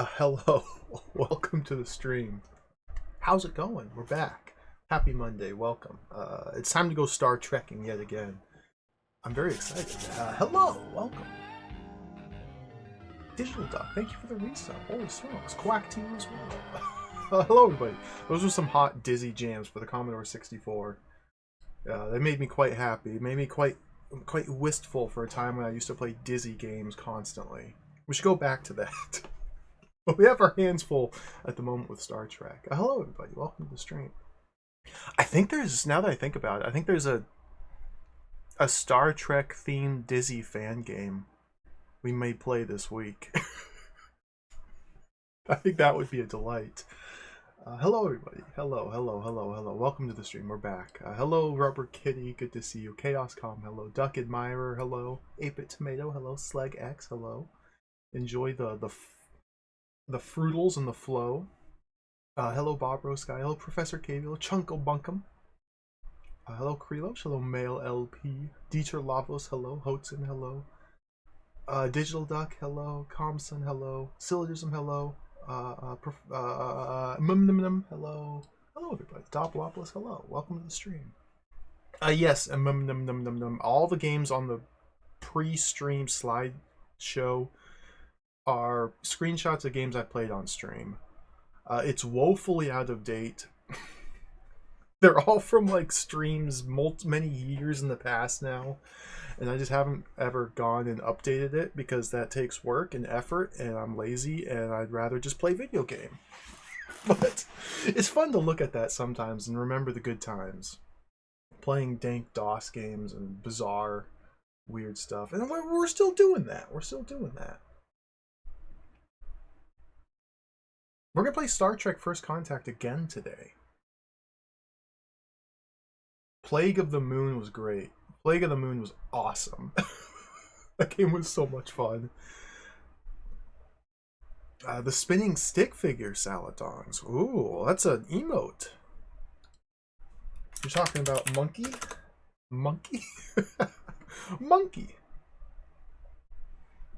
Hello, welcome to the stream. How's it going? We're back. Happy Monday, welcome. It's time to go Star Trekking yet again. I'm very excited. Hello, welcome. Digital Duck, thank you for the resub. Holy smokes, Quack Team as well. Hello, everybody. Those were some hot Dizzy jams for the Commodore 64. They made me quite happy. It made me quite wistful for a time when I used to play Dizzy games constantly. We should go back to that. But we have our hands full at the moment with Star Trek. Hello, everybody. Welcome to the stream. I think there's, now that I think about it, I think there's a Star Trek themed Dizzy fan game we may play this week. I think that would be a delight. Hello, everybody. Hello. Welcome to the stream. We're back. Hello, Rubber Kitty. Good to see you. Chaos Com. Hello. Duck Admirer. Hello. 8-Bit Tomato. Hello. Slag X. Hello. Enjoy the Fruitles and the flow. Hello, Bob Rosky. Hello, Professor Cavill. Chunko Bunkum. Hello, Krelosh. Hello, Male LP. Dieter Lavos. Hello. Hotzen. Hello. Digital Duck. Hello. Comson. Hello. Syllogism. Hello. Mum. Hello. Hello, everybody. Doppelopoulos. Hello. Welcome to the stream. Yes. Mum. All the games on the pre-stream slideshow are screenshots of games I played on stream. It's woefully out of date. They're all from like streams many years in the past now, and I just haven't ever gone and updated it because that takes work and effort, and I'm lazy, and I'd rather just play video game. But it's fun to look at that sometimes and remember the good times. Playing dank DOS games and bizarre, weird stuff. And we're still doing that. We're going to play Star Trek First Contact again today. Plague of the Moon was great. Plague of the Moon was awesome. That game was so much fun. The spinning stick figure Saladongs. Ooh, that's an emote. You're talking about monkey? Monkey? Monkey.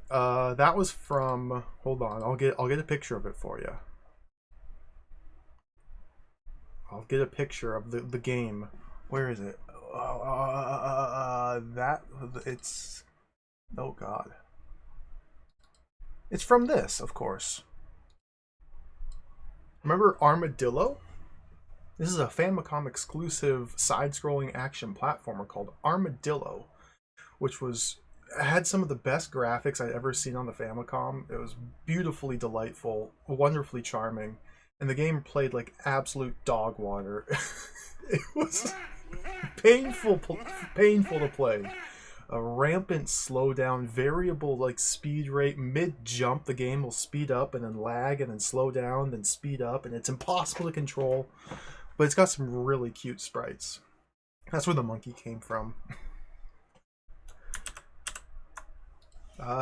That was from... Hold on, I'll get a picture of it for you. I'll get a picture of the game. Where is it? It's... Oh, God. It's from this, of course. Remember Armadillo? This is a Famicom exclusive side-scrolling action platformer called Armadillo, which had some of the best graphics I'd ever seen on the Famicom. It was beautifully delightful, wonderfully charming, and the game played like absolute dog water. It was painful to play. A rampant slowdown, variable like speed rate. Mid jump, the game will speed up and then lag and then slow down, then speed up, and it's impossible to control. But it's got some really cute sprites. That's where the monkey came from.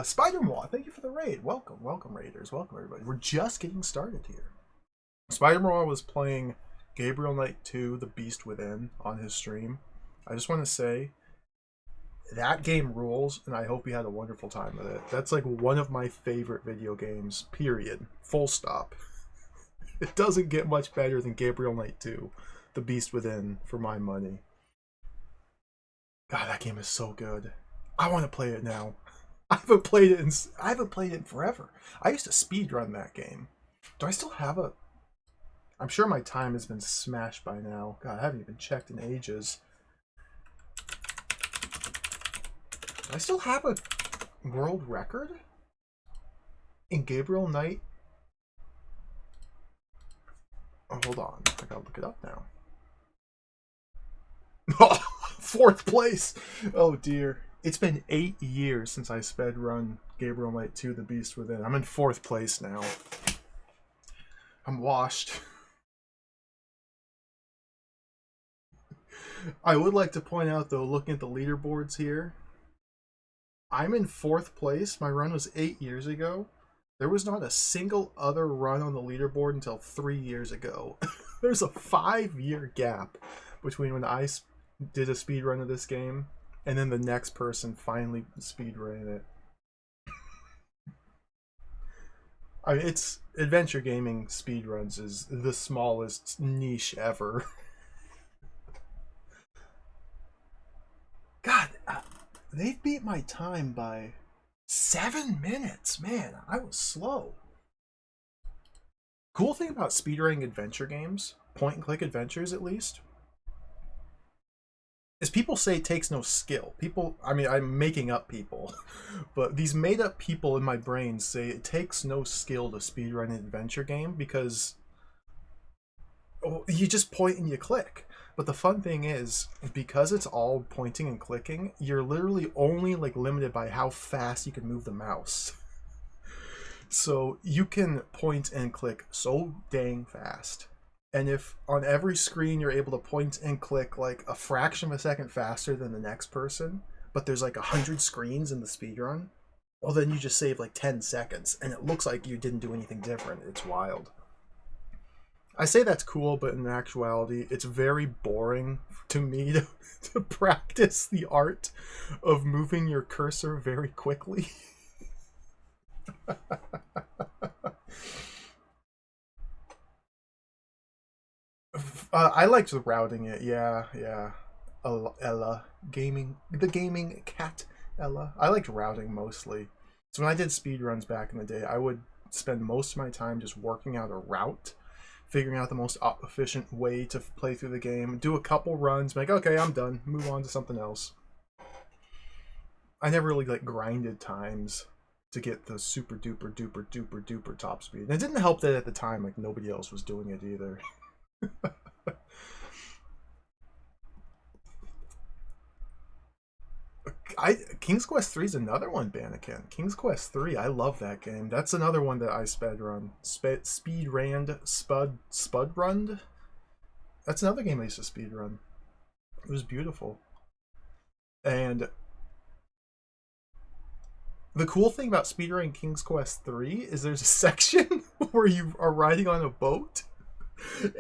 Spider-Moa, thank you for the raid. Welcome raiders. Welcome everybody. We're just getting started here. Spider-Moa was playing Gabriel Knight 2, The Beast Within on his stream. I just want to say that game rules, and I hope you had a wonderful time with it. That's like one of my favorite video games, period. Full stop. It doesn't get much better than Gabriel Knight 2, The Beast Within, for my money. God, that game is so good. I want to play it now. I haven't played it in forever. I used to speedrun that game. Do I still have a... I'm sure my time has been smashed by now. God, I haven't even checked in ages. Do I still have a world record in Gabriel Knight? Oh, hold on. I gotta look it up now. Oh, 4th place! Oh dear. It's been 8 years since I sped run Gabriel Knight 2, The Beast Within. I'm in 4th place now. I'm washed. I would like to point out, though, looking at the leaderboards here, I'm in 4th place. My run was 8 years ago. There was not a single other run on the leaderboard until 3 years ago. There's a 5-year gap between when I did a speed run of this game and then the next person finally speed ran it. I mean, it's adventure gaming speedruns is the smallest niche ever. God, they beat my time by 7 minutes. Man, I was slow. Cool thing about speedrunning adventure games, point and click adventures at least, is people say it takes no skill. People, I mean, I'm making up people, but these made up people in my brain say it takes no skill to speedrun an adventure game because you just point and you click. But the fun thing is, because it's all pointing and clicking, you're literally only like limited by how fast you can move the mouse. So you can point and click so dang fast. And if on every screen you're able to point and click like a fraction of a second faster than the next person, but there's like 100 screens in the speedrun, well then you just save like 10 seconds and it looks like you didn't do anything different. It's wild. I say that's cool, but in actuality, it's very boring to me to practice the art of moving your cursor very quickly. I liked the routing it. Yeah, yeah. Ella, the gaming cat, Ella. I liked routing mostly. So when I did speed runs back in the day, I would spend most of my time just working out a route, figuring out the most efficient way to play through the game, do a couple runs, like, okay, I'm done, move on to something else. I never really like grinded times to get the super duper duper duper duper top speed. And it didn't help that at the time like nobody else was doing it either. King's Quest 3 is another one, Bannikin. King's Quest 3, I love that game. That's another one that I speed ran, spud runned. That's another game I used to speed run. It was beautiful. And the cool thing about speedrunning King's Quest 3 is there's a section where you are riding on a boat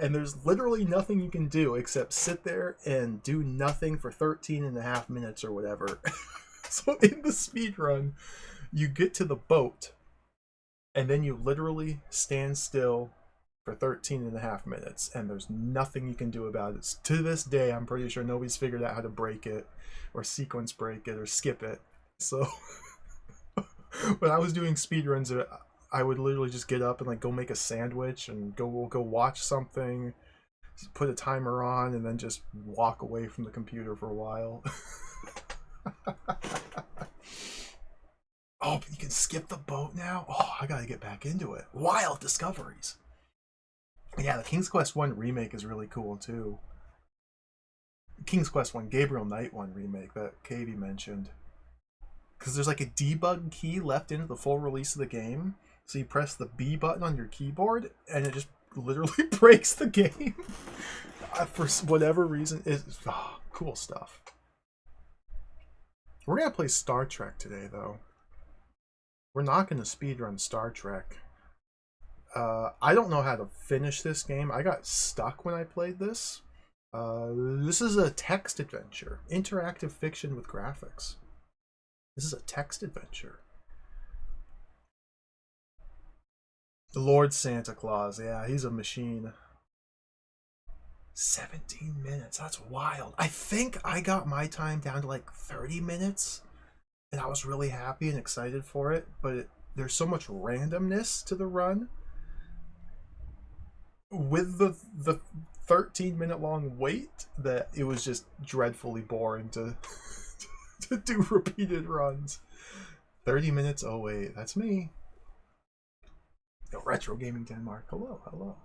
and there's literally nothing you can do except sit there and do nothing for 13 and a half minutes or whatever. So in the speedrun, you get to the boat and then you literally stand still for 13 and a half minutes and there's nothing you can do about it. To this day, I'm pretty sure nobody's figured out how to break it or sequence break it or skip it. So when I was doing speedruns, I would literally just get up and like go make a sandwich and go watch something, put a timer on, and then just walk away from the computer for a while. Oh, but you can skip the boat now? Oh, I gotta get back into it. Wild discoveries. Yeah, the King's Quest 1 remake is really cool too. King's Quest 1 Gabriel Knight 1 remake that Katie mentioned. Because there's like a debug key left into the full release of the game. So you press the B button on your keyboard and it just literally breaks the game. For whatever reason. It's cool stuff. We're going to play Star Trek today, though. We're not going to speedrun Star Trek. I don't know how to finish this game. I got stuck when I played this. This is a text adventure. Interactive fiction with graphics. This is a text adventure. Lord Santa Claus, yeah, he's a machine. 17 minutes, that's wild. I think I got my time down to like 30 minutes, and I was really happy and excited for it, but there's so much randomness to the run. With the 13-minute long wait that it was just dreadfully boring to to do repeated runs. 30 minutes, oh wait, that's me. Yo, Retro Gaming Denmark, hello, hello.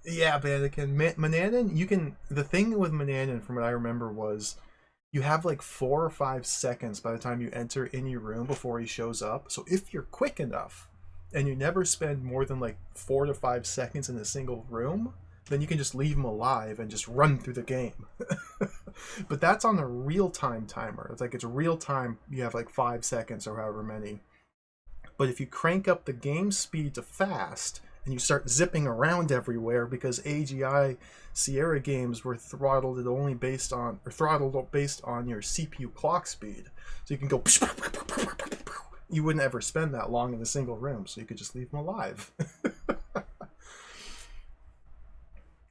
Yeah, Bandican. Mananan, you can... The thing with Mananan, from what I remember, was you have like 4 or 5 seconds by the time you enter any room before he shows up. So if you're quick enough, and you never spend more than like 4 to 5 seconds in a single room, then you can just leave him alive and just run through the game. But that's on a real-time timer. It's like it's real-time, you have like 5 seconds or however many. But if you crank up the game speed to fast and you start zipping around everywhere because AGI Sierra games were throttled only based on, or throttled based on your CPU clock speed. So you can go. You wouldn't ever spend that long in a single room, so you could just leave them alive.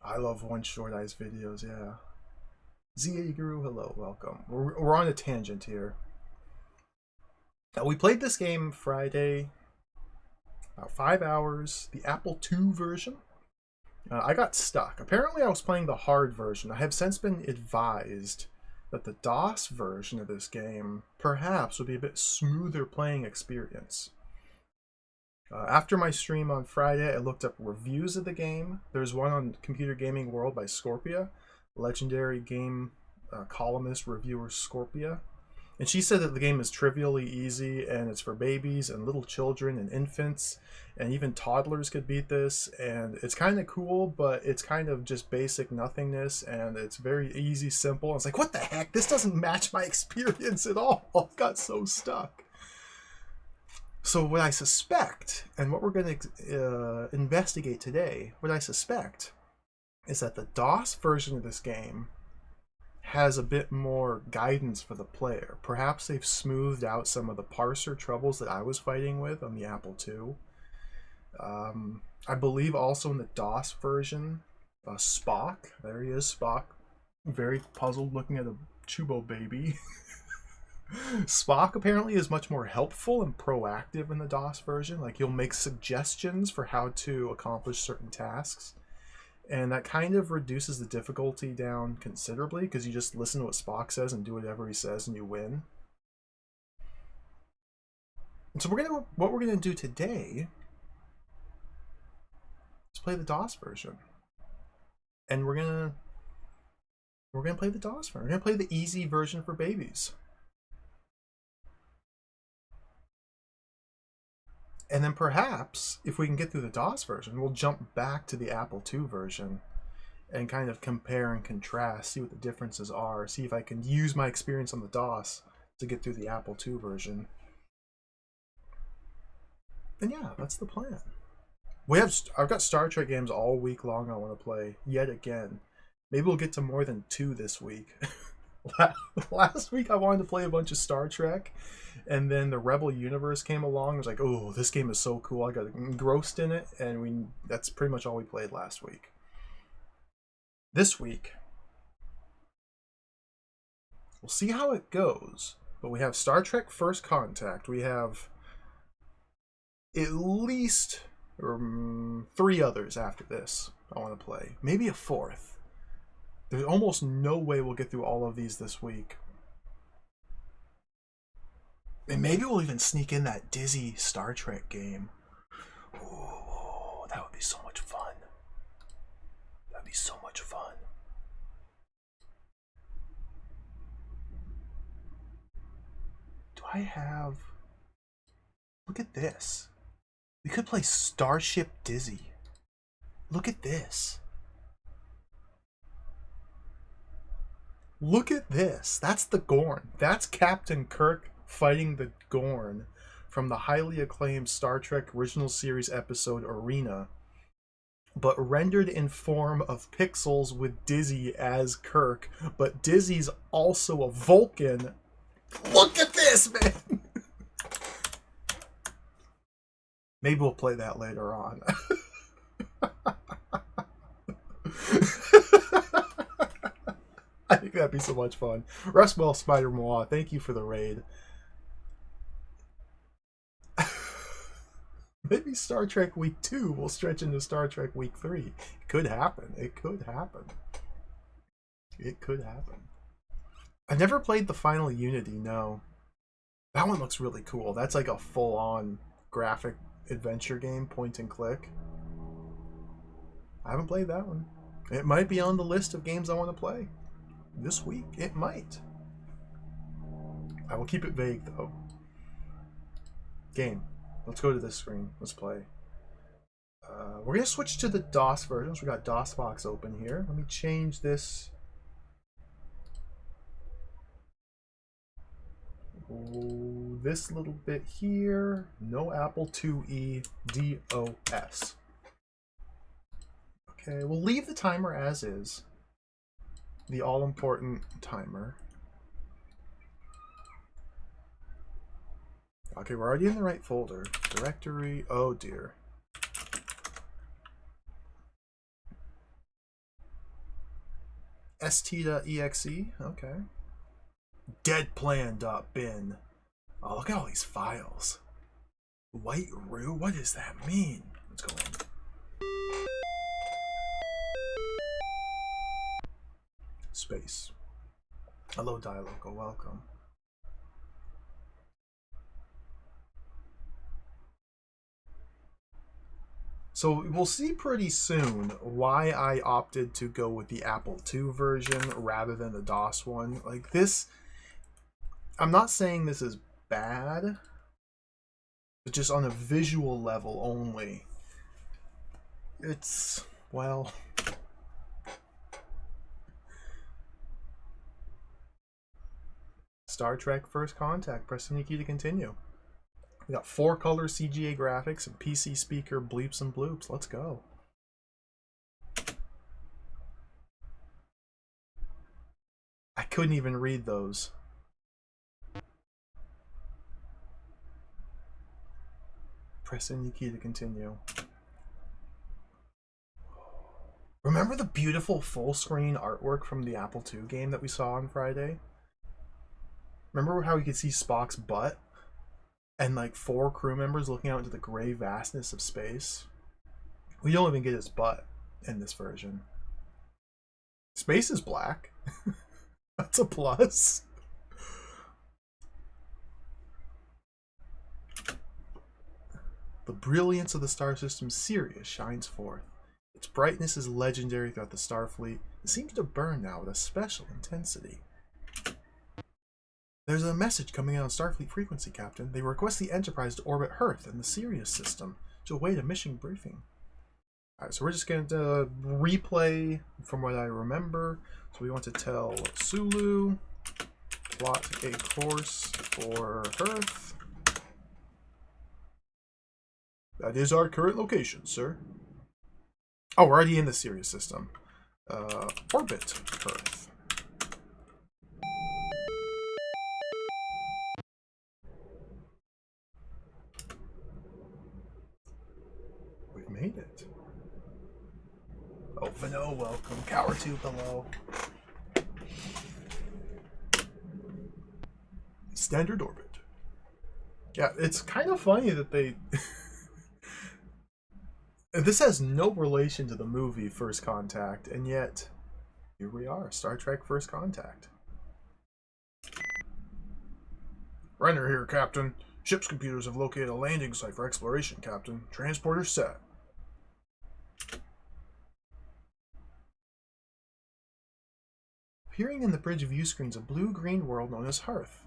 I love One Short Eyes videos, yeah. ZA Guru, hello, welcome. We're on a tangent here. We played this game Friday, about 5 hours, the Apple II version. I got stuck. Apparently I was playing the hard version. I have since been advised that the DOS version of this game perhaps would be a bit smoother playing experience. After my stream on Friday, I looked up reviews of the game. There's one on Computer Gaming World by Scorpia, legendary game columnist reviewer Scorpia. And she said that the game is trivially easy and it's for babies and little children and infants, and even toddlers could beat this, and it's kind of cool, but it's kind of just basic nothingness, and it's very easy, simple. I was like, what the heck? This doesn't match my experience at all. I got so stuck. So what I suspect, and what we're going to investigate today, what I suspect is that the DOS version of this game has a bit more guidance for the player. Perhaps they've smoothed out some of the parser troubles that I was fighting with on the Apple II. I believe also in the DOS version, Spock, there he is, Spock, very puzzled looking at a Chubo baby. Spock apparently is much more helpful and proactive in the DOS version. Like, he'll make suggestions for how to accomplish certain tasks. And that kind of reduces the difficulty down considerably because you just listen to what Spock says and do whatever he says and you win. And so what we're gonna do today is play the DOS version. And we're gonna play the DOS version. We're gonna play the easy version for babies. And then perhaps, if we can get through the DOS version, we'll jump back to the Apple II version and kind of compare and contrast, see what the differences are, see if I can use my experience on the DOS to get through the Apple II version. And yeah, that's the plan. I've got Star Trek games all week long I want to play, yet again. Maybe we'll get to more than 2 this week. Last week I wanted to play a bunch of Star Trek, and then the Rebel Universe came along. I was like, oh, this game is so cool. I got engrossed in it, and that's pretty much all we played last week. This week, we'll see how it goes, but we have Star Trek First Contact. We have at least 3 others after this I want to play. Maybe a 4th. There's almost no way we'll get through all of these this week. And maybe we'll even sneak in that Dizzy Star Trek game. Ooh, that would be so much fun. That'd be so much fun. Do I have... Look at this. We could play Starship Dizzy. Look at this. Look at this. That's the Gorn. That's Captain Kirk fighting the Gorn from the highly acclaimed Star Trek original series episode Arena, but rendered in form of pixels with Dizzy as Kirk. But Dizzy's also a Vulcan. Look at this, man. Maybe we'll play that later on. I think that'd be so much fun. Rustwell Spider Moa, thank you for the raid. Maybe Star Trek Week 2 will stretch into Star Trek Week 3. It could happen. It could happen. It could happen. I've never played the Final Unity, no. That one looks really cool. That's like a full-on graphic adventure game, point and click. I haven't played that one. It might be on the list of games I want to play. This week, it might. I will keep it vague, though. Game. Let's go to this screen. Let's play. We're going to switch to the DOS version. So we got DOSBox open here. Let me change this. Oh, this little bit here. No Apple IIe DOS. Okay, we'll leave the timer as is. The all-important timer. Okay, we're already in the right folder. Directory. Oh dear. st.exe. Okay. Deadplan.bin. Oh, look at all these files. White Roo? What does that mean? Let's go in. Space. Hello, Dialogo. Welcome. So we'll see pretty soon why I opted to go with the Apple II version rather than the DOS one. Like this, I'm not saying this is bad, but just on a visual level only. It's, well... Star Trek First Contact. Press any key to continue. We got 4-color CGA graphics and PC speaker bleeps and bloops. Let's go. I couldn't even read those. Press any key to continue. Remember the beautiful full screen artwork from the Apple II game that we saw on Friday? Remember how we could see Spock's butt? And like 4 crew members looking out into the gray vastness of space? We don't even get his butt in this version. Space is black. That's a plus. The brilliance of the star system Sirius shines forth. Its brightness is legendary throughout the Starfleet. It seems to burn now with a special intensity. There's a message coming in on Starfleet frequency, Captain. They request the Enterprise to orbit Earth and the Sirius system to await a mission briefing. Alright, so we're just going to replay from what I remember. So we want to tell Sulu, plot a course for Earth. That is our current location, sir. Oh, we're already in the Sirius system. Orbit Earth. We've made it. Oh, Vano, welcome. Cowertube, hello. Standard orbit. Yeah, it's kind of funny that they... This has no relation to the movie First Contact, and yet here we are, Star Trek First Contact. Renner here, Captain. Ship's computers have located a landing site for exploration, Captain. Transporter set. Appearing in the bridge view screens, a blue-green world known as Hearth.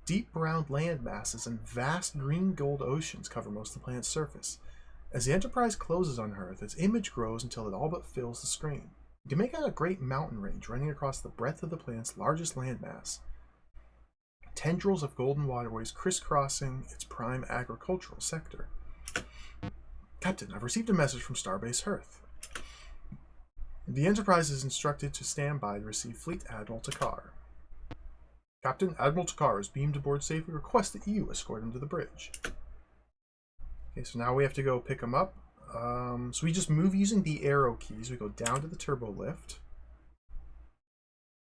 Deep brown land masses and vast green-gold oceans cover most of the planet's surface. As the Enterprise closes on Earth, its image grows until it all but fills the screen. You can make out a great mountain range running across the breadth of the planet's largest landmass. Tendrils of golden waterways crisscrossing its prime agricultural sector. Captain, I've received a message from Starbase Earth. The Enterprise is instructed to stand by to receive Fleet Admiral Takar. Captain, Admiral Takar is beamed aboard safely. Request that you escort him to the bridge. Okay, so now we have to go pick him up. So we just move using the arrow keys. We go down to the turbo lift.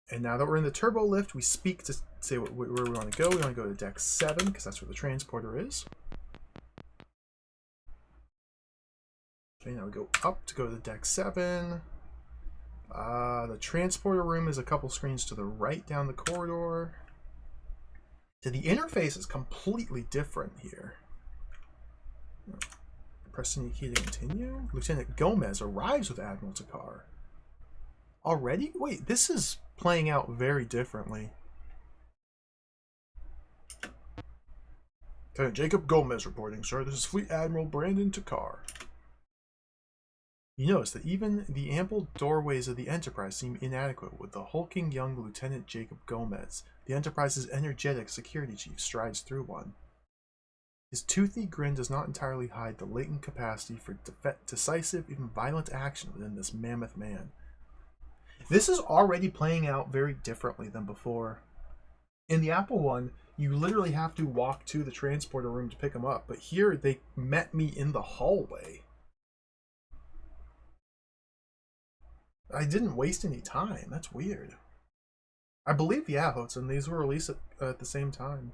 And now that we're in the turbo lift, we speak to say where we want to go. We want to go to deck 7, because that's where the transporter is. Okay, now we go up to go to deck 7. The transporter room is a couple screens to the right down the corridor. So the interface is completely different here. Press any key to continue. Lieutenant Gomez arrives with Admiral Takar. Already? Wait, this is playing out very differently. Lieutenant Jacob Gomez reporting, sir. This is Fleet Admiral Brandon Takar. You notice that even the ample doorways of the Enterprise seem inadequate with the hulking young Lieutenant Jacob Gomez. The Enterprise's energetic security chief strides through one. His toothy grin does not entirely hide the latent capacity for decisive, even violent action within this mammoth man. This is already playing out very differently than before. In the Apple one, you literally have to walk to the transporter room to pick him up, but here they met me in the hallway. I didn't waste any time. That's weird. I believe, yeah, Hudson, these were released at the same time.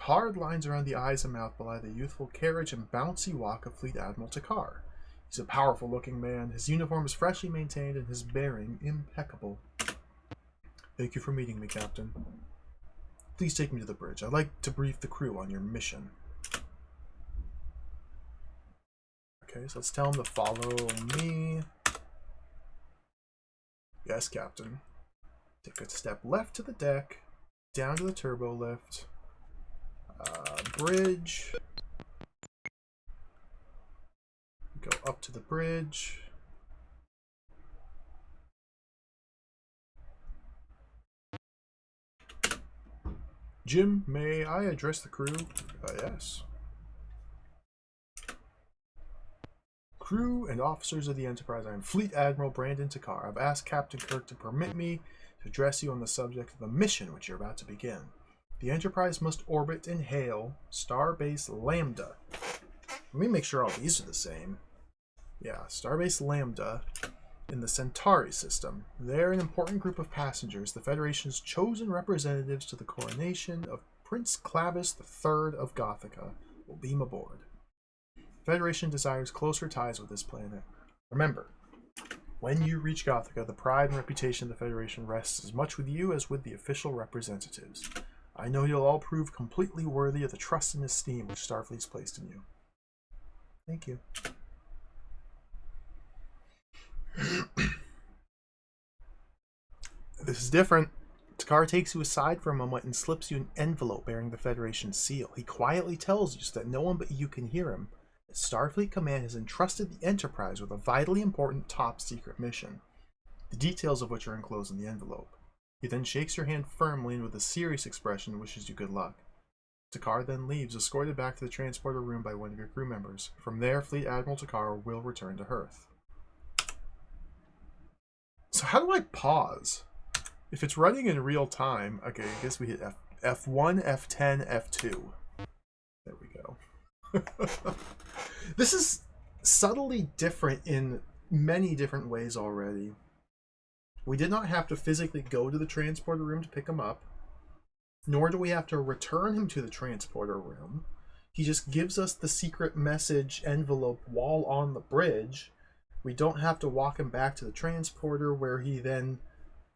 Hard lines around the eyes and mouth belie the youthful carriage and bouncy walk of Fleet Admiral Takar. He's a powerful-looking man. His uniform is freshly maintained and his bearing impeccable. Thank you for meeting me, Captain. Please take me to the bridge. I'd like to brief the crew on your mission. Okay, so let's tell him to follow me. Yes, Captain. Take a step left to the deck, down to the turbo lift, bridge. Go up to the bridge. Jim, may I address the crew? Yes. Crew and officers of the Enterprise, I am Fleet Admiral Brandon Takar. I've asked Captain Kirk to permit me to address you on the subject of the mission which you're about to begin. The Enterprise must orbit and hail Starbase Lambda. Let me make sure all these are the same. Yeah, Starbase Lambda in the Centauri system. They're an important group of passengers, the Federation's chosen representatives to the coronation of Prince Clavis III of Gothica, will beam aboard. The Federation desires closer ties with this planet. Remember, when you reach Gothica, the pride and reputation of the Federation rests as much with you as with the official representatives. I know you'll all prove completely worthy of the trust and esteem which Starfleet's placed in you. Thank you. This is different. Takar takes you aside for a moment and slips you an envelope bearing the Federation seal. He quietly tells you so that no one but you can hear him. The Starfleet Command has entrusted the Enterprise with a vitally important top-secret mission, the details of which are enclosed in the envelope. He then shakes your hand firmly and with a serious expression wishes you good luck. Takar then leaves, escorted back to the transporter room by one of your crew members. From there, Fleet Admiral Takar will return to Earth. So how do I pause? If it's running in real time, okay, I guess we hit F1, F10, F2. There we go. This is subtly different in many different ways already. We did not have to physically go to the transporter room to pick him up, nor do we have to return him to the transporter room. He just gives us the secret message envelope while on the bridge. We don't have to walk him back to the transporter where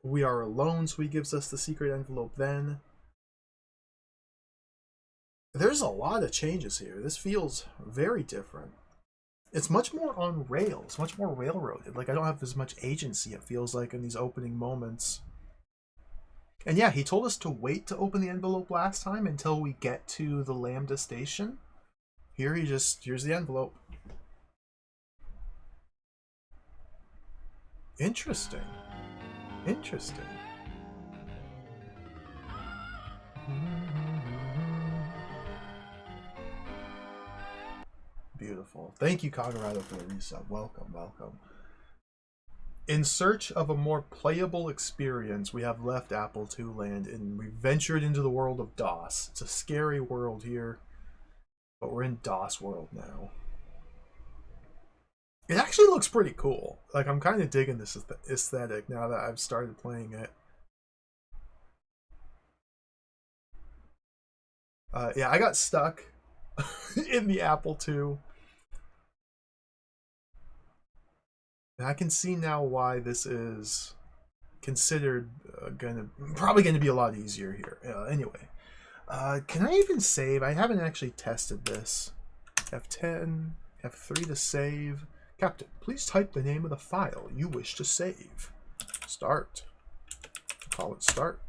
we are alone, so he gives us the secret envelope then. There's a lot of changes here. This feels very different. It's much more on rails, much more railroaded. Like, I don't have as much agency, it feels like, in these opening moments. And yeah, he told us to wait to open the envelope last time until we get to the Lambda station. Here's the envelope. Interesting. Interesting. Beautiful. Thank you, Colorado, for the resub. Welcome, welcome. In search of a more playable experience, we have left Apple II land and we ventured into the world of DOS. It's a scary world here, but we're in DOS world now. It actually looks pretty cool. Like, I'm kind of digging this aesthetic now that I've started playing it. Yeah, I got stuck in the Apple II. And I can see now why this is considered probably gonna be a lot easier here. Anyway, can I even save? I haven't actually tested this. F10, F3 to save. Captain, please type the name of the file you wish to save. Start. Call it start.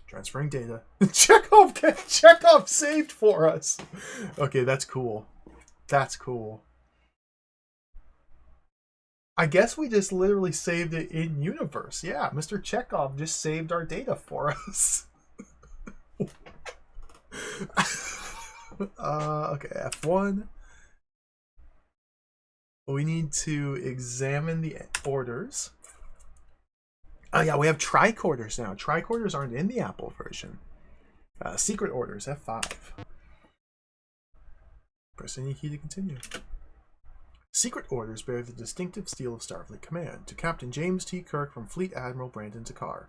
Transferring data. Chekhov saved for us. Okay, that's cool. That's cool. I guess we just literally saved it in universe. Yeah, Mr. Chekhov just saved our data for us. Okay, F1. We need to examine the orders. Oh yeah, we have tricorders now. Tricorders aren't in the Apple version. Secret orders, F5. Press any key to continue. Secret orders bear the distinctive seal of Starfleet Command to Captain James T. Kirk from Fleet Admiral Brandon Takar.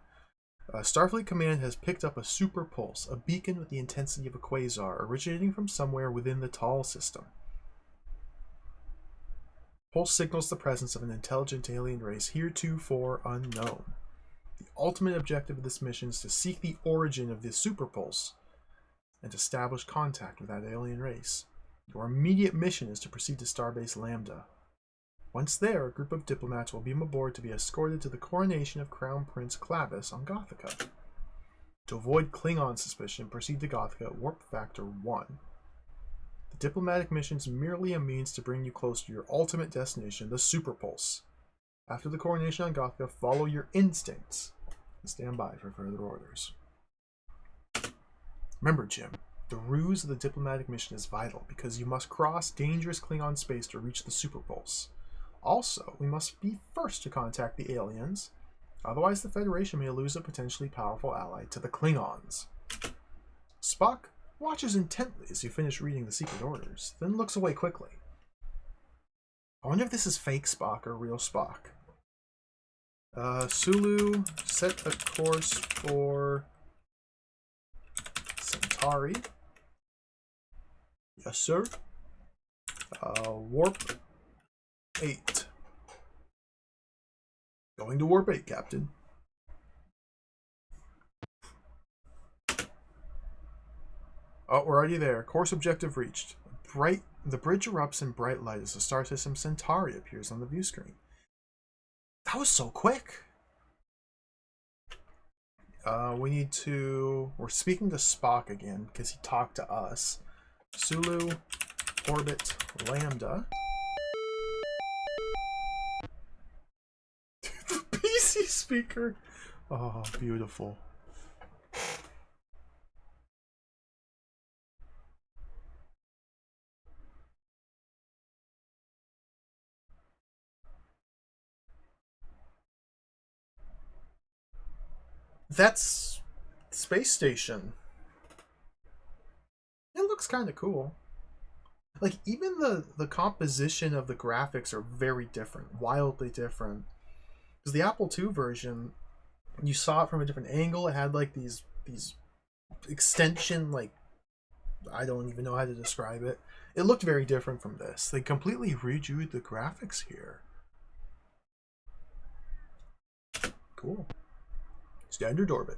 Starfleet Command has picked up a super pulse, a beacon with the intensity of a quasar, originating from somewhere within the Tall system. Pulse signals the presence of an intelligent alien race heretofore unknown. The ultimate objective of this mission is to seek the origin of this super pulse and to establish contact with that alien race. Your immediate mission is to proceed to Starbase Lambda. Once there, a group of diplomats will beam aboard to be escorted to the coronation of Crown Prince Clavis on Gothica. To avoid Klingon suspicion, proceed to Gothica at Warp Factor 1. The diplomatic mission is merely a means to bring you close to your ultimate destination, the Super Pulse. After the coronation on Gothica, follow your instincts and stand by for further orders. Remember, Jim, the ruse of the diplomatic mission is vital because you must cross dangerous Klingon space to reach the Super Pulse. Also, we must be first to contact the aliens, otherwise the Federation may lose a potentially powerful ally to the Klingons. Spock watches intently as you finish reading the secret orders, then looks away quickly. I wonder if this is fake Spock or real Spock. Sulu, set a course for Centauri. Yes, sir. Warp 8. Going to Warp 8, Captain. Oh, we're already there. Course objective reached. The bridge erupts in bright light as the star system Centauri appears on the view screen. That was so quick. We're speaking to Spock again because he talked to us. Sulu, orbit, Lambda. The PC speaker. Oh, beautiful. That's space station. It looks kind of cool. Like, even the composition of the graphics are very different, wildly different. Because the Apple II version, you saw it from a different angle. It had like these extension, like, I don't even know how to describe it. It looked very different from this. They completely redrew the graphics here. Cool. Standard orbit.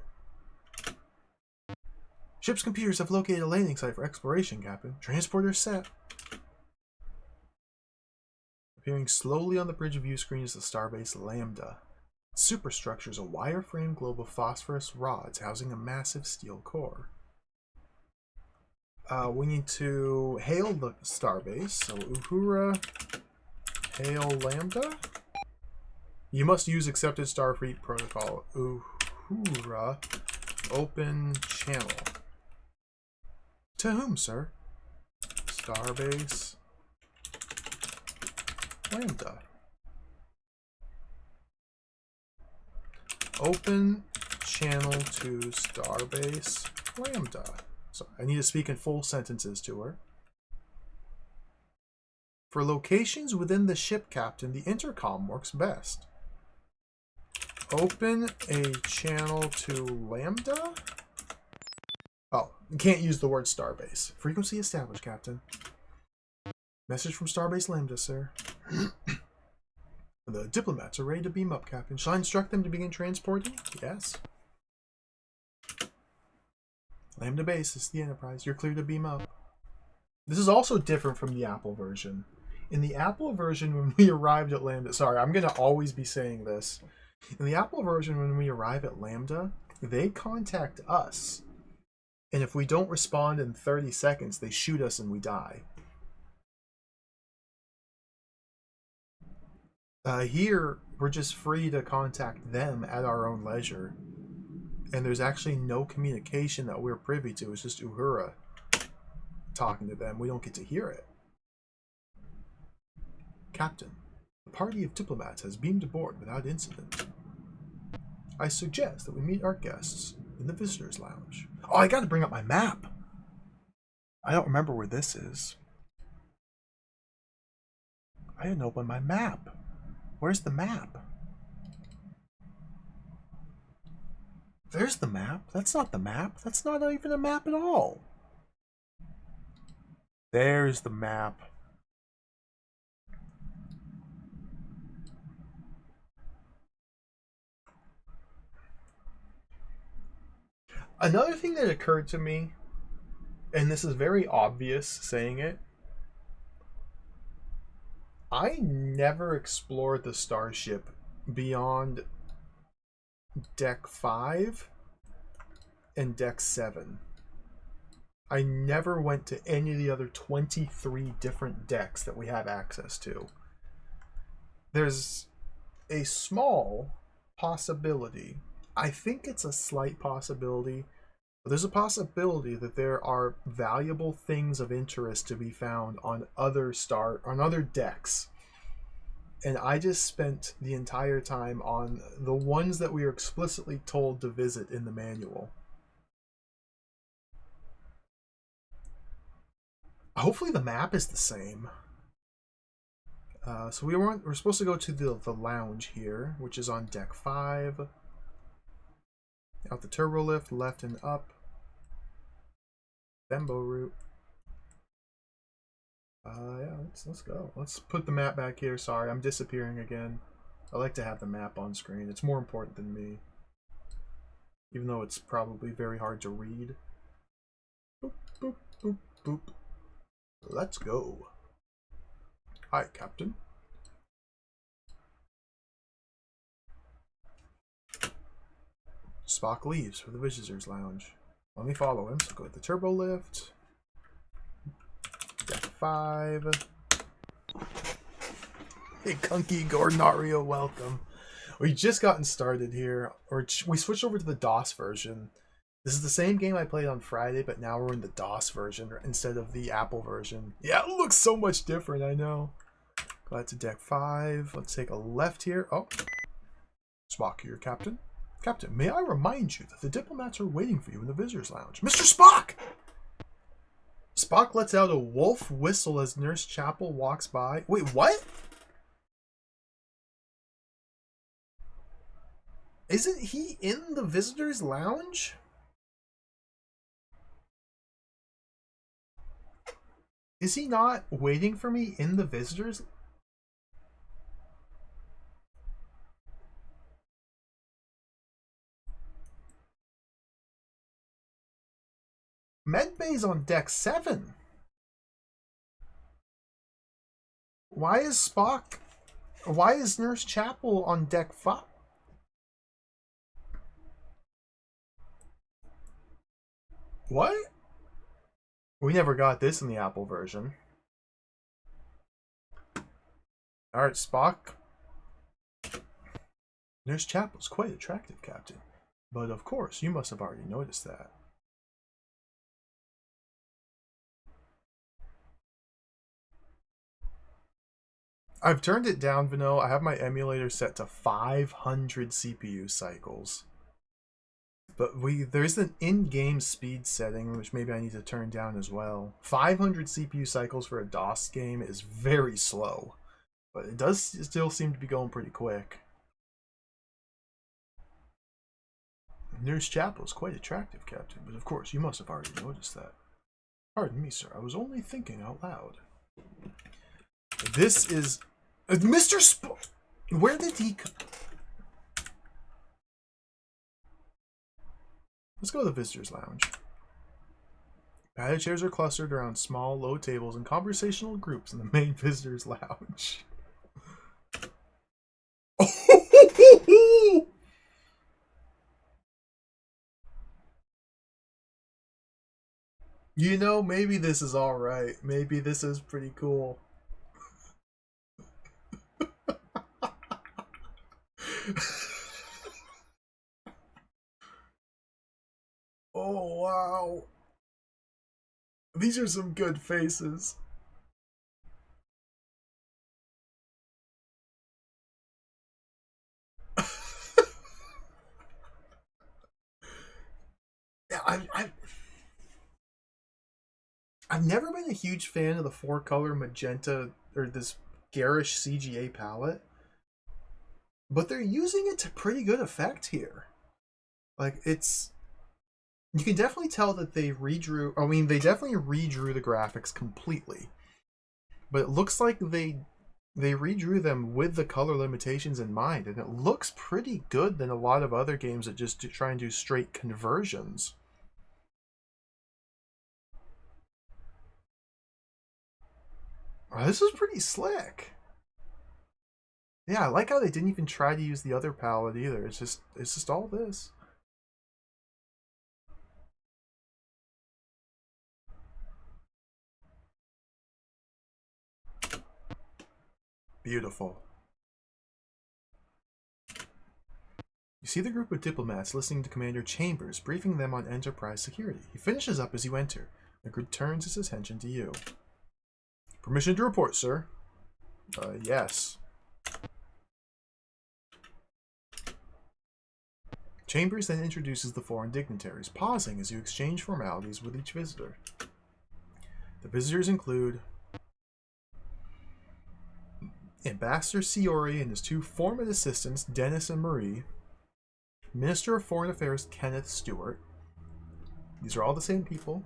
Ship's computers have located a landing site for exploration, Captain. Transporter set. Appearing slowly on the bridge view screen is the Starbase Lambda. Superstructure is a wire-frame globe of phosphorus rods housing a massive steel core. We need to hail the Starbase. So Uhura, hail Lambda. You must use accepted Starfleet protocol. Uhura, open channel. To whom, sir? Starbase Lambda. Open channel to Starbase Lambda. So I need to speak in full sentences to her. For locations within the ship, Captain, the intercom works best. Open a channel to Lambda? Oh, you can't use the word Starbase. Frequency established, Captain. Message from Starbase Lambda, sir. The diplomats are ready to beam up, Captain. Shall I instruct them to begin transporting? Yes. Lambda base, this is the Enterprise. You're clear to beam up. This is also different from the Apple version. In the Apple version, when we arrived at Lambda... Sorry, I'm going to always be saying this. In the Apple version, when we arrive at Lambda, they contact us. And if we don't respond in 30 seconds, they shoot us and we die. Here, we're just free to contact them at our own leisure. and there's actually no communication that we're privy to. It's just Uhura talking to them. We don't get to hear it. Captain, the party of diplomats has beamed aboard without incident. I suggest that we meet our guests in the visitors' lounge. Oh, I gotta bring up my map. I don't remember where this is. I didn't open my map. Where's the map? There's the map. That's not the map. That's not even a map at all. There's the map. Another thing that occurred to me, and this is very obvious saying it, I never explored the starship beyond deck 5 and deck 7. I never went to any of the other 23 different decks that we have access to. There's a small possibility, I think it's a slight possibility, but there's a possibility that there are valuable things of interest to be found on other decks. And I just spent the entire time on the ones that we are explicitly told to visit in the manual. Hopefully the map is the same. So we're supposed to go to the lounge here, which is on deck 5. Out the turbo lift, left and up. Bembo route. Yeah, let's go. Let's put the map back here. Sorry, I'm disappearing again. I like to have the map on screen. It's more important than me. Even though it's probably very hard to read. Boop, boop, boop, boop. Let's go. Hi, Captain. Spock leaves for the visitors' lounge. Let me follow him. So go to the turbo lift. Deck 5. Hey, Kunky, Gordanario, welcome. We just gotten started here. We switched over to the DOS version. This is the same game I played on Friday, but now we're in the DOS version instead of the Apple version. Yeah, it looks so much different, I know. Go out to deck 5. Let's take a left here. Oh. Spock here, Captain. Captain, may I remind you that the diplomats are waiting for you in the visitors' lounge. Mr. Spock! Spock lets out a wolf whistle as Nurse Chapel walks by. Wait, what? Isn't he in the visitors' lounge? Is he not waiting for me in the visitors? Medbay's on deck 7. Why is Spock... Why is Nurse Chapel on deck 5? What? We never got this in the Apple version. Alright, Spock. Nurse Chapel's quite attractive, Captain. But of course, you must have already noticed that. I've turned it down, Vino. I have my emulator set to 500 CPU cycles. But there's an in-game speed setting, which maybe I need to turn down as well. 500 CPU cycles for a DOS game is very slow. But it does still seem to be going pretty quick. Nurse Chapel is quite attractive, Captain. But of course, you must have already noticed that. Pardon me, sir. I was only thinking out loud. This is... Mr. Spock! Where did he come... Let's go to the visitors' lounge. Padded chairs are clustered around small, low tables and conversational groups in the main visitors' lounge. You know, maybe this is alright. Maybe this is pretty cool. These are some good faces. Yeah, I've never been a huge fan of the 4-color magenta or this garish CGA palette, but they're using it to pretty good effect here. Like, it's, you can definitely tell that they redrew. I mean, they definitely redrew the graphics completely, but it looks like they redrew them with the color limitations in mind, and it looks pretty good than a lot of other games that just try and do straight conversions. Oh, this is pretty slick. Yeah, I like how they didn't even try to use the other palette either. It's just all this. Beautiful. You see the group of diplomats listening to Commander Chambers, briefing them on Enterprise security. He finishes up as you enter. The group turns its attention to you. Permission to report, sir. Yes. Chambers then introduces the foreign dignitaries, pausing as you exchange formalities with each visitor. The visitors include Ambassador Siori and his 2 former assistants, Dennis and Marie, Minister of Foreign Affairs Kenneth Stewart. These are all the same people.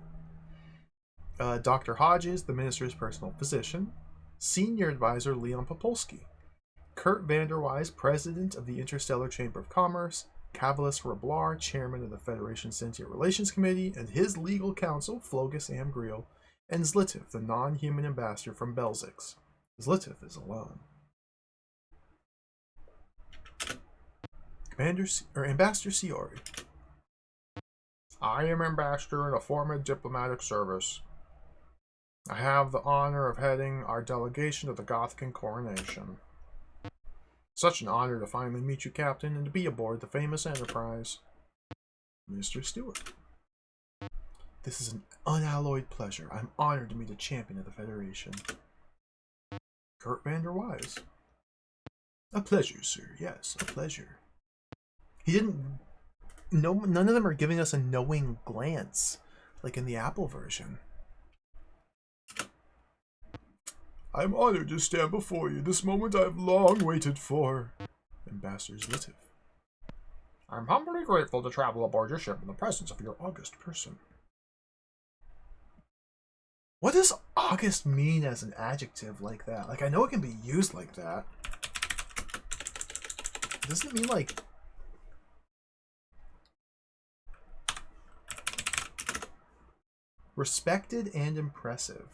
Dr. Hodges, the minister's personal physician. Senior advisor Leon Popolsky. Kurt Vanderwise, president of the Interstellar Chamber of Commerce. Cavalis Rablar, chairman of the Federation Sentient Relations Committee, and his legal counsel, Flogus Amgriel, and Zlitiv, the non-human ambassador from Belzix. Zlitiv is alone. Ambassador Siori. I am ambassador in a former diplomatic service. I have the honor of heading our delegation to the Gothican coronation. Such an honor to finally meet you, Captain, and to be aboard the famous Enterprise. Mr. Stewart. This is an unalloyed pleasure. I'm honored to meet a champion of the Federation. Kurt Vanderwise. A pleasure, sir. Yes, a pleasure. He didn't... No, none of them are giving us a knowing glance, like in the Apple version. I'm honored to stand before you, this moment I've long waited for. Ambassador Zlitiv. I'm humbly grateful to travel aboard your ship in the presence of your august person. What does august mean as an adjective like that? Like, I know it can be used like that. Doesn't it mean like... respected and impressive.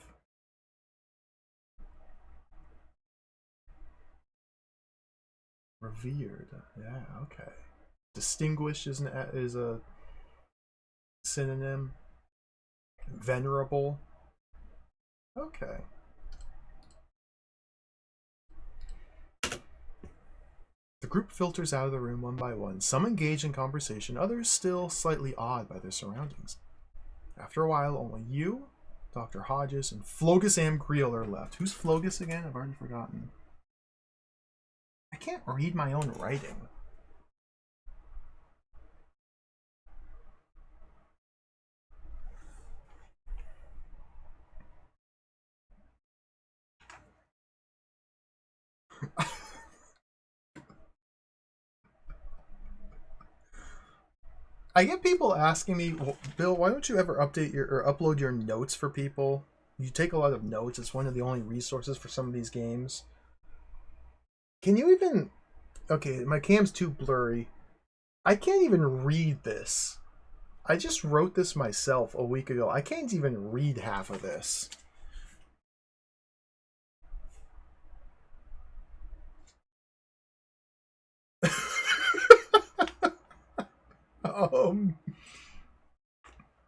Revered. Yeah, okay. Distinguished is a synonym. Venerable. Okay. The group filters out of the room one by one. Some engage in conversation, others still slightly awed by their surroundings. After a while, only you, Dr. Hodges, and Flogus Amgriel are left. Who's Flogus again? I've already forgotten. I can't read my own writing. I get people asking me, well, Bill, why don't you ever update your or upload your notes for people? You take a lot of notes. It's one of the only resources for some of these games. Can you even... Okay, my cam's too blurry. I can't even read this. I just wrote this myself a week ago. I can't even read half of this.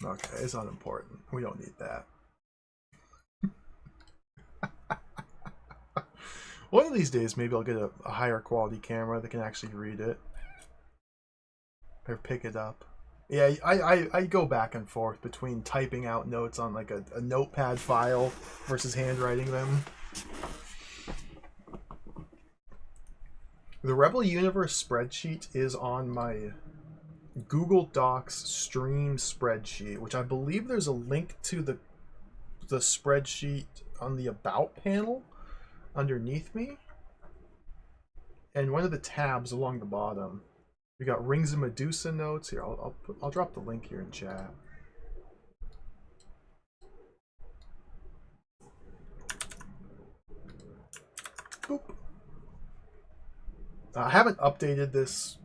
Okay, it's unimportant. We don't need that. One of these days, maybe I'll get a higher quality camera that can actually read it. Or pick it up. Yeah, I go back and forth between typing out notes on like a notepad file versus handwriting them. The Rebel Universe spreadsheet is on my Google Docs stream spreadsheet, which I believe there's a link to the spreadsheet on the About panel underneath me, and one of the tabs along the bottom. We got Rings of Medusa notes here. I'll drop the link here in chat. Boop. I haven't updated this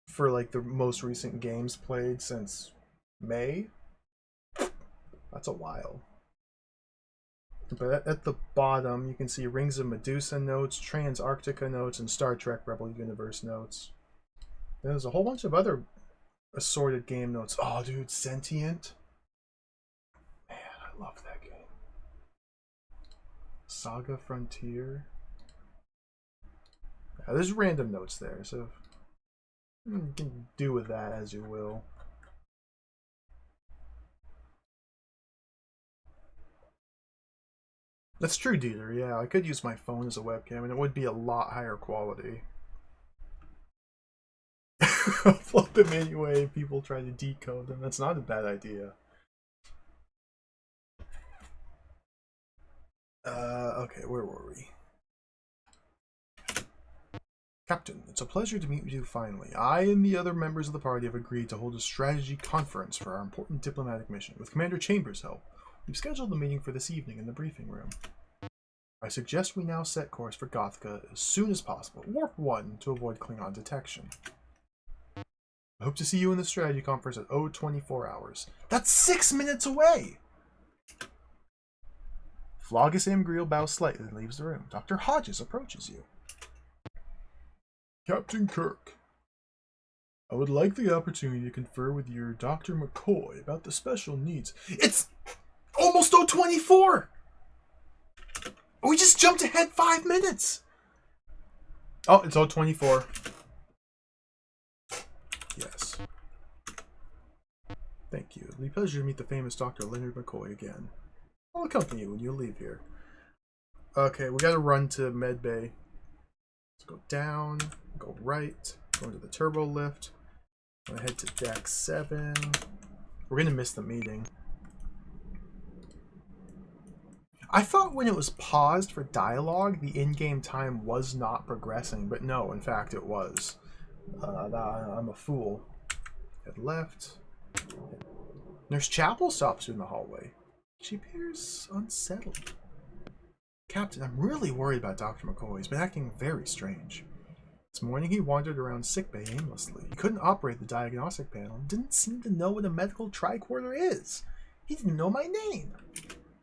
for like the most recent games played since May. That's a while. But at the bottom, you can see Rings of Medusa notes, Trans-Arctica notes, and Star Trek Rebel Universe notes. There's a whole bunch of other assorted game notes. Oh, dude, Sentient. Man, I love that game. Saga Frontier. Yeah, there's random notes there, so you can do with that as you will. That's true, Dieter. Yeah, I could use my phone as a webcam, and it would be a lot higher quality. Flip them anyway. People try to decode them. That's not a bad idea. Okay, where were we? Captain, it's a pleasure to meet you finally. I and the other members of the party have agreed to hold a strategy conference for our important diplomatic mission. With Commander Chambers' help, we've scheduled the meeting for this evening in the briefing room. I suggest we now set course for Gothka as soon as possible. Warp 1 to avoid Klingon detection. I hope to see you in the strategy conference at 024 hours. That's 6 minutes away! Flogus Amgriel bows slightly and leaves the room. Dr. Hodges approaches you. Captain Kirk, I would like the opportunity to confer with your Dr. McCoy about the special needs. It's almost 024! We just jumped ahead 5 minutes! Oh, it's 024. Yes. Thank you. It'll be a pleasure to meet the famous Dr. Leonard McCoy again. I'll accompany you when you leave here. Okay, we gotta run to Medbay. Let's go down, go right, go into the turbo lift. I'm gonna head to deck 7. We're gonna miss the meeting. I thought when it was paused for dialogue, the in-game time was not progressing, but no, in fact it was. I'm a fool. Head left. Nurse Chapel stops you in the hallway. She appears unsettled. Captain, I'm really worried about Dr. McCoy. He's been acting very strange. This morning he wandered around sickbay aimlessly. He couldn't operate the diagnostic panel and didn't seem to know what a medical tricorder is. He didn't know my name.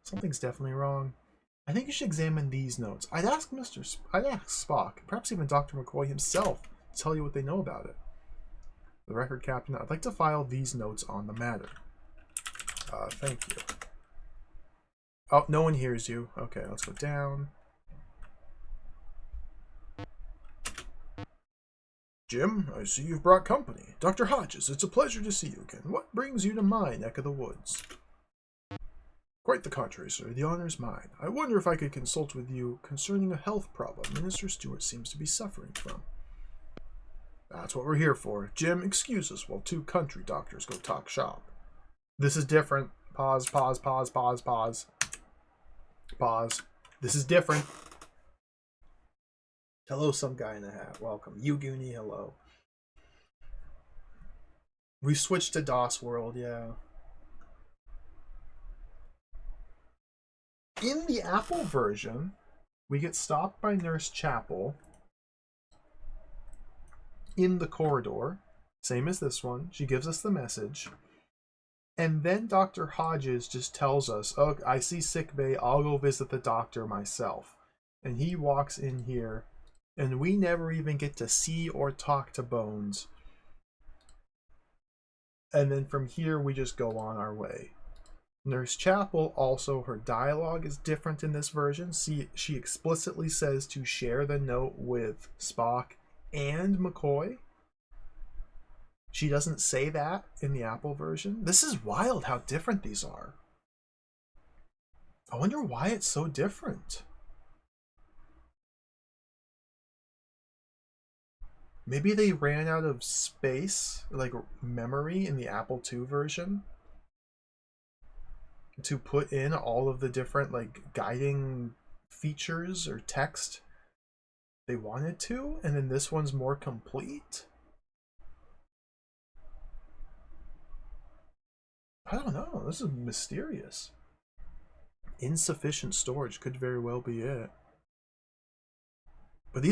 Something's definitely wrong. I think you should examine these notes. I'd ask Spock, perhaps even Dr. McCoy himself, to tell you what they know about it. For the record, Captain, I'd like to file these notes on the matter. Thank you. Oh, no one hears you. Okay, let's go down. Jim, I see you've brought company. Dr. Hodges, it's a pleasure to see you again. What brings you to my neck of the woods? Quite the contrary, sir. The honor is mine. I wonder if I could consult with you concerning a health problem Minister Stewart seems to be suffering from. That's what we're here for. Jim, excuse us while 2 country doctors go talk shop. This is different. Pause, pause, pause, pause, pause. Pause. This is different. Hello, some guy in a hat. Welcome. You Goonie, hello. We switched to DOS World, yeah. In the Apple version, we get stopped by Nurse Chapel in the corridor. Same as this one. She gives us the message. And then Dr. Hodges just tells us, oh, I see sickbay, I'll go visit the doctor myself. And he walks in here, and we never even get to see or talk to Bones. And then from here, we just go on our way. Nurse Chapel, also, her dialogue is different in this version. She explicitly says to share the note with Spock and McCoy. She doesn't say that in the Apple version. This is wild how different these are. I wonder why it's so different. Maybe they ran out of space, like memory in the Apple II version to put in all of the different like guiding features or text they wanted to, and then this one's more complete. I don't know. This is mysterious. Insufficient storage could very well be it. But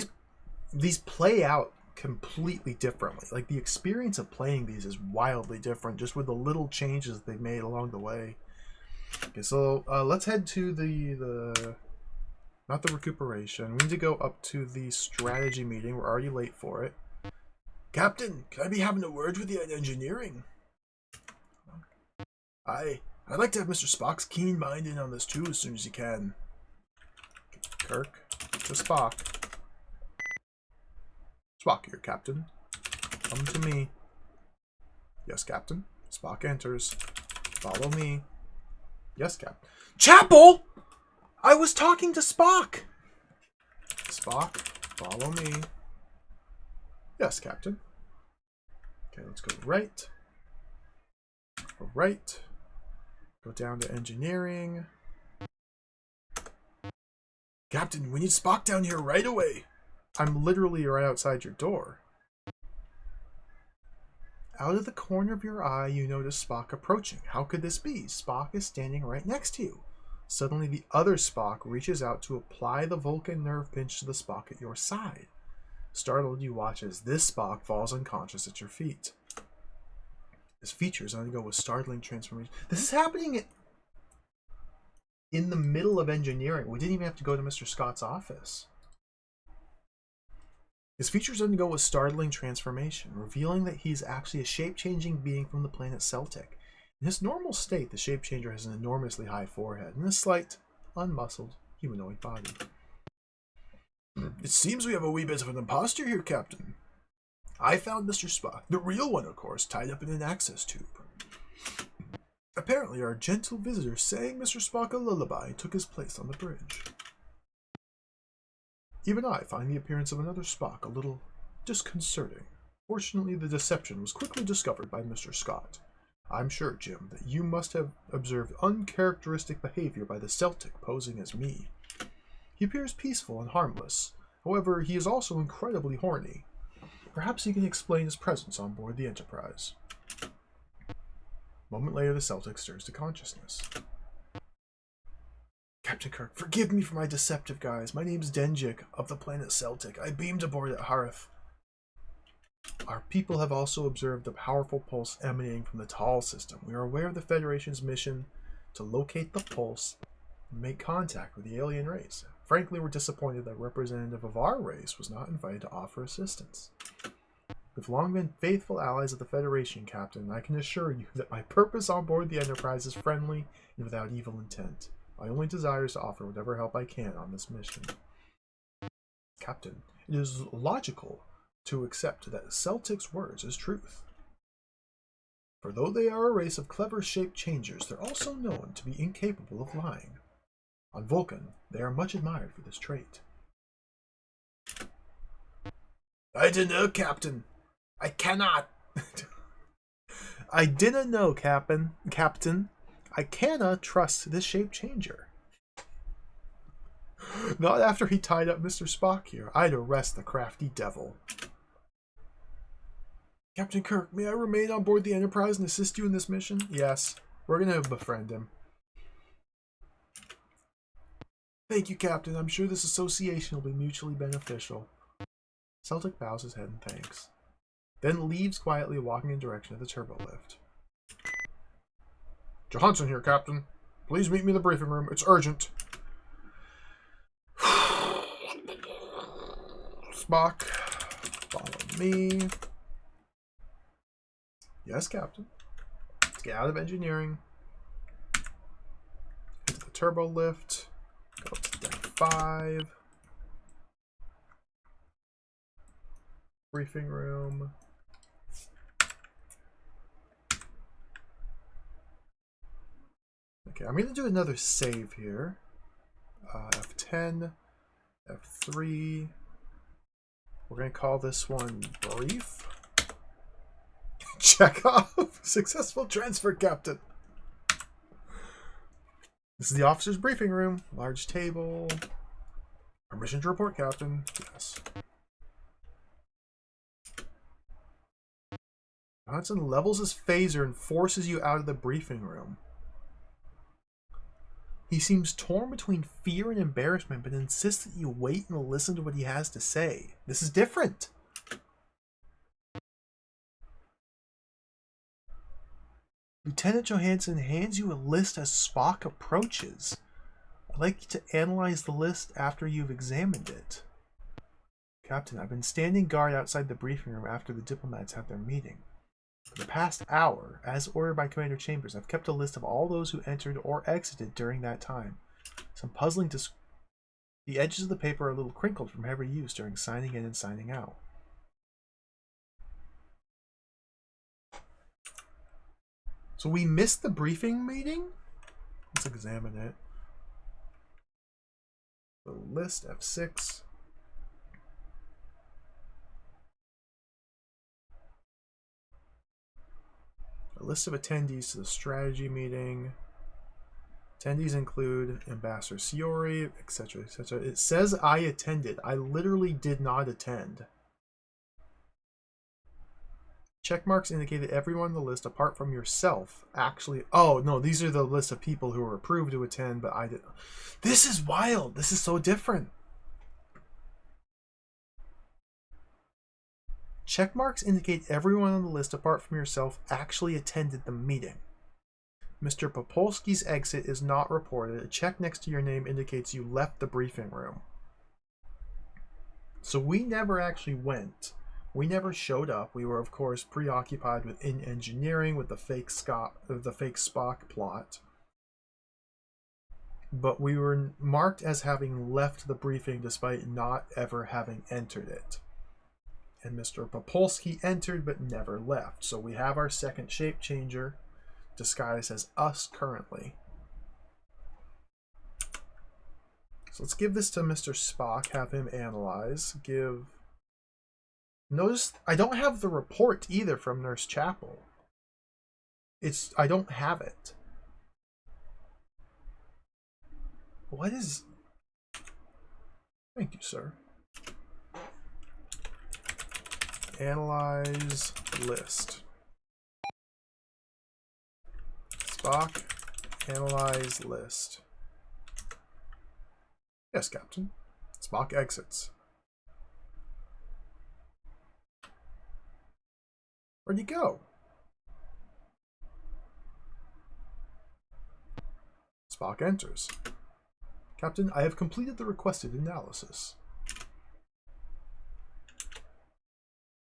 these play out completely differently. Like the experience of playing these is wildly different, just with the little changes they've made along the way. Okay, so let's head to the not the recuperation. We need to go up to the strategy meeting. We're already late for it. Captain, can I be having a word with you in engineering? I'd like to have Mr. Spock's keen mind in on this too as soon as you can. Kirk, to Spock. Spock here, Captain. Come to me. Yes, Captain. Spock enters. Follow me. Yes, Captain. Chapel! I was talking to Spock! Spock, follow me. Yes, Captain. Okay, let's go right. Go right. Go down to engineering. Captain, we need Spock down here right away. I'm literally right outside your door. Out of the corner of your eye, you notice Spock approaching. How could this be? Spock is standing right next to you. Suddenly, the other Spock reaches out to apply the Vulcan nerve pinch to the Spock at your side. Startled, you watch as this Spock falls unconscious at your feet. His features undergo a startling transformation. This is happening in the middle of engineering. We didn't even have to go to Mr. Scott's office. His features undergo a startling transformation, revealing that he's actually a shape-changing being from the planet Celtic. In his normal state, the shape-changer has an enormously high forehead and a slight, unmuscled, humanoid body. It seems we have a wee bit of an imposter here, Captain. I found Mr. Spock, the real one, of course, tied up in an access tube. Apparently, our gentle visitor sang Mr. Spock a lullaby and took his place on the bridge. Even I find the appearance of another Spock a little disconcerting. Fortunately, the deception was quickly discovered by Mr. Scott. I'm sure, Jim, that you must have observed uncharacteristic behavior by the Celtic posing as me. He appears peaceful and harmless. However, he is also incredibly horny. Perhaps he can explain his presence on board the Enterprise. A moment later, the Celtic stirs to consciousness. Captain Kirk, forgive me for my deceptive guise. My name's Denjik, of the planet Celtic. I beamed aboard at Harith. Our people have also observed a powerful pulse emanating from the Tal system. We are aware of the Federation's mission to locate the pulse and make contact with the alien race. Frankly, we're disappointed that a representative of our race was not invited to offer assistance. We've long been faithful allies of the Federation, Captain, and I can assure you that my purpose on board the Enterprise is friendly and without evil intent. My only desire is to offer whatever help I can on this mission. Captain, it is logical to accept that Celtic's words as truth. For though they are a race of clever shape changers, they're also known to be incapable of lying. On Vulcan, they are much admired for this trait. I don't know, Captain. I cannot. I didn't know, Captain. I cannot trust this shape changer. Not after he tied up Mr. Spock here. I'd arrest the crafty devil. Captain Kirk, may I remain on board the Enterprise and assist you in this mission? Yes. We're going to befriend him. Thank you, Captain. I'm sure this association will be mutually beneficial. Celtic bows his head in thanks. Then leaves quietly, walking in direction of the turbo lift. Johansson here, Captain. Please meet me in the briefing room. It's urgent. Spock, follow me. Yes, Captain. Let's get out of engineering. Into the turbo lift. Go to deck 5. Briefing room. Okay, I'm going to do another save here. F10, F3. We're going to call this one brief. Check off. Successful transfer, Captain. This is the officer's briefing room. Large table. Permission to report, Captain. Yes. Johnson levels his phaser and forces you out of the briefing room. He seems torn between fear and embarrassment, but insists that you wait and listen to what he has to say. This is different. Lieutenant Johansson hands you a list as Spock approaches. I'd like you to analyze the list after you've examined it. Captain, I've been standing guard outside the briefing room after the diplomats had their meeting. For the past hour, as ordered by Commander Chambers, I've kept a list of all those who entered or exited during that time. Some puzzling the edges of the paper are a little crinkled from heavy use during signing in and signing out. So we missed the briefing meeting? Let's examine it. The list, F6. A list of attendees to the strategy meeting. Attendees include Ambassador Siori, etc., etc. It says I attended. I literally did not attend. Check marks indicate that everyone on the list, apart from yourself, actually... Oh, no, these are the list of people who were approved to attend, but I didn't. This is wild. This is so different. Check marks indicate everyone on the list, apart from yourself, actually attended the meeting. Mr. Popolski's exit is not reported. A check next to your name indicates you left the briefing room. So we never actually went. We never showed up. We were, of course, preoccupied with engineering with the fake Spock plot. But we were marked as having left the briefing despite not ever having entered it. And Mr. Popolski entered but never left. So we have our second shape changer disguised as us currently. So let's give this to Mr. Spock, have him analyze. Notice I don't have the report either from Nurse Chapel. I don't have it. What is... Thank you, sir. Analyze list. Spock, analyze list. Yes, Captain. Spock exits. Where'd he go? Spock enters. Captain, I have completed the requested analysis.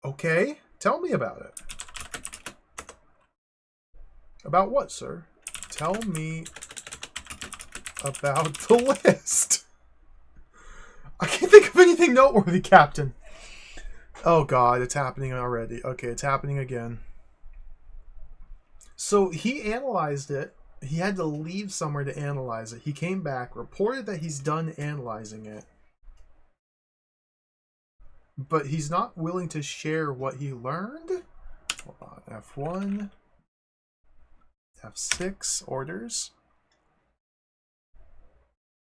Okay, tell me about it. About what, sir? Tell me about the list. I can't think of anything noteworthy, Captain. Oh God, it's happening already. Okay, it's happening again. So he analyzed it. He had to leave somewhere to analyze it. He came back, reported that he's done analyzing it. But he's not willing to share what he learned. Hold on, F1. F6, orders.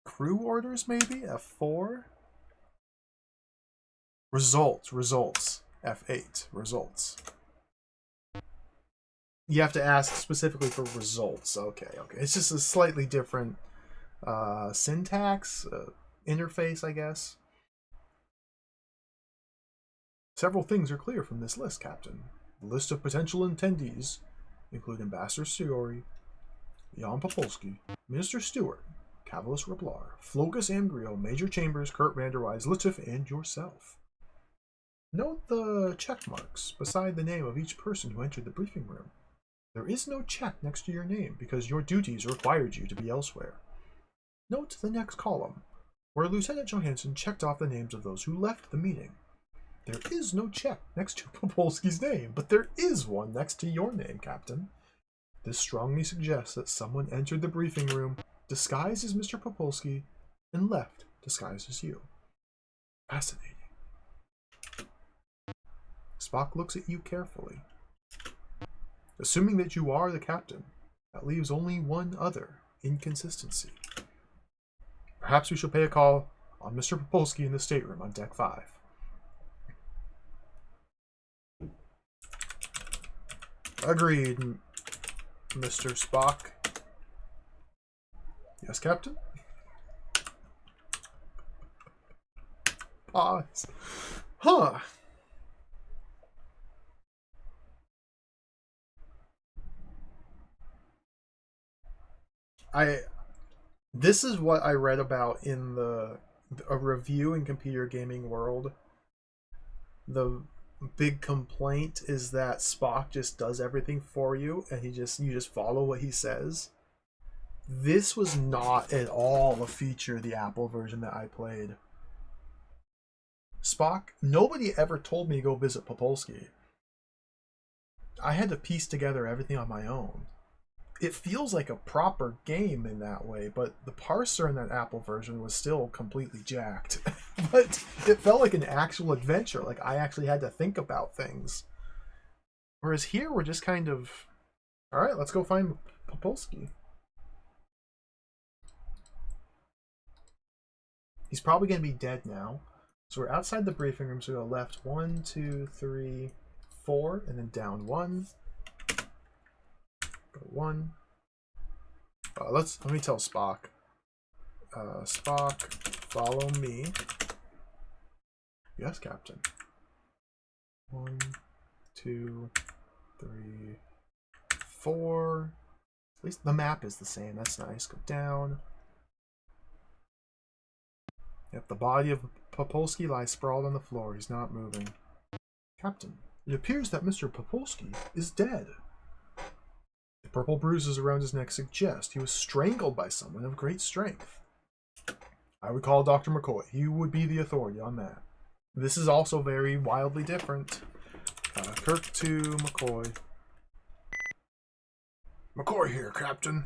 Crew orders, maybe? F4. Results. F8, results. You have to ask specifically for results. Okay. It's just a slightly different syntax, interface, I guess. Several things are clear from this list, Captain. The list of potential attendees include Ambassador Siori, Jan Popolski, Minister Stewart, Cavalis Replar, Flogus Amgrio, Major Chambers, Kurt Vanderwise, Lutif, and yourself. Note the check marks beside the name of each person who entered the briefing room. There is no check next to your name because your duties required you to be elsewhere. Note the next column, where Lieutenant Johansson checked off the names of those who left the meeting. There is no check next to Popolski's name, but there is one next to your name, Captain. This strongly suggests that someone entered the briefing room disguised as Mr. Popolski and left disguised as you. Fascinating. Spock looks at you carefully. Assuming that you are the captain, that leaves only one other inconsistency. Perhaps we shall pay a call on Mr. Popolski in the stateroom on deck 5. Agreed, Mr. Spock. Yes, Captain? Pause. Huh. This is what I read about in a review in Computer Gaming World. The big complaint is that Spock just does everything for you and you just follow what he says. This was not at all a feature of the Apple version that I played. Spock, nobody ever told me to go visit Popolski. I had to piece together everything on my own. It feels like a proper game in that way, but the parser in that Apple version was still completely jacked. But it felt like an actual adventure, like I actually had to think about things. Whereas here we're just kind of, all right, let's go find Popolski. He's probably going to be dead now. So we're outside the briefing room, so we go left 1, 2, 3, 4, and then down 1. Go 1. Let me tell Spock. Spock, follow me. Yes, Captain. 1, 2, 3, 4. At least the map is the same. That's nice. Go down. Yep, the body of Popolski lies sprawled on the floor. He's not moving. Captain, it appears that Mr. Popolski is dead. The purple bruises around his neck suggest he was strangled by someone of great strength. I would call Dr. McCoy. He would be the authority on that. This is also very wildly different. Kirk to McCoy. McCoy here, Captain.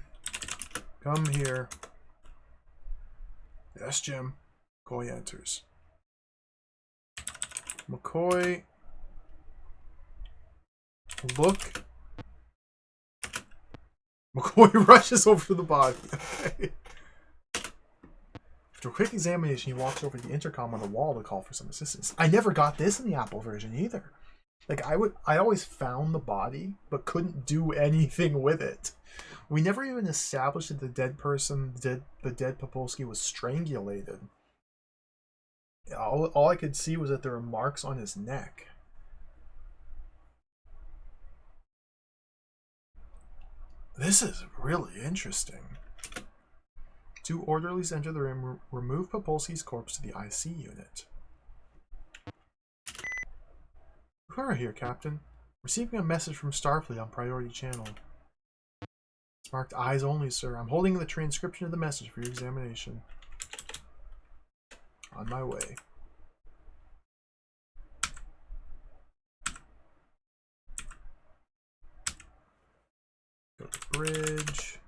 Come here. Yes, Jim. McCoy enters. McCoy. Look. McCoy rushes over to the body. Okay. After a quick examination, he walks over to the intercom on the wall to call for some assistance. I never got this in the Apple version either. Like I always found the body, but couldn't do anything with it. We never even established that the dead person, the dead Popolski, was strangulated. All I could see was that there were marks on his neck. This is really interesting. 2 orderlies enter the room, remove Popolski's corpse to the IC unit. Uhura here, Captain. Receiving a message from Starfleet on priority channel. It's marked eyes only, sir. I'm holding the transcription of the message for your examination. On my way. Go to bridge.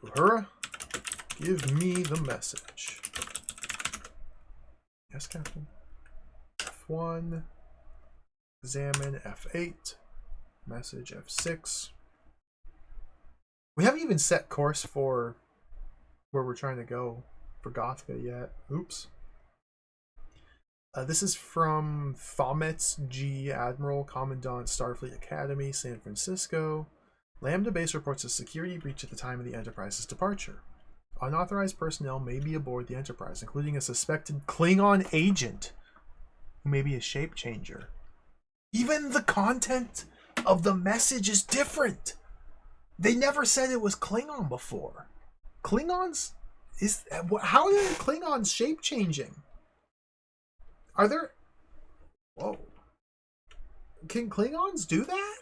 Uhura, give me the message. Yes, Captain. F1. Examine F8. Message F6. We haven't even set course for where we're trying to go for Gothka yet. Oops. This is from Thomets G. Admiral, Commandant, Starfleet Academy, San Francisco. Lambda Base reports a security breach at the time of the Enterprise's departure. Unauthorized personnel may be aboard the Enterprise, including a suspected Klingon agent who may be a shape changer. Even the content of the message is different. They never said it was Klingon before. Klingons? How are Klingons shape changing? Are there... Whoa. Can Klingons do that?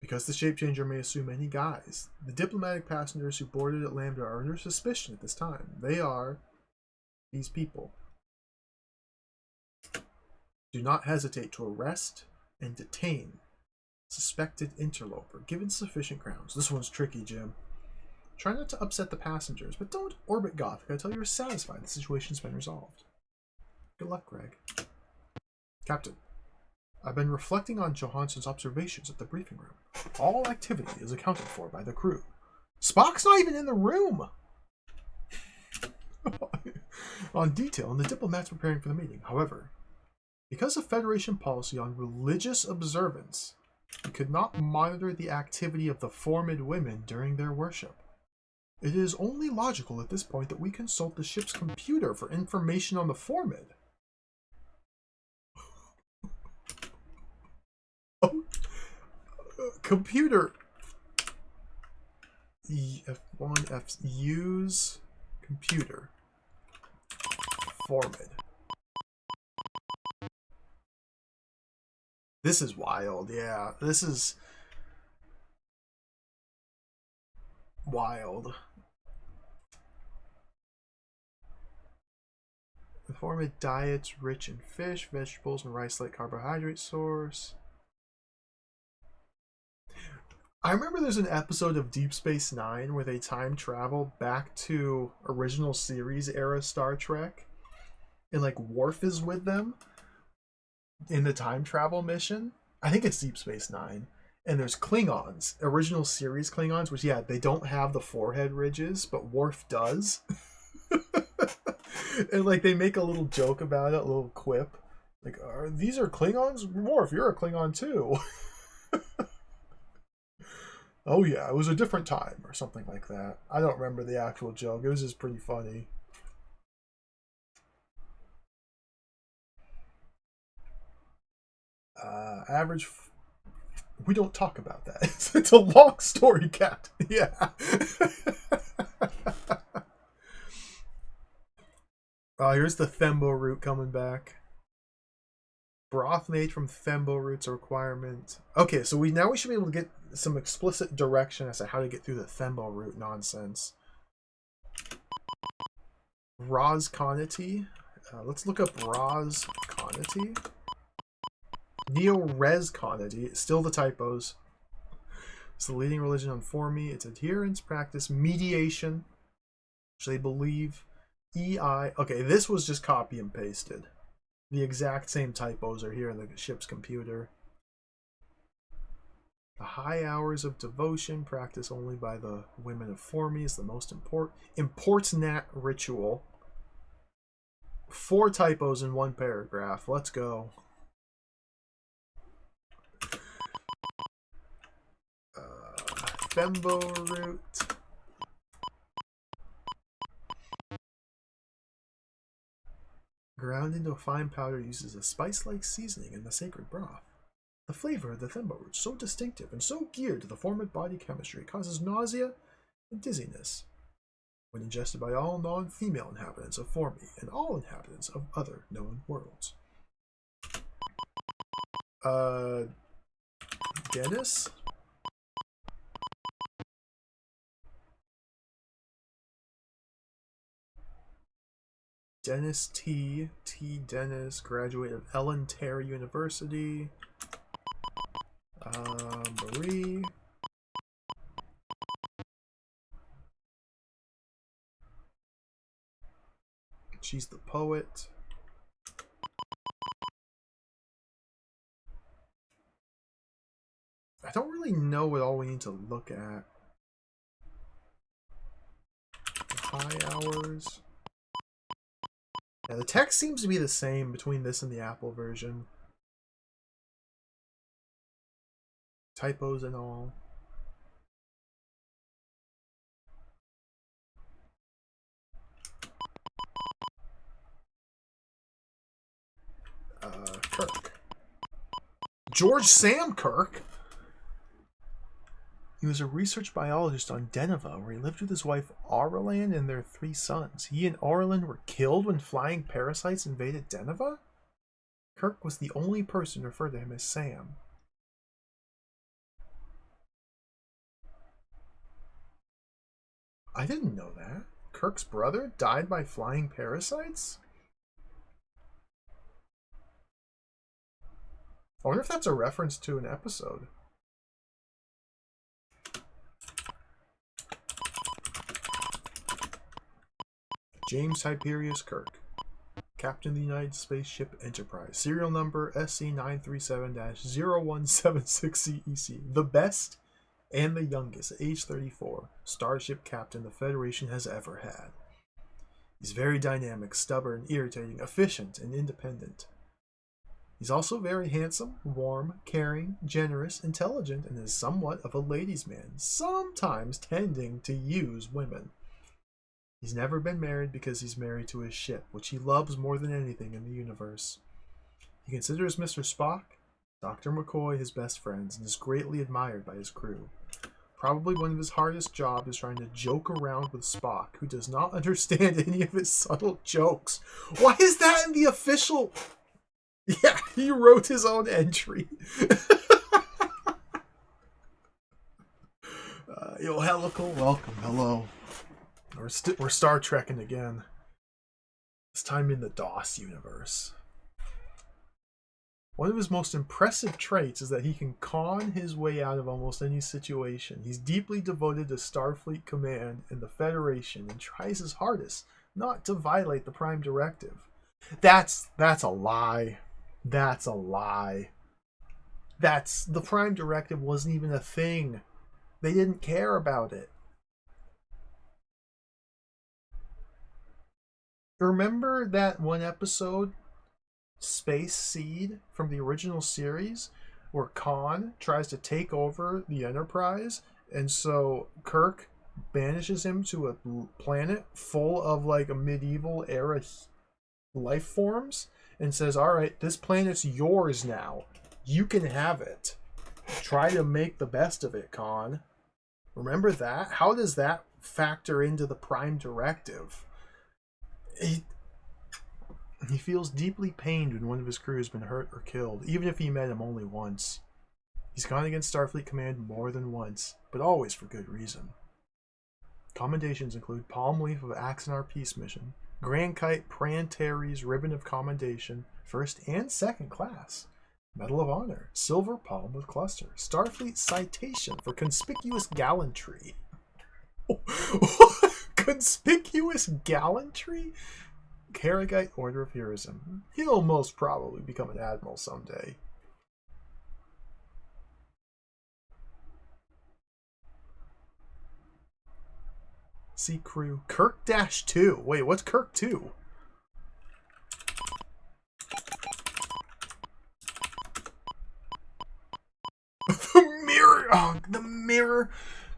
Because the shape-changer may assume any guise, the diplomatic passengers who boarded at Lambda are under suspicion at this time. They are these people. Do not hesitate to arrest and detain suspected interloper, given sufficient grounds. This one's tricky, Jim. Try not to upset the passengers, but don't orbit Gothic until you're satisfied the situation's been resolved. Good luck, Greg. Captain, I've been reflecting on Johansson's observations at the briefing room. All activity is accounted for by the crew. Spock's not even in the room! On detail, and the diplomats preparing for the meeting. However, because of Federation policy on religious observance, we could not monitor the activity of the Formid women during their worship. It is only logical at this point that we consult the ship's computer for information on the Formid. Oh, computer. F1, use computer. Formid. This is wild, yeah. This is wild. The Formid diets rich in fish, vegetables, and rice-like carbohydrate source. I remember there's an episode of Deep Space Nine where they time travel back to original series era Star Trek, and like Worf is with them in the time travel mission. I think it's Deep Space Nine. And there's Klingons, original series Klingons, which, yeah, they don't have the forehead ridges, but Worf does. And like they make a little joke about it, a little quip. Like, these are Klingons? Worf, you're a Klingon too. Oh yeah, it was a different time, or something like that. I don't remember the actual joke. It was just pretty funny. Average. We don't talk about that. It's a long story, Cat. Yeah. Here's the Thembo root coming back. Broth made from Thembo root's a requirement. Okay, so we should be able to get some explicit direction as to how to get through the Thembo root nonsense. Rosconity. Let's look up Rosconity. Neo-Resconity. Still the typos. It's the leading religion on Formi. Its adherents practice mediation, which they believe. EI. Okay, this was just copy and pasted. The exact same typos are here in the ship's computer. The high hours of devotion practiced only by the women of Formi is the most important ritual. 4 typos in 1 paragraph. Let's go. Thembo root. Ground into a fine powder uses a spice-like seasoning in the sacred broth. The flavor of the Thembo root is so distinctive and so geared to the Formid body chemistry it causes nausea and dizziness when ingested by all non-female inhabitants of Formi and all inhabitants of other known worlds. Dennis? Dennis T. Dennis, graduate of Ellen Terry University. Marie. She's the poet. I don't really know what all we need to look at. High hours. Yeah, the text seems to be the same between this and the Apple version. Typos and all. Kirk. George Sam Kirk? He was a research biologist on Deneva, where he lived with his wife Aurelian and their 3 sons. He and Aurelian were killed when flying parasites invaded Deneva? Kirk was the only person to refer to him as Sam. I didn't know that. Kirk's brother died by flying parasites? I wonder if that's a reference to an episode. James Tiberius Kirk, Captain of the United Spaceship Enterprise, serial number SC937-0176CEC, the best and the youngest, age 34, starship captain the Federation has ever had. He's very dynamic, stubborn, irritating, efficient, and independent. He's also very handsome, warm, caring, generous, intelligent, and is somewhat of a ladies' man, sometimes tending to use women. He's never been married because he's married to his ship, which he loves more than anything in the universe. He considers Mr. Spock, Dr. McCoy his best friends, and is greatly admired by his crew. Probably one of his hardest jobs is trying to joke around with Spock, who does not understand any of his subtle jokes. Why is that in the official... Yeah, he wrote his own entry. Yo, Helical, welcome. Hello. We're Star Trekking again. This time in the DOS universe. One of his most impressive traits is that he can con his way out of almost any situation. He's deeply devoted to Starfleet Command and the Federation and tries his hardest not to violate the Prime Directive. That's a lie. That's a lie. The Prime Directive wasn't even a thing. They didn't care about it. Remember that one episode, Space Seed, from the original series, where Khan tries to take over the Enterprise, and so Kirk banishes him to a planet full of like a medieval era life forms and says, all right, this planet's yours now. You can have it. Try to make the best of it, Khan. Remember that? How does that factor into the Prime Directive? He feels deeply pained when one of his crew has been hurt or killed, even if he met him only once. He's gone against Starfleet Command more than once, but always for good reason. Commendations include Palm Leaf of Axanar Peace Mission, Grand Kite Pranteri's Ribbon of Commendation, first and second class, Medal of Honor, Silver Palm with Cluster, Starfleet Citation for Conspicuous Gallantry. Conspicuous Gallantry? Karagite Order of Heroism. He'll most probably become an admiral someday. Sea Crew. Kirk-2. Wait, what's Kirk-2? The mirror! Oh, the mirror!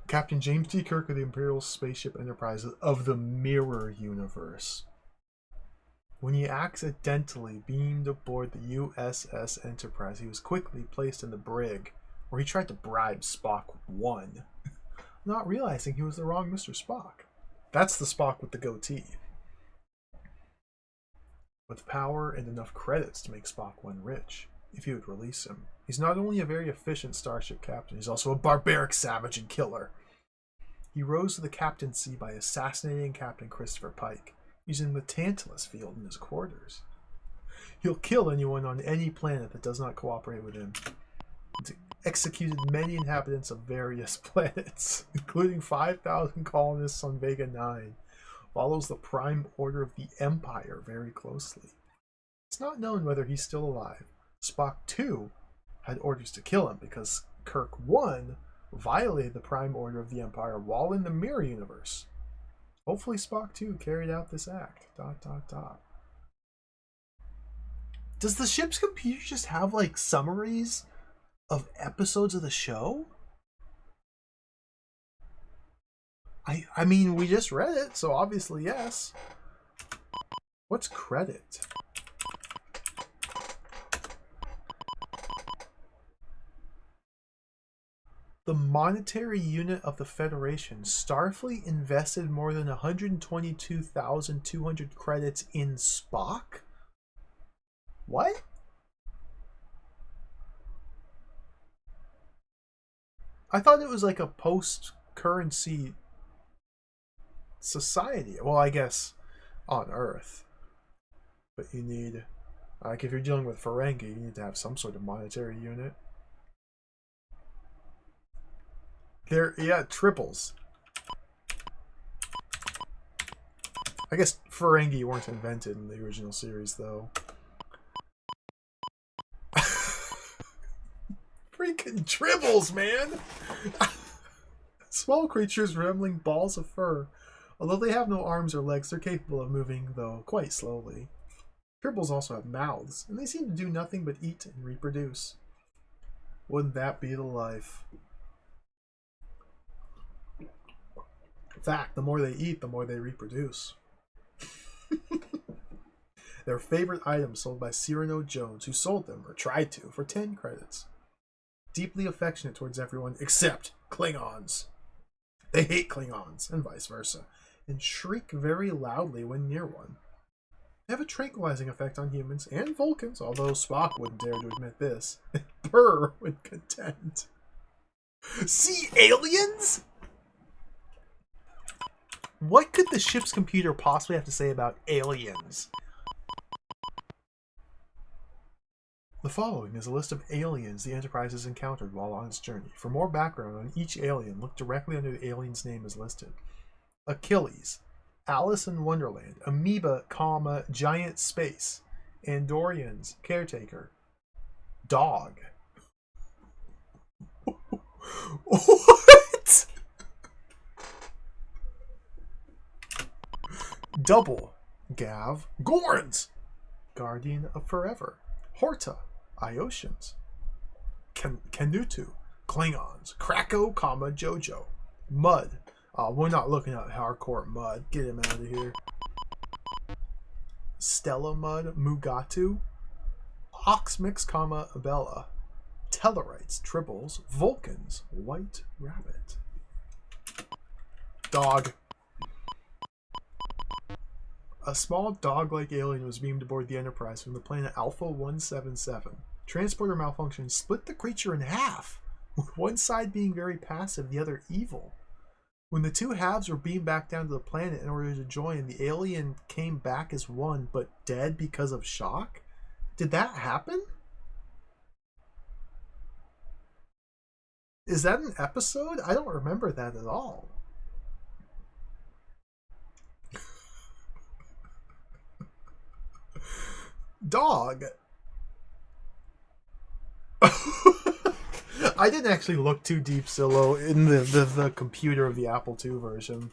Captain James T. Kirk of the Imperial Spaceship Enterprise of the Mirror Universe. When he accidentally beamed aboard the USS Enterprise, he was quickly placed in the brig, where he tried to bribe Spock 1, not realizing he was the wrong Mr. Spock. That's the Spock with the goatee. With power and enough credits to make Spock 1 rich, if he would release him. He's not only a very efficient starship captain, he's also a barbaric savage and killer. He rose to the captaincy by assassinating Captain Christopher Pike, using the Tantalus field in his quarters. He'll kill anyone on any planet that does not cooperate with him. He's executed many inhabitants of various planets, including 5,000 colonists on Vega 9. Follows the Prime Order of the Empire very closely. It's not known whether he's still alive. Spock 2 had orders to kill him because Kirk 1 violated the Prime Order of the Empire while in the Mirror Universe. Hopefully Spock 2 carried out this act. ... Does the ship's computer just have like summaries of episodes of the show? I mean, we just read it, so obviously yes. What's credit? The monetary unit of the Federation, Starfleet invested more than 122,200 credits in Spock? What? I thought it was like a post-currency society. Well, I guess on Earth. But you need, like, if you're dealing with Ferengi, you need to have some sort of monetary unit. Yeah, triples. I guess Ferengi weren't invented in the original series, though. Freaking tribbles, man! Small creatures resembling balls of fur. Although they have no arms or legs, they're capable of moving, though quite slowly. Tribbles also have mouths, and they seem to do nothing but eat and reproduce. Wouldn't that be the life? In fact, the more they eat, the more they reproduce. Their favorite items sold by Cyrano Jones, who sold them, or tried to, for 10 credits. Deeply affectionate towards everyone except Klingons. They hate Klingons, and vice versa, and shriek very loudly when near one. They have a tranquilizing effect on humans and Vulcans, although Spock wouldn't dare to admit this. Purr with content. See aliens? What could the ship's computer possibly have to say about aliens? The following is a list of aliens the Enterprise has encountered while on its journey. For more background on each alien, look directly under the alien's name as listed. Achilles, Alice in Wonderland, Amoeba, Giant Space, Andorians, Caretaker, Dog. What? Double, Gav, Gorns, Guardian of Forever, Horta, Iosians, Canutu, Klingons, Krako, Jojo, Mud. We're not looking at hardcore Mud. Get him out of here. Stella Mud, Mugatu, Oxmix, Bella, Tellarites, Tribbles, Vulcans, White Rabbit. Dog. A small dog-like alien was beamed aboard the Enterprise from the planet Alpha 177. Transporter malfunction split the creature in half, with one side being very passive, the other evil. When the two halves were beamed back down to the planet in order to join, the alien came back as one, but dead because of shock? Did that happen? Is that an episode? I don't remember that at all. Dog. I didn't actually look too deep, Silo, in the computer of the Apple II version.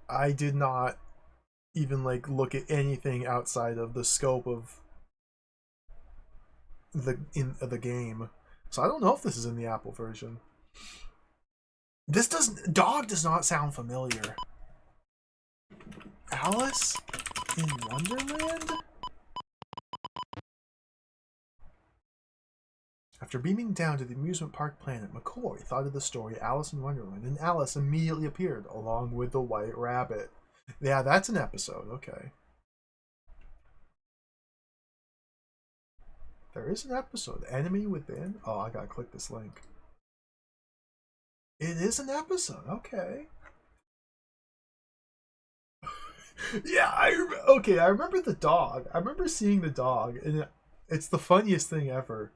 I did not even look at anything outside of the scope of the game. So I don't know if this is in the Apple version. Dog does not sound familiar. Alice in Wonderland? After beaming down to the amusement park planet, McCoy thought of the story Alice in Wonderland, and Alice immediately appeared, along with the White Rabbit. Yeah, that's an episode. Okay. There is an episode. Enemy Within? Oh, I gotta click this link. It is an episode. Okay. Yeah, I remember the dog. I remember seeing the dog, and it's the funniest thing ever.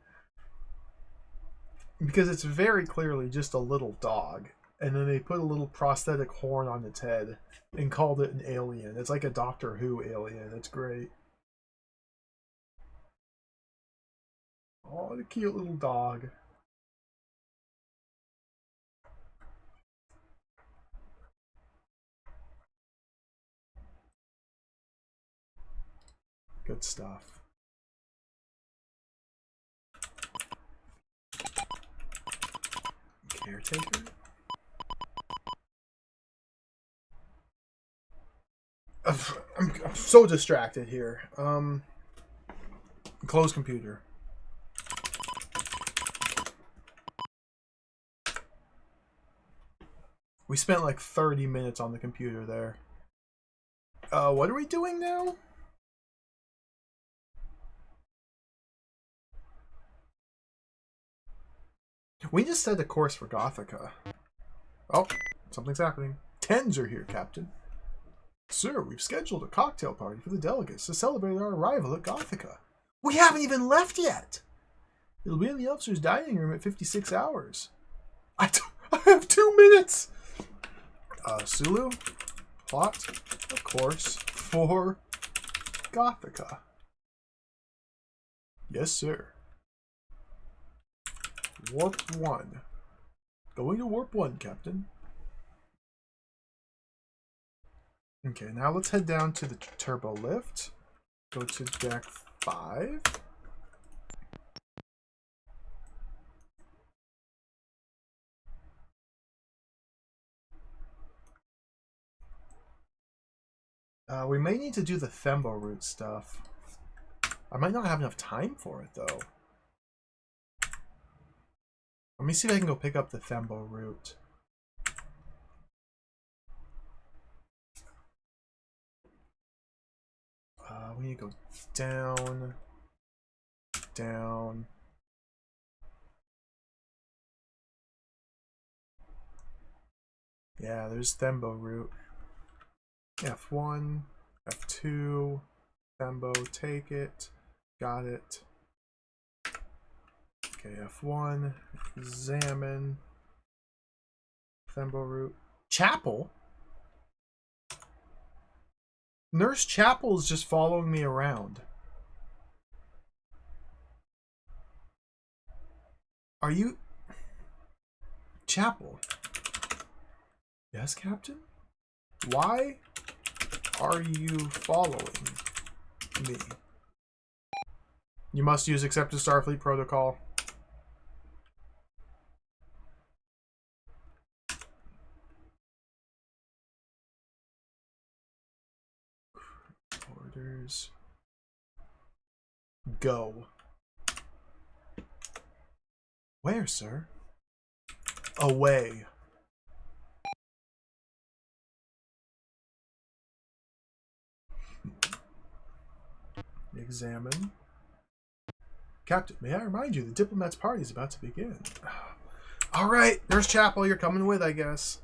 Because it's very clearly just a little dog. And then they put a little prosthetic horn on its head and called it an alien. It's like a Doctor Who alien. It's great. Oh, the cute little dog. Good stuff. Caretaker? I'm so distracted here. Close computer. We spent like 30 minutes on the computer there. What are we doing now? We just set a course for Gothica. Oh, Something's happening. Tens are here, Captain. Sir, we've scheduled a cocktail party for the delegates to celebrate our arrival at Gothica. We haven't even left yet! It'll be in the officer's dining room at 56 hours. I have 2 minutes! Sulu, plot, of course, for Gothica. Yes, sir. Warp 1. Going to Warp 1, Captain. Okay, now let's head down to the turbo lift. Go to deck 5. We may need to do the Thembo route stuff. I might not have enough time for it, though. Let me see if I can go pick up the Thembo route. We need to go down, down. Yeah, there's Thembo route. F1, F2, Thembo, take it. Got it. Okay, F1, examine. Thembo route. Chapel? Nurse Chapel is just following me around. Are you... Chapel? Yes, Captain? Why are you following me? You must use accepted Starfleet protocol. Orders. Go. Where, sir? Away. Examine. Captain, may I remind you, the diplomat's party is about to begin. All right, Nurse Chapel, you're coming with, I guess.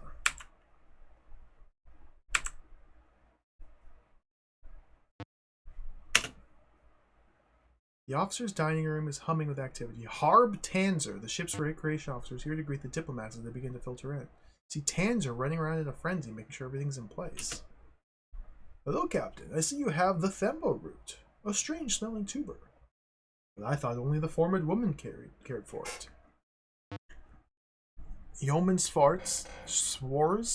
The officer's dining room is humming with activity. Harb Tanzer, the ship's recreation officer, is here to greet the diplomats as they begin to filter in. See Tanzer running around in a frenzy, making sure everything's in place. Hello, Captain. I see you have the Thembo route. A strange-smelling tuber. But I thought only the formed woman cared for it. Yeoman Swars,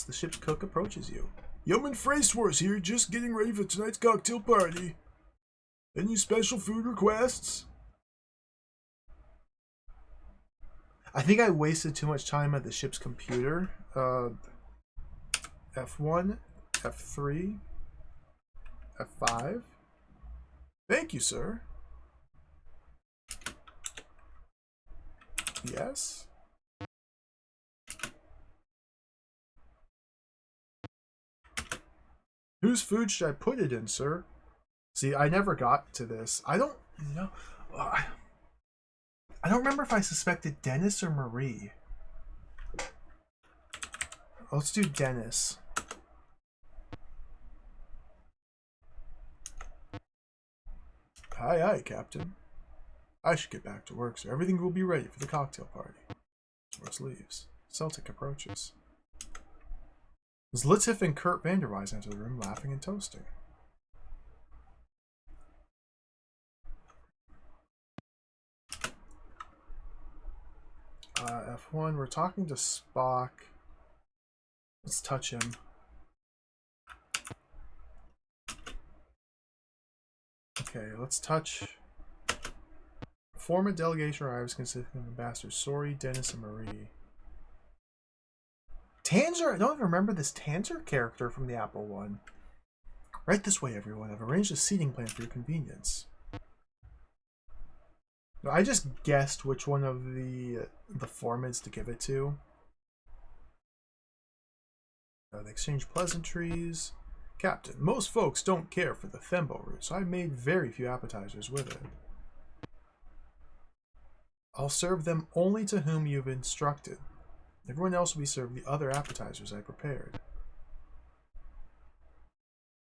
the ship's cook, approaches you. Yeoman Freyswars here, just getting ready for tonight's cocktail party. Any special food requests? I think I wasted too much time at the ship's computer. F1, F3, F5. Thank you, sir. Yes. Whose food should I put it in, sir? See, I never got to this. I don't know. I don't remember if I suspected Dennis or Marie. Let's do Dennis. Aye, aye, Captain. I should get back to work, so everything will be ready for the cocktail party. Ross leaves. Celtic approaches. Zlitif and Kurt Vanderwise enter the room, laughing and toasting. F1, we're talking to Spock. Let's touch him. Okay, let's touch. Form a delegation arrives consisting of ambassadors Sori, Dennis, and Marie. Tanzer, I don't even remember this Tanzer character from the Apple one. Right this way, everyone. I've arranged a seating plan for your convenience. I just guessed which one of the formats to give it to. They exchange pleasantries. Captain, most folks don't care for the Thembo route, so I made very few appetizers with it. I'll serve them only to whom you've instructed. Everyone else will be served the other appetizers I prepared.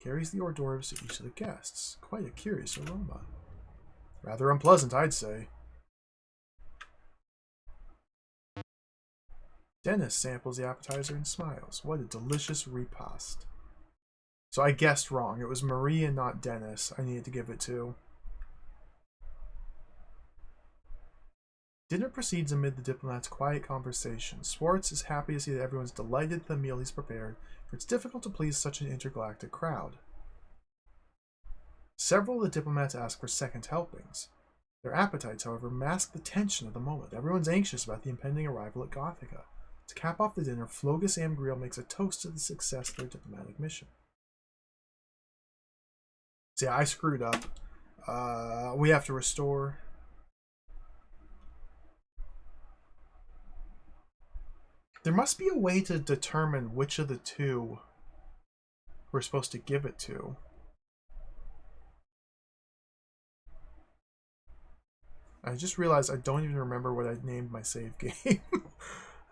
Carries the hors d'oeuvres to each of the guests. Quite a curious aroma. Rather unpleasant, I'd say. Dennis samples the appetizer and smiles. What a delicious repast. So I guessed wrong. It was Marie and not Dennis I needed to give it to. Dinner proceeds amid the diplomats' quiet conversation. Swartz is happy to see that everyone's delighted at the meal he's prepared, for it's difficult to please such an intergalactic crowd. Several of the diplomats ask for second helpings. Their appetites, however, mask the tension of the moment. Everyone's anxious about the impending arrival at Gothica. To cap off the dinner, Flogus Amgriel makes a toast to the success of their diplomatic mission. See, I screwed up. We have to restore. There must be a way to determine which of the two we're supposed to give it to. I just realized I don't even remember what I named my save game.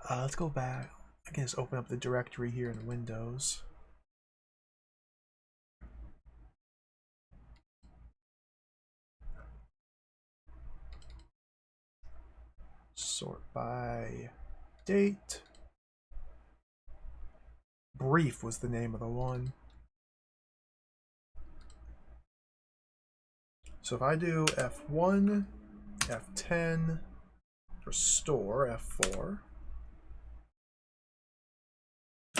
Let's go back. I can just open up the directory here in Windows. Sort by date. Brief was the name of the one. So if I do F1, F10, restore, F4,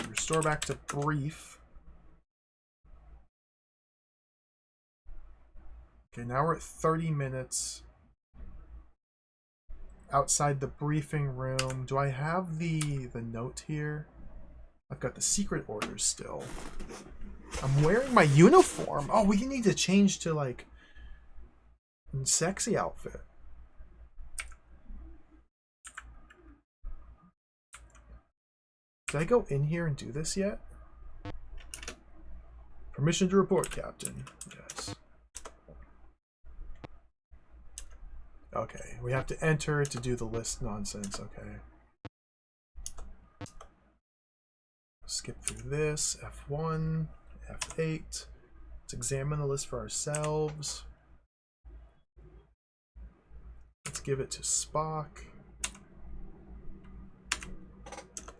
restore back to brief. Okay, now we're at 30 minutes. Outside the briefing room. Do I have the note here? I've got the secret orders still. I'm wearing my uniform. Oh, we need to change to like sexy outfit. Did I go in here and do this yet? Permission to report, Captain. Yes. Okay, we have to enter to do the list nonsense. Okay. Skip through this. F1, F8. Let's examine the list for ourselves. Let's give it to Spock.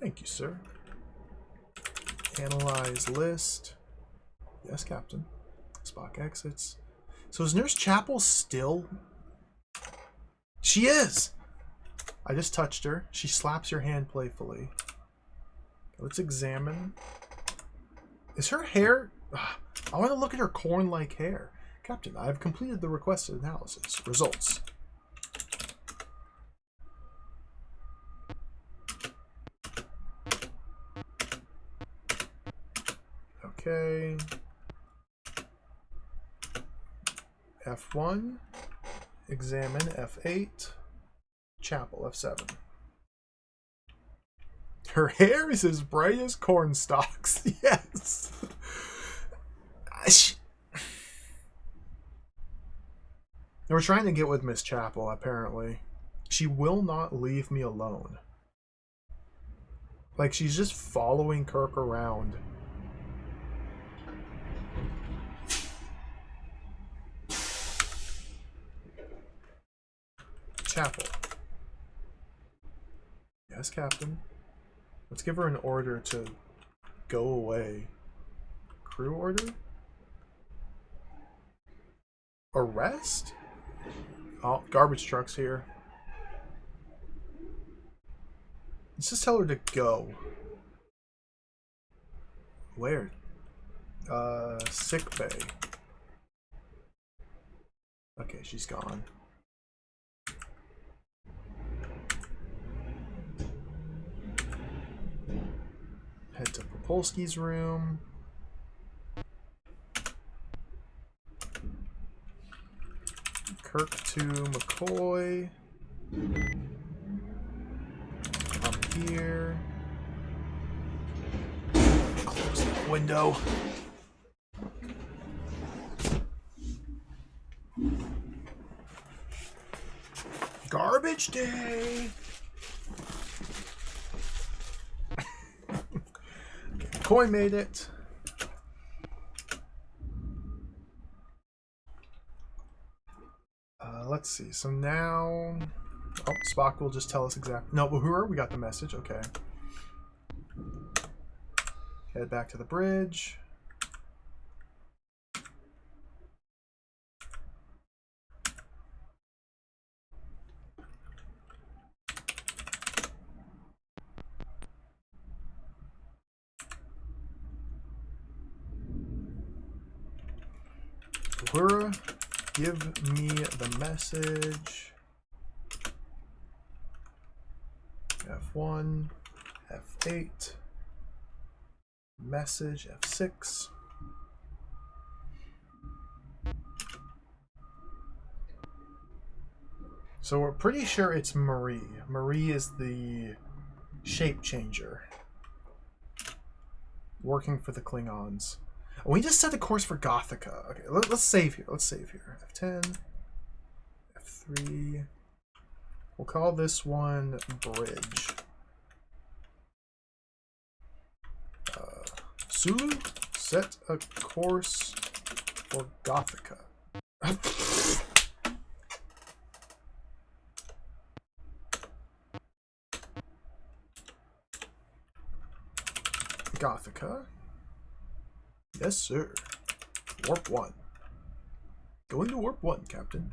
Thank you, sir. Analyze list. Yes, Captain. Spock exits. So is Nurse Chapel still? She is! I just touched her. She slaps your hand playfully. Let's examine. Is her hair... I want to look at her corn-like hair. Captain, I have completed the requested analysis. Results. Okay. F1. Examine F8. Chapel F7. Her hair is as bright as corn stalks. Yes. We're trying to get with Miss Chapel, apparently. She will not leave me alone. Like, she's just following Kirk around. Chapel. Yes, Captain. Let's give her an order to go away. Crew order? Arrest? Oh, garbage truck's here. Let's just tell her to go. Where? Sick bay. Okay, she's gone. Head to Popolski's room. Kirk to McCoy. Up here. Close the window. Garbage day. Koi made it. Let's see. So now... Oh, Spock will just tell us exactly... No, Uhura, we got the message. Okay. Head back to the bridge. Uhura, give me the message. F1, F8, message, F6. So we're pretty sure it's Marie. Marie is the shape changer. Working for the Klingons. We just set the course for Gothica. Okay, let's save here. Let's save here. F10, F3. We'll call this one Bridge. Sulu, set a course for Gothica. Gothica. Yes, sir. Warp 1. Going to Warp 1, Captain.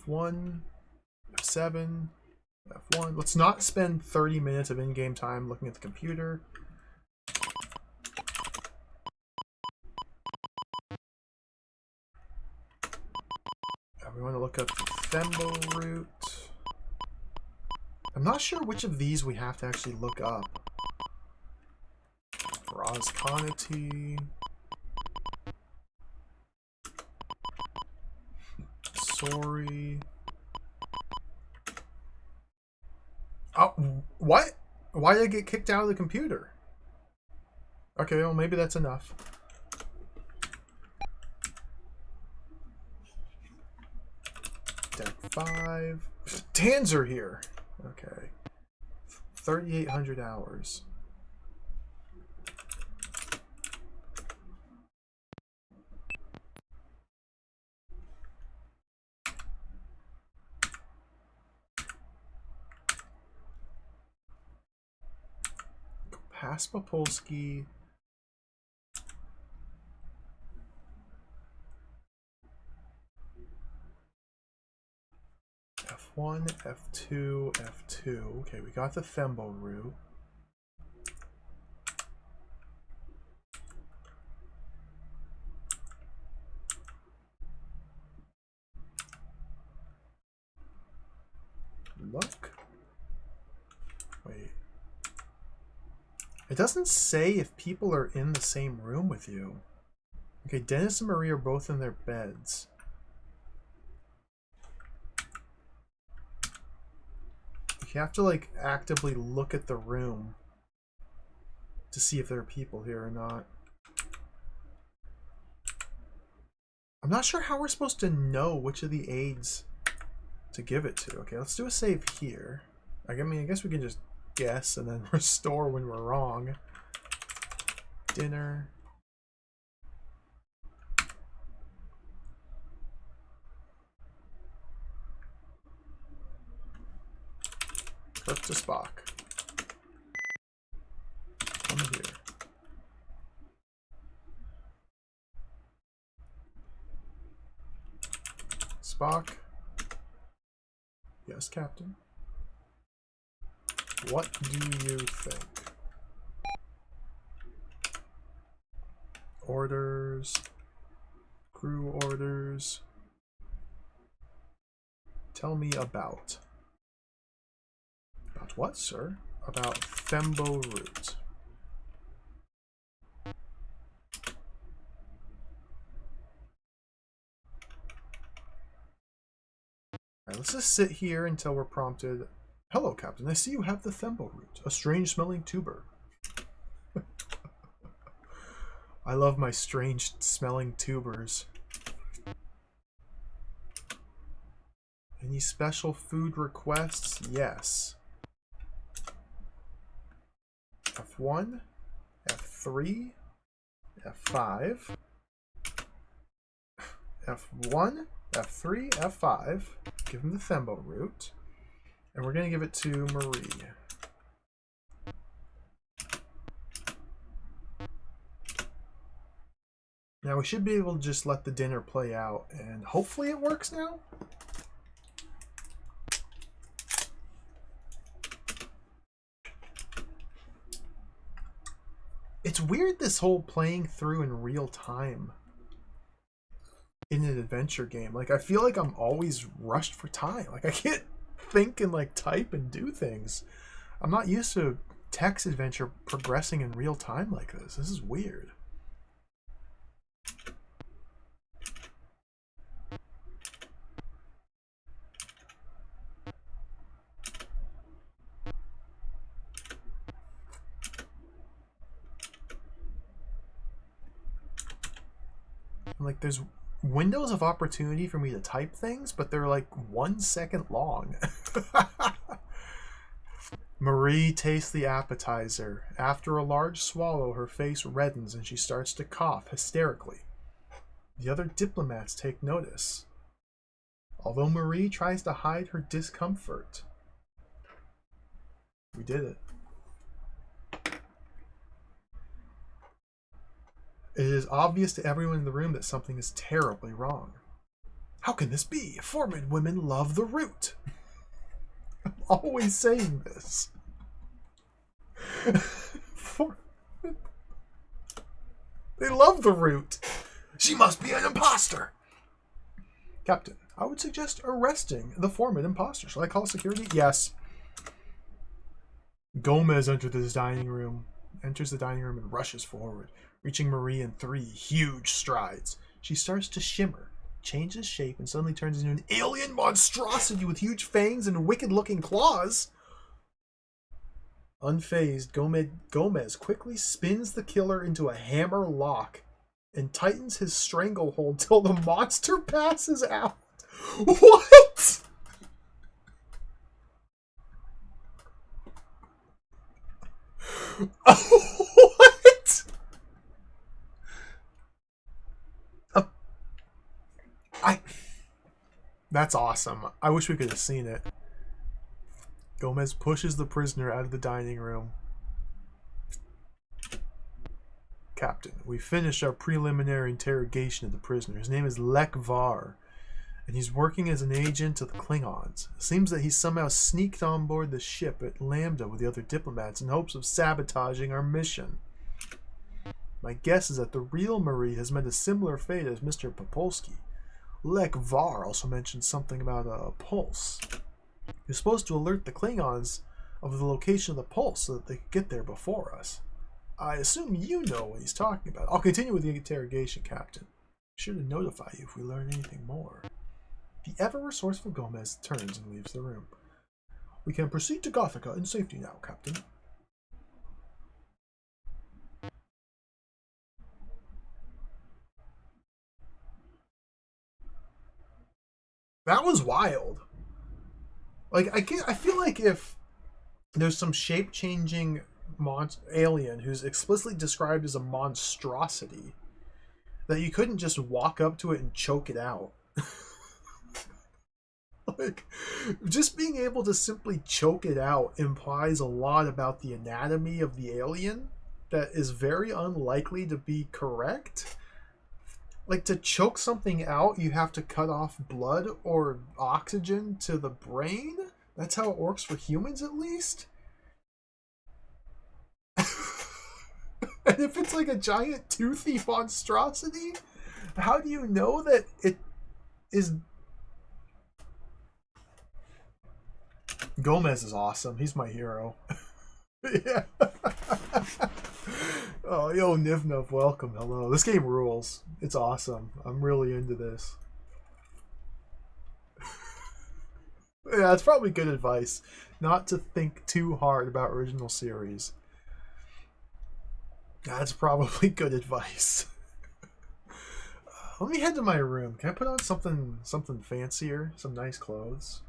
F1, F7, F1. Let's not spend 30 minutes of in-game time looking at the computer. We want to look up the Thembo route. I'm not sure which of these we have to actually look up. Rosconity. Sorry. Oh, what? Why did I get kicked out of the computer? Okay, well, maybe that's enough. Deck 5. Tans are here. Okay. 3,800 hours. Paspapolsky. F1, F2, F2. Okay, we got the Thembo route. Look. Wait. It doesn't say if people are in the same room with you. Okay, Dennis and Marie are both in their beds. You have to, like, actively look at the room to see if there are people here or not. I'm not sure how we're supposed to know which of the aides to give it to. Okay, let's do a save here. I mean, I guess we can just guess and then restore when we're wrong. Dinner. Kirk to Spock. Come here. Spock. Yes, Captain. What do you think? Orders. Crew orders. Tell me about. About what, sir? About Thembo route. Alright, let's just sit here until we're prompted. Hello, Captain. I see you have the Thembo route. A strange-smelling tuber. I love my strange-smelling tubers. Any special food requests? Yes. F1, F3, F5, F1, F3, F5. Give him the Thembo root. And we're going to give it to Marie. Now we should be able to just let the dinner play out, and hopefully it works now. It's weird, this whole playing through in real time in an adventure game. Like, I feel like I'm always rushed for time. Like, I can't think and like type and do things. I'm not used to text adventure progressing in real time like this. This is weird. Like, there's windows of opportunity for me to type things, but they're like 1 second long. Marie tastes the appetizer. After a large swallow, her face reddens and she starts to cough hysterically. The other diplomats take notice, although Marie tries to hide her discomfort. We did it. It is obvious to everyone in the room that something is terribly wrong. How can this be? Foreman women love the root. I'm always saying this. They love the root. She must be an imposter. Captain, I would suggest arresting the foreman imposter. Shall I call security? Yes. Gomez enters the dining room and rushes forward, reaching Marie in 3 huge strides. She starts to shimmer, changes shape, and suddenly turns into an alien monstrosity with huge fangs and wicked-looking claws. Unfazed, Gomez quickly spins the killer into a hammer lock and tightens his stranglehold till the monster passes out. What? What? That's awesome. I wish we could have seen it. Gomez pushes the prisoner out of the dining room. Captain, we finished our preliminary interrogation of the prisoner. His name is Lekvar, and he's working as an agent of the Klingons. It seems that he somehow sneaked on board the ship at Lambda with the other diplomats in hopes of sabotaging our mission. My guess is that the real Marie has met a similar fate as Mr. Popolsky. Lekvar also mentioned something about a pulse. He was supposed to alert the Klingons of the location of the pulse so that they could get there before us. I assume you know what he's talking about. I'll continue with the interrogation, Captain. Be sure to notify you if we learn anything more. The ever-resourceful Gomez turns and leaves the room. We can proceed to Gothica in safety now, Captain. That was wild. Like, I feel like if there's some shape-changing alien who's explicitly described as a monstrosity, that you couldn't just walk up to it and choke it out. Like, just being able to simply choke it out implies a lot about the anatomy of the alien that is very unlikely to be correct. Like, to choke something out, you have to cut off blood or oxygen to the brain? That's how it works for humans, at least? And if it's like a giant toothy monstrosity, how do you know that it is... Gomez is awesome. He's my hero. Yeah. Oh, yo, Nivnov, welcome. Hello. This game rules. It's awesome. I'm really into this. Yeah, it's probably good advice not to think too hard about original series. That's probably good advice. Let me head to my room. Can I put on something fancier? Some nice clothes?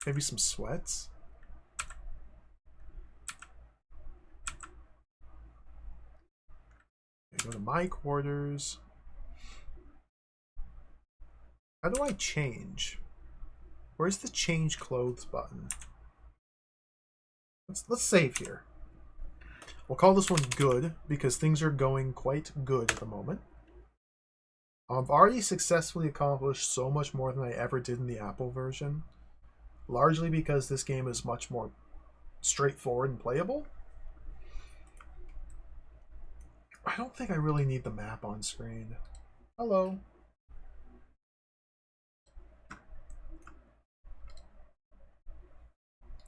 Maybe some sweats? Go to my quarters. How do I change? Where's the change clothes button? Let's save here. We'll call this one good because things are going quite good at the moment. I've already successfully accomplished so much more than I ever did in the Apple version. Largely because this game is much more straightforward and playable. I don't think I really need the map on screen. Hello.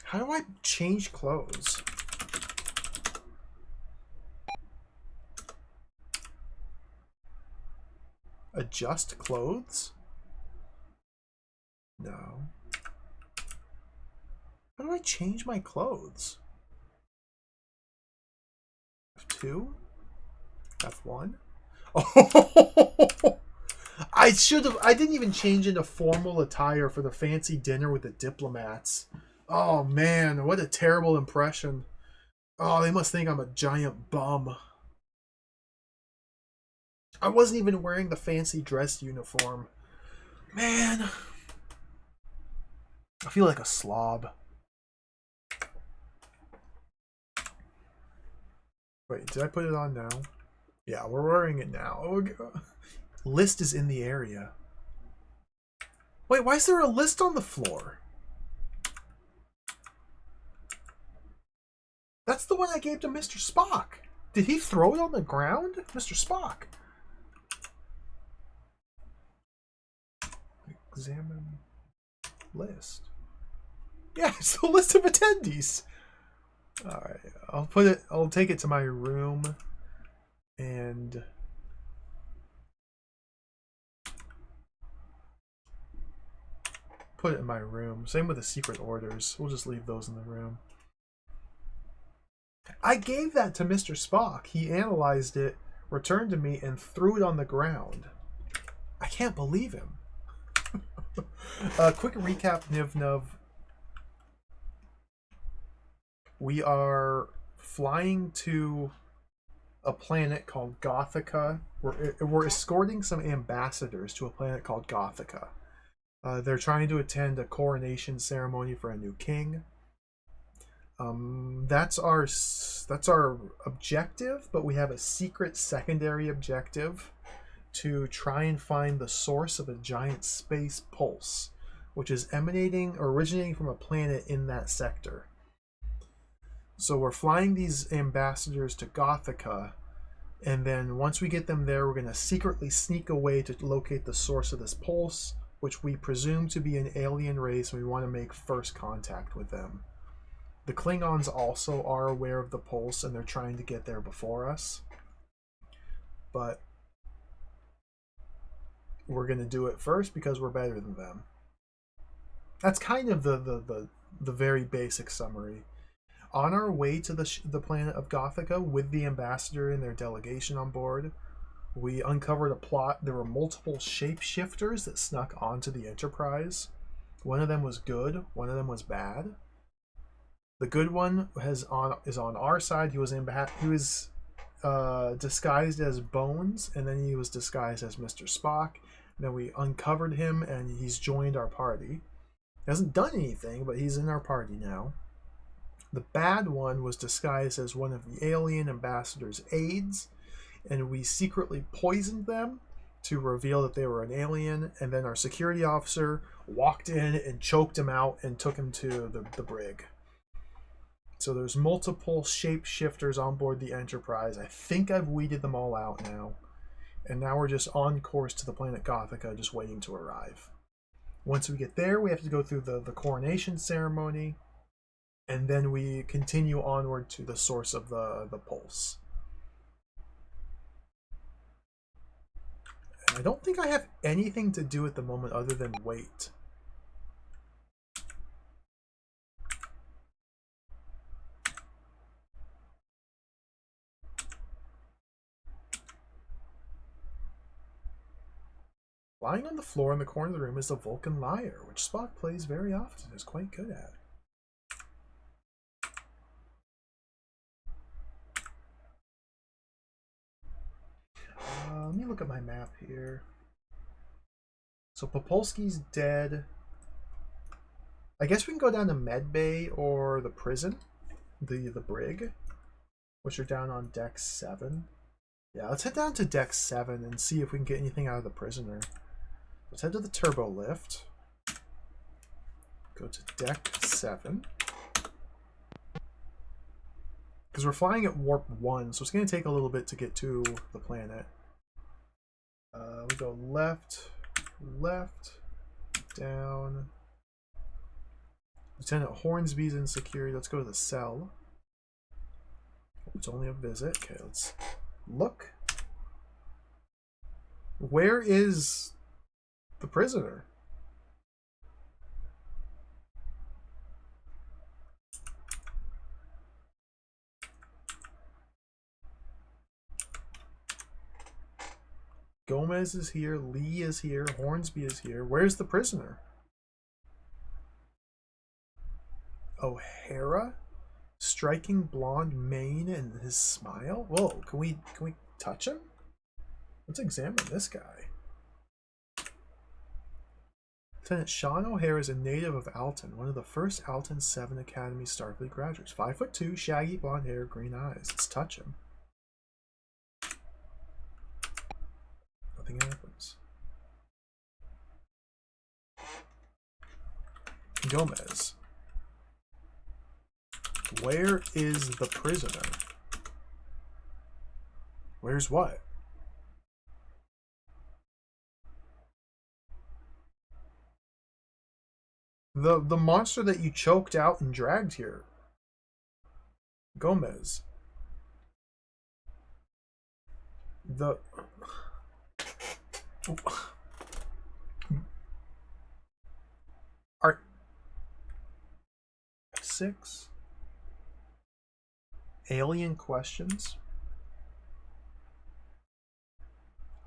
How do I change clothes? Adjust clothes? No. How do I change my clothes? F2? F1? Oh! I didn't even change into formal attire for the fancy dinner with the diplomats. Oh man, what a terrible impression. Oh, they must think I'm a giant bum. I wasn't even wearing the fancy dress uniform. Man. I feel like a slob. Wait, did I put it on now? Yeah, we're wearing it now. Oh, list is in the area. Wait, why is there a list on the floor? That's the one I gave to Mr. Spock. Did he throw it on the ground? Mr. Spock. Examine list. Yeah, it's the list of attendees. Alright, I'll take it to my room and put it in my room. Same with the secret orders. We'll just leave those in the room. I gave that to Mr. Spock. He analyzed it, returned to me, and threw it on the ground. I can't believe him. Quick recap, Nivnov. We are flying to a planet called Gothica. We're escorting some ambassadors to a planet called Gothica. They're trying to attend a coronation ceremony for a new king. That's our objective, but we have a secret secondary objective to try and find the source of a giant space pulse, which is originating from a planet in that sector. So we're flying these ambassadors to Gothica, and then once we get them there, we're going to secretly sneak away to locate the source of this pulse, which we presume to be an alien race, and we want to make first contact with them. The Klingons also are aware of the pulse, and they're trying to get there before us. But we're going to do it first because we're better than them. That's kind of the very basic summary. On our way to the planet of Gothica with the ambassador and their delegation on board, we uncovered a plot. There were multiple shapeshifters that snuck onto the Enterprise. One of them was good, one of them was bad. The good one is on our side. He was disguised as Bones, and then he was disguised as Mr. Spock. And then we uncovered him, and he's joined our party. He hasn't done anything, but he's in our party now. The bad one was disguised as one of the alien ambassador's aides, and we secretly poisoned them to reveal that they were an alien, and then our security officer walked in and choked him out and took him to the brig. So there's multiple shapeshifters on board the Enterprise. I think I've weeded them all out now. And now we're just on course to the planet Gothica, just waiting to arrive. Once we get there, we have to go through the coronation ceremony, and then we continue onward to the source of the pulse. And I don't think I have anything to do at the moment other than wait. Lying on the floor in the corner of the room is the Vulcan lyre, which Spock plays very often and is quite good at. look at my map here. So Popolski's dead. I guess we can go down to Medbay or the prison, the brig, which are down on deck 7. Yeah, let's head down to deck 7 and see if we can get anything out of the prisoner. Let's head to the turbo lift. Go to deck 7. Because we're flying at warp 1, so it's going to take a little bit to get to the planet. We go left, down. Lieutenant Hornsby's in security. Let's go to the cell. It's only a visit. Okay, let's look. Where is the prisoner? Gomez is here. Lee is here. Hornsby is here. Where's the prisoner? O'Hara? Striking blonde mane and his smile? Whoa, can we touch him? Let's examine this guy. Lieutenant Sean O'Hara is a native of Alton, one of the first Alton 7 Academy Starfleet graduates. 5'2", shaggy blonde hair, green eyes. Let's touch him. Nothing happens. Gomez. Where is the prisoner? Where's what? The monster that you choked out and dragged here. Gomez. The... Art 6. Alien questions.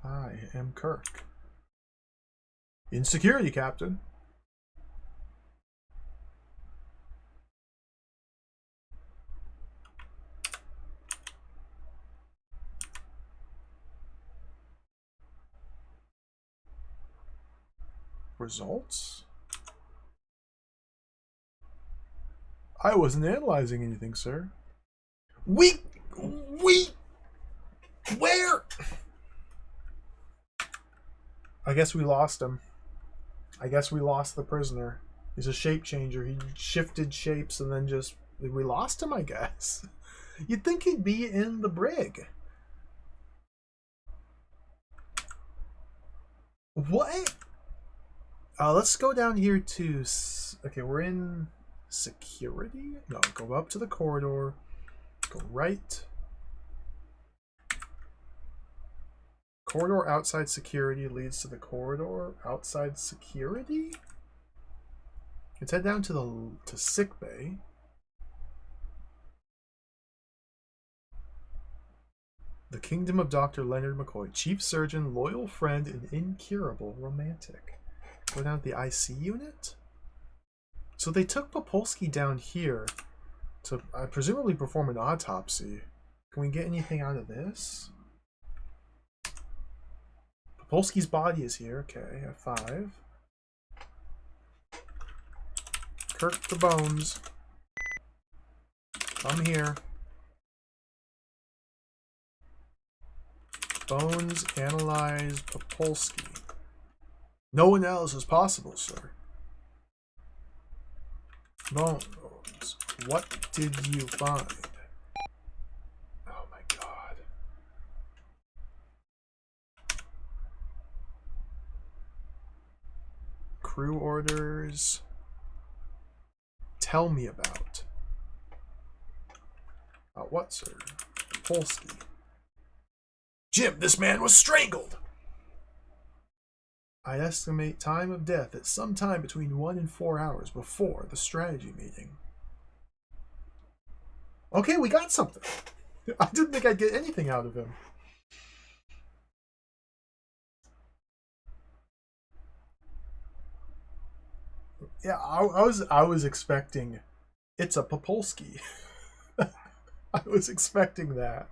I am Kirk. In security, Captain. Results? I wasn't analyzing anything, sir. Where? I guess we lost him. I guess we lost the prisoner. He's a shape changer. He shifted shapes and then just... We lost him, I guess. You'd think he'd be in the brig. What? Let's go down here to... Okay, we're in security? No, go up to the corridor. Go right. Corridor outside security leads to the corridor outside security? Let's head down to sick bay. The kingdom of Dr. Leonard McCoy, chief surgeon, loyal friend, and incurable romantic. Go down to the IC unit. So they took Popolski down here to presumably perform an autopsy. Can we get anything out of this? Popolski's body is here. Okay, F5. Kirk the bones. Come here. Bones, analyze Popolski. No analysis is possible, sir. Bones. What did you find? Oh my god. Crew orders. Tell me about. What, sir? Popolski. Jim, this man was strangled! I estimate time of death at some time between 1 and 4 hours before the strategy meeting. Okay, we got something. I didn't think I'd get anything out of him. Yeah, I was expecting it's a Popolski. I was expecting that.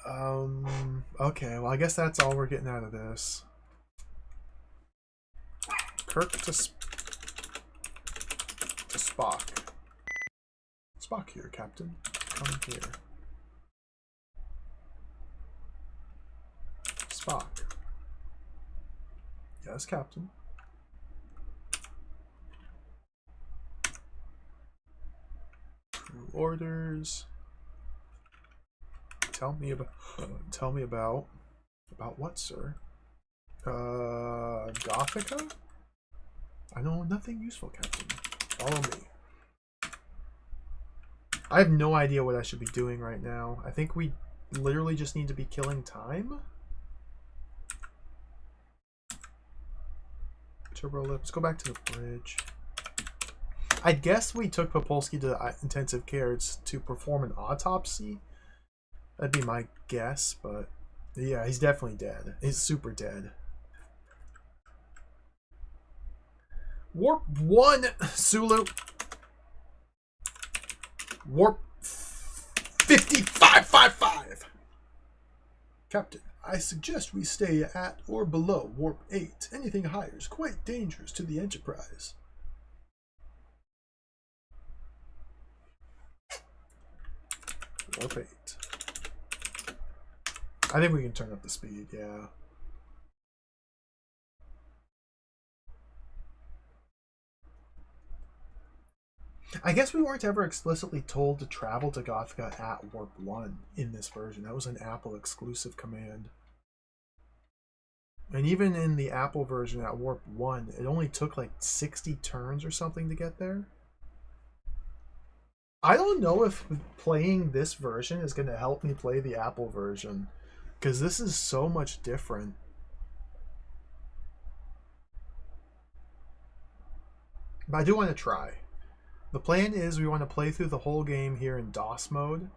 Okay, well, I guess that's all we're getting out of this. Kirk to Spock. Spock here, Captain. Come here. Spock. Yes, Captain. Crew orders. Tell me about what, sir? Gothica? I know nothing useful, Captain. Follow me. I have no idea what I should be doing right now. I think we literally just need to be killing time. Turbo lift. Let's go back to the bridge. I guess we took Popolsky to intensive care to perform an autopsy. That'd be my guess, but yeah, he's definitely dead. He's super dead. Warp 1, Sulu. Warp 5555. Captain, I suggest we stay at or below Warp 8. Anything higher is quite dangerous to the Enterprise. Warp 8. I think we can turn up the speed, yeah. I guess we weren't ever explicitly told to travel to Gothica at Warp 1 in this version. That was an Apple exclusive command. And even in the Apple version at Warp 1, it only took like 60 turns or something to get there. I don't know if playing this version is going to help me play the Apple version, because this is so much different. But I do want to try. The plan is we want to play through the whole game here in DOS mode,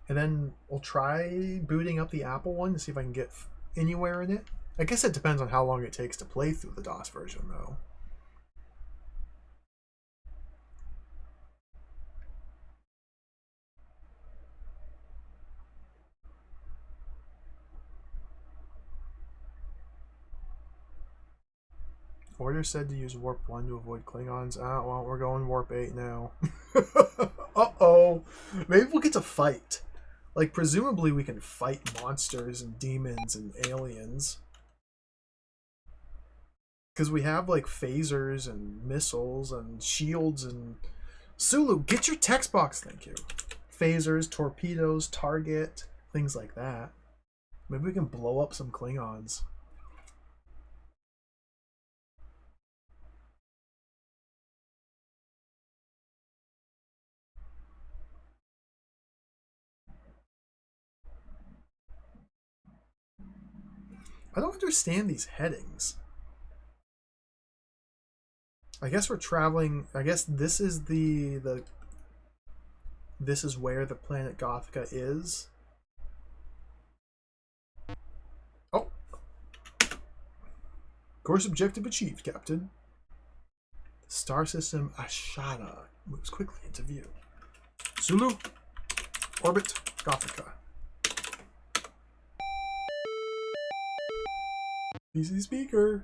and then we'll try booting up the Apple one to see if I can get anywhere in it. I guess it depends on how long it takes to play through the DOS version, though. Order said to use Warp 1 to avoid Klingons. Ah, well, we're going Warp 8 now. Uh-oh. Maybe we'll get to fight. Like, presumably we can fight monsters and demons and aliens. Because we have, like, phasers and missiles and shields and... Sulu, get your text box, thank you. Phasers, torpedoes, target, things like that. Maybe we can blow up some Klingons. I don't understand these headings. I guess we're traveling. I guess this is this is where the planet Gothica is. Oh. Course objective achieved, Captain. Star system Ashana moves quickly into view. Sulu, orbit Gothica. PC speaker.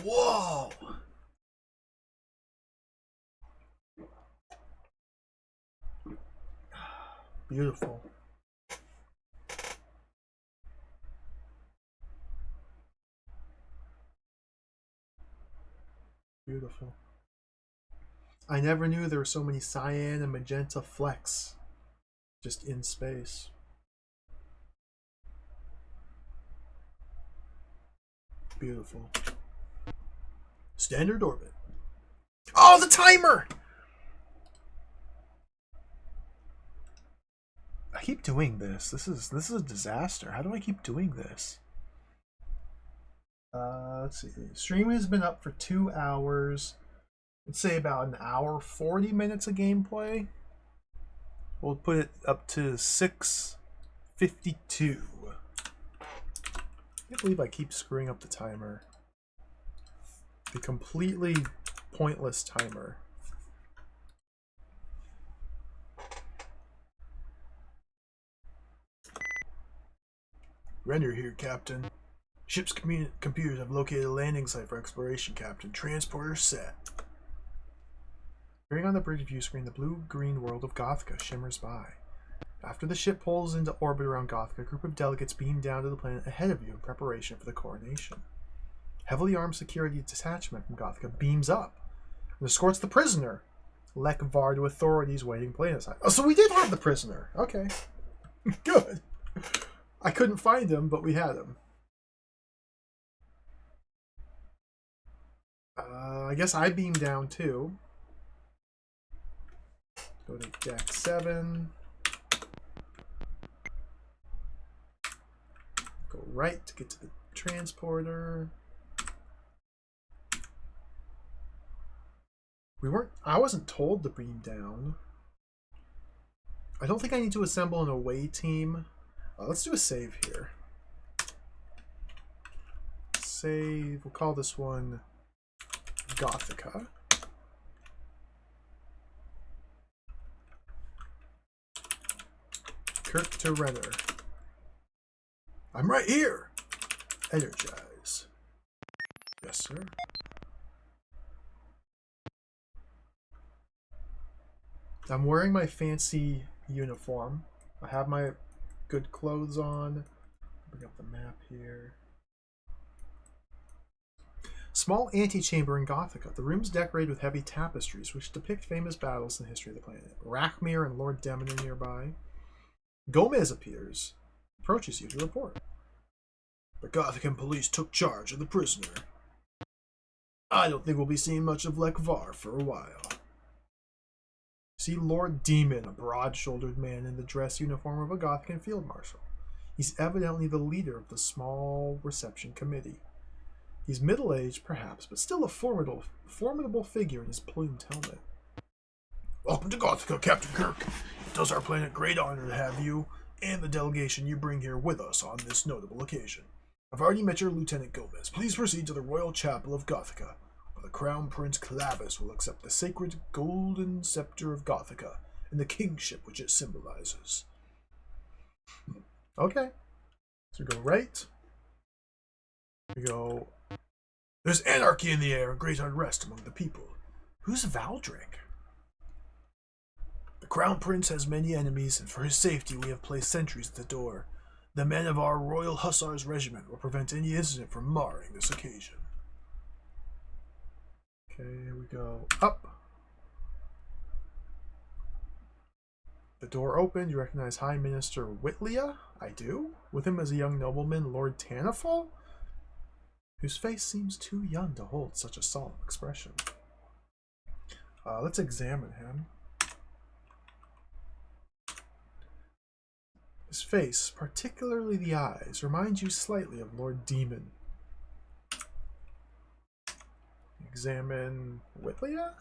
Whoa! Beautiful. Beautiful. I never knew there were so many cyan and magenta flecks just in space. Beautiful. Standard orbit. Oh, the timer! I keep doing this. This is a disaster. How do I keep doing this? Let's see. Stream has been up for 2 hours. Let's say about an hour 40 minutes of gameplay. We'll put it up to 6:52. I can't believe I keep screwing up the timer. The completely pointless timer. Render here, Captain. Ship's computers have located a landing site for exploration, Captain. Transporter set. Appearing on the bridge view screen, the blue-green world of Gothica shimmers by. After the ship pulls into orbit around Gothica, a group of delegates beam down to the planet ahead of you in preparation for the coronation. Heavily armed security detachment from Gothica beams up and escorts the prisoner, Lekvar, to authorities waiting planetside. Oh, so we did have the prisoner. Okay. Good. I couldn't find him, but we had him. I guess I beam down too. Go to deck 7. Go right to get to the transporter. I wasn't told to beam down. I don't think I need to assemble an away team. Let's do a save here. Save. We'll call this one Gothica. Kirk to Renner. I'm right here. Energize. Yes, sir. I'm wearing my fancy uniform. I have my good clothes on. Bring up the map here. Small antechamber in Gothica. The room's decorated with heavy tapestries, which depict famous battles in the history of the planet. Rachmir and Lord Demon are nearby. Gomez approaches you to report. The Gothican police took charge of the prisoner. I don't think we'll be seeing much of Lekvar for a while. See Lord Demon, a broad-shouldered man in the dress uniform of a Gothican field marshal. He's evidently the leader of the small reception committee. He's middle-aged, perhaps, but still a formidable figure in his plumed helmet. Welcome to Gothica, Captain Kirk. It does our planet great honor to have you and the delegation you bring here with us on this notable occasion. I've already met your Lieutenant Gomez. Please proceed to the Royal Chapel of Gothica, where the Crown Prince Clavis will accept the sacred golden scepter of Gothica and the kingship which it symbolizes. Okay. So we go right. We go... There's anarchy in the air and great unrest among the people. Who's Valdric? The Crown Prince has many enemies, and for his safety we have placed sentries at the door. The men of our Royal Hussars Regiment will prevent any incident from marring this occasion. Okay, here we go up. The door opened. You recognize High Minister Whitlia? I do. With him is a young nobleman, Lord Tanifal, whose face seems too young to hold such a solemn expression. Let's examine him. His face, particularly the eyes, reminds you slightly of Lord Demon. Examine Whitlia?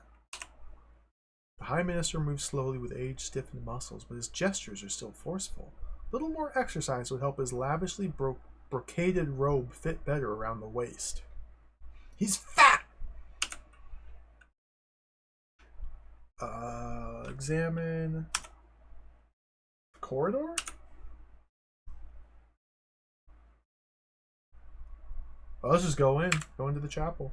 The High Minister moves slowly with age-stiffened muscles, but his gestures are still forceful. A little more exercise would help his lavishly brocaded robe fit better around the waist. He's fat! Examine... corridor? Well, let's just go into the chapel.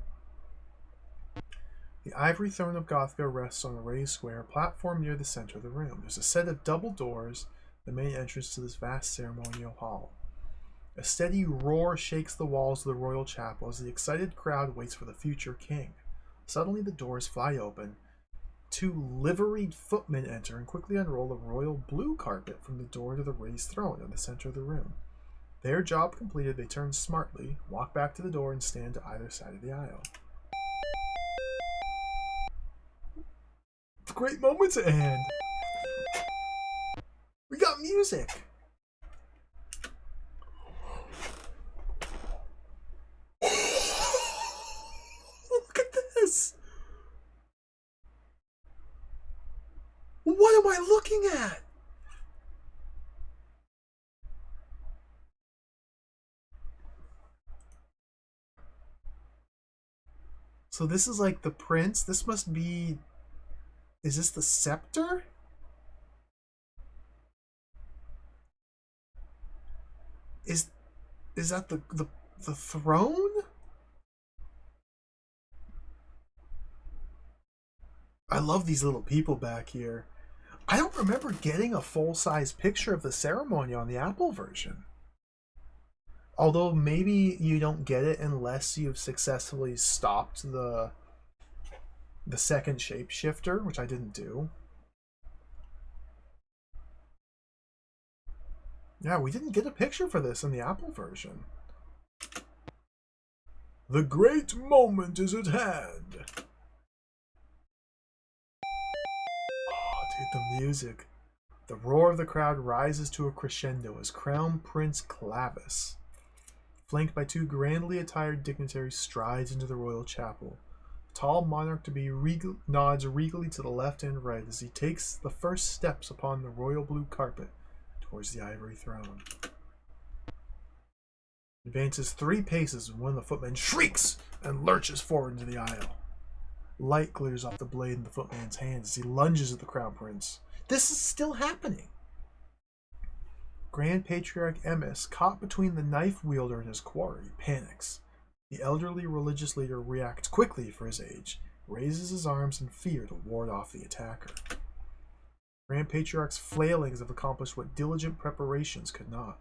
The ivory throne of Gothica rests on a raised square platform near the center of the room. There's a set of double doors, the main entrance to this vast ceremonial hall. A steady roar shakes the walls of the royal chapel as the excited crowd waits for the future king. Suddenly the doors fly open. 2 liveried footmen enter and quickly unroll a royal blue carpet from the door to the raised throne in the center of the room. Their job completed, they turn smartly, walk back to the door, and stand to either side of the aisle. It's a great moment to end. We got music. Look at this. What am I looking at? So this is like the prince. This must be... Is this the scepter? Is Is that the throne? I love these little people back here. I don't remember getting a full-size picture of the ceremony on the Apple version. Although maybe you don't get it unless you've successfully stopped the second shapeshifter, which I didn't do. Yeah, we didn't get a picture for this in the Apple version. The great moment is at hand. Oh, dude, the music. The roar of the crowd rises to a crescendo as Crown Prince Clavis, flanked by two grandly attired dignitaries, strides into the royal chapel. The tall monarch nods regally to the left and right as he takes the first steps upon the royal blue carpet towards the ivory throne. He advances 3 paces when one of the footmen shrieks and lurches forward into the aisle. Light glitters off the blade in the footman's hands as he lunges at the crown prince. This is still happening. Grand Patriarch Emmis, caught between the knife wielder and his quarry, panics. The elderly religious leader reacts quickly for his age, raises his arms in fear to ward off the attacker. Grand Patriarch's flailings have accomplished what diligent preparations could not.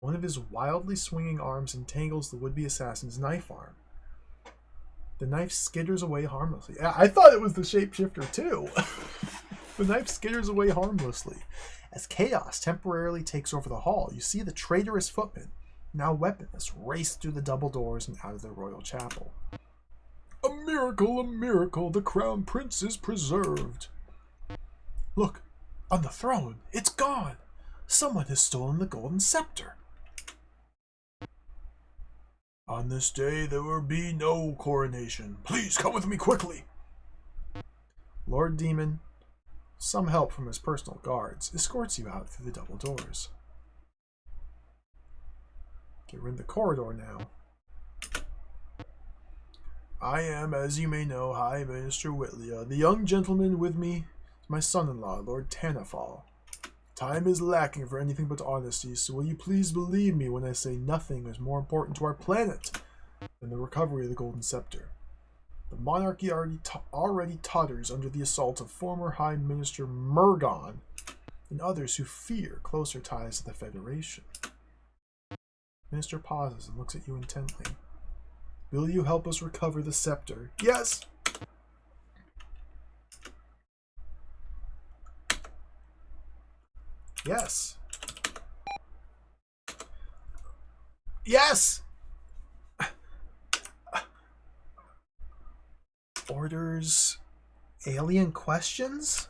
One of his wildly swinging arms entangles the would-be assassin's knife arm. The knife skitters away harmlessly. I thought it was the shapeshifter too. The knife skitters away harmlessly. As chaos temporarily takes over the hall, you see the traitorous footman, now weaponless, race through the double doors and out of the royal chapel. A miracle, the crown prince is preserved. Look, on the throne, it's gone. Someone has stolen the golden scepter. On this day there will be no coronation. Please come with me quickly. Lord Demon, some help from his personal guards, escorts you out through the double doors. Okay, we're in the corridor now. I am, as you may know, High Minister Whitlia. The young gentleman with me is my son-in-law, Lord Tanafal. Time is lacking for anything but honesty, so will you please believe me when I say nothing is more important to our planet than the recovery of the Golden Scepter. The monarchy already totters under the assault of former High Minister Murgon and others who fear closer ties to the Federation. The minister pauses and looks at you intently. Will you help us recover the scepter? Yes! Yes! Yes! Orders? Alien questions?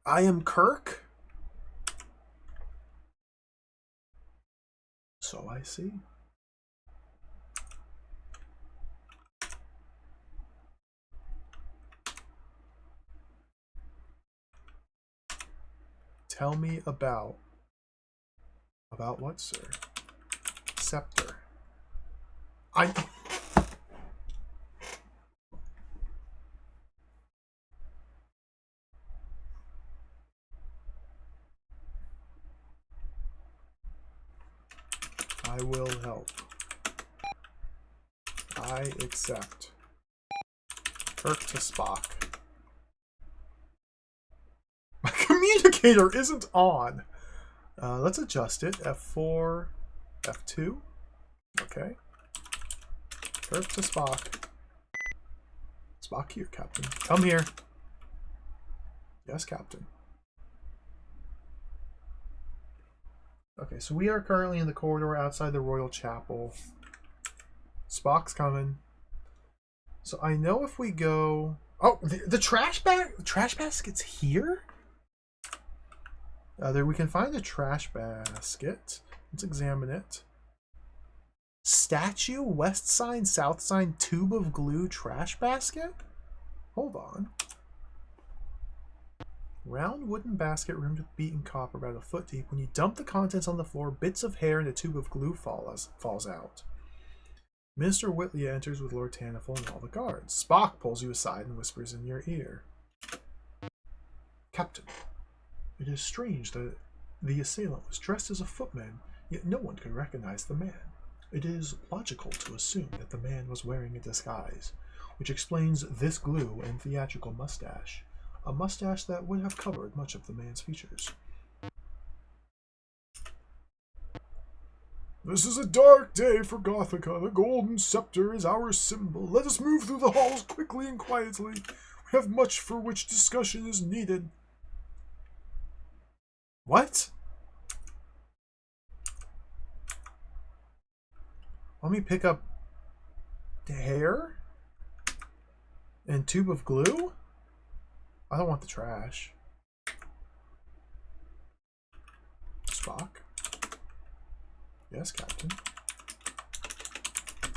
I am Kirk? So I see. Tell me about what, sir? Scepter. I will help. I accept. Kirk to Spock. My communicator isn't on. Let's adjust it. F4, F2. Okay. Kirk to Spock. Spock here, Captain. Come here. Yes, Captain. Okay, so we are currently in the corridor outside the Royal Chapel. Spock's coming. So I know if we go... Oh, the trash basket's here? There we can find the trash basket. Let's examine it. Statue, west sign, south sign, tube of glue, trash basket? Hold on. Round wooden basket rimmed with beaten copper about a foot deep. When you dump the contents on the floor, bits of hair and a tube of glue falls out. Minister Whitlia enters with Lord Tanafel and all the guards. Spock pulls you aside and whispers in your ear. Captain, it is strange that The assailant was dressed as a footman, yet no one could recognize the man. It is logical to assume that the man was wearing a disguise, which explains this glue and theatrical mustache, a mustache that would have covered much of the man's features. This is a dark day for Gothica. The golden scepter is our symbol. Let us move through the halls quickly and quietly. We have much for which discussion is needed. What? Let me pick up the hair and tube of glue? I don't want the trash. Spock? Yes, Captain.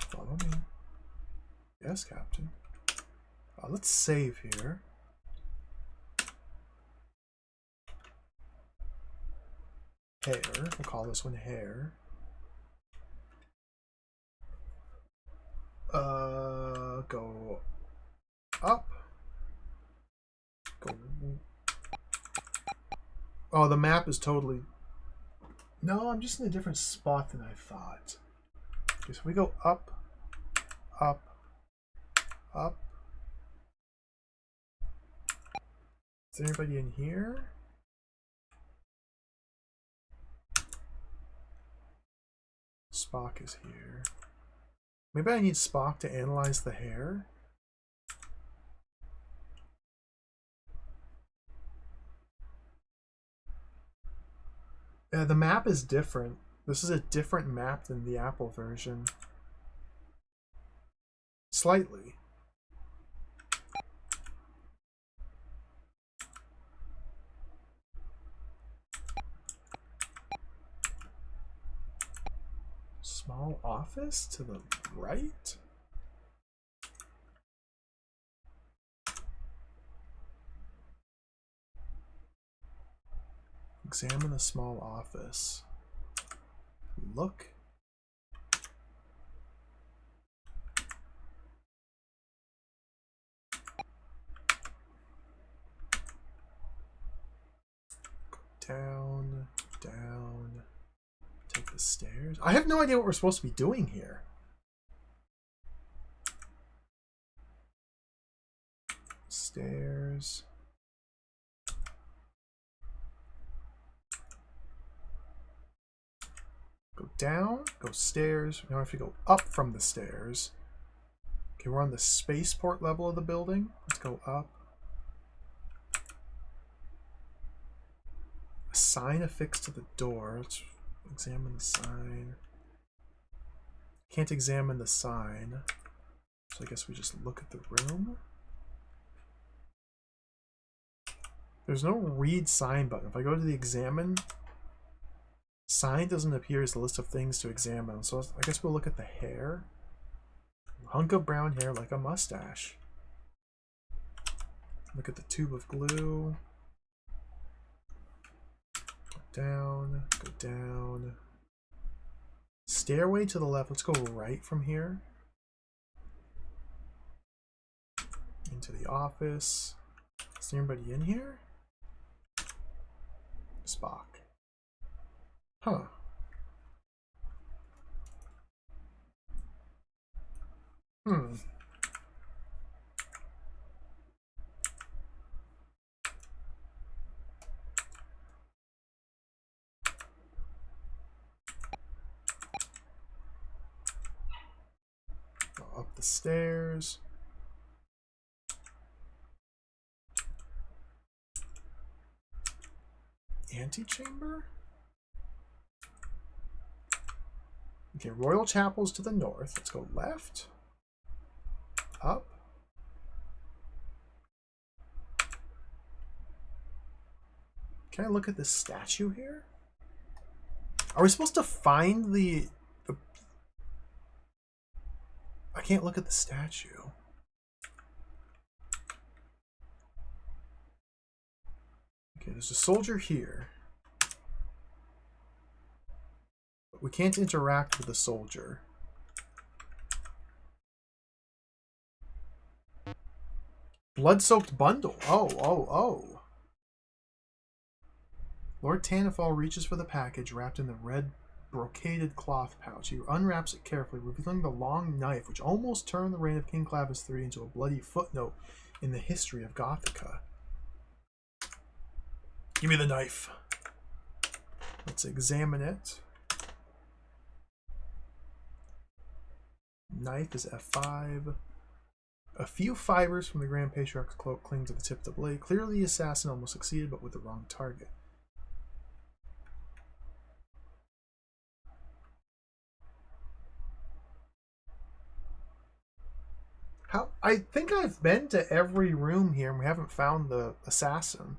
Follow me. Yes, Captain. Let's save here. Hair. We'll call this one hair. Go up. Go. Oh, the map is totally... No, I'm just in a different spot than I thought. Okay, so we go up, up, up. Is there anybody in here? Spock is here. Maybe I need Spock to analyze the hair. The map is different. This is a different map than the Apple version. Slightly. Small office to the right? Examine the small office. Look. Go down, down. Take the stairs. I have no idea what we're supposed to be doing here. Stairs. Go down, go stairs. Now I have to go up from the stairs. Okay, we're on the spaceport level of the building. Let's go up. A sign affixed to the door. Let's examine the sign. Can't examine the sign. So I guess we just look at the room. There's no read sign button. If I go to the examine, sign doesn't appear as a list of things to examine. So I guess we'll look at the hair. Hunk of brown hair like a mustache. Look at the tube of glue. Go down, go down. Stairway to the left. Let's go right from here. Into the office. Is there anybody in here? Spock. Huh. Go up the stairs. Antechamber? Okay, Royal Chapel's to the north. Let's go left. Up. Can I look at this statue here? Are we supposed to find the... I can't look at the statue. Okay, there's a soldier here. But we can't interact with the soldier. Blood-soaked bundle. Oh. Lord Tanafal reaches for the package wrapped in the red brocaded cloth pouch. He unwraps it carefully, revealing the long knife which almost turned the reign of King Clavis III into a bloody footnote in the history of Gothica. Give me the knife. Let's examine it. Knife is F5. A few fibers from the Grand Patriarch's cloak cling to the tip of the blade. Clearly the assassin almost succeeded, but with the wrong target. I think I've been to every room here and we haven't found the assassin.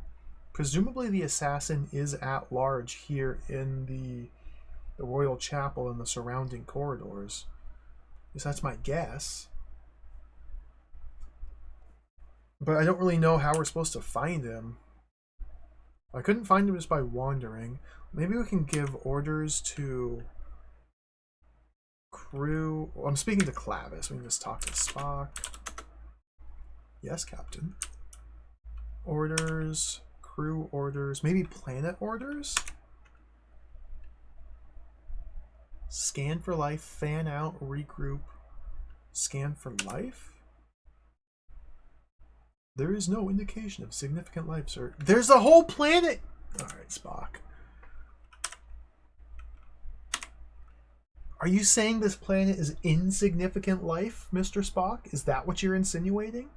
Presumably the assassin is at large here in the Royal Chapel and the surrounding corridors. At least that's my guess. But I don't really know how we're supposed to find him. I couldn't find him just by wandering. Maybe we can give orders to crew. Well, I'm speaking to Clavis. We can just talk to Spock. Yes, Captain. Orders, crew orders, maybe planet orders? Scan for life, fan out, regroup, scan for life? There is no indication of significant life, sir. There's a whole planet! Alright, Spock. Are you saying this planet is insignificant life, Mr. Spock? Is that what you're insinuating?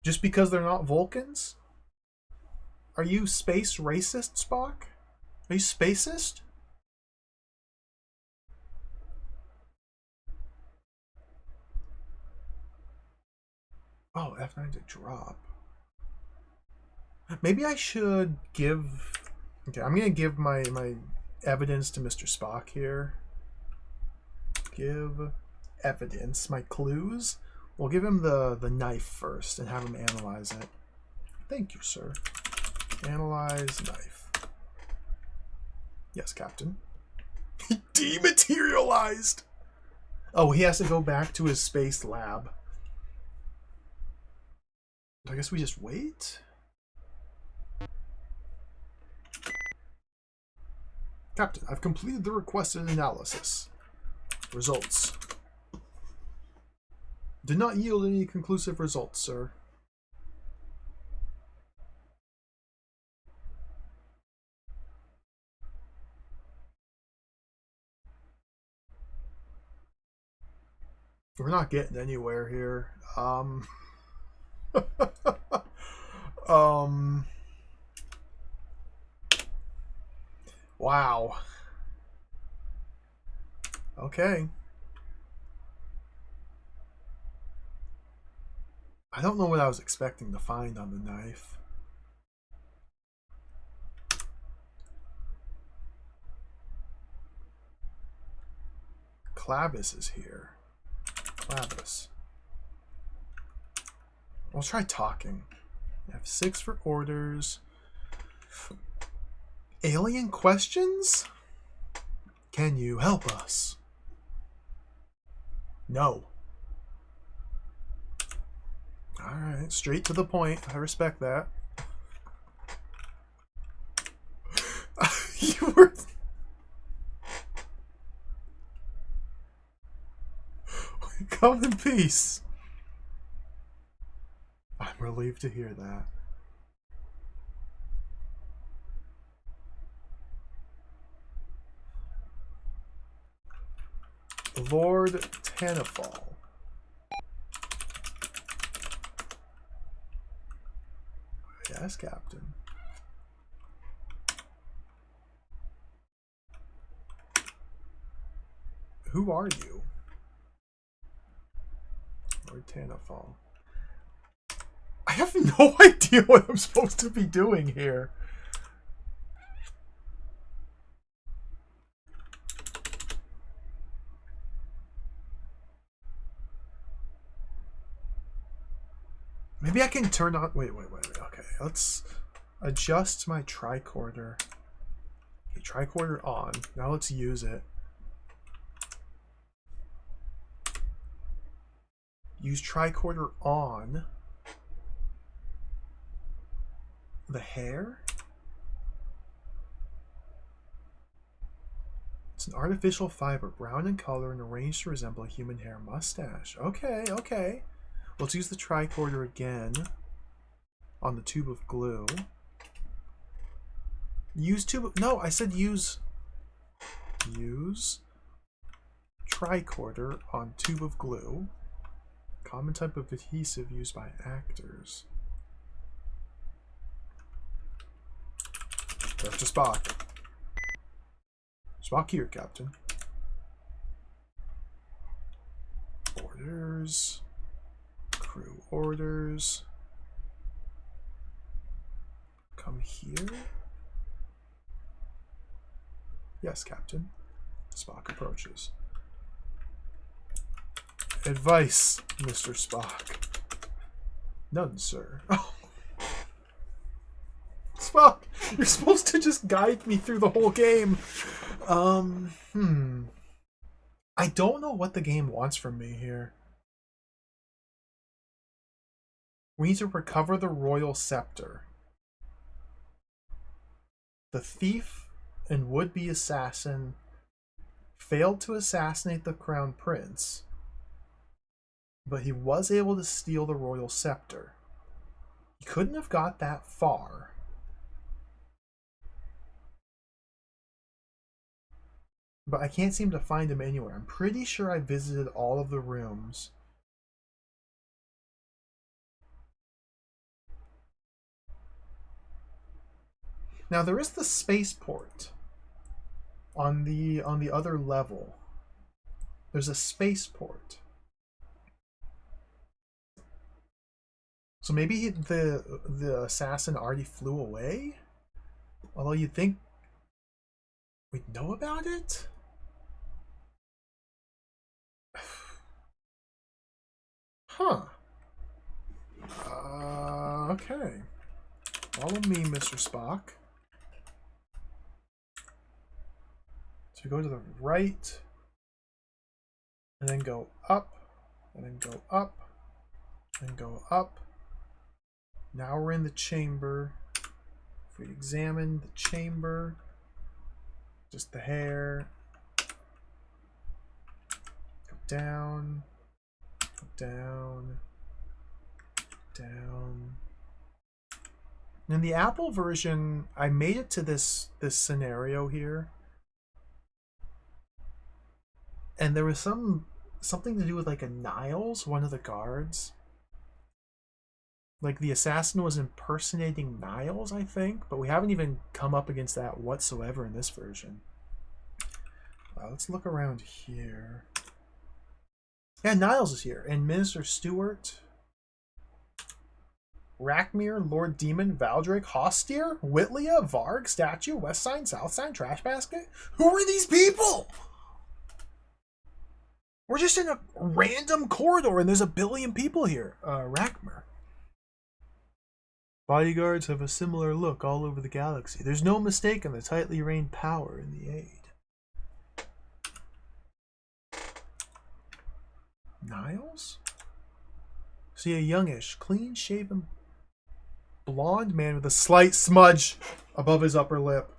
Just because they're not Vulcans? Are you space racist, Spock? Are you spacist? Oh, F9 to drop. Maybe I should give... Okay, I'm going to give my evidence to Mr. Spock here. Give evidence, my clues. We'll give him the knife first and have him analyze it. Thank you, sir. Analyze knife. Yes, Captain. He dematerialized! Oh, he has to go back to his space lab. I guess we just wait? Captain, I've completed the requested analysis. Results. Did not yield any conclusive results, sir. We're not getting anywhere here. Wow. Okay. I don't know what I was expecting to find on the knife. Clavis is here. Clavis. We'll try talking. F6 for orders. Alien questions? Can you help us? No. Alright, straight to the point. I respect that. You were... Come in peace. I'm relieved to hear that. Lord Tanafal. Yes, Captain. Who are you? Lord Tanafal. I have no idea what I'm supposed to be doing here. Maybe I can turn on... Wait. Okay, let's adjust my tricorder. Okay, tricorder on. Now let's use it. Use tricorder on. The hair? It's an artificial fiber, brown in color and arranged to resemble a human hair mustache. Okay, okay. Let's use the tricorder again on the tube of glue. Use tube of, no, I said use tricorder on tube of glue. Common type of adhesive used by actors. Dr. Spock. Spock here, Captain. Orders. Crew orders. Come here. Yes, Captain. Spock approaches. Advice, Mr. Spock. None, sir. Oh. Spock, you're supposed to just guide me through the whole game. I don't know what the game wants from me here. We need to recover the royal scepter. The thief and would-be assassin failed to assassinate the crown prince, but he was able to steal the royal scepter. He couldn't have got that far. But I can't seem to find him anywhere. I'm pretty sure I visited all of the rooms. Now there is the spaceport on the other level. There's a spaceport. So maybe the assassin already flew away? Although you'd think we'd know about it? Huh. Okay. Follow me, Mr. Spock. So we go to the right, and then go up, and then go up, and go up. Now we're in the chamber. If we examine the chamber, just the hair, go down, down, down. In the Apple version, I made it to this scenario here, and there was something to do with like a Niles, one of the guards. Like the assassin was impersonating Niles, I think, but we haven't even come up against that whatsoever in this version. Let's look around here. Yeah, Niles is here, and Minister Stewart, Rackmere, Lord Demon, Valdrake, Hostier, Whitlia, Varg, Statue, West Sign, South Sign, Trash Basket. Who are these people? We're just in a random corridor and there's a billion people here. Rackmere. Bodyguards have a similar look all over the galaxy. There's no mistaking the tightly reined power in the aid. Niles? See a youngish, clean-shaven, blonde man with a slight smudge above his upper lip.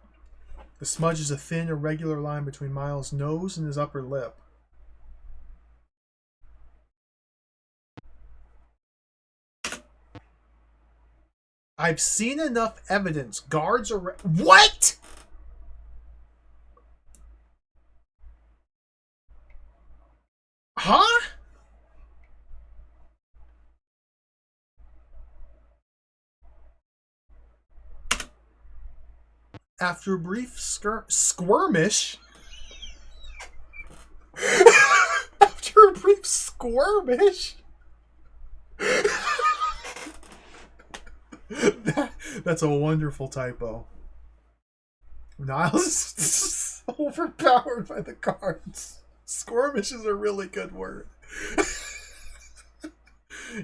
The smudge is a thin, irregular line between Miles' nose and his upper lip. I've seen enough evidence. Guards are... What?! Huh? After a brief skirmish... After a brief skirmish... That's a wonderful typo. Niles is overpowered by the guards. Skirmish is a really good word.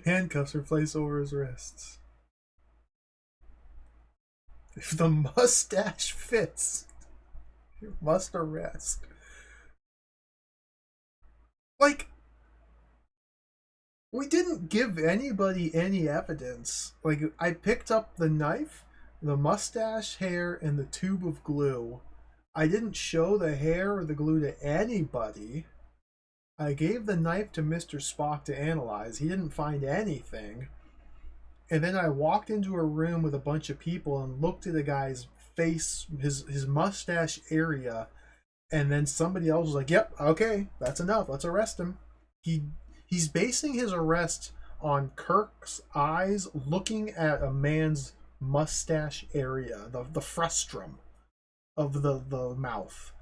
Handcuffs are placed over his wrists. If the mustache fits, you must arrest. Like, we didn't give anybody any evidence. Like, I picked up the knife, the mustache, hair, and the tube of glue I didn't show the hair or the glue to anybody. I gave the knife to Mr. Spock to analyze. He didn't find anything. And then I walked into a room with a bunch of people and looked at the guy's face, his mustache area, and then somebody else was like, "Yep, okay, that's enough. Let's arrest him." He's basing his arrest on Kirk's eyes looking at a man's mustache area, the frustrum of the mouth.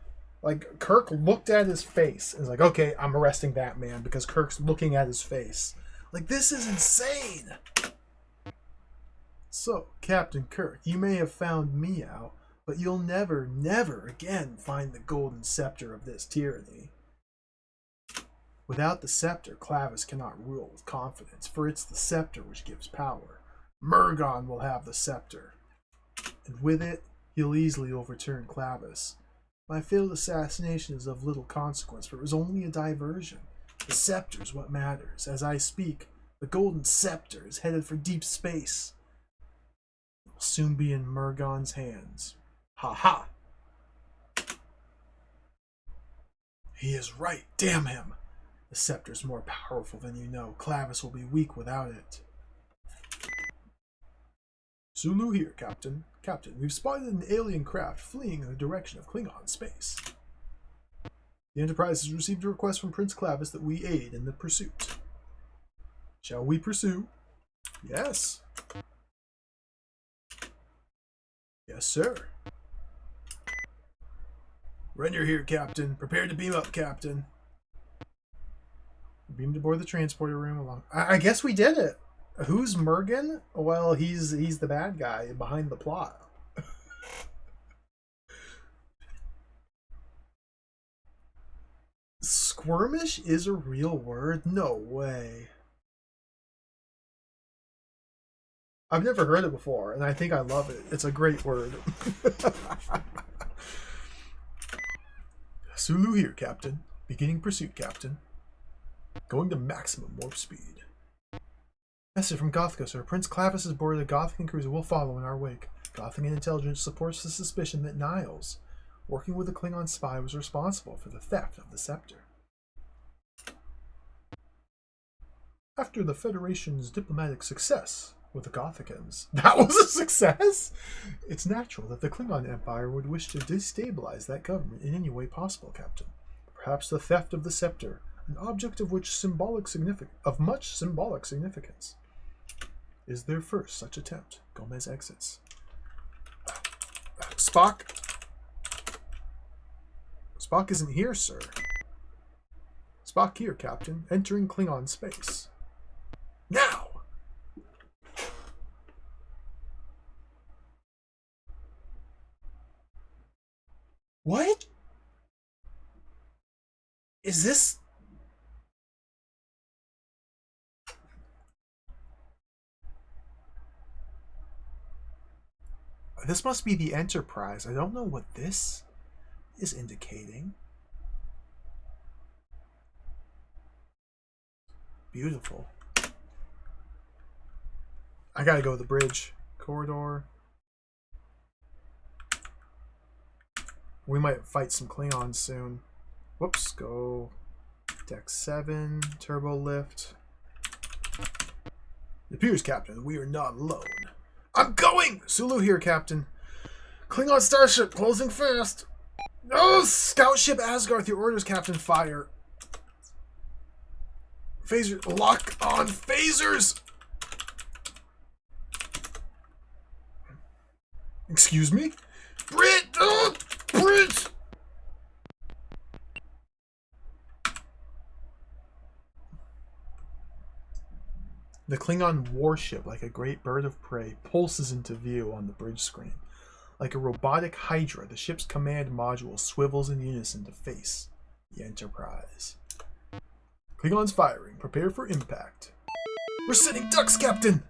Like, Kirk looked at his face and was like, "Okay, I'm arresting that man because Kirk's looking at his face." Like, this is insane. So, Captain Kirk, you may have found me out, but you'll never, never again find the golden scepter of this tyranny. Without the scepter, Clavis cannot rule with confidence, for it's the scepter which gives power. Murgon will have the scepter, and with it, he'll easily overturn Clavis. My failed assassination is of little consequence, for it was only a diversion. The scepter is what matters. As I speak, the golden scepter is headed for deep space. It will soon be in Murgon's hands. Ha ha! He is right, damn him! The scepter is more powerful than you know. Clavis will be weak without it. Sulu here, Captain. Captain, we've spotted an alien craft fleeing in the direction of Klingon space. The Enterprise has received a request from Prince Clavis that we aid in the pursuit. Shall we pursue? Yes. Yes, sir. Render here, Captain. Prepare to beam up, Captain. Beamed aboard the transporter room along. I guess we did it. Who's Murgon? Well, he's the bad guy behind the plot. Squirmish is a real word? No way. I've never heard it before, and I think I love it. It's a great word. Sulu here, Captain. Beginning pursuit, Captain. Going to maximum warp speed. Message from Gothica, sir. Prince Clavis is boarded a Gothican cruiser. Will follow in our wake. Gothican intelligence supports the suspicion that Niles, working with a Klingon spy, was responsible for the theft of the scepter. After the Federation's diplomatic success with the Gothicans. That was a success? It's natural that the Klingon Empire would wish to destabilize that government in any way possible, Captain. Perhaps the theft of the scepter, an object of much symbolic significance, is their first such attempt. Gomez exits. Spock? Spock isn't here, sir. Spock here, Captain. Entering Klingon space. Now! What? Is this... This must be the Enterprise. I don't know what this is indicating. Beautiful. I gotta go to the bridge. Corridor. We might fight some Klingons soon. Whoops, go. Deck 7, turbo lift. It appears, Captain, we are not alone. I'm going! Sulu here, Captain. Klingon starship, closing fast. Oh, scout ship Asgarth, your orders, Captain. Fire. Phaser, lock on phasers! Excuse me? Brit! Oh, Brit! The Klingon warship, like a great bird of prey, pulses into view on the bridge screen. Like a robotic hydra, the ship's command module swivels in unison to face the Enterprise. Klingons firing. Prepare for impact. We're sending ducks, Captain!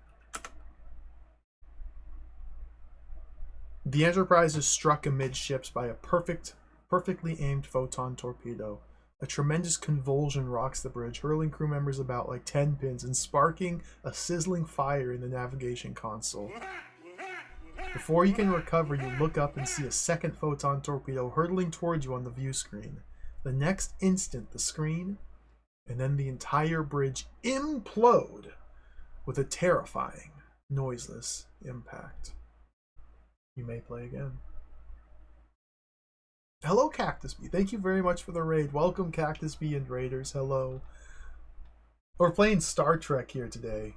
The Enterprise is struck amidships by a perfectly aimed photon torpedo. A tremendous convulsion rocks the bridge, hurling crew members about like 10 pins and sparking a sizzling fire in the navigation console. Before you can recover, you look up and see a second photon torpedo hurtling towards you on the view screen. The next instant, the screen and then the entire bridge implode with a terrifying, noiseless impact. You may play again. Hello, Cactus Bee. Thank you very much for the raid. Welcome, Cactus Bee and Raiders. Hello. We're playing Star Trek here today.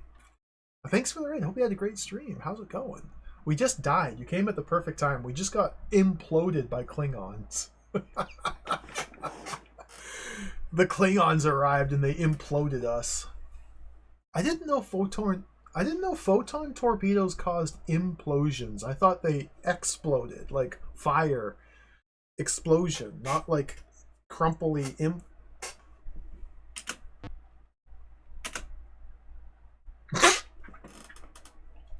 Thanks for the raid. Hope you had a great stream. How's it going? We just died. You came at the perfect time. We just got imploded by Klingons. The Klingons arrived and they imploded us. I didn't know photon torpedoes caused implosions. I thought they exploded, like fire explosion, not like crumply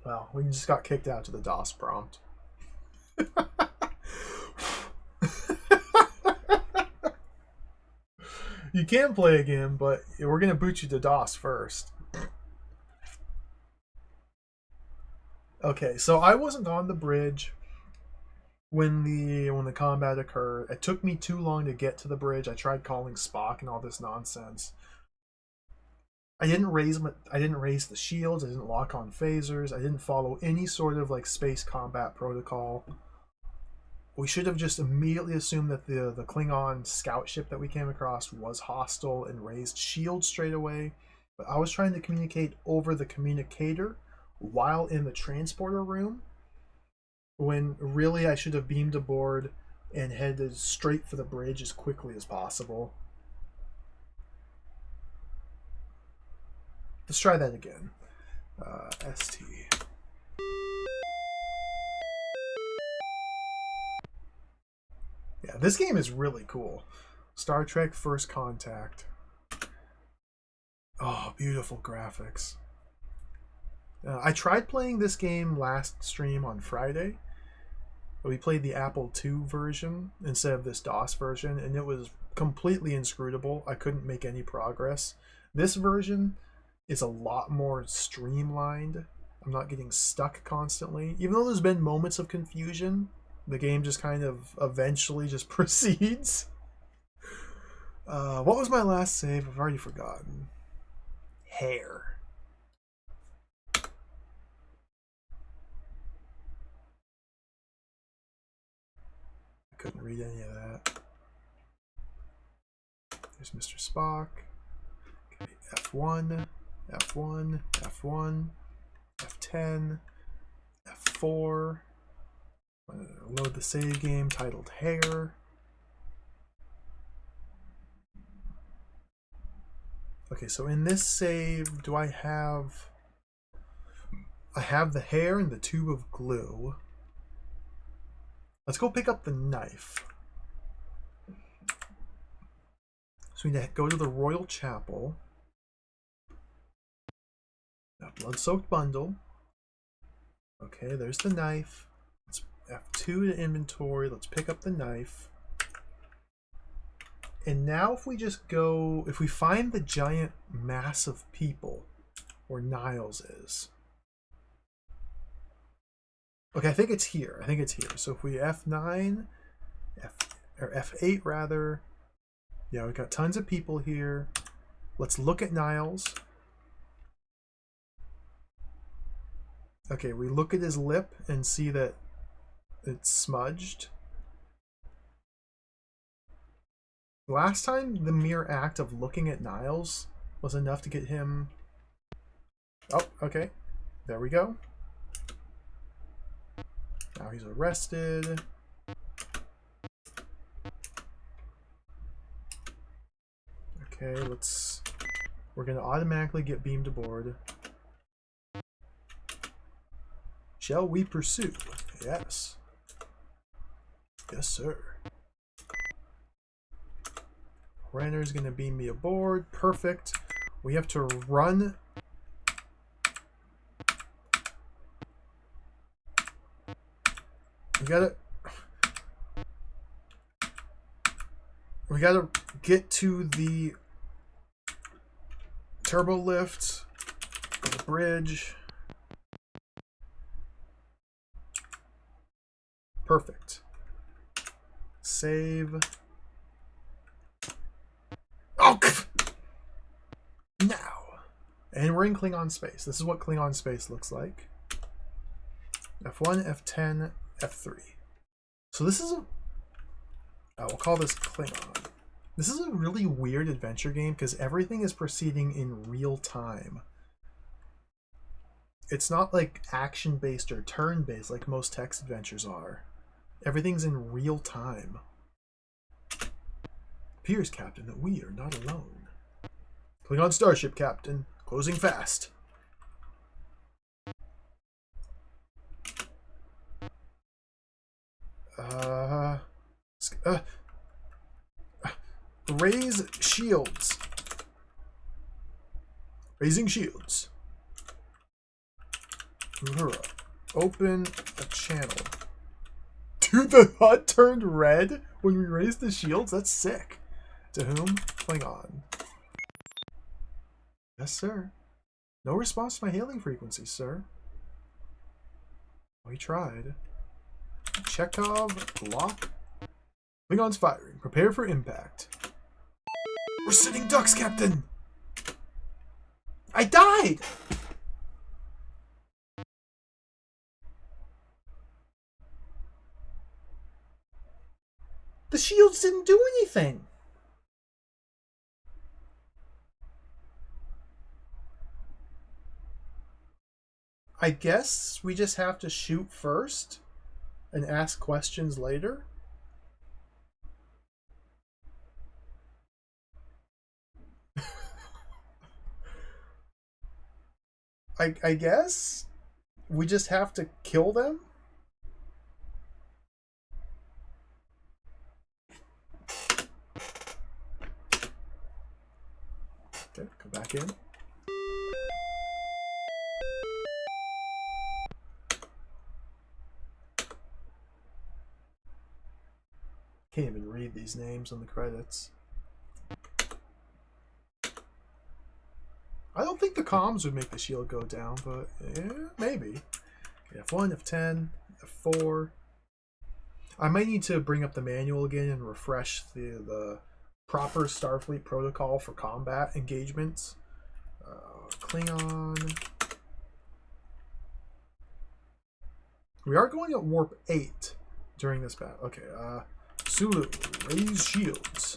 Well, we just got kicked out to the DOS prompt. You can play again, but we're gonna boot you to DOS first. Okay, so I wasn't on the bridge when the combat occurred. It took me too long to get to the bridge. I tried calling Spock and all this nonsense. I didn't raise the shields. I didn't lock on phasers. I didn't follow any sort of like space combat protocol. We should have just immediately assumed that the Klingon scout ship that we came across was hostile and raised shields straight away. But I was trying to communicate over the communicator while in the transporter room, when really I should have beamed aboard and headed straight for the bridge as quickly as possible. Let's try that again. ST. Yeah, this game is really cool. Star Trek First Contact. Oh, beautiful graphics. I tried playing this game last stream on Friday. We played the Apple II version instead of this DOS version, and it was completely inscrutable. I couldn't make any progress. This version is a lot more streamlined. I'm not getting stuck constantly. Even though there's been moments of confusion, the game just kind of eventually just proceeds. What was my last save? I've already forgotten. Hair. I couldn't read any of that. There's Mr. Spock. Okay, F1, F1, F1, F10, F4. Load the save game titled Hair. Okay, so in this save, do I have the hair and the tube of glue. Let's go pick up the knife. So we need to go to the Royal Chapel. That blood-soaked bundle. Okay, there's the knife. Let's F2 to inventory. Let's pick up the knife. And now if we just go, if we find the giant mass of people where Niles is. Okay, I think it's here. So if we F9, or F8 rather. Yeah, we've got tons of people here. Let's look at Niles. Okay, we look at his lip and see that it's smudged. Last time, the mere act of looking at Niles was enough to get him... Oh, okay. There we go. Now he's arrested. Okay, we're gonna automatically get beamed aboard. Shall we pursue? Yes. Yes, sir. Renner's gonna beam me aboard. Perfect. We have to run. We gotta get to the turbo lift, the bridge. Perfect. Save. Oh! Now. And we're in Klingon space. This is what Klingon space looks like. F1, F10, F3. So this is a... we'll call this Klingon. This is a really weird adventure game because everything is proceeding in real time. It's not like action-based or turn-based like most text adventures are. Everything's in real time. Appears, Captain, that we are not alone. Klingon starship, Captain. Closing fast. Raise shields. Raising shields. Uhura. Open a channel. Dude, the HUD turned red when we raised the shields? That's sick. To whom? Klingon. Yes, sir. No response to my hailing frequency, sir. We tried. Chekhov, lock. Klingon's firing. Prepare for impact. We're sitting ducks, Captain! I died! The shields didn't do anything! I guess we just have to shoot first and ask questions later? I guess we just have to kill them? Okay, go back in. Can't even read these names on the credits. I don't think the comms would make the shield go down, but yeah, maybe. F1, F10, F4. I might need to bring up the manual again and refresh the proper Starfleet protocol for combat engagements. Klingon. We are going at warp 8 during this battle. Okay, Sulu, raise shields.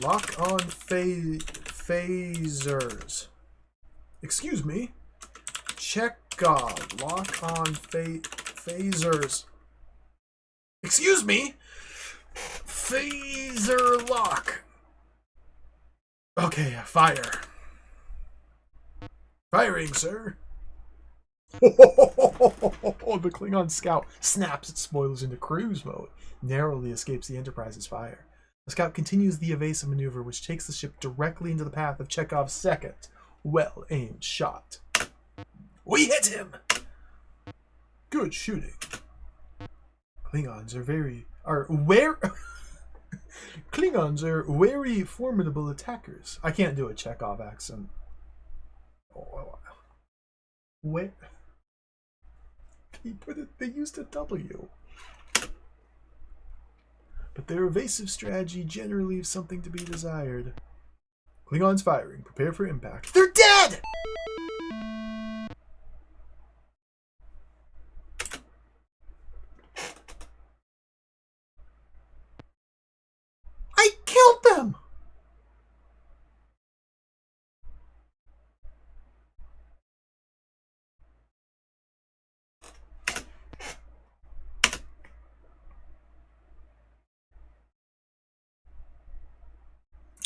Lock on phasers. Excuse me. Chekhov. Lock on phasers. Excuse me. Phaser lock. Okay, fire. Firing, sir. The Klingon scout snaps its spoilers into cruise mode, narrowly escapes the Enterprise's fire. The scout continues the evasive maneuver, which takes the ship directly into the path of Chekhov's second well-aimed shot. We hit him! Good shooting. Klingons are very formidable attackers. I can't do a Chekhov accent. Where? He put it. They used a W. But their evasive strategy generally leaves something to be desired. Klingons firing. Prepare for impact. They're dead! I killed them!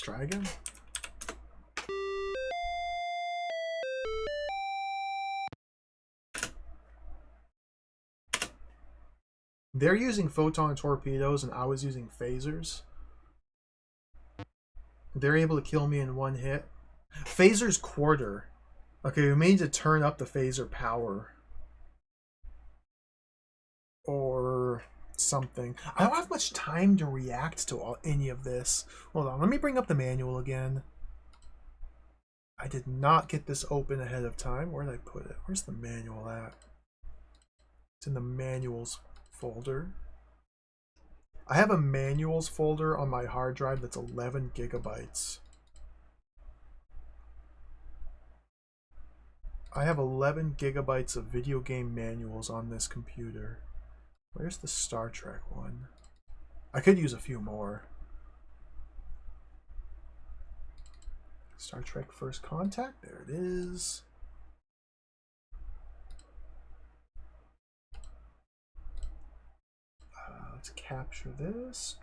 Try again. They're using photon torpedoes and I was using phasers. They're able to kill me in one hit. Phaser's quarter. Okay, we may need to turn up the phaser power. Or something. I don't have much time to react to any of this. Hold on, let me bring up the manual again. I did not get this open ahead of time. Where did I put it? Where's the manual at? It's in the manuals folder. I have a manuals folder on my hard drive that's 11 gigabytes. I have 11 gigabytes of video game manuals on this computer. Where's the Star Trek one? I could use a few more. Star Trek First Contact, there it is. Let's capture this.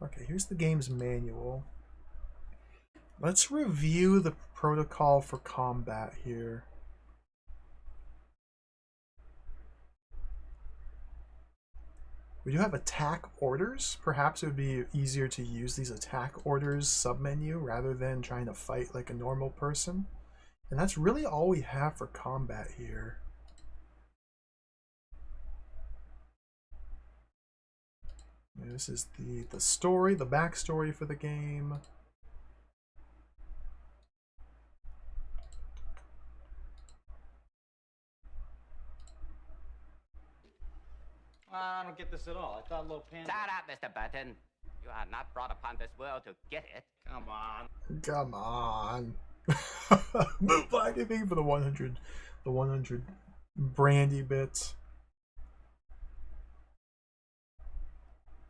Okay, here's the game's manual. Let's review the protocol for combat here. We do have attack orders. Perhaps it would be easier to use these attack orders submenu rather than trying to fight like a normal person. And that's really all we have for combat here. And this is the story, the backstory for the game. I don't get this at all. I thought Low Panda... Shut up, Mr. Burton. You are not brought upon this world to get it. Come on. Come on. Bootlegging for the 100 brandy bits.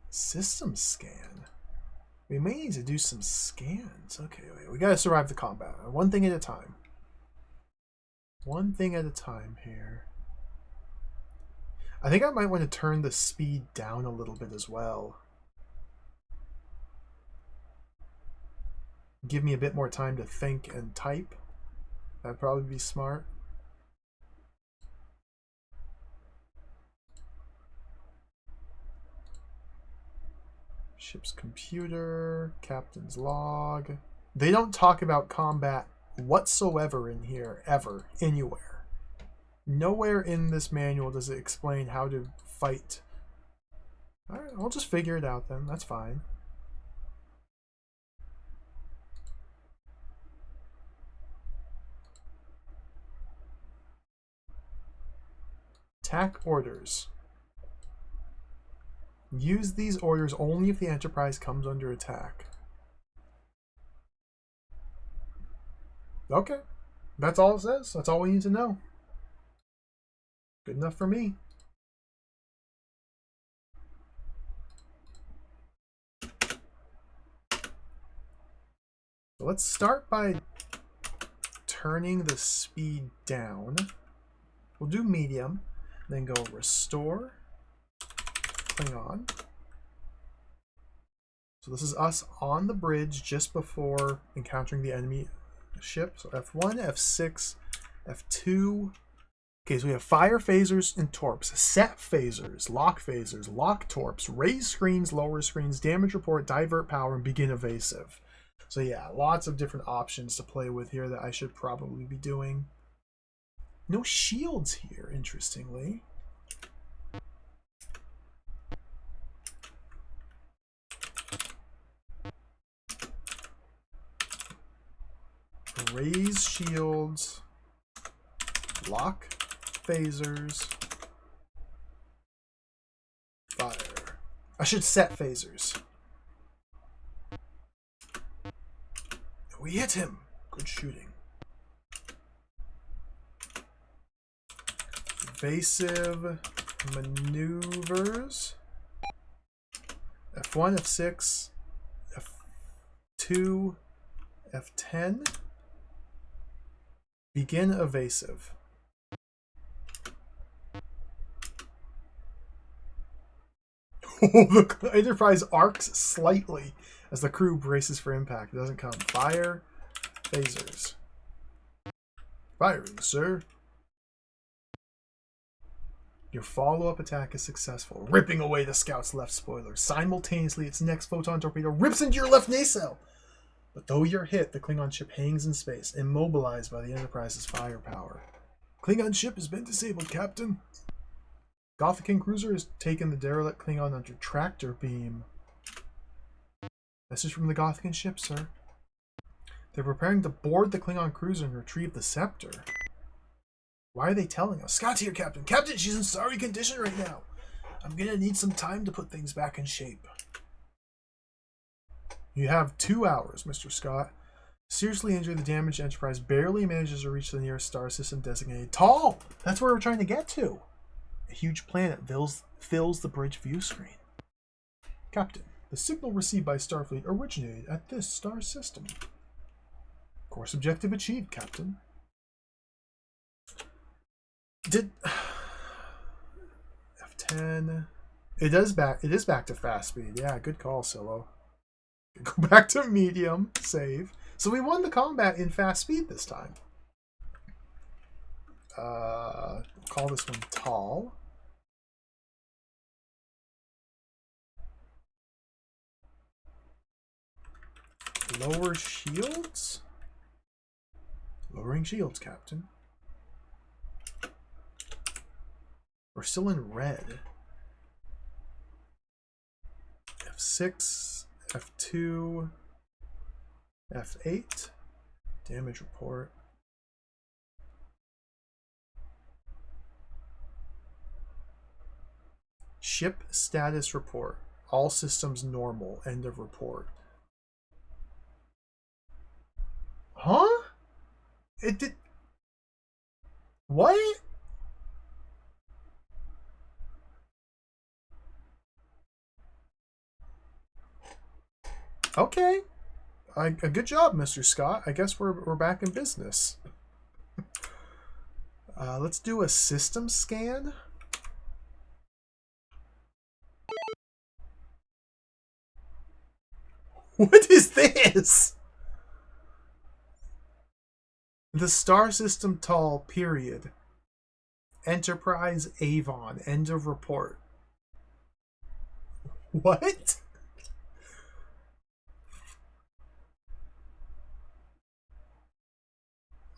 System scan. We may need to do some scans. Okay, wait, we gotta survive the combat. One thing at a time. One thing at a time here. I think I might want to turn the speed down a little bit as well. Give me a bit more time to think and type. That'd probably be smart. Ship's computer, captain's log. They don't talk about combat whatsoever in here, ever, anywhere. Nowhere in this manual does it explain how to fight. Alright, I'll just figure it out then. That's fine. Attack orders. Use these orders only if the Enterprise comes under attack. Okay. That's all it says. That's all we need to know. Good enough for me. So let's start by turning the speed down. We'll do medium, then go restore, Klingon. So this is us on the bridge just before encountering the enemy ship. So F1, F6, F2. Okay, so we have fire phasers and torps, set phasers, lock torps, raise screens, lower screens, damage report, divert power, and begin evasive. So yeah, lots of different options to play with here that I should probably be doing. No shields here, interestingly. Raise shields, lock phasers, fire. I should set phasers. We hit him. Good shooting. Evasive maneuvers. F1, F6, F2, F10. Begin evasive. The Enterprise arcs slightly as the crew braces for impact. It doesn't come. Fire. Phasers. Firing, sir. Your follow-up attack is successful, ripping away the scout's left spoiler. Simultaneously, its next photon torpedo rips into your left nacelle. But though you're hit, the Klingon ship hangs in space, immobilized by the Enterprise's firepower. Klingon ship has been disabled, Captain. Gothican cruiser has taken the derelict Klingon under tractor beam. Message from the Gothican ship, sir. They're preparing to board the Klingon cruiser and retrieve the scepter. Why are they telling us? Scott's here, Captain. Captain, she's in sorry condition right now. I'm gonna need some time to put things back in shape. You have 2 hours, Mr. Scott. Seriously injured, the damaged Enterprise barely manages to reach the nearest star system designated Tall. That's where we're trying to get to. A huge planet fills the bridge view screen. Captain, the signal received by Starfleet originated at this star system. Course objective achieved, Captain. Did F10? It is back to fast speed. Yeah, good call, Silo. Go back to medium. Save. So we won the combat in fast speed this time. Call this one Tall. Lower shields? Lowering shields, Captain. We're still in red. F6, F2, F8. Damage report. Ship status report. All systems normal. End of report. Huh? It did... What? Okay. A good job, Mr. Scott. I guess we're back in business. Let's do a system scan. What is this? The star system Tall, period. Enterprise Avon, end of report. What?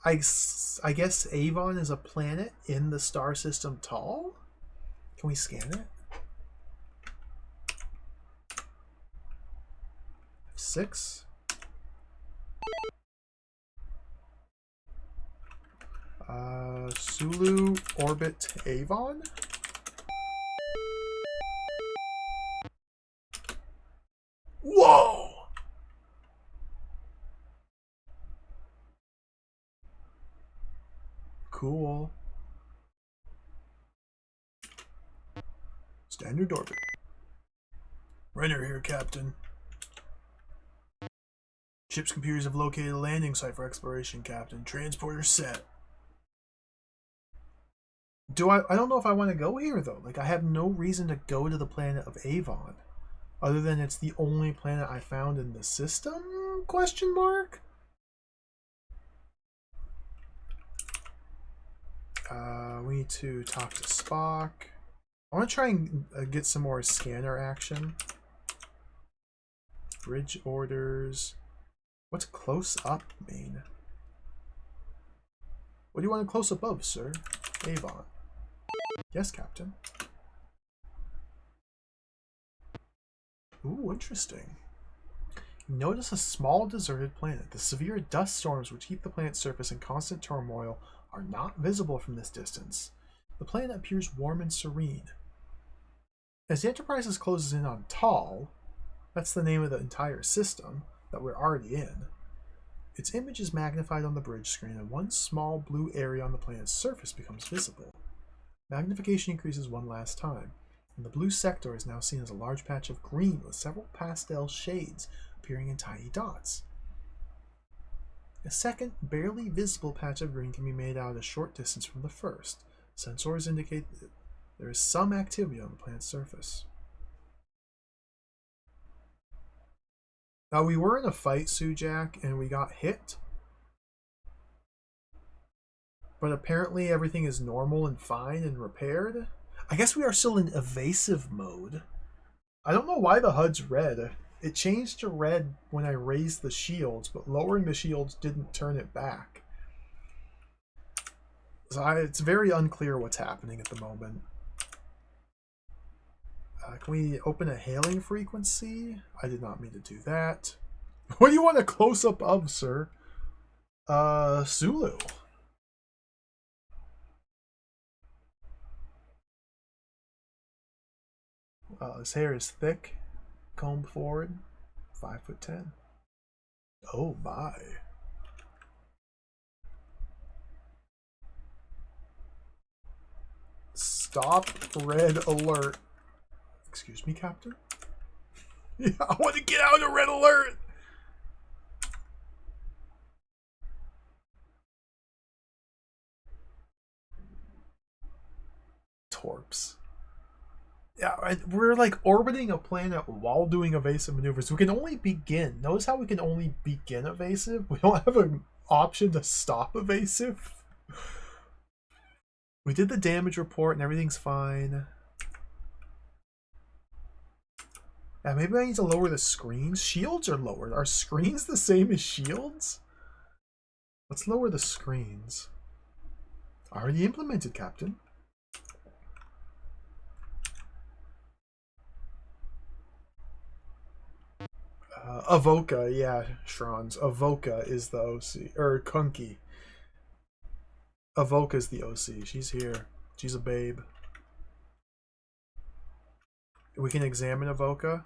I guess Avon is a planet in the star system Tall? Can we scan it? 6. Sulu orbit Avon. Whoa! Cool. Standard orbit. Renner here, Captain. Ship's computers have located a landing site for exploration, Captain. Transporter set. I don't know if I want to go here, though. Like, I have no reason to go to the planet of Avon. Other than it's the only planet I found in the system? Question mark? We need to talk to Spock. I want to try and get some more scanner action. Bridge orders. What's close up mean? What do you want close above, sir? Avon. Yes, Captain. Ooh, interesting. Notice a small deserted planet. The severe dust storms which keep the planet's surface in constant turmoil are not visible from this distance. The planet appears warm and serene. As the Enterprise closes in on Tall, that's the name of the entire system that we're already in, its image is magnified on the bridge screen and one small blue area on the planet's surface becomes visible. Magnification increases one last time, and the blue sector is now seen as a large patch of green with several pastel shades appearing in tiny dots. A second, barely visible patch of green can be made out a short distance from the first. Sensors indicate that there is some activity on the planet's surface. Now, we were in a fight, Sujak, and we got hit. But apparently everything is normal and fine and repaired. I guess we are still in evasive mode. I don't know why the HUD's red. It changed to red when I raised the shields, but lowering the shields didn't turn it back. So it's very unclear what's happening at the moment. Can we open a hailing frequency? I did not mean to do that. What do you want a close-up of, sir? Sulu. His hair is thick, combed forward, 5'10". Oh my. Stop red alert. Excuse me, Captain? Yeah, I want to get out of red alert! Torps. Yeah, we're like orbiting a planet while doing evasive maneuvers. We can only begin. Notice how we can only begin evasive? We don't have an option to stop evasive. We did the damage report and everything's fine. Yeah, maybe I need to lower the screens. Shields are lowered. Are screens the same as shields? Let's lower the screens. Already implemented, Captain. Avoca, yeah, Shrons. Avoca is the OC. Or Kunky. Avoca's the OC. She's here. She's a babe. We can examine Avoca.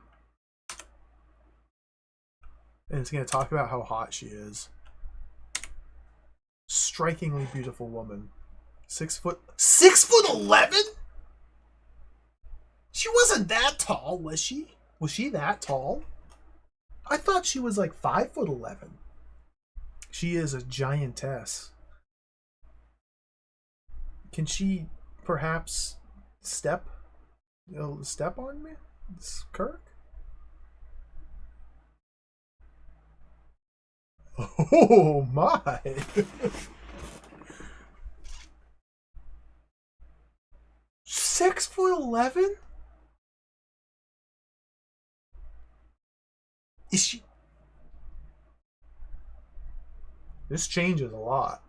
And it's going to talk about how hot she is. Strikingly beautiful woman. 6 foot... 6'11"?! She wasn't that tall, was she? Was she that tall? I thought she was like 5'11". She is a giantess. Can she perhaps step on me? Kirk? Oh my! 6'11"? Is she? This changes a lot.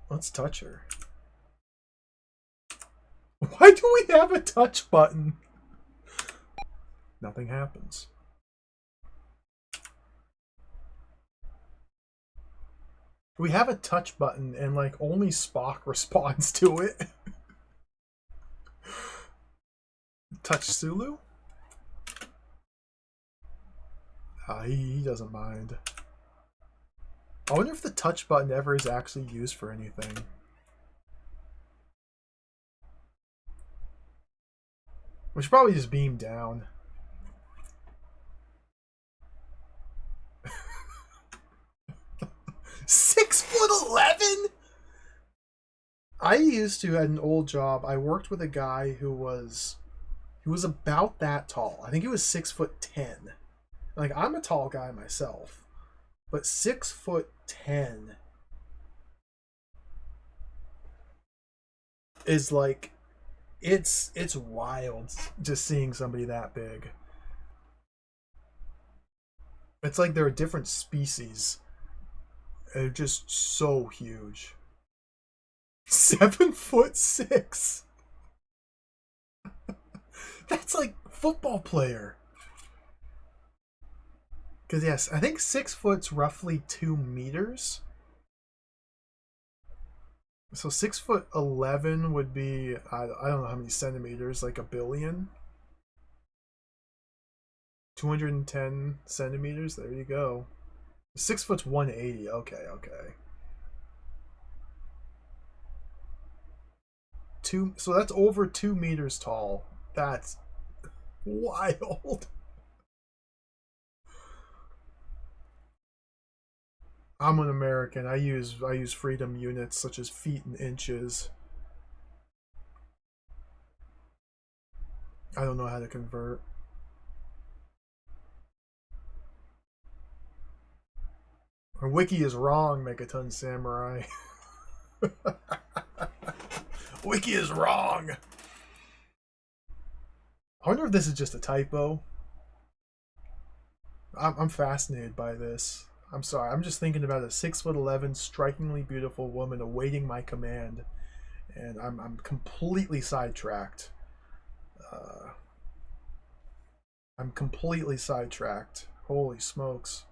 Let's touch her. Why do we have a touch button? Nothing happens. We have a touch button and like only Spock responds to it. Touch Sulu? He doesn't mind. I wonder if the touch button ever is actually used for anything. We should probably just beam down. $6'11"? I used to at an old job. I worked with a guy who was about that tall. I think he was 6'10". Like, I'm a tall guy myself, but 6'10" is like, it's wild just seeing somebody that big. It's like they're a different species. They're just so huge. 7'6". That's like football player. Because yes, I think 6 foot's roughly 2 meters. So 6'11" would be, I don't know how many centimeters, like a billion. 210 centimeters. There you go. 6 foot's 180. Okay. So that's over 2 meters tall. That's wild. I'm an American. I use freedom units such as feet and inches. I don't know how to convert. Our wiki is wrong, Megaton Samurai. Wiki is wrong. I wonder if this is just a typo. I'm fascinated by this. I'm sorry. I'm just thinking about a 6'11", strikingly beautiful woman awaiting my command, and I'm completely sidetracked. I'm completely sidetracked. Holy smokes!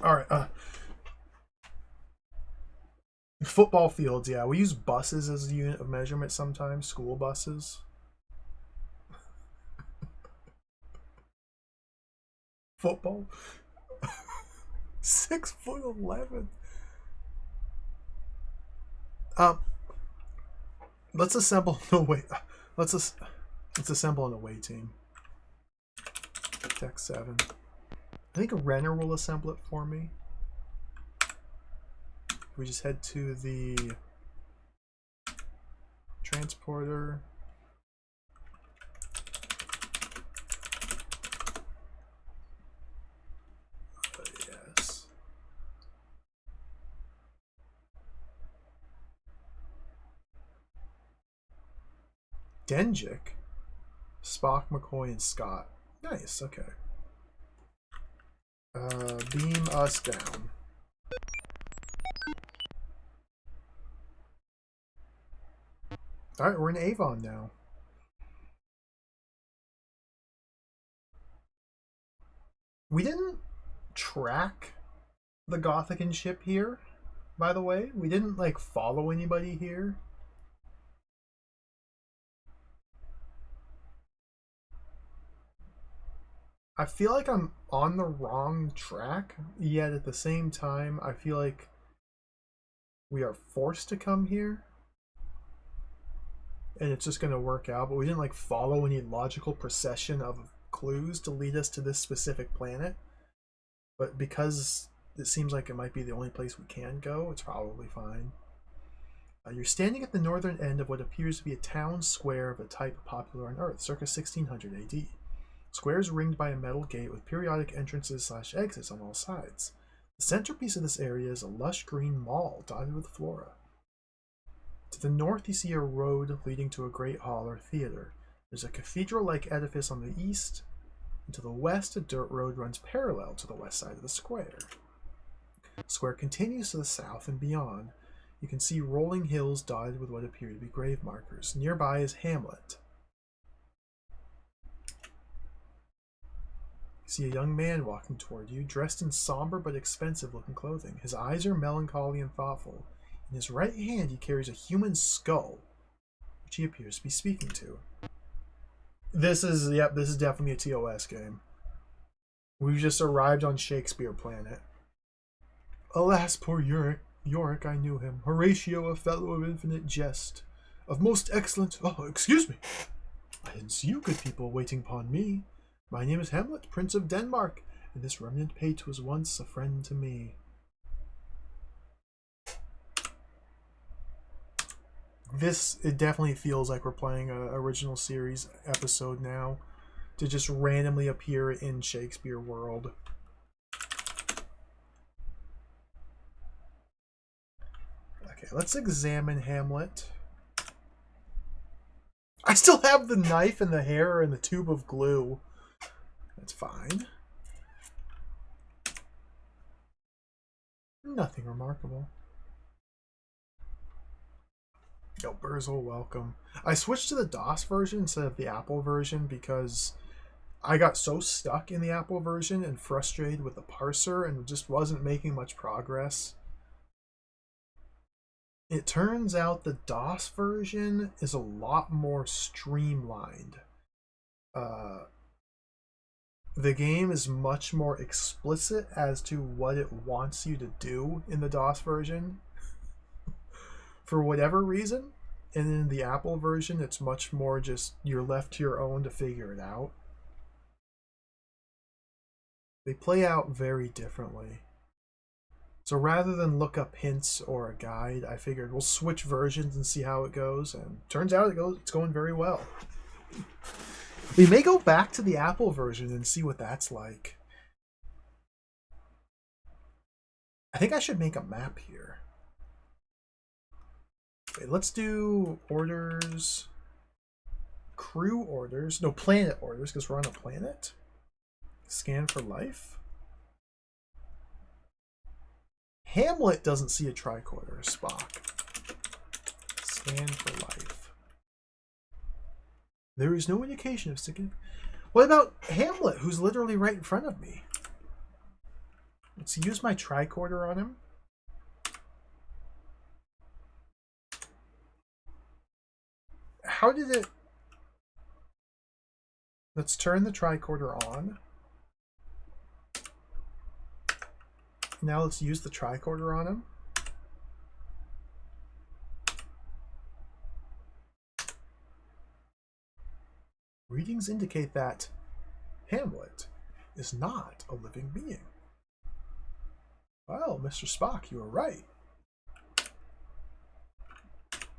All right. Football fields. Yeah, we use buses as a unit of measurement sometimes. School buses. Football. 6'11". Um, let's assemble an away. Let's assemble an away team. Tech 7. I think a Renner will assemble it for me. We just head to the transporter. Yes. Denjik, Spock, McCoy, and Scott. Nice. Okay. Beam us down. All right, we're in Avon now. We didn't track the Gothican ship here, by the way. We didn't like follow anybody here. I feel like I'm on the wrong track, yet at the same time, I feel like we are forced to come here. And it's just going to work out, but we didn't like follow any logical procession of clues to lead us to this specific planet. But because it seems like it might be the only place we can go, it's probably fine. You're standing at the northern end of what appears to be a town square of a type popular on Earth, circa 1600 AD. Square is ringed by a metal gate with periodic entrances/exits on all sides. The centerpiece of this area is a lush green mall dotted with flora. To the north, you see a road leading to a great hall or theater. There's a cathedral-like edifice on the east, and to the west, a dirt road runs parallel to the west side of the square. The square continues to the south and beyond. You can see rolling hills dotted with what appear to be grave markers. Nearby is Hamlet. You see a young man walking toward you, dressed in somber but expensive-looking clothing. His eyes are melancholy and thoughtful. In his right hand, he carries a human skull, which he appears to be speaking to. This is definitely a TOS game. We've just arrived on Shakespeare Planet. Alas, poor Yorick, I knew him. Horatio, a fellow of infinite jest, of most excellent... Oh, excuse me. I didn't see you good people waiting upon me. My name is Hamlet, Prince of Denmark, and this remnant pate was once a friend to me. It definitely feels like we're playing an original series episode now, to just randomly appear in Shakespeare world. Okay, let's examine Hamlet. I still have the knife and the hair and the tube of glue. That's fine. Nothing remarkable. Yo, Burzel, welcome. I switched to the DOS version instead of the Apple version because I got so stuck in the Apple version and frustrated with the parser and just wasn't making much progress. It turns out the DOS version is a lot more streamlined. The game is much more explicit as to what it wants you to do in the DOS version for whatever reason. And in the Apple version, it's much more just you're left to your own to figure it out. They play out very differently. So rather than look up hints or a guide, I figured we'll switch versions and see how it goes. And turns out it's going very well. We may go back to the Apple version and see what that's like. I think I should make a map here. Okay, let's do orders. Crew orders. No, planet orders, because we're on a planet. Scan for life. Hamlet doesn't see a tricorder. Spock. Scan for life. There is no indication of sticking. What about Hamlet, who's literally right in front of me? Let's use my tricorder on him. How did it... Let's turn the tricorder on. Now let's use the tricorder on him. Readings indicate that Hamlet is not a living being. Well, Mr. Spock, you were right.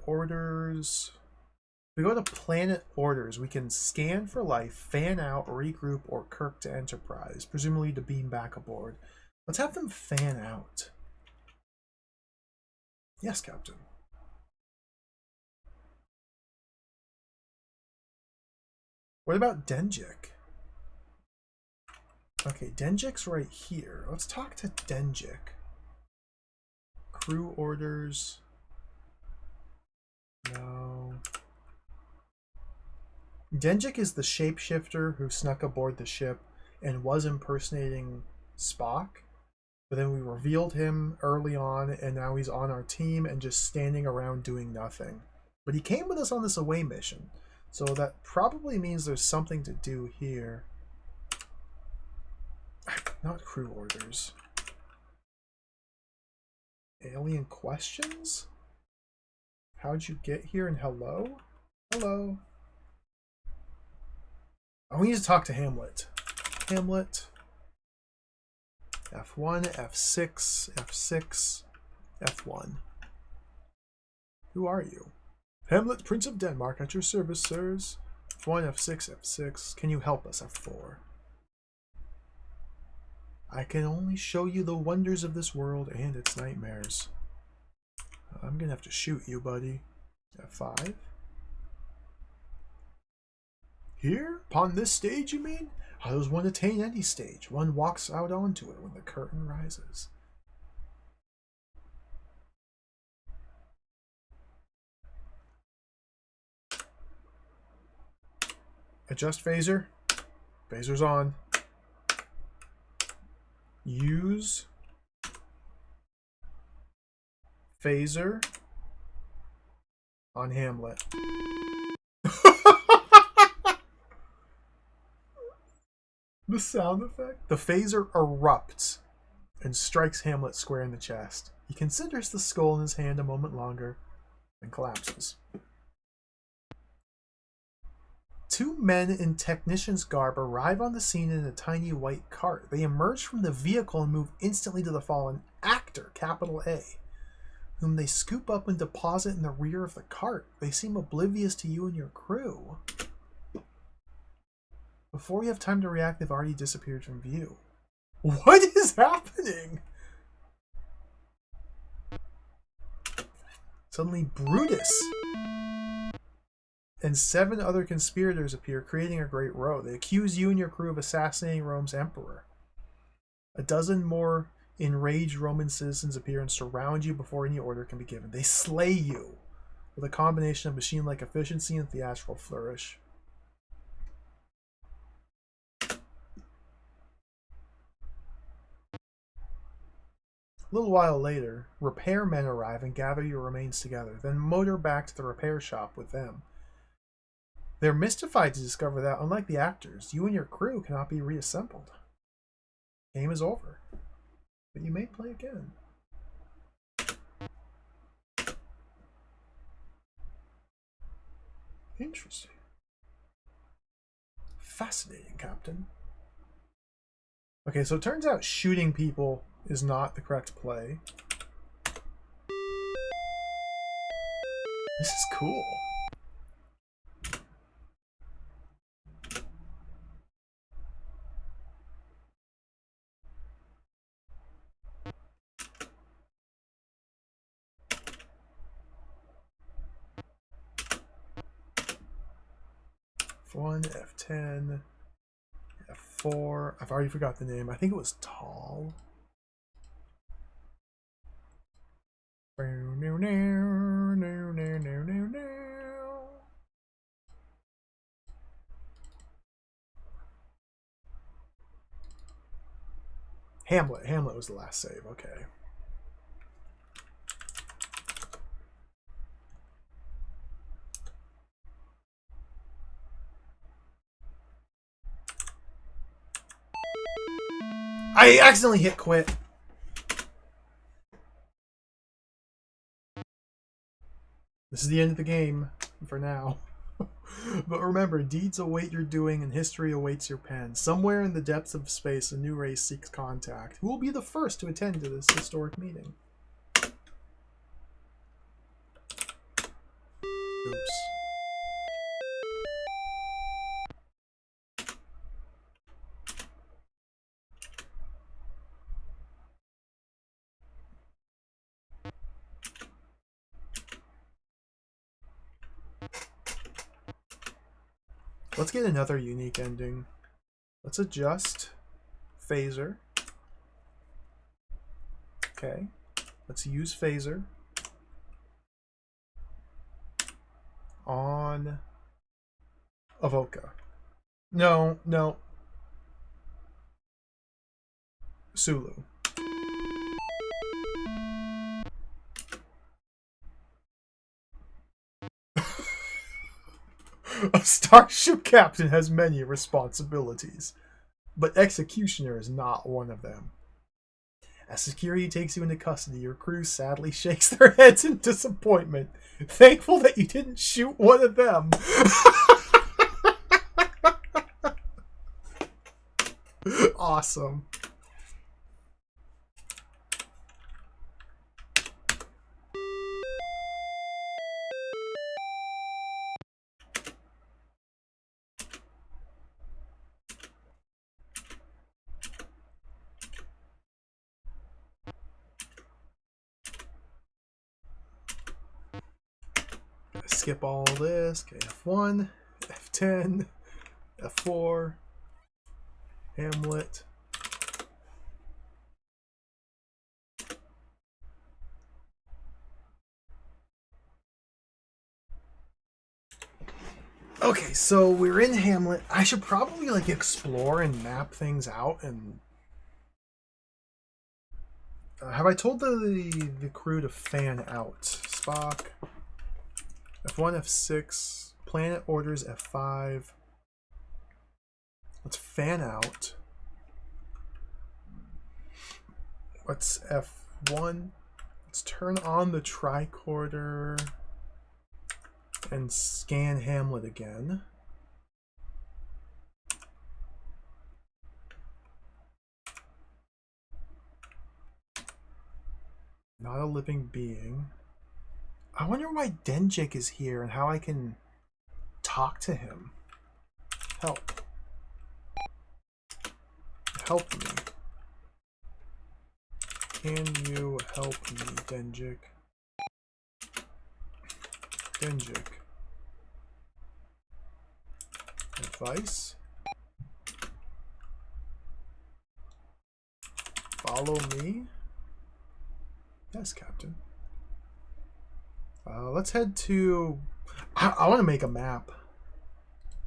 Orders. If we go to planet orders, we can scan for life, fan out, regroup, or Kirk to Enterprise, presumably to beam back aboard. Let's have them fan out. Yes, Captain. What about Denjik? Okay, Denjik's right here. Let's talk to Denjik. Crew orders. No. Denjik is the shapeshifter who snuck aboard the ship and was impersonating Spock. But then we revealed him early on, and now he's on our team and just standing around doing nothing. But he came with us on this away mission. So that probably means there's something to do here. Not crew orders. Alien questions? How'd you get here and hello? Hello. Oh, we need to talk to Hamlet. Hamlet. F1, F6, F6, F1. Who are you? Hamlet, Prince of Denmark, at your service, sirs. F1, F6, F6. Can you help us? F4. I can only show you the wonders of this world and its nightmares. I'm gonna have to shoot you, buddy. F5. Here? Upon this stage, you mean? How does one attain any stage? One walks out onto it when the curtain rises. Adjust phaser. Phaser's on. Use phaser on Hamlet. The sound effect. The phaser erupts and strikes Hamlet square in the chest. He considers the skull in his hand a moment longer and collapses. Two men in technician's garb arrive on the scene in a tiny white cart. They emerge from the vehicle and move instantly to the fallen actor, capital A, whom they scoop up and deposit in the rear of the cart. They seem oblivious to you and your crew. Before we have time to react, they've already disappeared from view. What is happening? Suddenly, Brutus and 7 other conspirators appear, creating a great row. They accuse you and your crew of assassinating Rome's emperor. A dozen more enraged Roman citizens appear and surround you before any order can be given. They slay you with a combination of machine-like efficiency and theatrical flourish. A little while later, repairmen arrive and gather your remains together, then motor back to the repair shop with them. They're mystified to discover that, unlike the actors, you and your crew cannot be reassembled. Game is over, but you may play again. Interesting. Fascinating, Captain. Okay, so it turns out shooting people is not the correct play. This is cool. F1, F10, F4. I've already forgot the name. I think it was Tall. Hamlet. Hamlet was the last save. Okay. I accidentally hit quit. This is the end of the game for now. But remember, deeds await your doing and history awaits your pen. Somewhere in the depths of space, a new race seeks contact. Who will be the first to attend to this historic meeting? Oops. Let's get another unique ending. Let's adjust phaser. Okay. Let's use phaser on Avoca. No, no. Sulu. A starship captain has many responsibilities, but executioner is not one of them. As security takes you into custody, your crew sadly shakes their heads in disappointment, thankful that you didn't shoot one of them. Awesome. Skip all this. Okay, F1, F10, F4, Hamlet. Okay, so we're in Hamlet. I should probably like explore and map things out. And have I told the crew to fan out? Spock, F1, F6, planet orders F5. Let's fan out. Let's F1. Let's turn on the tricorder and scan Hamlet again. Not a living being. I wonder why Denjik is here and how I can talk to him. Help. Help me. Can you help me, Denjik? Denjik. Advice? Follow me? Yes, Captain. Let's head to... I want to make a map.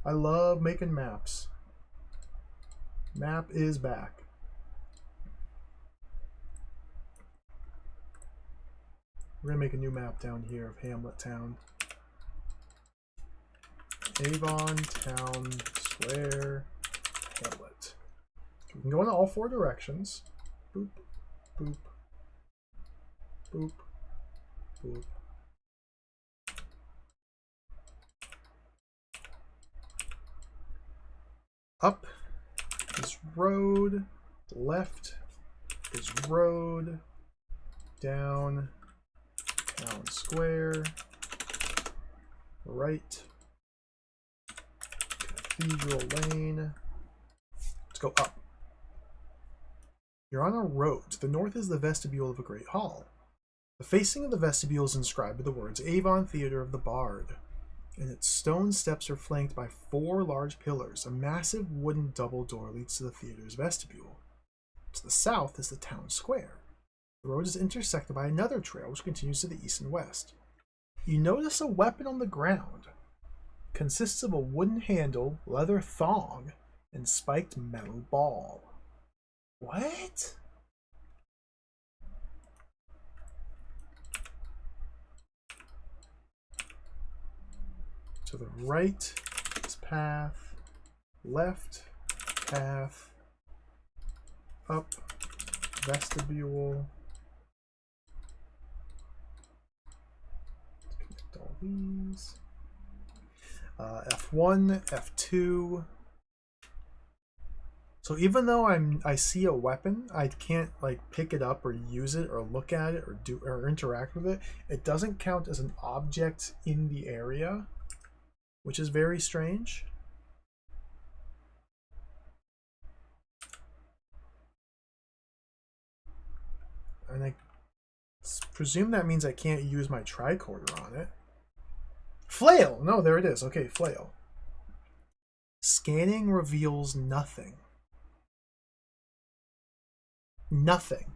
I love making maps. Map is back. We're going to make a new map down here of Hamlet Town. Avon, Town, Square, Hamlet. We can go in all four directions. Boop, boop, boop, boop. Up is road, left is road, down, town square, right, Cathedral Lane. Let's go up. You're on a road. To the north is the vestibule of a great hall. The facing of the vestibule is inscribed with the words Avon Theater of the Bard, and its stone steps are flanked by 4 large pillars. A massive wooden double door leads to the theater's vestibule. To the south is the town square. The road is intersected by another trail which continues to the east and west. You notice a weapon on the ground. Consists of a wooden handle, leather thong, and spiked metal ball. What? To the right is path, left path, up vestibule. Let's connect all these. F1, F2. So even though I see a weapon, I can't like pick it up or use it or look at it or interact with it. It doesn't count as an object in the area, which is very strange. And I presume that means I can't use my tricorder on it. Flail! No, there it is. Okay, flail. Scanning reveals nothing. Nothing.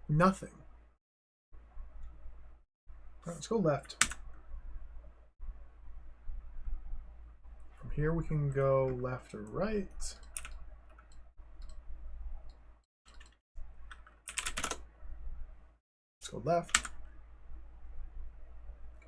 Nothing. All right, let's go left. From here we can go left or right. Let's go left.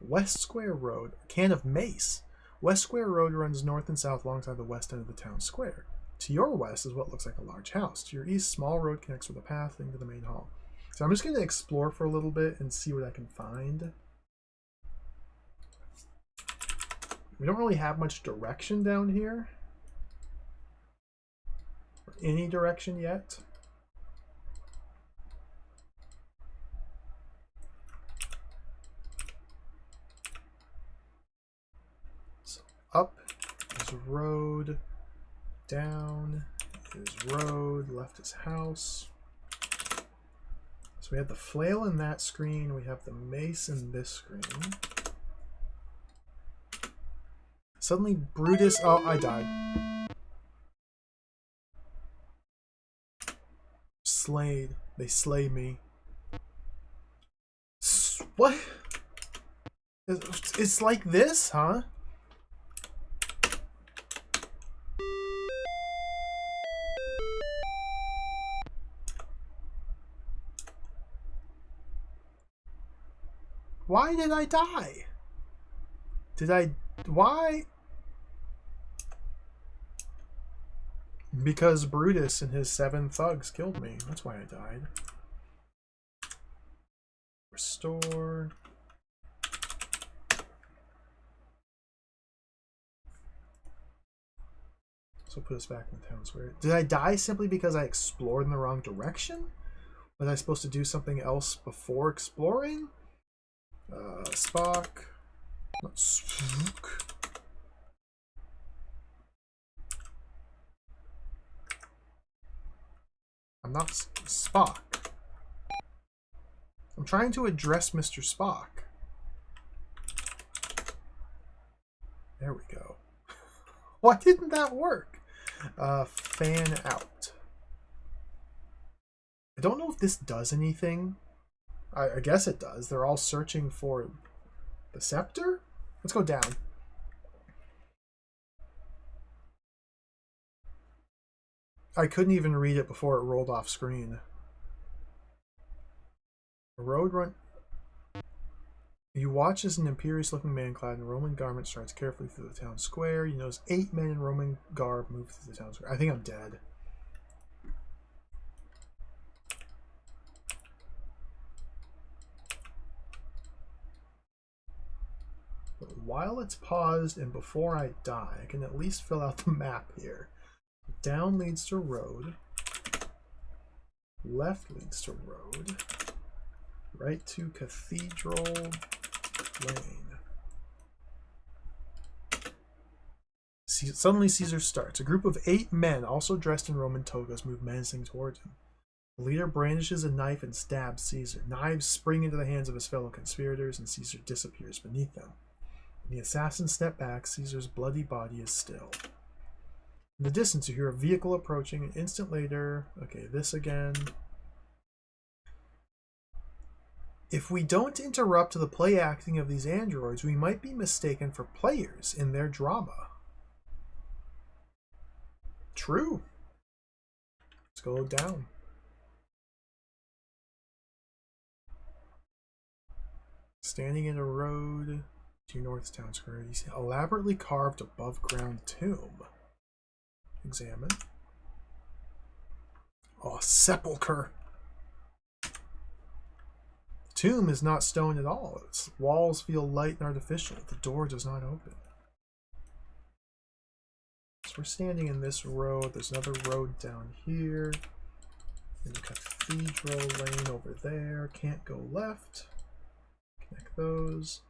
West Square Road, a can of mace. West Square Road runs north and south alongside the west end of the town square. To your west is what looks like a large house. To your east, small road connects with a path leading to the main hall. So I'm just going to explore for a little bit and see what I can find. We don't really have much direction down here. Or any direction yet. So up is road. Down is road. Left is house. So we have the flail in that screen. We have the mace in this screen. Suddenly Brutus... Oh, I died. Slayed. They slay me. What? It's like this, huh? Why did I die? Why? Because Brutus and his 7 thugs killed me. That's why I died. Restore. So put us back in the town square. Did I die simply because I explored in the wrong direction? Was I supposed to do something else before exploring? Spock. Not Spook. I'm not Spock. I'm trying to address Mr. Spock. There we go. Why didn't that work? Fan out. I don't know if this does anything. I guess it does. They're all searching for the scepter? Let's go down. I couldn't even read it before it rolled off screen. A road run. You watch as an imperious-looking man clad in Roman garments strides carefully through the town square. You notice 8 men in Roman garb move through the town square. I think I'm dead. But while it's paused and before I die, I can at least fill out the map here. Down leads to road. Left leads to road. Right to Cathedral Lane. Suddenly Caesar starts. A group of 8 men, also dressed in Roman togas, move menacing towards him. The leader brandishes a knife and stabs Caesar. Knives spring into the hands of his fellow conspirators, and Caesar disappears beneath them. The assassin stepped back. Caesar's bloody body is still. In the distance, you hear a vehicle approaching. An instant later, okay, this again. If we don't interrupt the play acting of these androids, we might be mistaken for players in their drama. True. Let's go down. Standing in a road to North Town Square, you see an elaborately carved above ground tomb. Examine. Oh, sepulcher. The tomb is not stone at all. Its walls feel light and artificial. The door does not open. So we're standing in this road. There's another road down here. And the cathedral lane over there. Can't go left. Connect those.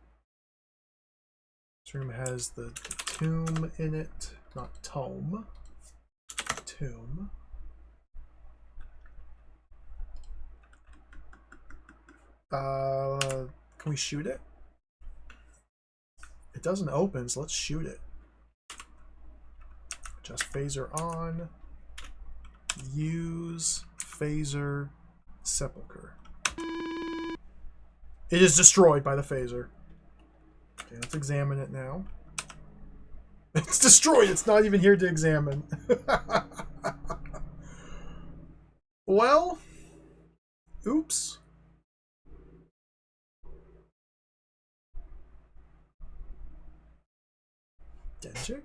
This room has the tomb in it. Not tome. Tomb. Can we shoot it? It doesn't open, so let's shoot it. Just phaser on. Use phaser sepulcher. It is destroyed by the phaser. Okay, let's examine it now. It's destroyed. It's not even here to examine. Well, oops. Denjik?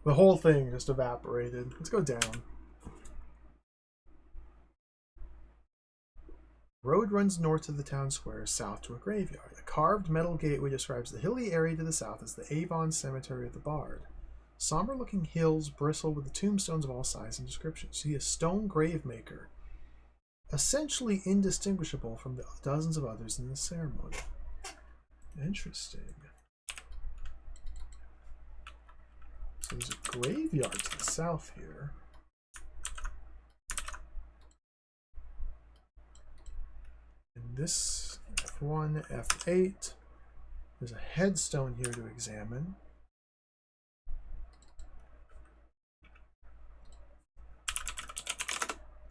The whole thing just evaporated. Let's go down. Road runs north to the town square, south to a graveyard. A carved metal gateway describes the hilly area to the south as the Avon Cemetery of the Bard. Somber-looking hills bristle with the tombstones of all sizes and descriptions. See a stone grave maker, essentially indistinguishable from the dozens of others in the ceremony. Interesting. So there's a graveyard to the south here. And this F1, F8. There's a headstone here to examine.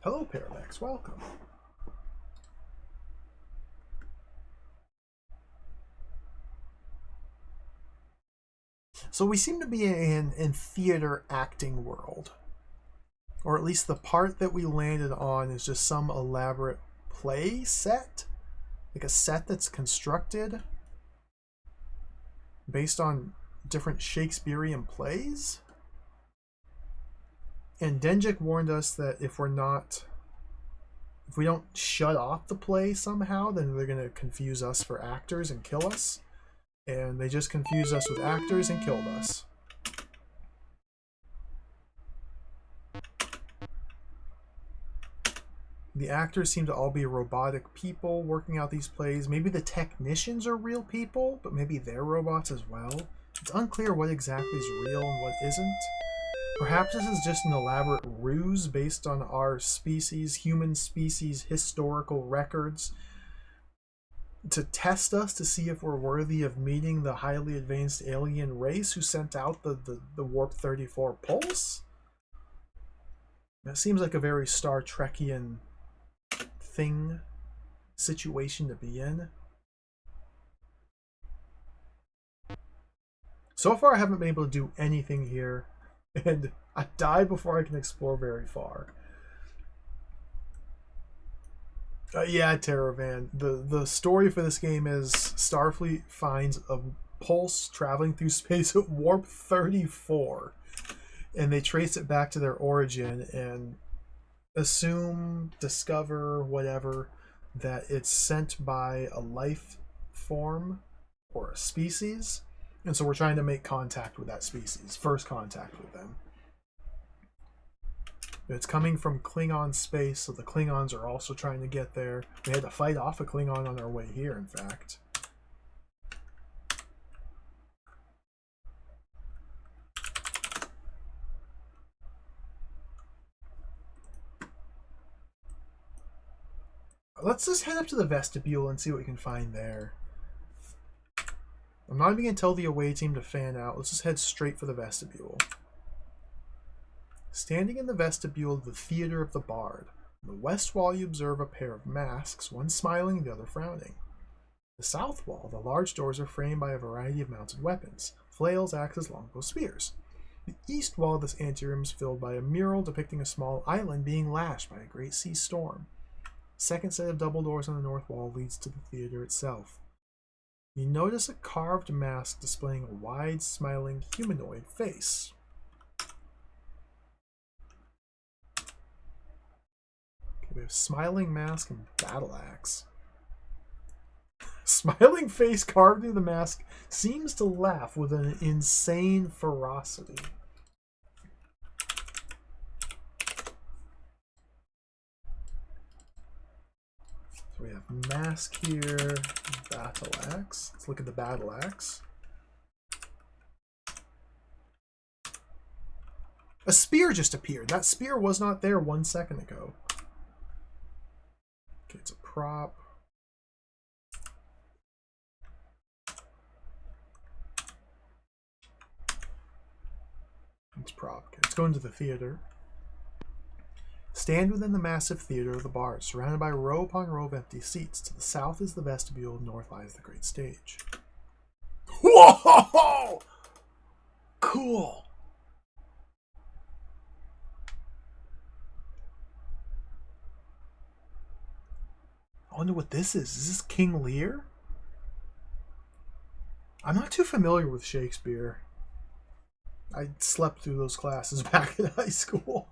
Hello, Parallax. Welcome. So we seem to be in theater acting world. Or at least the part that we landed on is just some elaborate play set. Like a set that's constructed based on different Shakespearean plays. And Denjik warned us that if we don't shut off the play somehow, then they're going to confuse us for actors and kill us. And they just confused us with actors and killed us. The actors seem to all be robotic people working out these plays. Maybe the technicians are real people, but maybe they're robots as well. It's unclear what exactly is real and what isn't. Perhaps this is just an elaborate ruse based on our species, human species, historical records to test us to see if we're worthy of meeting the highly advanced alien race who sent out the Warp 34 pulse. That seems like a very Star Trekian situation to be in. So far I haven't been able to do anything here, and I die before I can explore very far. Yeah, Terravan. The story for this game is Starfleet finds a pulse traveling through space at warp 34, and they trace it back to their origin and discover, whatever, that it's sent by a life form or a species, and so we're trying to make contact with that species, first contact with them. It's coming from Klingon space, so the Klingons are also trying to get there. We had to fight off a Klingon on our way here, in fact. Let's just head up to the vestibule and see what we can find there. I'm not even going to tell the away team to fan out. Let's just head straight for the vestibule. Standing in the vestibule of the Theater of the Bard. On the west wall you observe a pair of masks, one smiling, the other frowning. The south wall, the large doors are framed by a variety of mounted weapons, flails, axes, longbows, spears. The east wall of this anteroom is filled by a mural depicting a small island being lashed by a great sea storm. The second set of double doors on the north wall leads to the theater itself. You notice a carved mask displaying a wide, smiling, humanoid face. Okay, we have smiling mask and battle axe. Smiling face carved into the mask seems to laugh with an insane ferocity. So we have mask here, battle axe. Let's look at the battle axe. A spear just appeared. That spear was not there 1 second ago. Okay, it's a prop. It's prop. Okay, let's go into the theater. Stand within the massive theater of the Bard, surrounded by row upon row of empty seats. To the south is the vestibule, north lies the great stage. Whoa! Cool. I wonder what this is. Is this King Lear? I'm not too familiar with Shakespeare. I slept through those classes back in high school.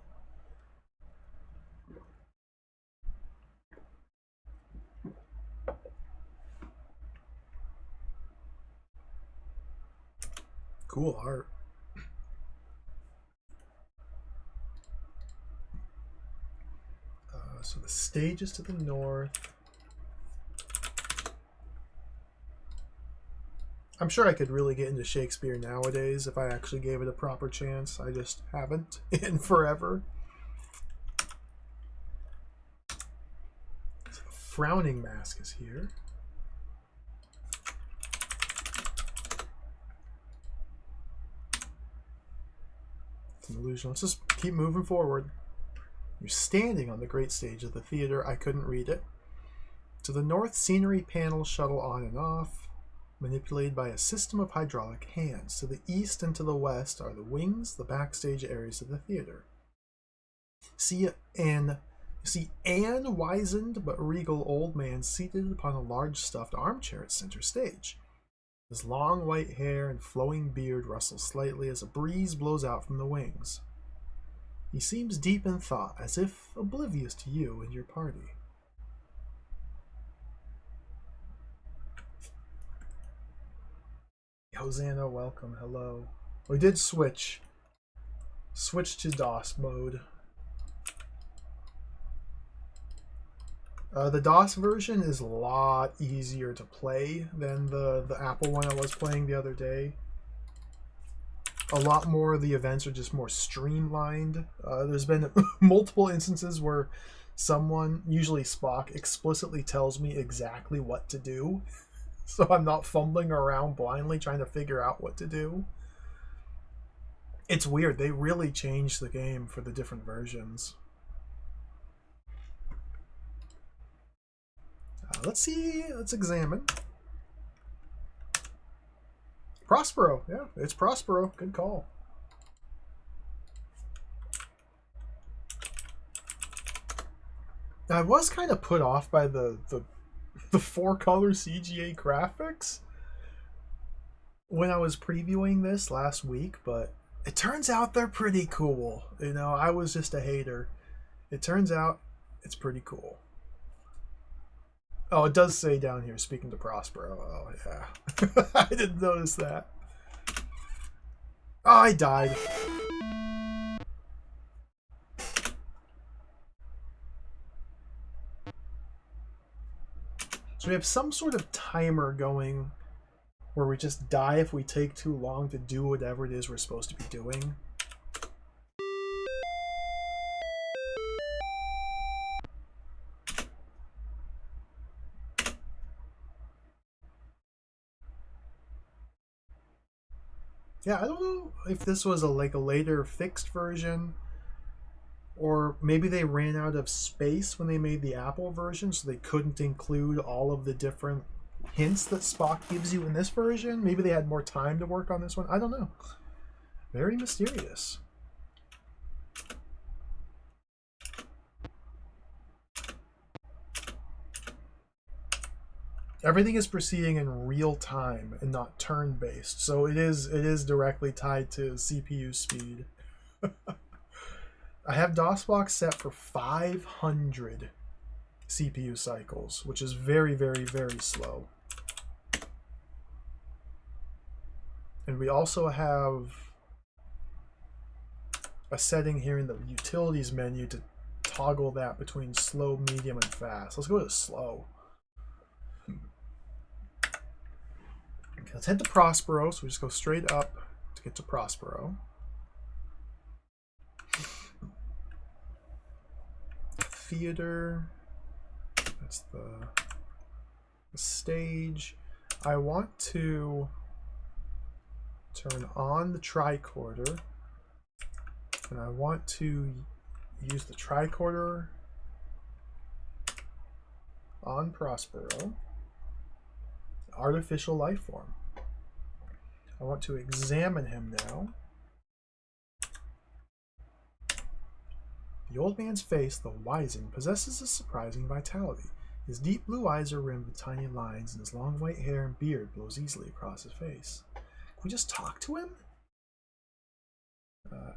Cool art. So the stage is to the north. I'm sure I could really get into Shakespeare nowadays if I actually gave it a proper chance. I just haven't in forever. So the frowning mask is here. It's an illusion. Let's just keep moving forward. You're standing on the great stage of the theater. I couldn't read it. To the north, scenery panels shuttle on and off, manipulated by a system of hydraulic hands. To the east and to the west are the wings, the backstage areas of the theater. See Anne wizened but regal old man seated upon a large stuffed armchair at center stage. His long white hair and flowing beard rustle slightly as a breeze blows out from the wings. He seems deep in thought, as if oblivious to you and your party. Hosanna, welcome, hello. We did switch to DOS mode. The DOS version is a lot easier to play than the Apple one I was playing the other day. A lot more of the events are just more streamlined. There's been multiple instances where someone, usually Spock, explicitly tells me exactly what to do. So I'm not fumbling around blindly trying to figure out what to do. It's weird. They really changed the game for the different versions. Let's see. Let's examine. Prospero. Yeah, it's Prospero. Good call. I was kind of put off by the 4-color CGA graphics when I was previewing this last week, but it turns out they're pretty cool. You know, I was just a hater. It turns out it's pretty cool. Oh, it does say down here, speaking to Prospero. Oh, yeah. I didn't notice that. Oh, I died. So we have some sort of timer going where we just die if we take too long to do whatever it is we're supposed to be doing. Yeah, I don't know if this was a later fixed version, or maybe they ran out of space when they made the Apple version, so they couldn't include all of the different hints that Spock gives you in this version. Maybe they had more time to work on this one. I don't know. Very mysterious. Everything is proceeding in real time and not turn-based, so it is directly tied to CPU speed. I have DOSBox set for 500 CPU cycles, which is very, very, very slow. And we also have a setting here in the utilities menu to toggle that between slow, medium, and fast. Let's go to slow. Okay, let's head to Prospero. So we just go straight up to get to Prospero. Theater. That's the stage. I want to turn on the tricorder, and I want to use the tricorder on Prospero. Artificial life form. I want to examine him now. The old man's face, though wizened, possesses a surprising vitality. His deep blue eyes are rimmed with tiny lines, and his long white hair and beard blows easily across his face. Can we just talk to him?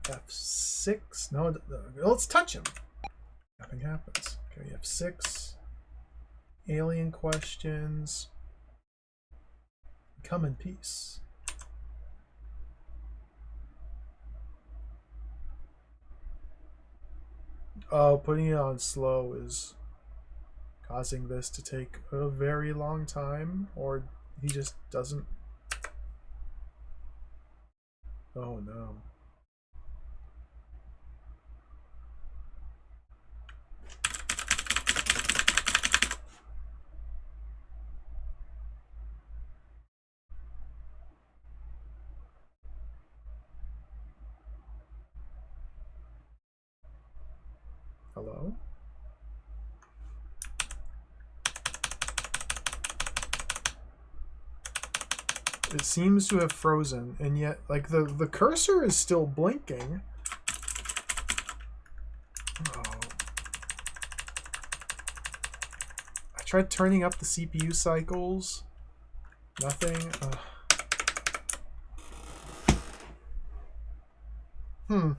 F6. No, let's touch him. Nothing happens. Okay, F6. Alien questions. Come in peace. Oh, putting it on slow is causing this to take a very long time, or he just doesn't. Oh no. Hello? It seems to have frozen, and yet, like, the cursor is still blinking. Oh. I tried turning up the CPU cycles. Nothing. Hmm.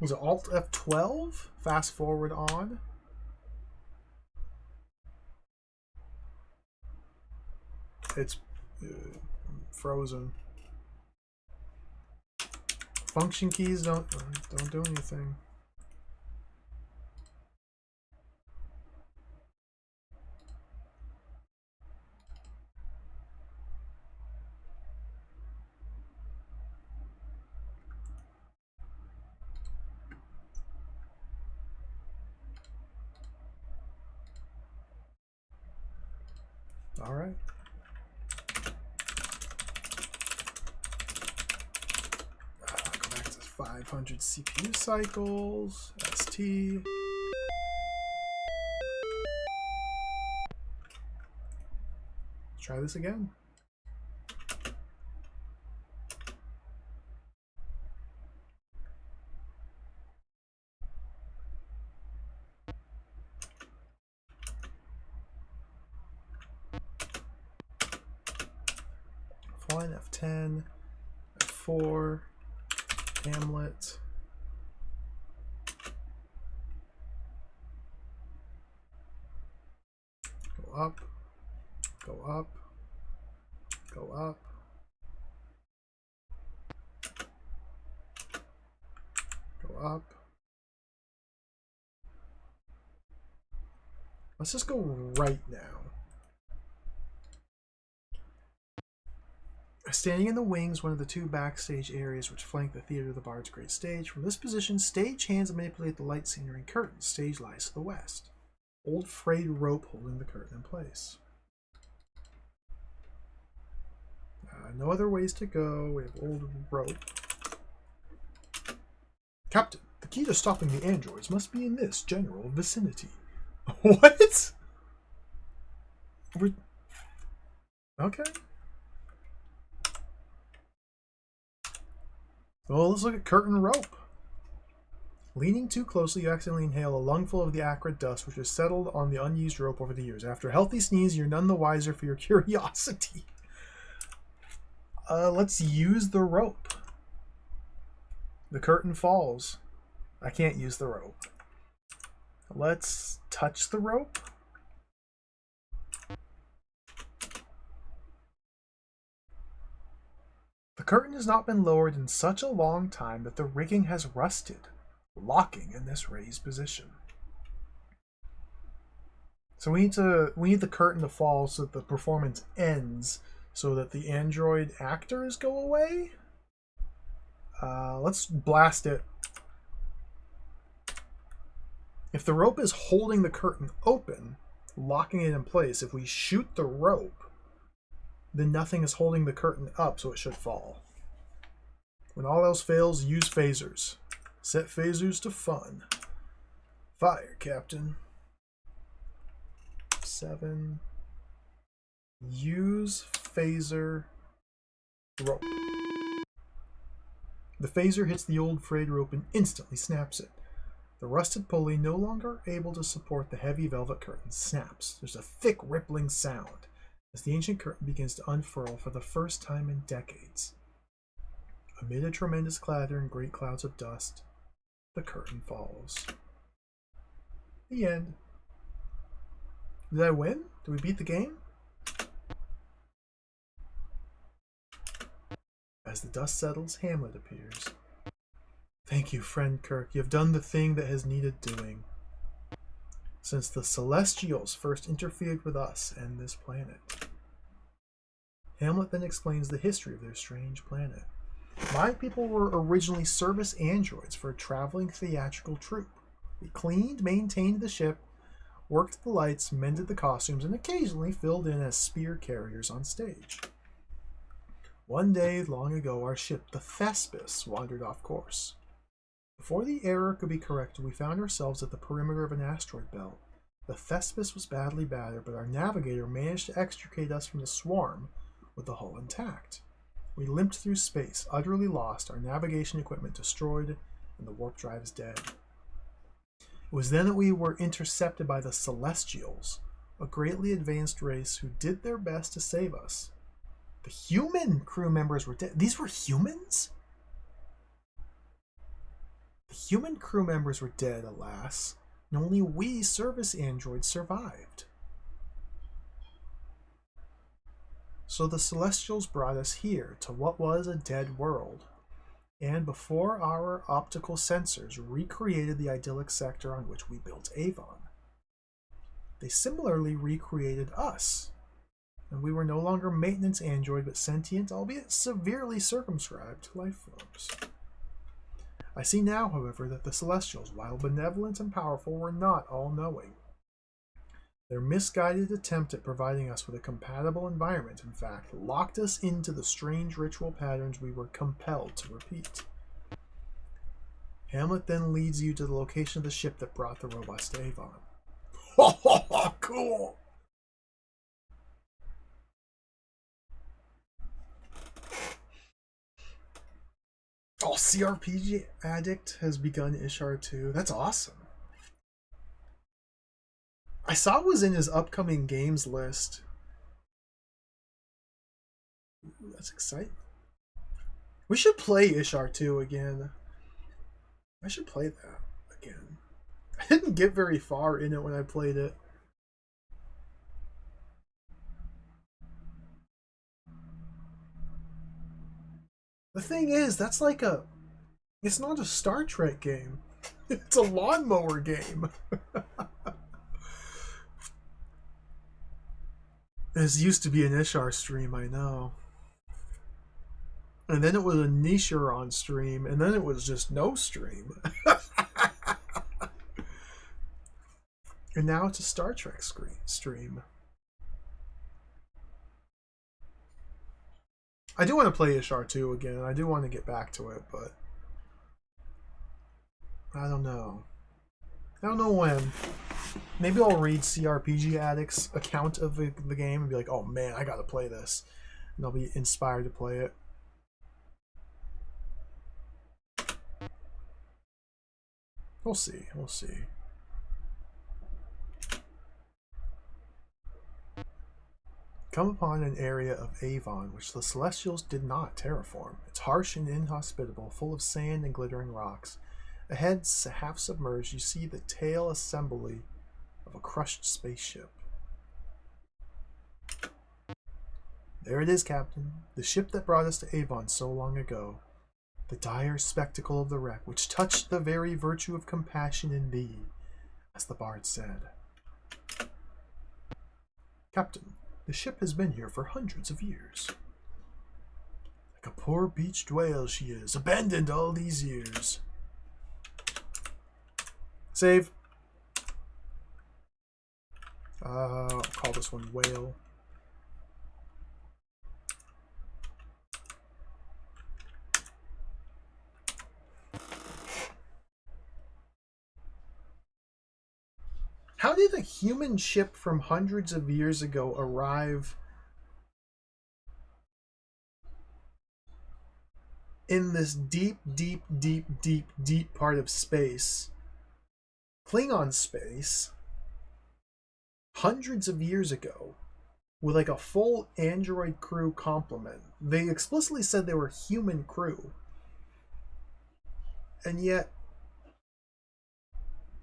Was it Alt F12? Fast forward on. It's frozen. Function keys don't do anything. All right. Go back to 500 CPU cycles. ST. Try this again. F1, F10, F4, Hamlet. Go up, go up, go up. Go up. Let's just go right now. Standing in the wings, one of the two backstage areas which flank the Theater of the Bard's Great Stage. From this position, stage hands manipulate the light scenery and curtains. Stage lies to the west. Old frayed rope holding the curtain in place. No other ways to go. We have old rope. Captain, the key to stopping the androids must be in this general vicinity. What? Okay. Well, let's look at curtain rope. Leaning too closely, you accidentally inhale a lungful of the acrid dust which has settled on the unused rope over the years. After a healthy sneeze, you're none the wiser for your curiosity. Let's use the rope. The curtain falls. I can't use the rope. Let's touch the rope. The curtain has not been lowered in such a long time that the rigging has rusted, locking in this raised position. So we need the curtain to fall so that the performance ends, so that the android actors go away. Let's blast it. If the rope is holding the curtain open, locking it in place, if we shoot the rope, then nothing is holding the curtain up, so it should fall. When all else fails, use phasers. Set phasers to fun. Fire, Captain. 7. Use phaser rope. The phaser hits the old frayed rope and instantly snaps it. The rusted pulley, no longer able to support the heavy velvet curtain, snaps. There's a thick, rippling sound as the ancient curtain begins to unfurl for the first time in decades. Amid a tremendous clatter and great clouds of dust, the curtain falls. The end. Did I win? Did we beat the game? As the dust settles, Hamlet appears. Thank you, friend Kirk. You have done the thing that has needed doing. Since the Celestials first interfered with us and this planet. Hamlet then explains the history of their strange planet. My people were originally service androids for a traveling theatrical troupe. We cleaned, maintained the ship, worked the lights, mended the costumes, and occasionally filled in as spear carriers on stage. One day, long ago, our ship, the Thespis, wandered off course. Before the error could be corrected, we found ourselves at the perimeter of an asteroid belt. The Thespis was badly battered, but our navigator managed to extricate us from the swarm with the hull intact. We limped through space, utterly lost, our navigation equipment destroyed, and the warp drives dead. It was then that we were intercepted by the Celestials, a greatly advanced race who did their best to save us. The human crew members were dead. These were humans? The human crew members were dead, alas, and only we service androids survived. So the Celestials brought us here to what was a dead world, and before our optical sensors recreated the idyllic sector on which we built Avon. They similarly recreated us, and we were no longer maintenance android but sentient, albeit severely circumscribed life forms. I see now, however, that the Celestials, while benevolent and powerful, were not all-knowing. Their misguided attempt at providing us with a compatible environment, in fact, locked us into the strange ritual patterns we were compelled to repeat. Hamlet then leads you to the location of the ship that brought the robots to Avon. Ho ho ho, cool! Oh, CRPG Addict has begun Ishar 2. That's awesome. I saw it was in his upcoming games list. Ooh, that's exciting. We should play Ishar 2 again. I should play that again. I didn't get very far in it when I played it. The thing is, that's like it's not a Star Trek game. It's a lawnmower game. This used to be an Ishar stream, I know. And then it was a Nishiron stream, and then it was just no stream. And now it's a Star Trek stream. I do want to play Ishar 2 again. I do want to get back to it, but I don't know. I don't know when. Maybe I'll read CRPG Addict's account of the game and be like, oh man, I gotta play this. And I'll be inspired to play it. We'll see. We'll see. Come upon an area of Avon which the Celestials did not terraform. It's harsh and inhospitable, full of sand and glittering rocks. Ahead, half submerged, you see the tail assembly of a crushed spaceship. There it is, Captain. The ship that brought us to Avon so long ago. The dire spectacle of the wreck, which touched the very virtue of compassion in thee, as the bard said. Captain, the ship has been here for hundreds of years. Like a poor beached whale she is, abandoned all these years. Save. I'll call this one Whale. How did a human ship from hundreds of years ago arrive in this deep, deep, deep, deep, deep part of space? Klingon space. Hundreds of years ago. With like a full android crew complement. They explicitly said they were human crew. And yet,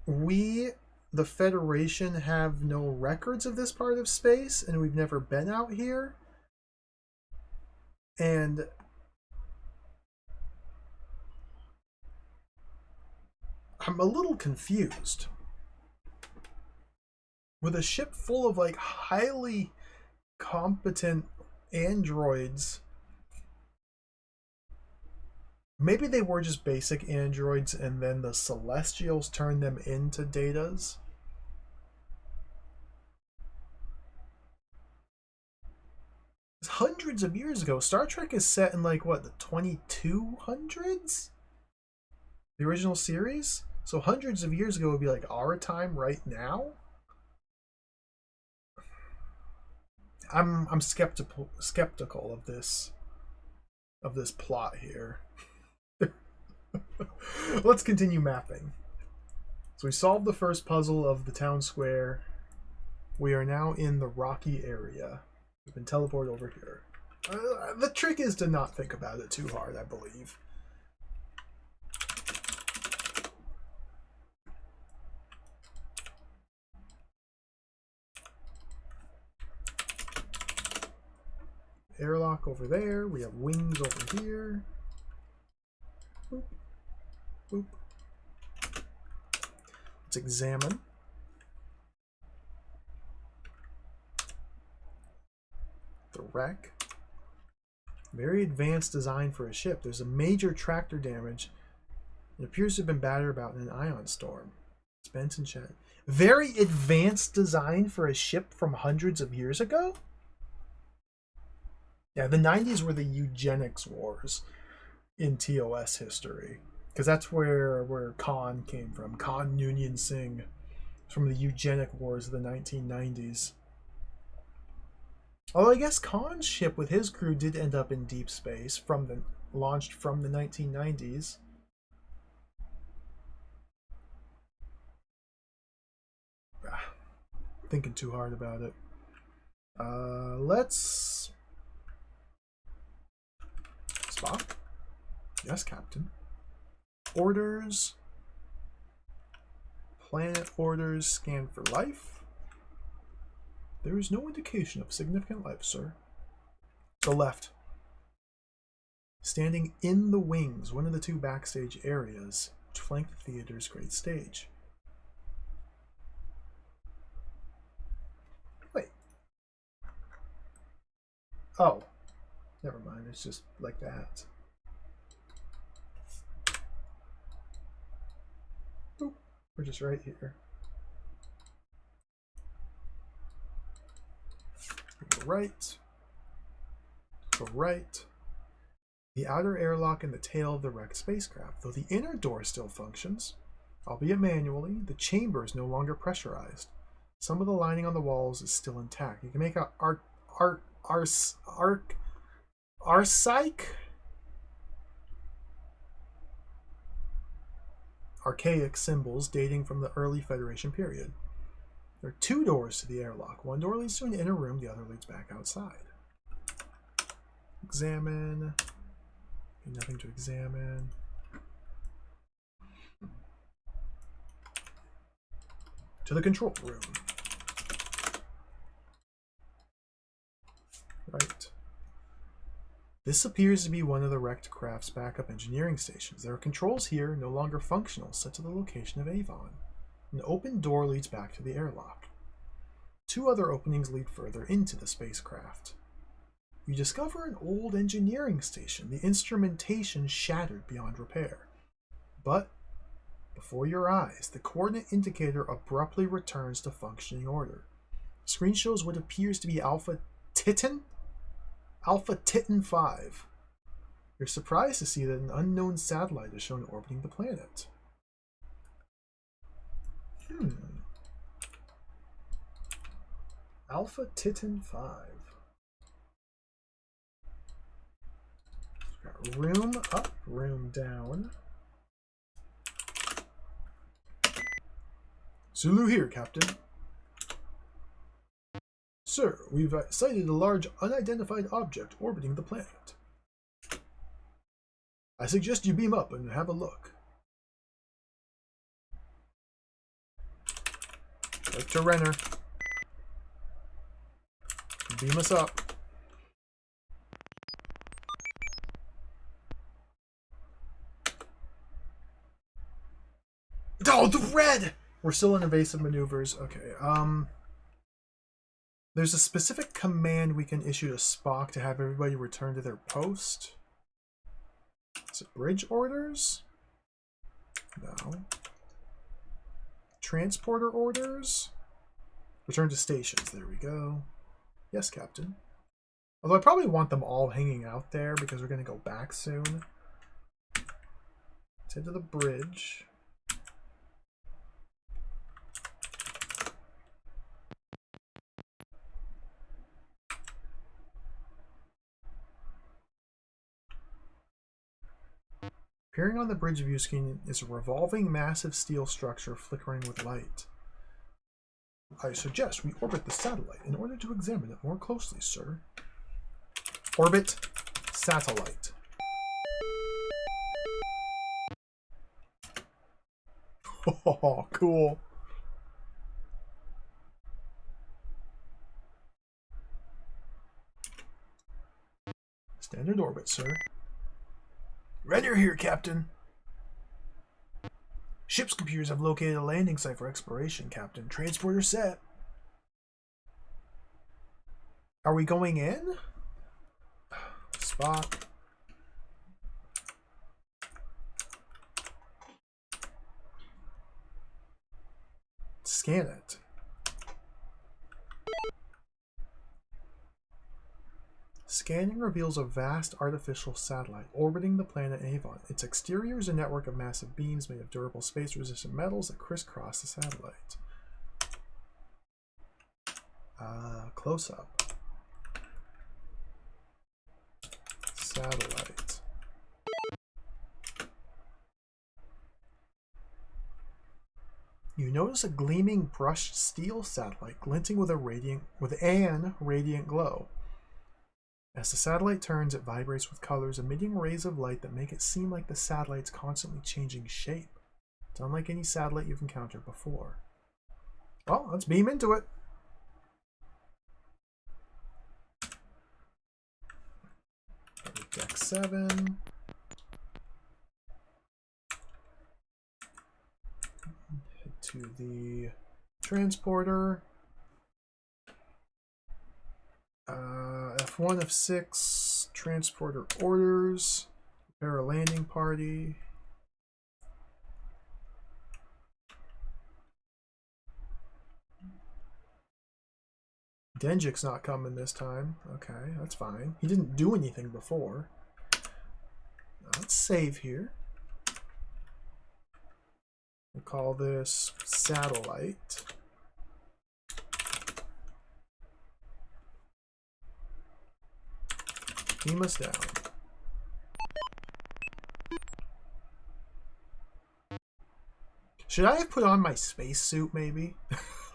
we, the Federation, have no records of this part of space, and we've never been out here. And I'm a little confused. With a ship full of like highly competent androids, maybe they were just basic androids and then the Celestials turned them into Datas. Hundreds of years ago. Star Trek is set in like what, the 2200s? The original series? So hundreds of years ago would be like our time right now? I'm skeptical of this plot here. Let's continue mapping. So we solved the first puzzle of the town square. We are now in the rocky area. We've been teleported over here. The trick is to not think about it too hard, I believe. Airlock over there. We have wings over here. Boop. Boop. Let's examine. The wreck. Very advanced design for a ship. There's a major tractor damage. It appears to have been battered about in an ion storm. It's bent and shattered. Very advanced design for a ship from hundreds of years ago? Yeah, the 90s were the eugenics wars in TOS history. Because that's where Khan came from. Khan Noonien Singh. From the eugenic wars of the 1990s. Although I guess Khan's ship with his crew did end up in deep space, launched from the 1990s. Thinking too hard about it. Let's... Spock? Yes, Captain. Orders. Planet orders. Scan for life. There is no indication of significant life, sir. To the left. Standing in the wings, one of the two backstage areas, which flank the theater's great stage. Wait. Oh. Never mind, it's just like that. Oop. We're just right here. to right. To right. The outer airlock and the tail of the wrecked spacecraft. Though the inner door still functions, albeit manually, the chamber is no longer pressurized. Some of the lining on the walls is still intact. You can make out archaic symbols dating from the early Federation period. There are 2 doors to the airlock. One door leads to an inner room, the other leads back outside. Examine. Nothing to examine. To the control room. Right. This appears to be one of the wrecked craft's backup engineering stations. There are controls here, no longer functional, set to the location of Avon. An open door leads back to the airlock. 2 other openings lead further into the spacecraft. You discover an old engineering station, the instrumentation shattered beyond repair. But, before your eyes, the coordinate indicator abruptly returns to functioning order. The screen shows what appears to be Alpha Titan 5. You're surprised to see that an unknown satellite is shown orbiting the planet. Alpha Titan 5. Got room up, room down. Zulu here, Captain. Sir, we've sighted a large unidentified object orbiting the planet. I suggest you beam up and have a look. Right to Renner. Beam us up. Oh, the red! We're still in evasive maneuvers. Okay, there's a specific command we can issue to Spock to have everybody return to their post. Is it bridge orders? No. Transporter orders? Return to stations. There we go. Yes, Captain. Although I probably want them all hanging out there because we're going to go back soon. Let's head to the bridge. Appearing on the bridge view screen is a revolving massive steel structure flickering with light. I suggest we orbit the satellite in order to examine it more closely, sir. Orbit satellite. Oh, cool. Standard orbit, sir. Renner here, Captain. Ship's computers have located a landing site for exploration, Captain. Transporter set. Are we going in? Spock. Scan it. Scanning reveals a vast artificial satellite orbiting the planet Avon. Its exterior is a network of massive beams made of durable space-resistant metals that crisscross the satellite. Close up. Satellite. You notice a gleaming brushed steel satellite glinting with an radiant glow. As the satellite turns, it vibrates with colors, emitting rays of light that make it seem like the satellite's constantly changing shape. It's unlike any satellite you've encountered before. Well, let's beam into it. Deck 7. Head to the transporter. F1 of 6 transporter orders. Prepare a landing party. Denjik's not coming this time. Okay, that's fine. He didn't do anything before. Let's save here. We'll call this satellite. Beam us down. Should I have put on my spacesuit, maybe?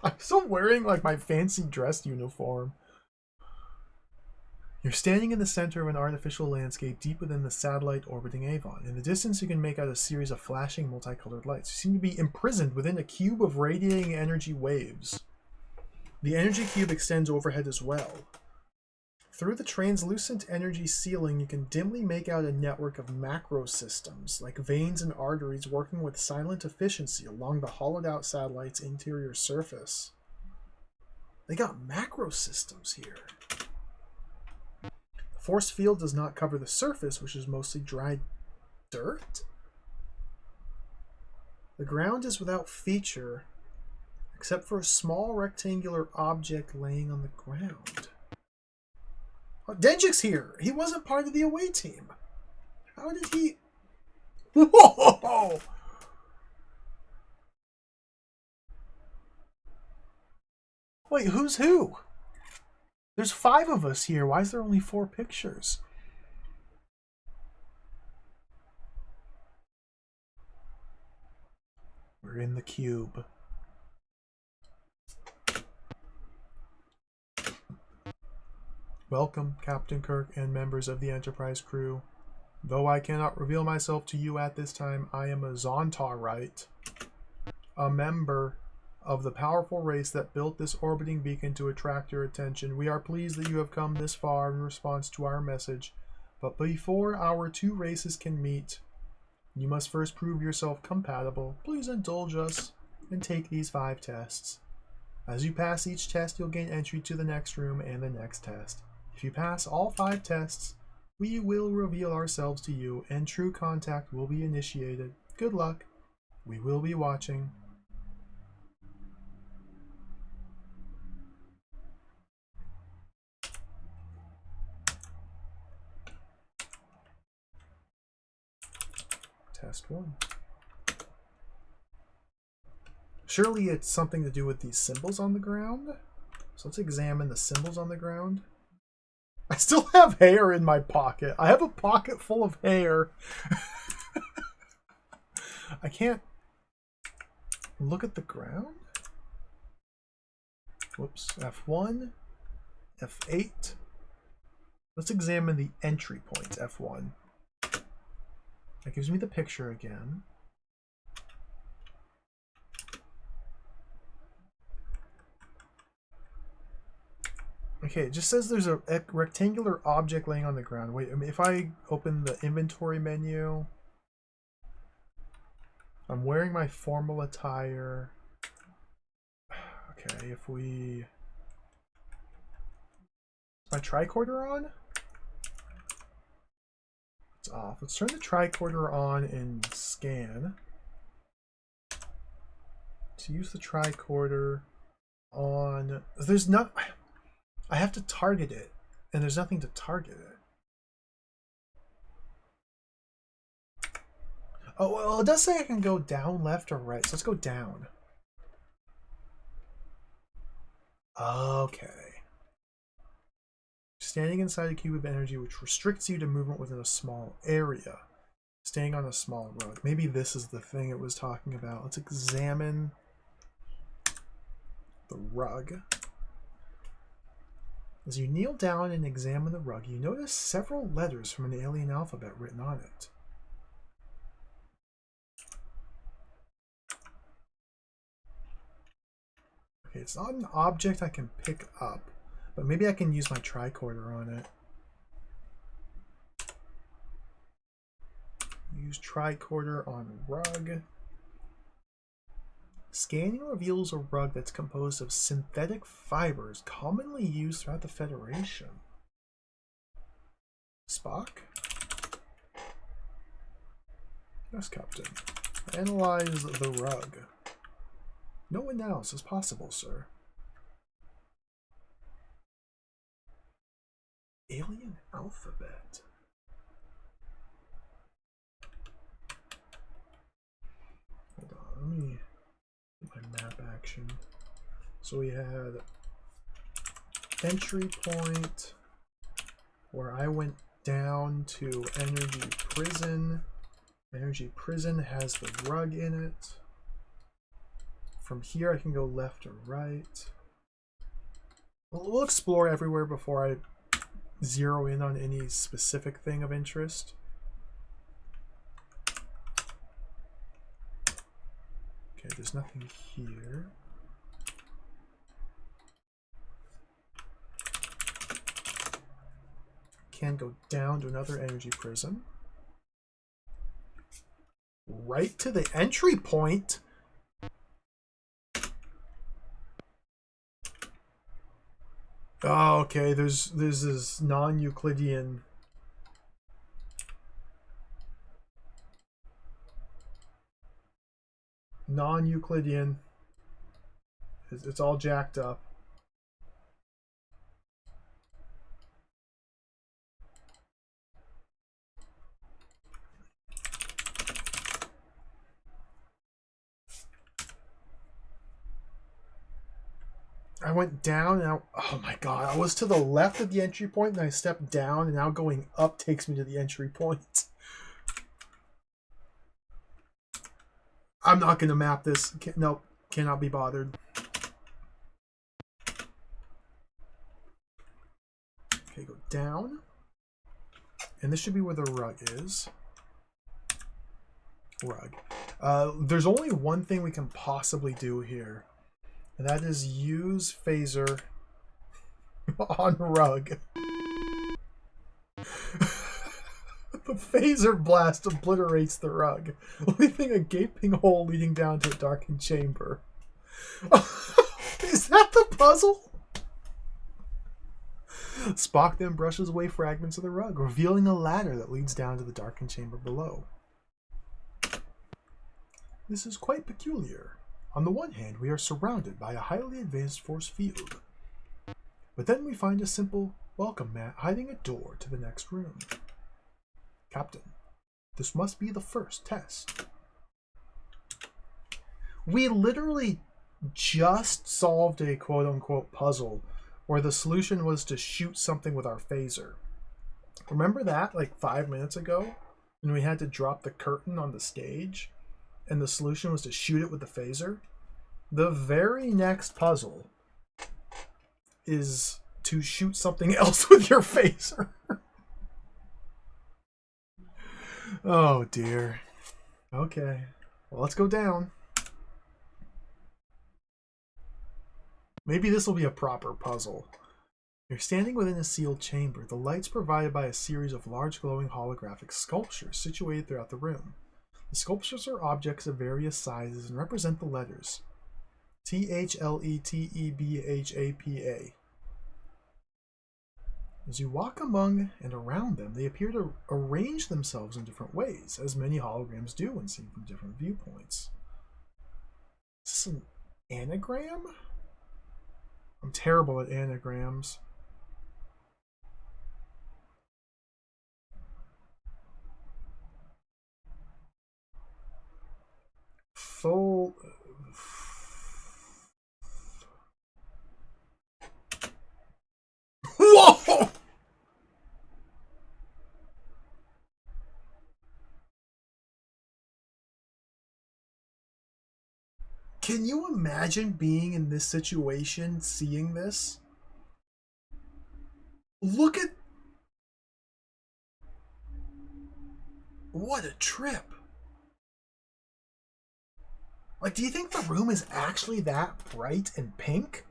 I'm still wearing, like, my fancy dress uniform. You're standing in the center of an artificial landscape deep within the satellite orbiting Avon. In the distance, you can make out a series of flashing multicolored lights. You seem to be imprisoned within a cube of radiating energy waves. The energy cube extends overhead as well. Through the translucent energy ceiling, you can dimly make out a network of macro systems, like veins and arteries working with silent efficiency along the hollowed-out satellite's interior surface. They got macro systems here. The force field does not cover the surface, which is mostly dry dirt. The ground is without feature, except for a small rectangular object laying on the ground. Oh, Denjik's here. He wasn't part of the away team. How did he... Whoa! Wait, who's who? There's 5 of us here. Why is there only 4 pictures? We're in the cube. Welcome, Captain Kirk and members of the Enterprise crew. Though I cannot reveal myself to you at this time, I am a Zontarite, a member of the powerful race that built this orbiting beacon to attract your attention. We are pleased that you have come this far in response to our message, but before our 2 races can meet, you must first prove yourself compatible. Please indulge us and take these 5 tests. As you pass each test, you'll gain entry to the next room and the next test. If you pass all 5 tests, we will reveal ourselves to you and true contact will be initiated. Good luck. We will be watching. Test 1. Surely it's something to do with these symbols on the ground. So let's examine the symbols on the ground. I still have hair in my pocket. I have a pocket full of hair. I can't look at the ground. Whoops. F1. F8. Let's examine the entry points. F1. That gives me the picture again. Okay, it just says there's a rectangular object laying on the ground. Wait, I mean, if I open the inventory menu, I'm wearing my formal attire. Okay, if we... Is my tricorder on? It's off. Let's turn the tricorder on and scan. To use the tricorder on... There's not... I have to target it, and there's nothing to target it. Oh, well, it does say I can go down, left, or right, so let's go down. Okay. Standing inside a cube of energy which restricts you to movement within a small area. Staying on a small rug. Maybe this is the thing it was talking about. Let's examine the rug. As you kneel down and examine the rug, you notice several letters from an alien alphabet written on it. Okay, it's not an object I can pick up, but maybe I can use my tricorder on it. Use tricorder on rug. Scanning reveals a rug that's composed of synthetic fibers commonly used throughout the Federation. Spock? Yes, Captain. Analyze the rug. No analysis possible, sir. Alien alphabet. Hold on, let me get my map action. So we had entry point where I went down to energy prison. Energy prison has the rug in it. From here I can go left or right. We'll explore everywhere before I zero in on any specific thing of interest. Okay, there's nothing here. Can go down to another energy prison. Right to the entry point. Oh, okay, there's this non-Euclidean it's all jacked up. I went down and oh my god, I was to the left of the entry point and I stepped down and now going up takes me to the entry point. I'm not going to map this. Nope, cannot be bothered. Okay, go down. And this should be where the rug is. Rug. There's only one thing we can possibly do here. And that is use phaser on rug. The phaser blast obliterates the rug, leaving a gaping hole leading down to a darkened chamber. Is that the puzzle? Spock then brushes away fragments of the rug, revealing a ladder that leads down to the darkened chamber below. This is quite peculiar. On the one hand, we are surrounded by a highly advanced force field. But then we find a simple welcome mat hiding a door to the next room. Captain, this must be the first test. We literally just solved a quote-unquote puzzle where the solution was to shoot something with our phaser. Remember that like 5 minutes ago when we had to drop the curtain on the stage and the solution was to shoot it with the phaser? The very next puzzle is to shoot something else with your phaser. Oh dear. Okay. Well, let's go down. Maybe this will be a proper puzzle. You're standing within a sealed chamber. The light's provided by a series of large glowing holographic sculptures situated throughout the room. The sculptures are objects of various sizes and represent the letters THLETEBHAPA. As you walk among and around them, they appear to arrange themselves in different ways, as many holograms do when seen from different viewpoints. Is this an anagram? I'm terrible at anagrams. Full... Whoa! Can you imagine being in this situation, seeing this? Look at... What a trip. Like, do you think the room is actually that bright and pink?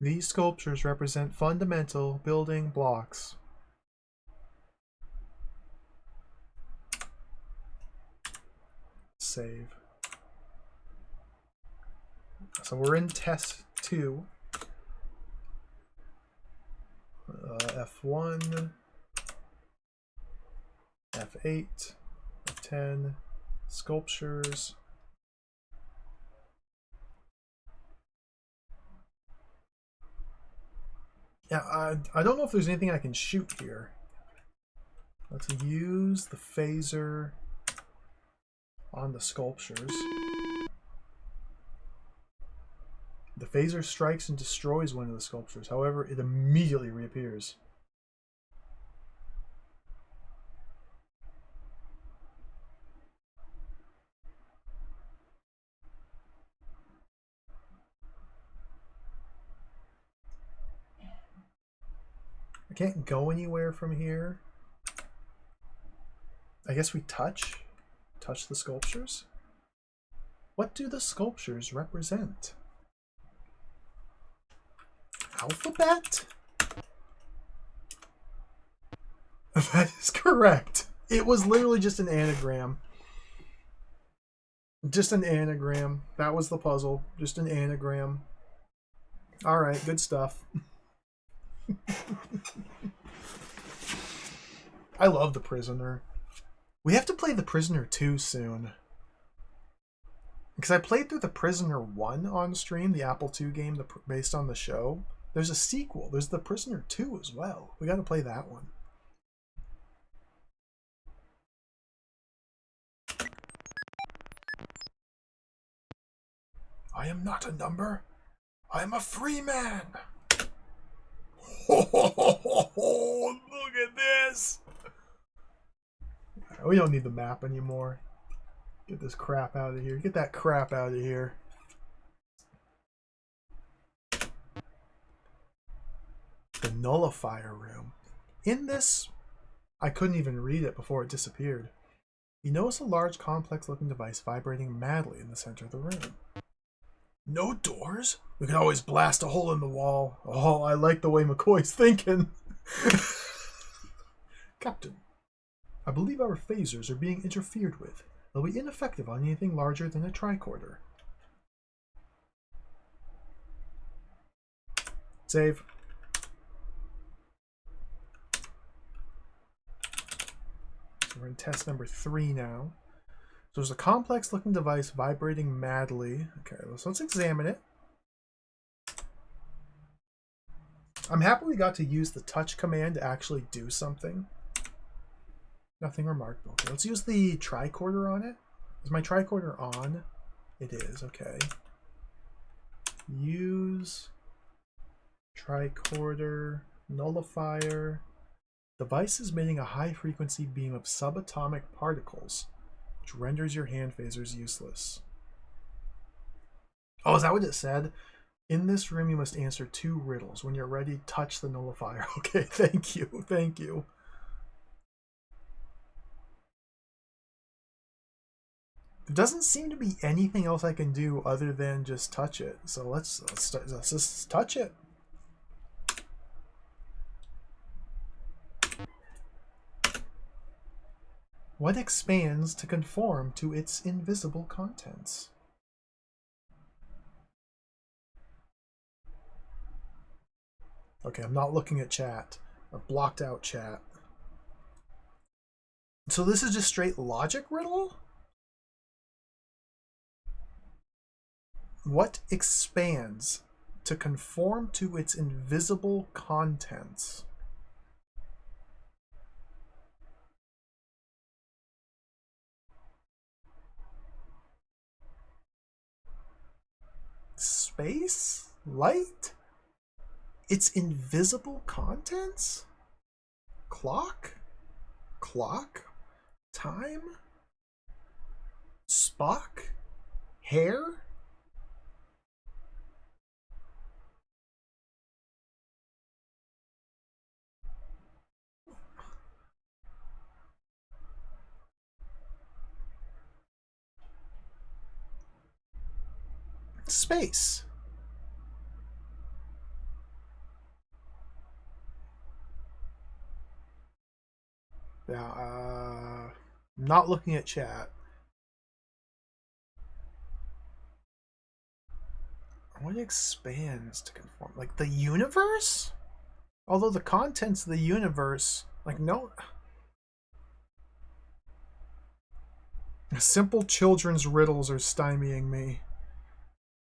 These sculptures represent fundamental building blocks. Save. So we're in test 2. F1, F8, F10, sculptures. Yeah, I don't know if there's anything I can shoot here. Let's use the phaser on the sculptures. The phaser strikes and destroys one of the sculptures. However, it immediately reappears. I can't go anywhere from here. I guess we touch the sculptures. What do the sculptures represent? Alphabet? That is correct. It was literally just an anagram. Just an anagram. That was the puzzle. Just an anagram. Alright, good stuff. I love The Prisoner. We have to play The Prisoner 2 soon. Because I played through The Prisoner 1 on stream, the Apple II game based on the show. There's a sequel. There's The Prisoner 2 as well. We got to play that one. I am not a number. I am a free man. Look at this. We don't need the map anymore. Get this crap out of here. Get that crap out of here. The nullifier room. In this, I couldn't even read it before it disappeared. You notice a large, complex-looking device vibrating madly in the center of the room. No doors? We can always blast a hole in the wall. Oh, I like the way McCoy's thinking. Captain, I believe our phasers are being interfered with. They'll be ineffective on anything larger than a tricorder. Save. So we're in test number 3 now. So there's a complex looking device vibrating madly. Okay, so let's examine it. I'm happy we got to use the touch command to actually do something. Nothing remarkable. Okay, let's use the tricorder on it. Is my tricorder on? It is, okay. Use tricorder, nullifier. Device is emitting a high frequency beam of subatomic particles, which renders your hand phasers useless. Oh, is that what it said? In this room, you must answer 2 riddles. When you're ready, touch the nullifier. Okay, thank you. Thank you. There doesn't seem to be anything else I can do other than just touch it. So let's just touch it. What expands to conform to its invisible contents? Okay, I'm not looking at chat. I've blocked out chat. So this is just straight logic riddle? What expands to conform to its invisible contents? Space? Light? Its invisible contents? Clock? Clock? Time? Spock? Hair? Space. Yeah, not looking at chat. What expands to conform? Like the universe? Although the contents of the universe, like no, simple children's riddles are stymieing me.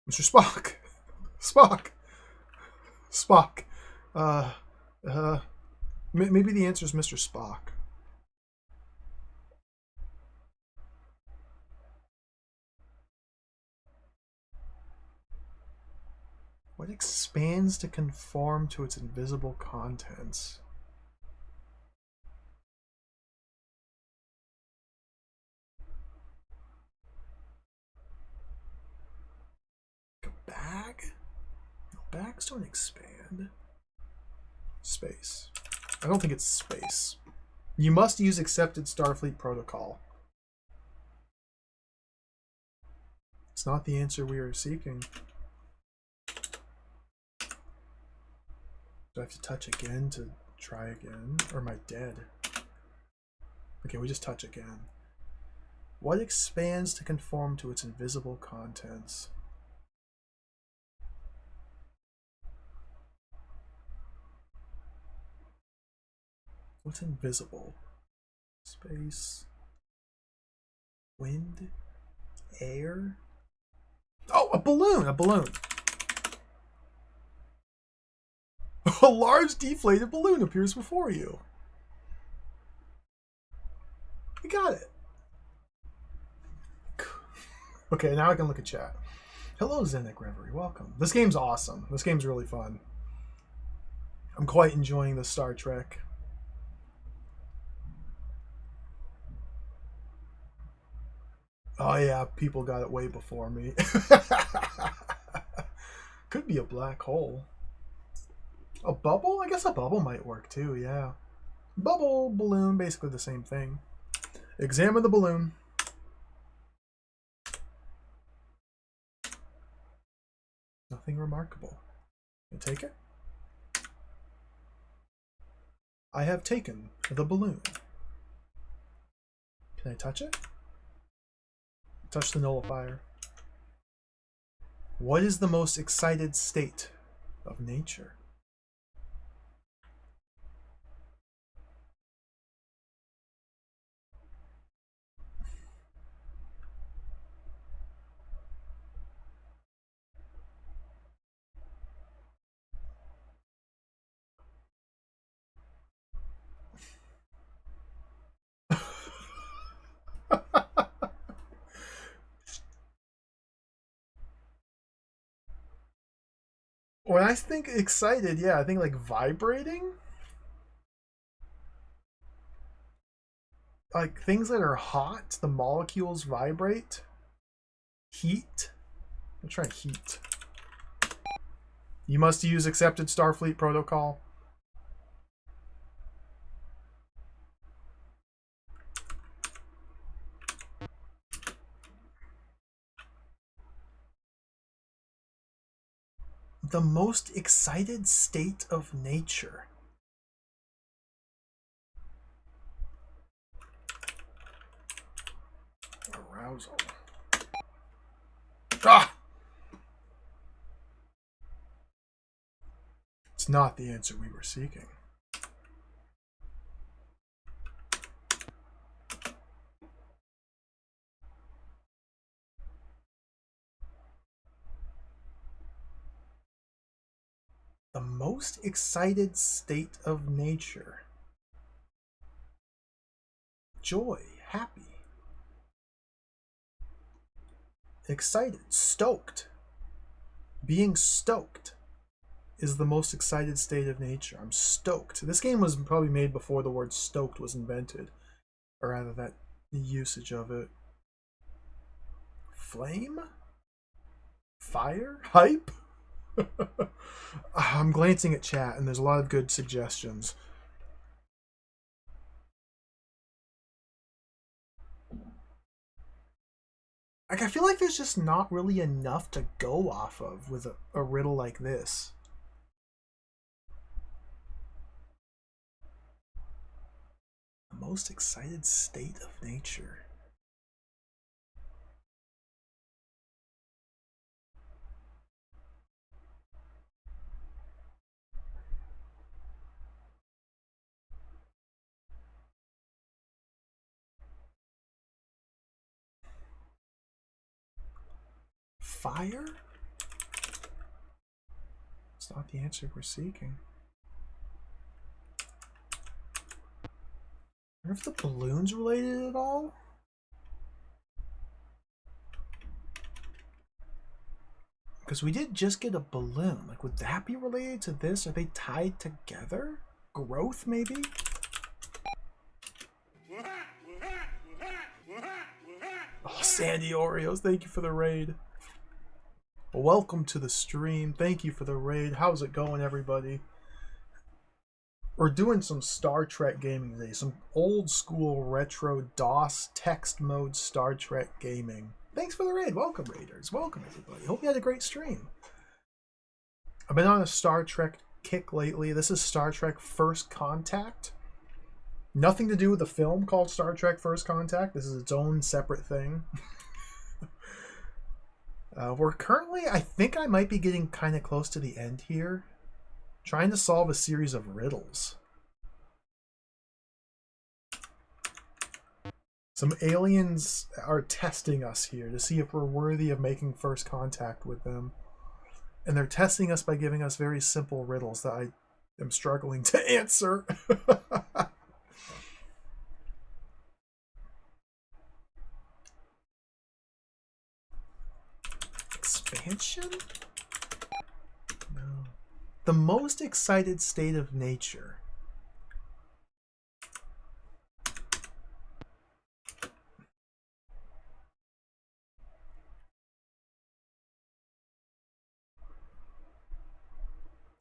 Mr. Spock, Spock, Spock. Uh, uh, maybe the answer is Mr. Spock. What expands to conform to its invisible contents? A bag? No, bags don't expand. Space. I don't think it's space. You must use accepted Starfleet protocol. It's not the answer we are seeking. Do I have to touch again to try again? Or am I dead? Okay, we just touch again. What expands to conform to its invisible contents? What's invisible? Space. Wind. Air. Oh, a balloon! A balloon! A large deflated balloon appears before you. We got it. Okay, now I can look at chat. Hello, Zenek Reverie. Welcome. This game's awesome. This game's really fun. I'm quite enjoying the Star Trek. Oh yeah, people got it way before me. Could be a black hole. A bubble? I guess a bubble might work too, yeah. Bubble, balloon, basically the same thing. Examine the balloon. Nothing remarkable. You take it? I have taken the balloon. Can I touch it? Touch the nullifier. What is the most excited state of nature? When I think excited, yeah, I think like vibrating. Like things that are hot, the molecules vibrate. Heat. I'm trying heat. You must use accepted Starfleet protocol. The most excited state of nature. Arousal. Ah! It's not the answer we were seeking. The most excited state of nature. Joy, happy. Excited, stoked. Being stoked is the most excited state of nature. I'm stoked. This game was probably made before the word stoked was invented, or rather that the usage of it. Flame? Fire? Hype? I'm glancing at chat and there's a lot of good suggestions. Like, I feel like there's just not really enough to go off of with a riddle like this. The most excited state of nature. fire? It's not the answer we're seeking. I wonder if the balloon's related at all? Because we did just get a balloon. Like, would that be related to this? Are they tied together? Growth, maybe? Oh, Sandy Oreos, thank you for the raid. Welcome to the stream. Thank you for the raid. How's it going, everybody? We're doing some Star Trek gaming today. Some old school retro DOS text mode Star Trek gaming. Thanks for the raid. Welcome, raiders. Welcome, everybody. Hope you had a great stream. I've been on a Star Trek kick lately. This is Star Trek First Contact. Nothing to do with the film called Star Trek First Contact. This is its own separate thing. We're currently, I think I might be getting kind of close to the end here. Trying to solve a series of riddles. Some aliens are testing us here to see if we're worthy of making first contact with them. And they're testing us by giving us very simple riddles that I am struggling to answer. Expansion? No. The most excited state of nature.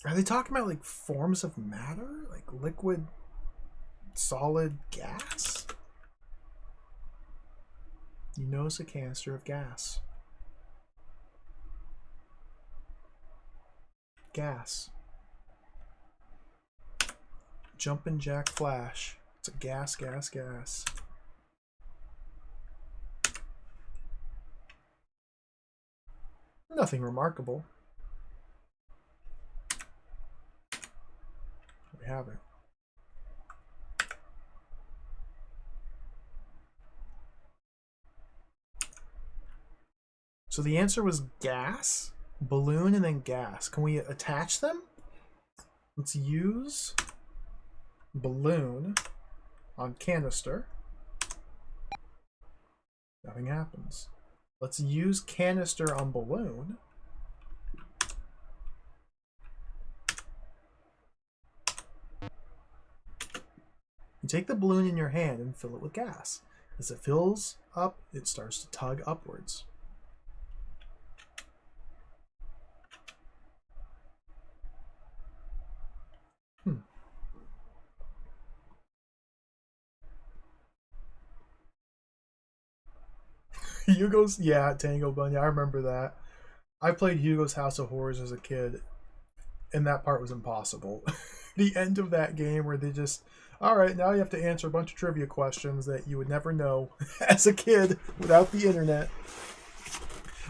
Are they talking about like forms of matter? Like liquid, solid, gas? You notice a canister of gas. Gas. Jumpin' Jack Flash. It's a gas, gas, gas. Nothing remarkable. We have it. So the answer was gas, balloon, and then gas. Can we attach them? Let's use balloon on canister. Nothing happens. Let's use canister on balloon. You take the balloon in your hand and fill it with gas. As it fills up, it starts to tug upwards. Hugo's, yeah, Tango Bunny, I remember that. I played Hugo's House of Horrors as a kid, and that part was impossible. The end of that game where they just, all right, now you have to answer a bunch of trivia questions that you would never know as a kid without the internet.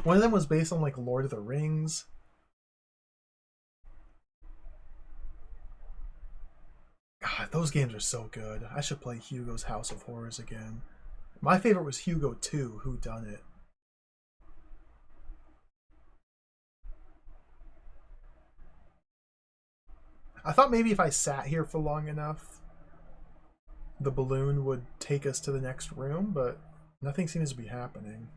One of them was based on like Lord of the Rings. God, those games are so good. I should play Hugo's House of Horrors again. My favorite was Hugo 2, Who Done It. I thought maybe if I sat here for long enough, the balloon would take us to the next room, but nothing seems to be happening.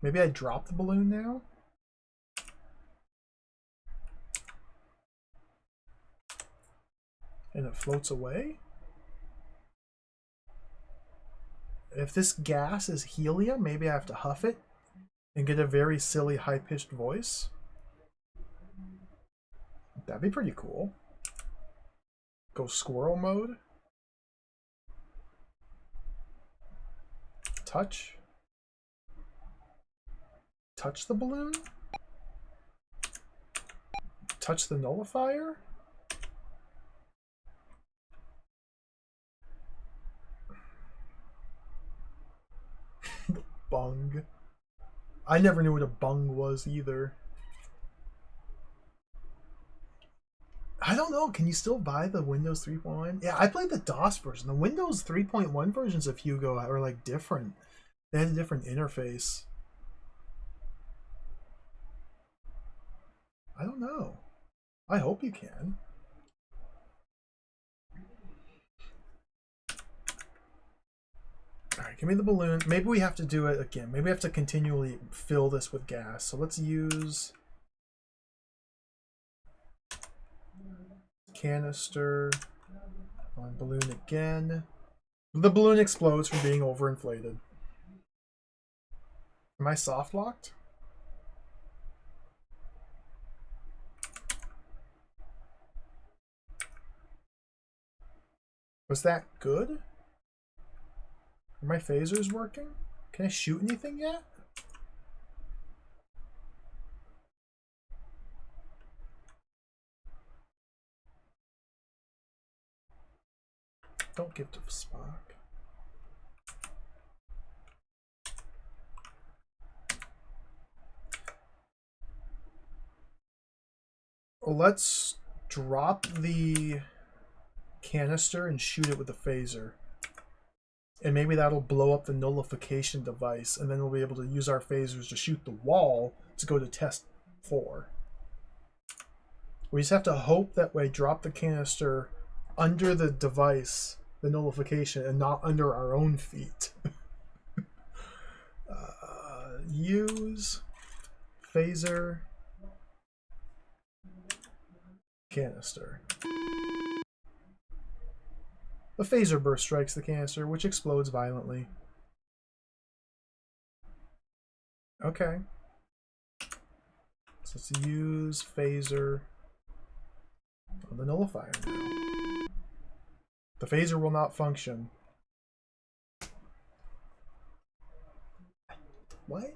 Maybe I drop the balloon now? And it floats away? If this gas is helium, maybe I have to huff it and get a very silly high-pitched voice. That'd be pretty cool. Go squirrel mode. Touch. Touch the balloon. Touch the nullifier. Bung. I never knew what a bung was either. I don't know. Can you still buy the Windows 3.1? Yeah, I played the DOS version. The Windows 3.1 versions of Hugo are like different. They had a different interface. I don't know. I hope you can. All right, give me the balloon. Maybe we have to do it again. Maybe we have to continually fill this with gas. So let's use canister on balloon again. The balloon explodes from being overinflated. Am I soft locked? Was that good? Are my phasers working? Can I shoot anything yet? Don't give to Spock. Let's drop the canister and shoot it with the phaser. And maybe that'll blow up the nullification device, and then we'll be able to use our phasers to shoot the wall to go to test 4. We just have to hope that we drop the canister under the device, the nullification, and not under our own feet. Use phaser canister. The phaser burst strikes the canister, which explodes violently. Okay. So let's use phaser on the nullifier now. The phaser will not function. What?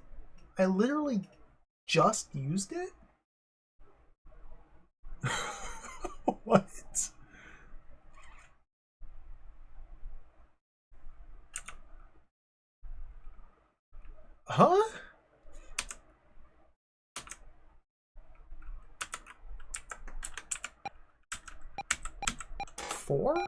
I literally just used it? What? Huh? Four?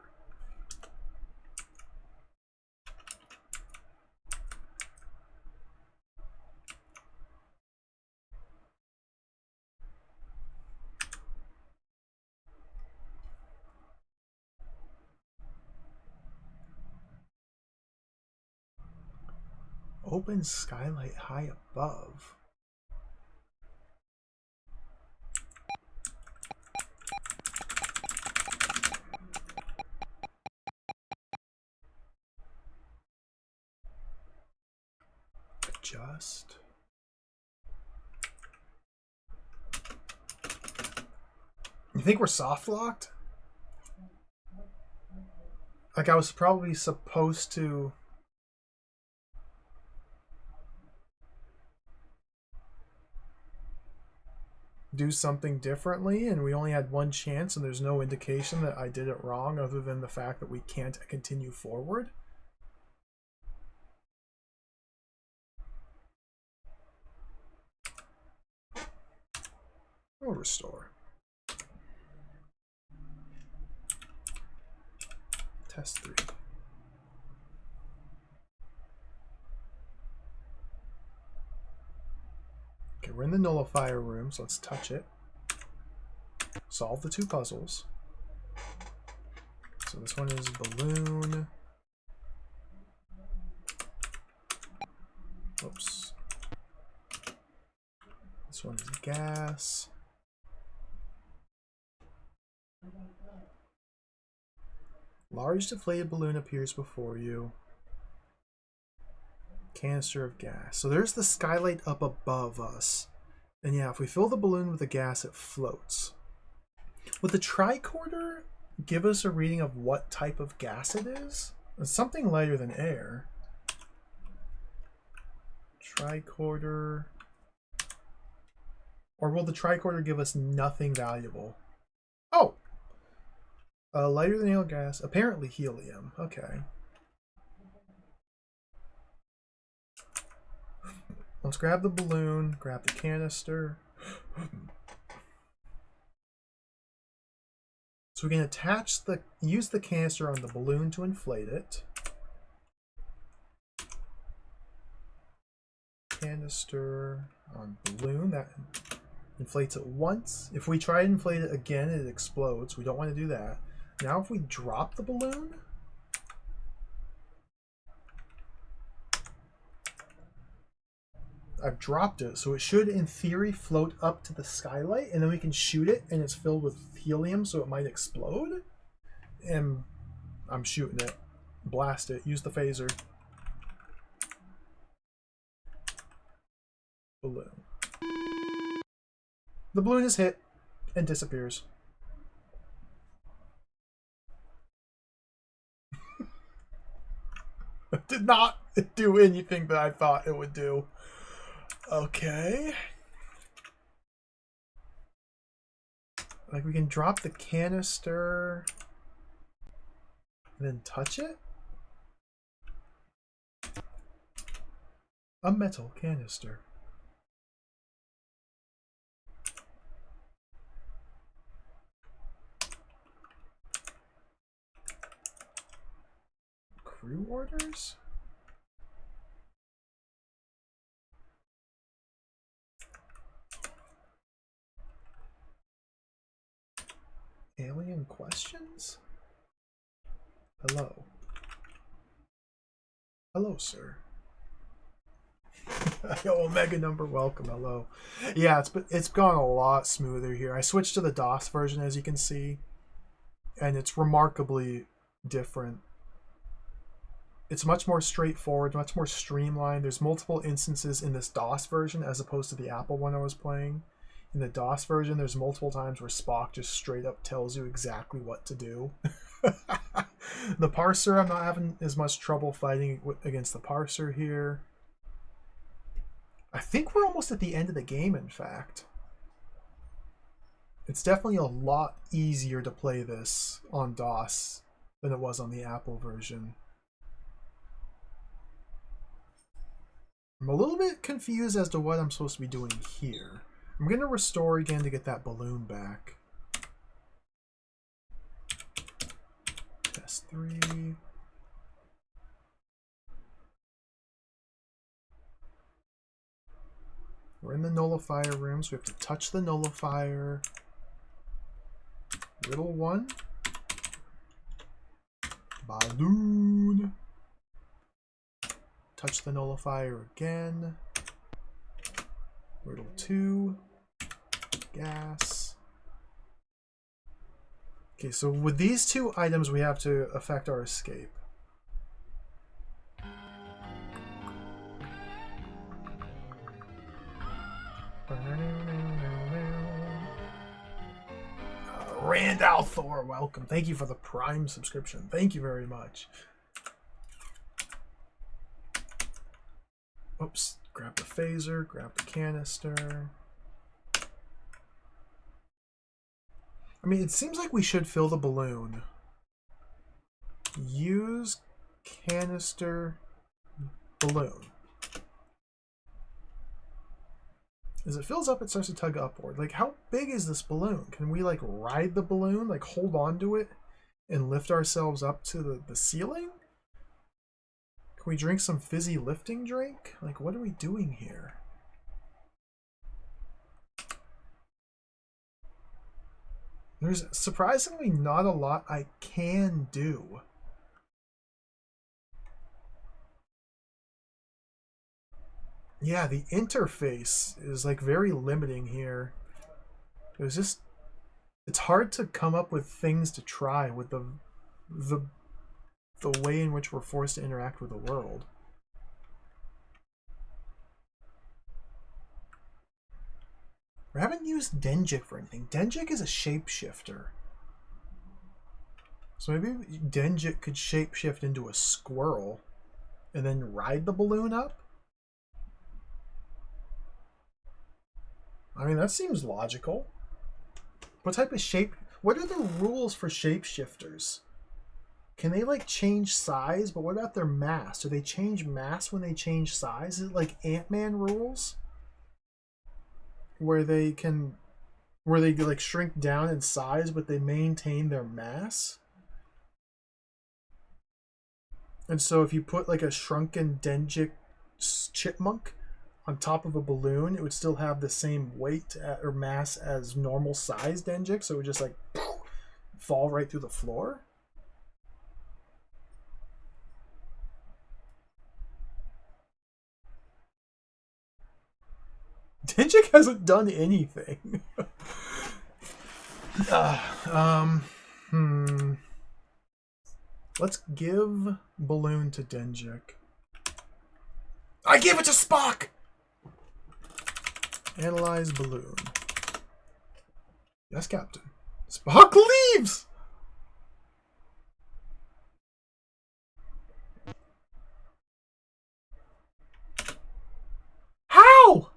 Open skylight high above. Adjust. You think we're soft locked? Like I was probably supposed to do something differently, and we only had one chance, and there's no indication that I did it wrong other than the fact that we can't continue forward. We'll restore. Test 3. Okay, we're in the nullifier room, so let's touch it. Solve the 2 puzzles. So this one is balloon. Oops. This one is gas. Large deflated balloon appears before you. Canister of gas. So there's the skylight up above us. And yeah, if we fill the balloon with the gas, it floats. Would the tricorder give us a reading of what type of gas it is? It's something lighter than air. Tricorder. Or will the tricorder give us nothing valuable? Oh! Lighter than air gas. Apparently helium. Okay. Let's grab the balloon, grab the canister. So we can use the canister on the balloon to inflate it. Canister on balloon, that inflates it once. If we try to inflate it again, it explodes. We don't want to do that. Now if we drop the balloon, I've dropped it, so it should in theory float up to the skylight, and then we can shoot it and it's filled with helium, so it might explode. And I'm shooting it. Blast it. Use the phaser. Balloon. The balloon is hit and disappears. It did not do anything that I thought it would do. Okay. Like, we can drop the canister and then touch it? A metal canister. Crew orders? Alien questions? Hello. Hello, sir. Omega number, welcome. Hello. Yeah, it's gone a lot smoother here. I switched to the DOS version, as you can see, and it's remarkably different. It's much more straightforward, much more streamlined. There's multiple instances in this DOS version as opposed to the Apple one I was playing. In the DOS version, there's multiple times where Spock just straight up tells you exactly what to do. The parser, I'm not having as much trouble fighting against the parser here. I think we're almost at the end of the game, in fact. It's definitely a lot easier to play this on DOS than it was on the Apple version. I'm a little bit confused as to what I'm supposed to be doing here. I'm going to restore again to get that balloon back. Test 3. We're in the nullifier room, so we have to touch the nullifier. Little one. Balloon. Touch the nullifier again. Riddle 2. Gas. Okay, so with these two items, we have to affect our escape. Randall Thor, welcome. Thank you for the Prime subscription. Thank you very much. Oops. Grab the phaser, grab the canister. I mean, it seems like we should fill the balloon. Use canister balloon. As it fills up, it starts to tug upward. Like, how big is this balloon? Can we, like, ride the balloon? Like, hold on to it and lift ourselves up to the ceiling? Can we drink some fizzy lifting drink? Like, what are we doing here? There's surprisingly not a lot I can do. Yeah, the interface is like very limiting here. It's just, it's hard to come up with things to try with the way in which we're forced to interact with the world. We haven't used Denjik for anything. Denjik is a shapeshifter. So maybe Denjik could shapeshift into a squirrel and then ride the balloon up? I mean, that seems logical. What type of shape... What are the rules for shapeshifters? Can they, like, change size? But what about their mass? Do they change mass when they change size? Is it like Ant-Man rules? Where they can where they like shrink down in size, but they maintain their mass. And so if you put like a shrunken Denjik chipmunk on top of a balloon, it would still have the same weight or mass as normal size Denjik, so it would just like fall right through the floor. Denjik hasn't done anything. Let's give balloon to Denjik. I give it to Spock! Analyze balloon. Yes, Captain. Spock leaves! How?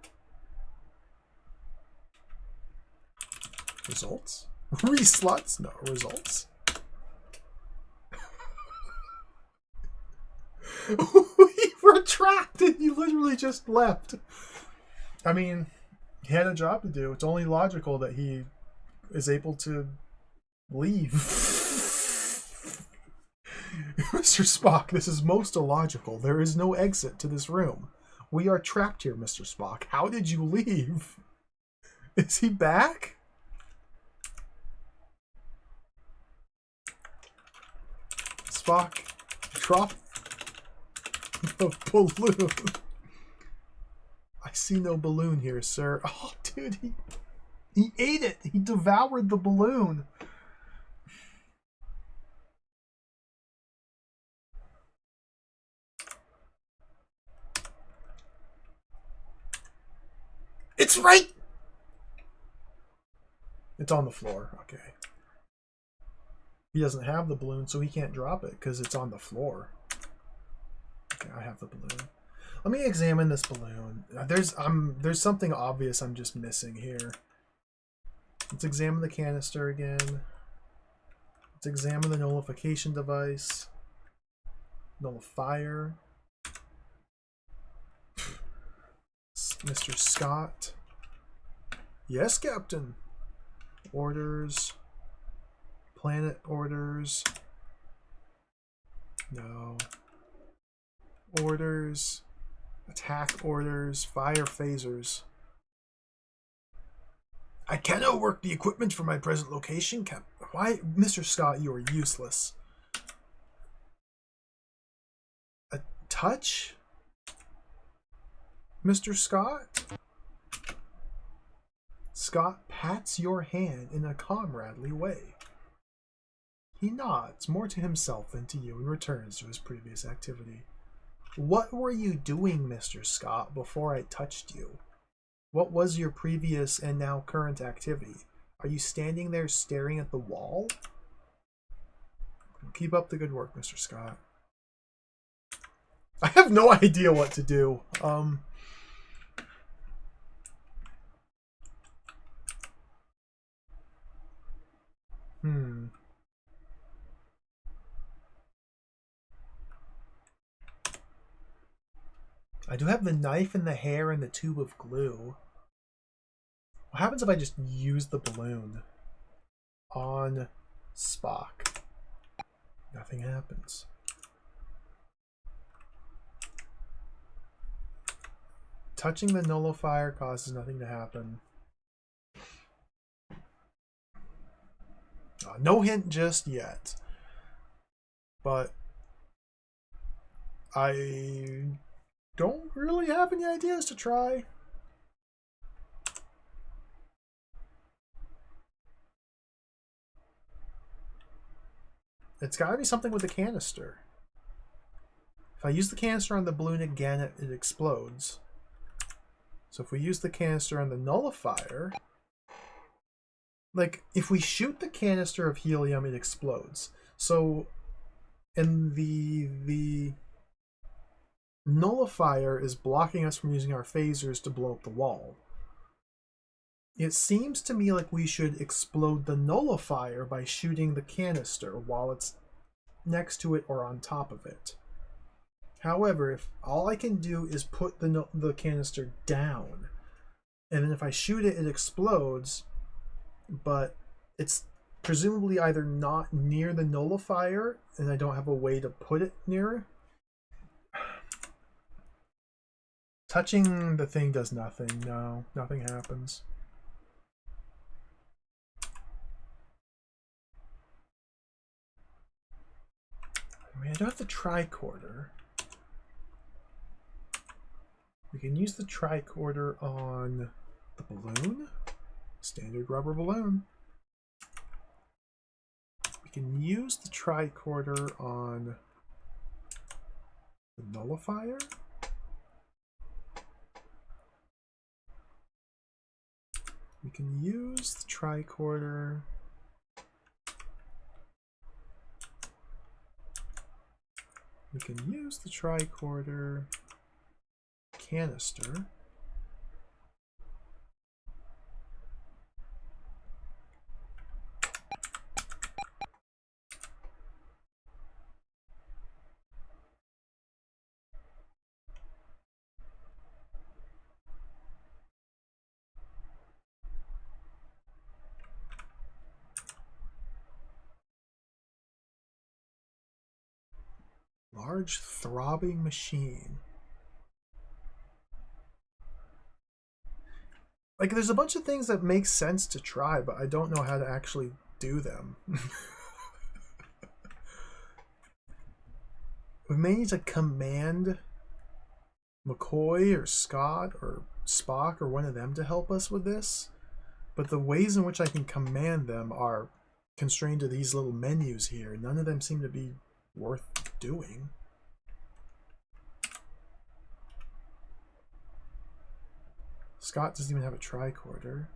Results? Resluts? No, results. We were trapped and he literally just left. I mean, he had a job to do. It's only logical that he is able to leave. Mr. Spock, this is most illogical. There is no exit to this room. We are trapped here, Mr. Spock. How did you leave? Is he back? Spock, drop the balloon. I see no balloon here, sir. Oh, dude, he ate it. He devoured the balloon. It's right. It's on the floor. Okay. He doesn't have the balloon, so he can't drop it because it's on the floor. Okay, I have the balloon. Let me examine this balloon. There's something obvious I'm just missing here. Let's examine the canister again. Let's examine the nullification device. Nullifier. Mr. Scott. Yes, Captain. Orders. Planet orders. No. Orders. Attack orders. Fire phasers. I cannot work the equipment for my present location, Cap. Why, Mr. Scott, you are useless. A touch? Mr. Scott? Scott pats your hand in a comradely way. He nods more to himself than to you and returns to his previous activity. What were you doing, Mr. Scott, before I touched you? What was your previous and now current activity? Are you standing there staring at the wall? Keep up the good work, Mr. Scott. I have no idea what to do. I do have the knife and the hair and the tube of glue. What happens if I just use the balloon on Spock? Nothing happens. Touching the nullifier causes nothing to happen. No hint just yet. But I don't really have any ideas to try. It's got to be something with the canister. If I use the canister on the balloon again, it explodes. So if we use the canister on the nullifier, like if we shoot the canister of helium, it explodes. So, and the nullifier is blocking us from using our phasers to blow up the wall. It seems to me like we should explode the nullifier by shooting the canister while it's next to it or on top of it. However, if all I can do is put the canister down, and then if I shoot it, it explodes, but it's presumably either not near the nullifier, and I don't have a way to put it near. Touching the thing does nothing. No, nothing happens. I mean, I don't have the tricorder. We can use the tricorder on the balloon. Standard rubber balloon. We can use the tricorder on the nullifier. We can use the tricorder. We can use the tricorder canister. Large throbbing machine. Like, there's a bunch of things that make sense to try, but I don't know how to actually do them. We may need to command McCoy or Scott or Spock or one of them to help us with this, but the ways in which I can command them are constrained to these little menus here. None of them seem to be worth doing. Scott doesn't even have a tricorder.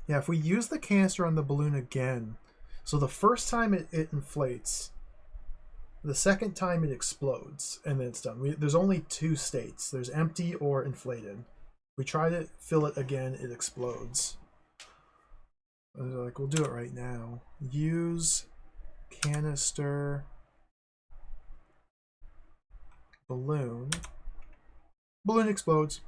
Yeah, if we use the canister on the balloon again, so the first time it inflates, the second time it explodes, and then it's done. There's only two states. There's empty or inflated. We try to fill it again, it explodes. Like, we'll do it right now. Use canister balloon. Balloon explodes.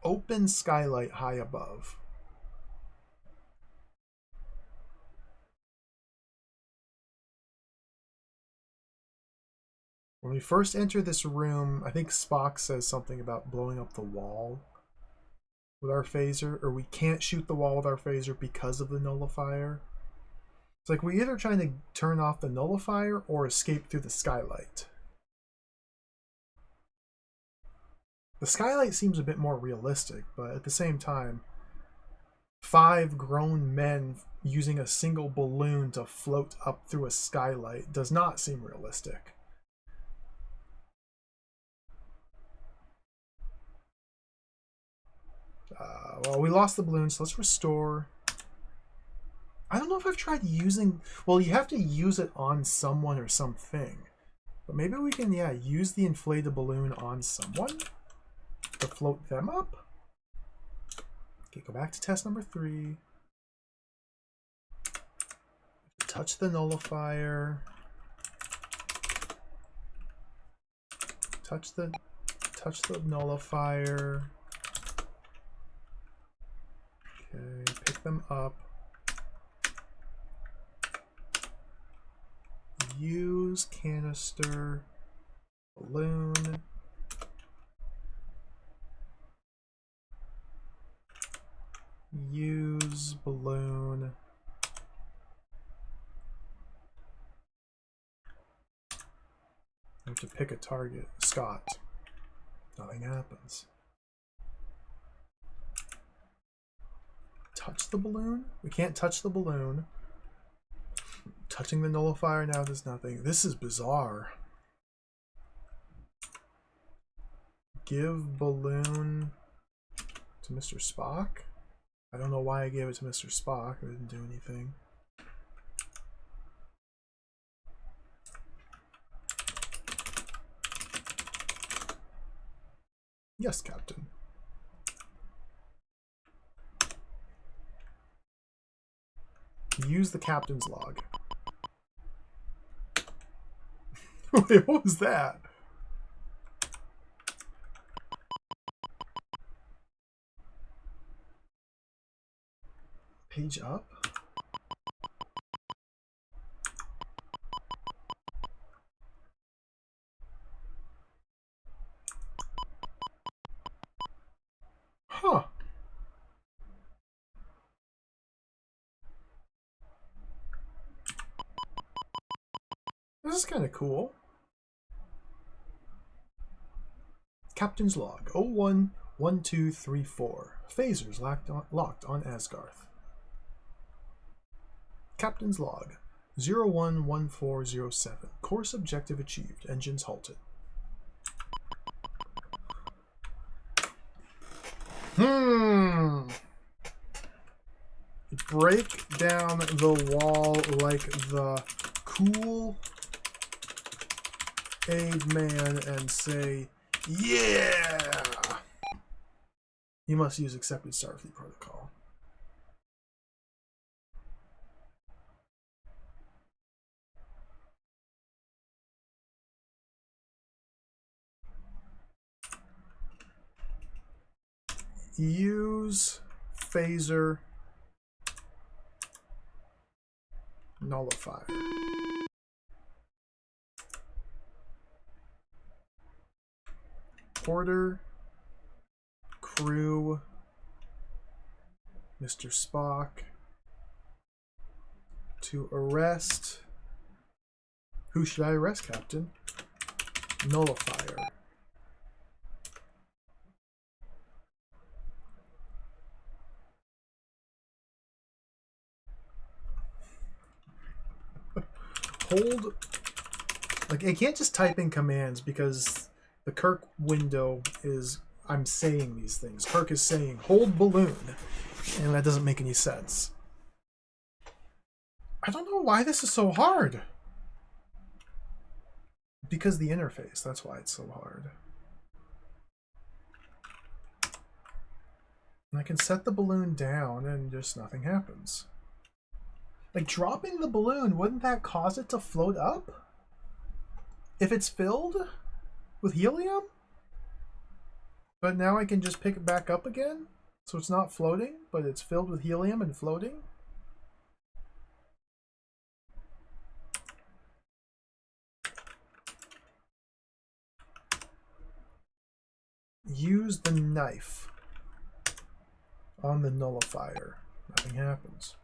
Open skylight high above. When we first enter this room, I think Spock says something about blowing up the wall with our phaser, or we can't shoot the wall with our phaser because of the nullifier. It's like we're either trying to turn off the nullifier or escape through the skylight. The skylight seems a bit more realistic, but at the same time, 5 grown men using a single balloon to float up through a skylight does not seem realistic. Well, we lost the balloon, so let's restore. I don't know if I've tried using... Well, you have to use it on someone or something. But maybe we can, yeah, use the inflated balloon on someone to float them up. Okay, go back to test number 3. Touch the nullifier. Touch the nullifier. Okay, pick them up. Use canister balloon. Use balloon. I have to pick a target. Scott. Nothing happens. Touch the balloon? We can't touch the balloon. Touching the nullifier now does nothing. This is bizarre. Give balloon to Mr. Spock? I don't know why I gave it to Mr. Spock. I didn't do anything. Yes, Captain. Use the captain's log. Wait, what was that? Page up? Huh. This is kind of cool. Captain's log 011234. Phasers locked on Asgarth. Captain's log 011407. Course objective achieved. Engines halted. Break down the wall like the cool aid man and say, yeah! You must use accepted Starfleet protocol. Use phaser nullifier. Order crew Mr. Spock to arrest. Who should I arrest, Captain? Nullifier. Hold. Like, I can't just type in commands because the Kirk window is. I'm saying these things. Kirk is saying, hold balloon. And that doesn't make any sense. I don't know why this is so hard. Because the interface, that's why it's so hard. And I can set the balloon down and just nothing happens. Like, dropping the balloon, wouldn't that cause it to float up? If it's filled with helium? But now I can just pick it back up again? So it's not floating, but it's filled with helium and floating? Use the knife on the nullifier. Nothing happens.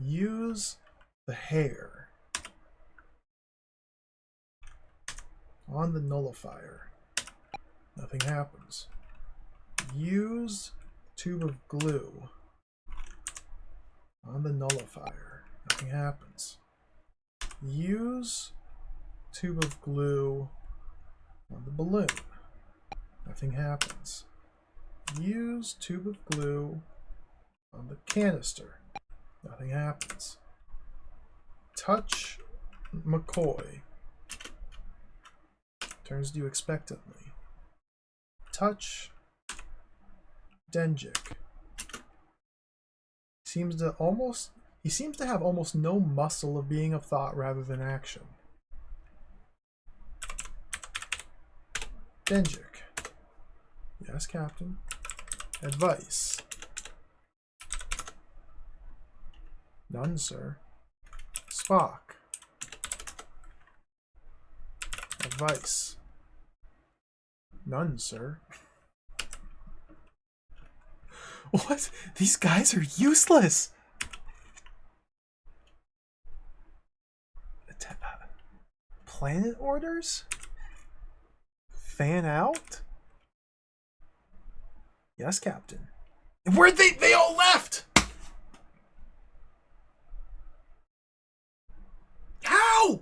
Use the hair on the nullifier. Nothing happens. Use tube of glue on the nullifier. Nothing happens. Use tube of glue on the balloon. Nothing happens. Use tube of glue on the canister. Nothing happens. Touch McCoy. Turns to you expectantly. Touch Denjik. He seems to have almost no muscle of being of thought rather than action. Denjik. Yes, Captain. Advice. None, sir. Spock. Advice. None, sir. What? These guys are useless! Planet orders? Fan out? Yes, Captain. And where'd they all left? How?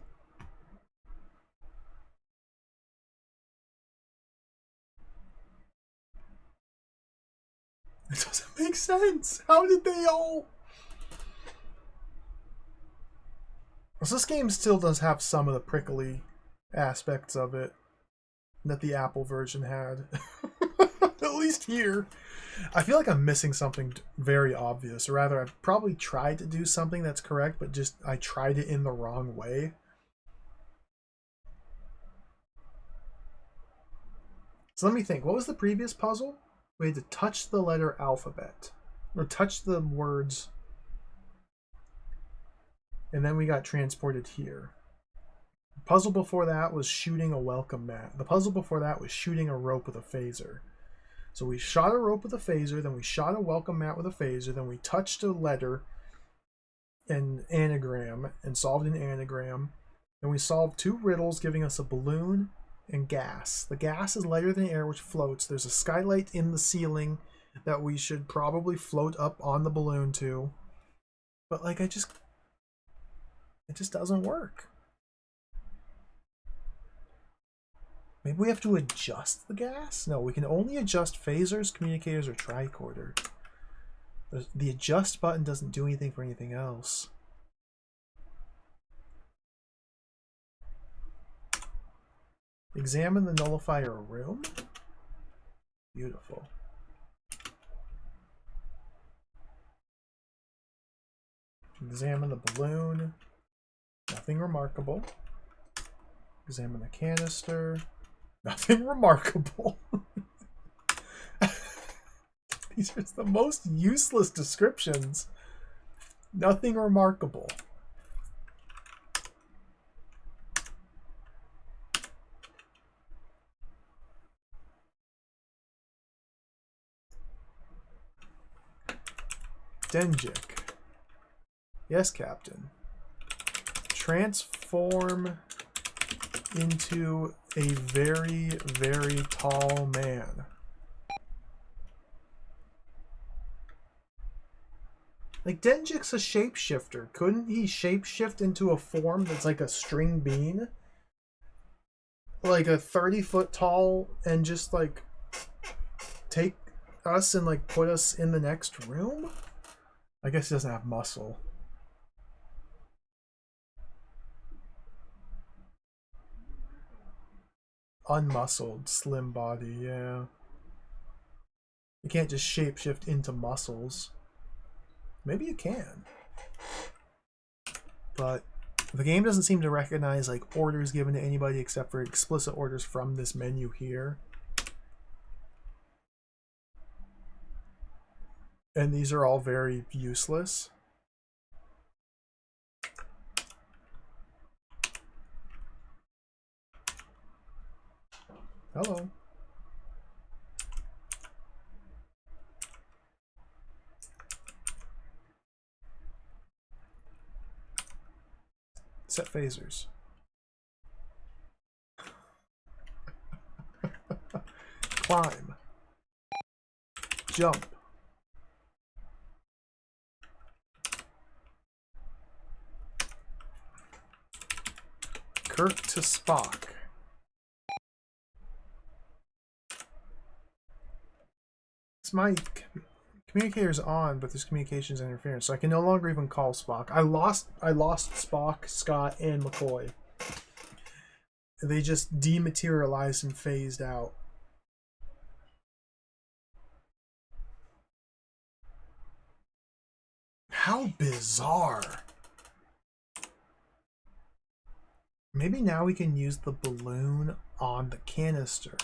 It doesn't make sense. How did they all... So this game still does have some of the prickly aspects of it that the Apple version had. At least here. I feel like I'm missing something very obvious. Or rather, I've probably tried to do something that's correct, but just I tried it in the wrong way. So let me think. What was the previous puzzle? We had to touch the letter alphabet. Or touch the words. And then we got transported here. The puzzle before that was shooting a welcome mat. The puzzle before that was shooting a rope with a phaser. So we shot a rope with a phaser, then we shot a welcome mat with a phaser, then we touched a letter and anagram and solved an anagram. Then we solved 2 riddles giving us a balloon and gas. The gas is lighter than air, which floats. There's a skylight in the ceiling that we should probably float up on the balloon to. But like it just doesn't work. Maybe we have to adjust the gas? No, we can only adjust phasers, communicators, or tricorder. The adjust button doesn't do anything for anything else. Examine the nullifier room. Beautiful. Examine the balloon. Nothing remarkable. Examine the canister. Nothing remarkable. These are the most useless descriptions. Nothing remarkable. Denjik. Yes, Captain. Transform into a very, very tall man. Like, Denjik's a shapeshifter. Couldn't he shapeshift into a form that's like a string bean? Like a 30-foot tall and just like take us and like put us in the next room? I guess he doesn't have muscle. Unmuscled, slim body, yeah. You can't just shapeshift into muscles. Maybe you can. But the game doesn't seem to recognize like orders given to anybody except for explicit orders from this menu here. And these are all very useless. Hello. Set phasers. Climb. Jump. Kirk to Spock. It's my communicator's on, but there's communications interference, so I can no longer even call Spock. I lost Spock, Scott, and McCoy. They just dematerialized and phased out. How bizarre. Maybe now we can use the balloon on the canister.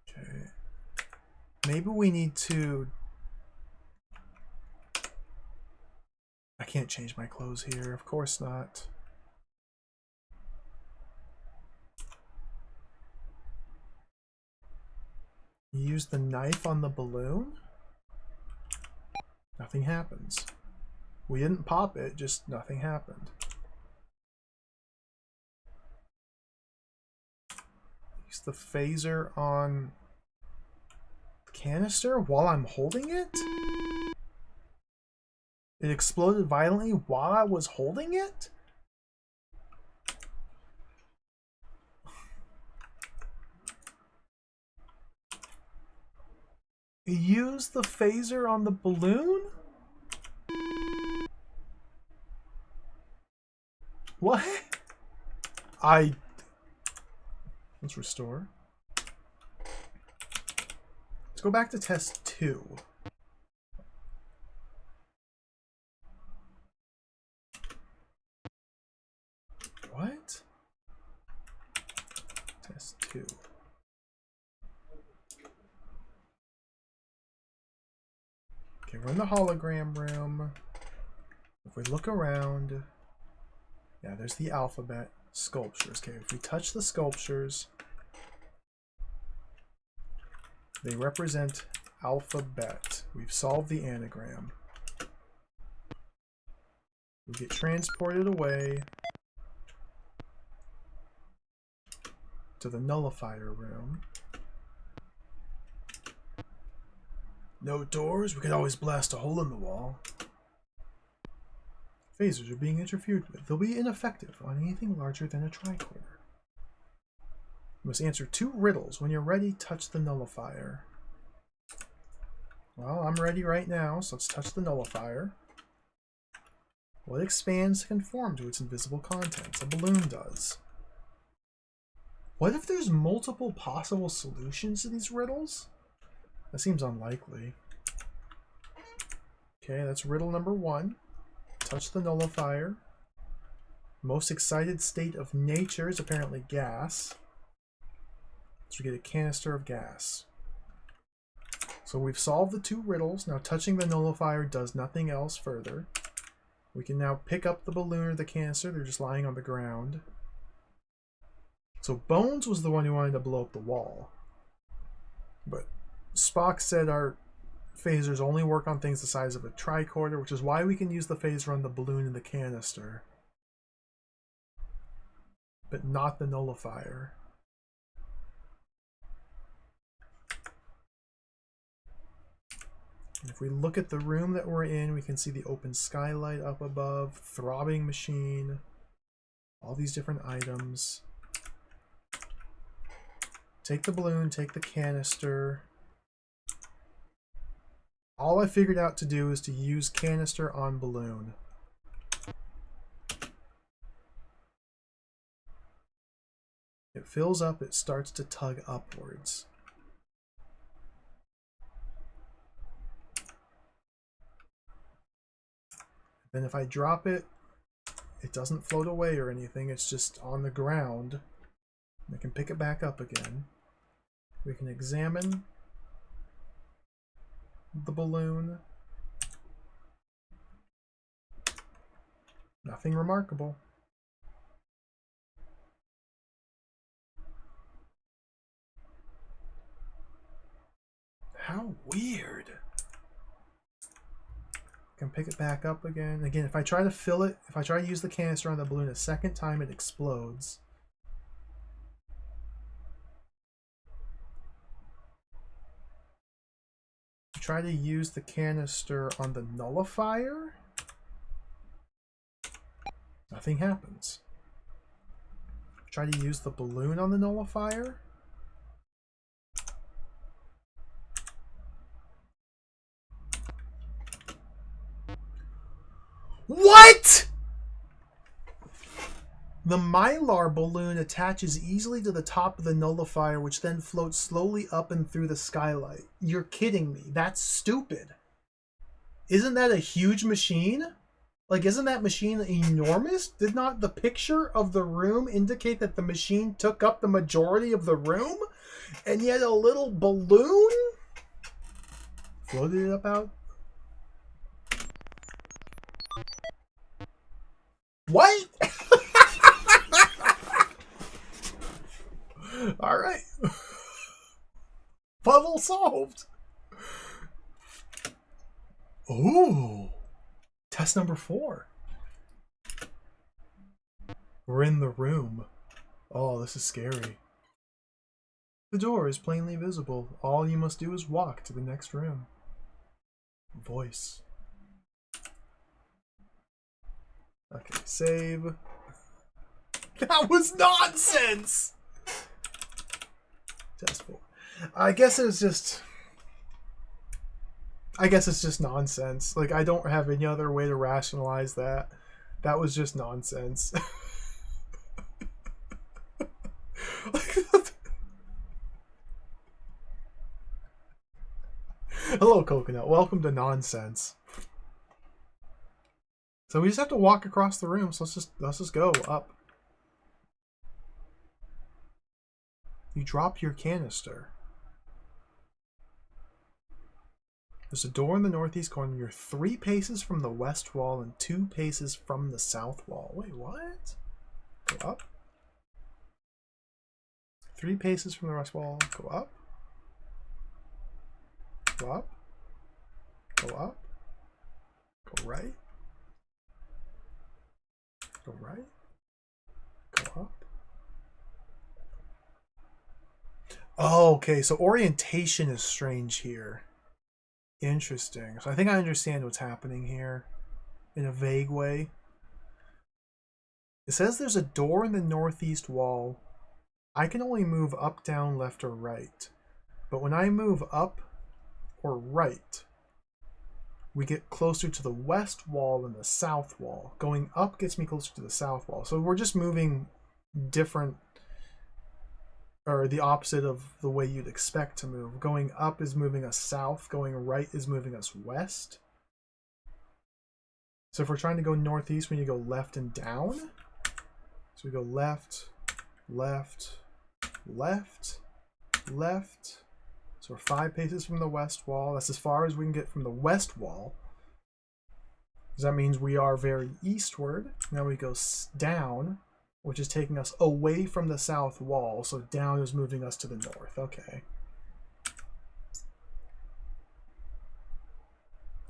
Okay. Maybe we need to... I can't change my clothes here. Of course not. Use the knife on the balloon? Nothing happens. We didn't pop it, just nothing happened. Use the phaser on the canister while I'm holding it? It exploded violently while I was holding it? Use the phaser on the balloon? What? Let's restore. Let's go back to test 2. What? Test 2. Okay, we're in the hologram room. If we look around, yeah, there's the alphabet sculptures. Okay, if we touch the sculptures, they represent alphabet. We've solved the anagram. We get transported away to the nullifier room. No doors? We could always blast a hole in the wall. Phasers are being interfered with. They'll be ineffective on anything larger than a tricorder. You must answer 2 riddles. When you're ready, touch the nullifier. Well, I'm ready right now, so let's touch the nullifier. Well, it expands to conform to its invisible contents. A balloon does. What if there's multiple possible solutions to these riddles? That seems unlikely. Okay, that's riddle number 1. Touch the nullifier. Most excited state of nature is apparently gas. So we get a canister of gas. So we've solved the 2 riddles. Now touching the nullifier does nothing else further. We can now pick up the balloon or the canister. They're just lying on the ground. So Bones was the one who wanted to blow up the wall. But Spock said our phasers only work on things the size of a tricorder, which is why we can use the phaser on the balloon and the canister. But not the nullifier. And if we look at the room that we're in, we can see the open skylight up above, throbbing machine, all these different items. Take the balloon, take the canister. All I figured out to do is to use canister on balloon. It fills up, it starts to tug upwards. Then if I drop it, it doesn't float away or anything, it's just on the ground. I can pick it back up again. We can examine the balloon. Nothing remarkable. How weird. Can pick it back up again. Again, if I try to fill it, if I try to use the canister on the balloon a second time, it explodes. Try to use the canister on the nullifier. Nothing happens. Try to use the balloon on the nullifier. What? The Mylar balloon attaches easily to the top of the nullifier, which then floats slowly up and through the skylight. You're kidding me. That's stupid. Isn't that a huge machine? Like, isn't that machine enormous? Did not the picture of the room indicate that the machine took up the majority of the room? And yet a little balloon floated it up out? What? All right. Puzzle solved. Ooh. Test number 4. We're in the room. Oh, this is scary. The door is plainly visible. All you must do is walk to the next room. Voice. Okay, save. That was nonsense! Test 4. I guess it's just nonsense. Like, I don't have any other way to rationalize that. That was just nonsense. Hello, Coconut. Welcome to nonsense. So we just have to walk across the room. So let's just go up. You drop your canister. There's a door in the northeast corner. You're 3 paces from the west wall and 2 paces from the south wall. Wait, what? Go up. 3 paces from the west wall. Go up. Go up. Go up. Go right. Go right. Go up. Oh, okay, so orientation is strange here. Interesting. So I think I understand what's happening here in a vague way. It says there's a door in the northeast wall. I can only move up, down, left, or right. But when I move up or right, we get closer to the west wall than the south wall. Going up gets me closer to the south wall. So we're just moving different, or the opposite of the way you'd expect to move. Going up is moving us south. Going right is moving us west. So if we're trying to go northeast, we need to go left and down. So we go left, left, left, left. So we're 5 paces from the west wall. That's as far as we can get from the west wall. That means we are very eastward. Now we go down, which is taking us away from the south wall. So down is moving us to the north. Okay.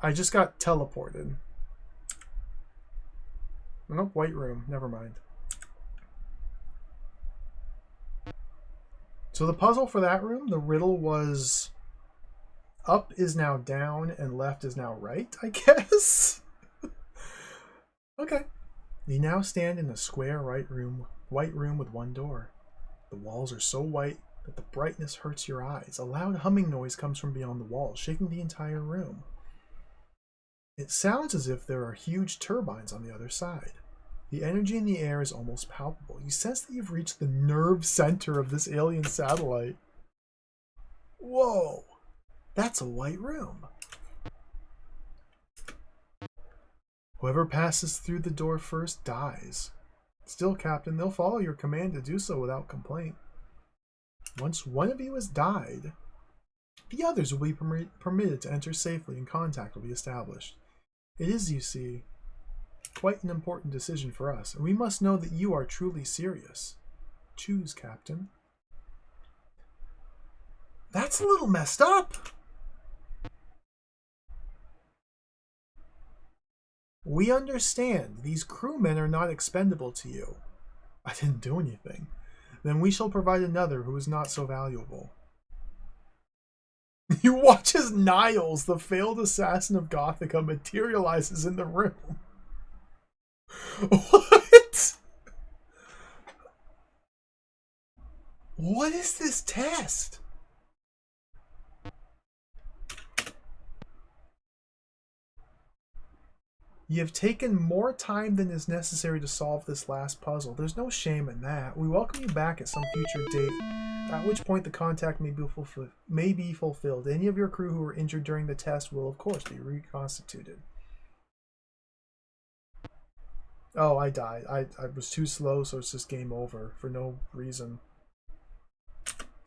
I just got teleported. Nope, white room. Never mind. So the puzzle for that room, the riddle was up is now down and left is now right, I guess. Okay. You now stand in a square white room with one door. The walls are so white that the brightness hurts your eyes. A loud humming noise comes from beyond the walls, shaking the entire room. It sounds as if there are huge turbines on the other side. The energy in the air is almost palpable. You sense that you've reached the nerve center of this alien satellite. Whoa! That's a white room. Whoever passes through the door first dies. Still, Captain, they'll follow your command to do so without complaint. Once one of you has died, the others will be permitted to enter safely and contact will be established. It is, you see, quite an important decision for us, and we must know that you are truly serious. Choose, Captain. That's a little messed up. We understand these crewmen are not expendable to you. I didn't do anything. Then we shall provide another who is not so valuable. You watch as Niles, the failed assassin of Gothica, materializes in the room. What? What is this test? You have taken more time than is necessary to solve this last puzzle. There's no shame in that. We welcome you back at some future date, at which point the contact may be fulfilled. Any of your crew who were injured during the test will, of course, be reconstituted. Oh, I died. I was too slow, so it's just game over for no reason.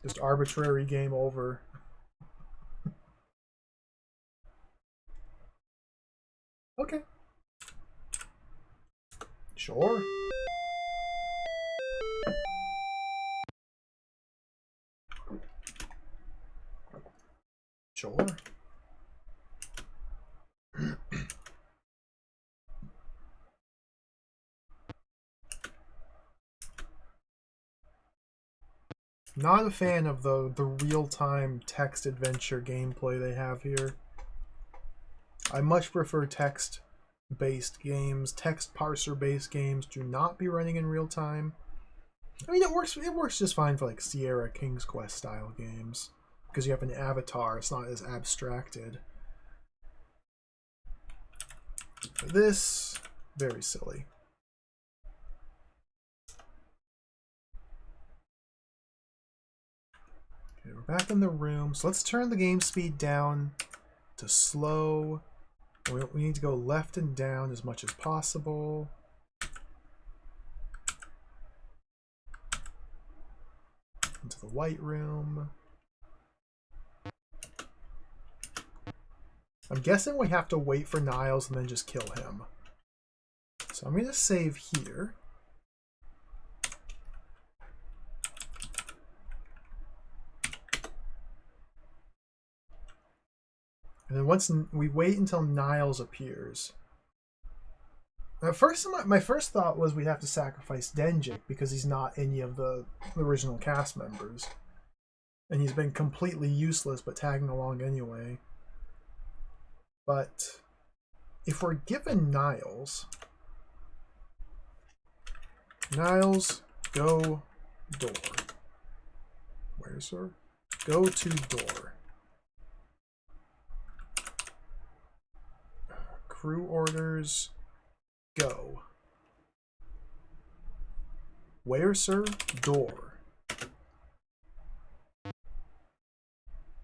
Just arbitrary game over. Okay. Sure. Sure. Not a fan of the real-time text adventure gameplay they have here. I much prefer text-based games. Text parser-based games do not be running in real time. I mean, it works just fine for like Sierra King's Quest style games because you have an avatar. It's not as abstracted. But this, very silly. Okay, we're back in the room. So let's turn the game speed down to slow. We need to go left and down as much as possible. into the white room. I'm guessing we have to wait for Niles and then just kill him. So I'm going to save here. And then once we wait until Niles appears. At first, my first thought was we'd have to sacrifice Denjik because he's not any of the original cast members. And he's been completely useless but tagging along anyway. But if we're given Niles, go door. Where, sir? Go to door. Crew orders, go. Where, sir? Door.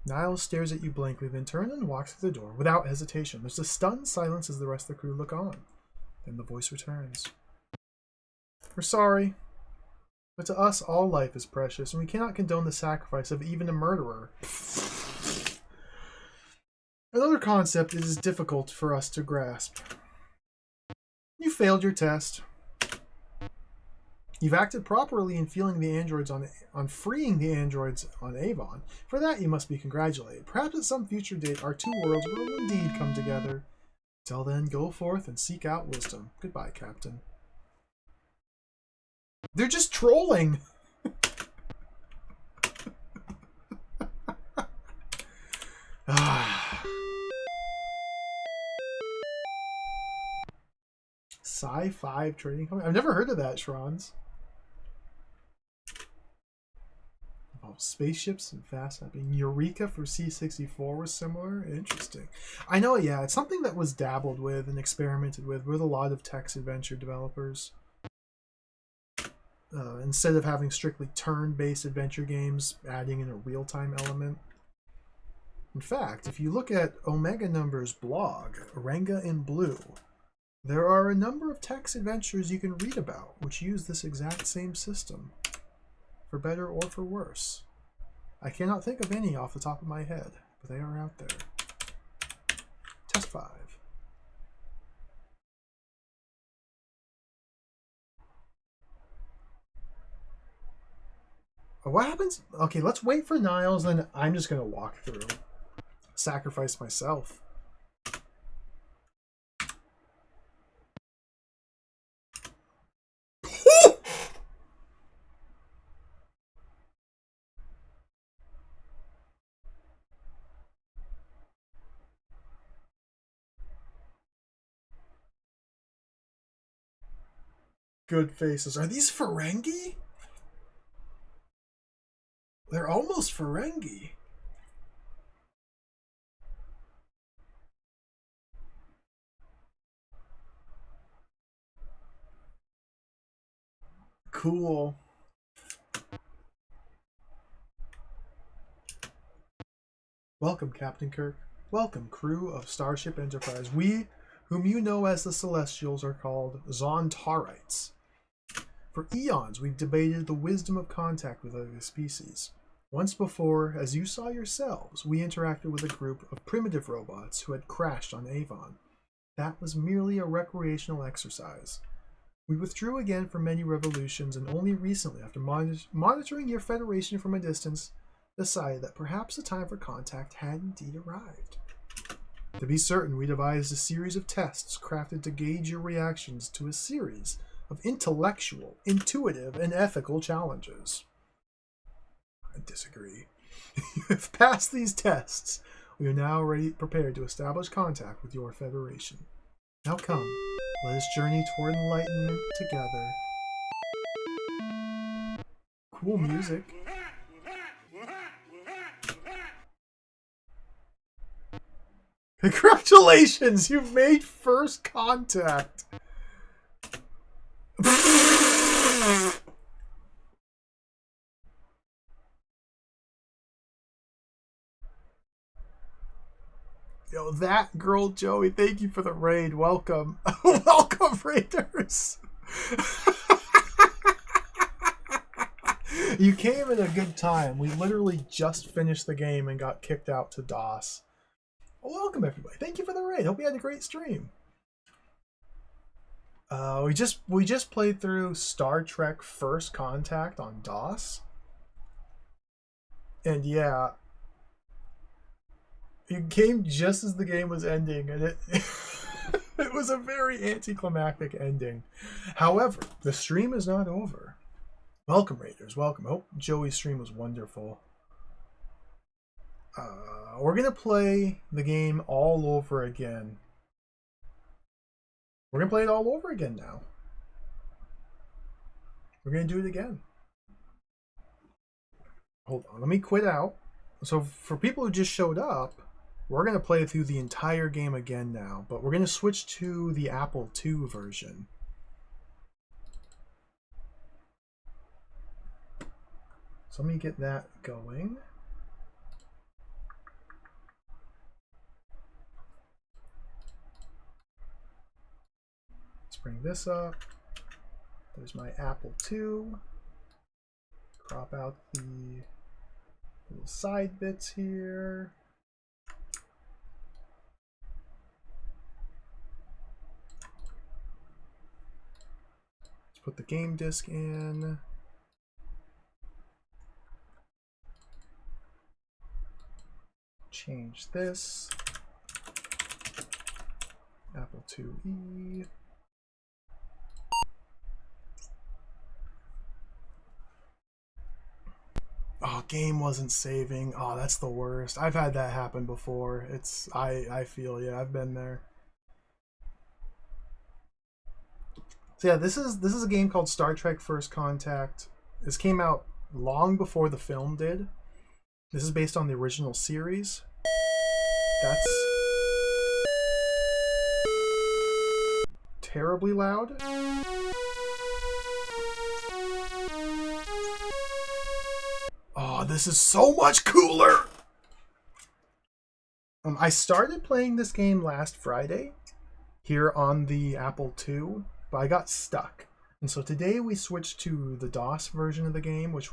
Niles stares at you blankly, then turns and walks through the door without hesitation. There's a stunned silence as the rest of the crew look on. Then the voice returns. We're sorry, but to us all life is precious, and we cannot condone the sacrifice of even a murderer. Another concept it is difficult for us to grasp. You failed your test. You've acted properly in freeing the androids on Avon. For that you must be congratulated. Perhaps at some future date our two worlds will indeed come together. Till then, go forth and seek out wisdom. Goodbye, Captain. They're just trolling! Sci-5 trading company? I've never heard of that, Shrons. Oh, spaceships and fast tapping. Eureka for C64 was similar. Interesting. I know, yeah, it's something that was dabbled with and experimented with a lot of text adventure developers. Instead of having strictly turn-based adventure games, adding in a real-time element. In fact, if you look at Omega Number's blog, Renga in Blue, there are a number of text adventures you can read about which use this exact same system, for better or for worse. I cannot think of any off the top of my head, but they are out there. Test 5. What happens? Okay, let's wait for Niles, then I'm just going to walk through. Sacrifice myself. Good faces. Are these Ferengi? They're almost Ferengi. Cool. Welcome, Captain Kirk. Welcome, crew of Starship Enterprise. We, whom you know as the Celestials, are called Zontarites. For eons, we've debated the wisdom of contact with other species. Once before, as you saw yourselves, we interacted with a group of primitive robots who had crashed on Avon. That was merely a recreational exercise. We withdrew again for many revolutions, and only recently, after monitoring your Federation from a distance, decided that perhaps the time for contact had indeed arrived. To be certain, we devised a series of tests crafted to gauge your reactions to a series of intellectual, intuitive, and ethical challenges. I disagree. You have passed these tests. We are now prepared to establish contact with your Federation. Now come, let us journey toward enlightenment together. Cool music. Congratulations, you've made first contact. Yo, that girl, Joey, thank you for the raid. Welcome. Welcome, raiders. You came at a good time. We literally just finished the game and got kicked out to DOS. Well, welcome everybody. Thank you for the raid. Hope you had a great stream. We just played through Star Trek First Contact on DOS. And yeah, it came just as the game was ending, and it it was a very anticlimactic ending. However, the stream is not over. Welcome, Raiders. Welcome. I hope Joey's stream was wonderful. We're going to play the game all over again. We're going to play it all over again now. We're going to do it again. Hold on. Let me quit out. So for people who just showed up, we're going to play through the entire game again now. But we're going to switch to the Apple II version. So let me get that going. Let's bring this up. There's my Apple II. Crop out the little side bits here. Let's put the game disc in. Change this. Apple IIe. Oh, game wasn't saving. Oh, that's the worst. I've had that happen before. I feel yeah, I've been there. So yeah, this is a game called Star Trek First Contact. This came out long before the film did. This is based on the original series. That's terribly loud. Oh, this is so much cooler! I started playing this game last Friday here on the Apple II, but I got stuck. And so today we switched to the DOS version of the game, which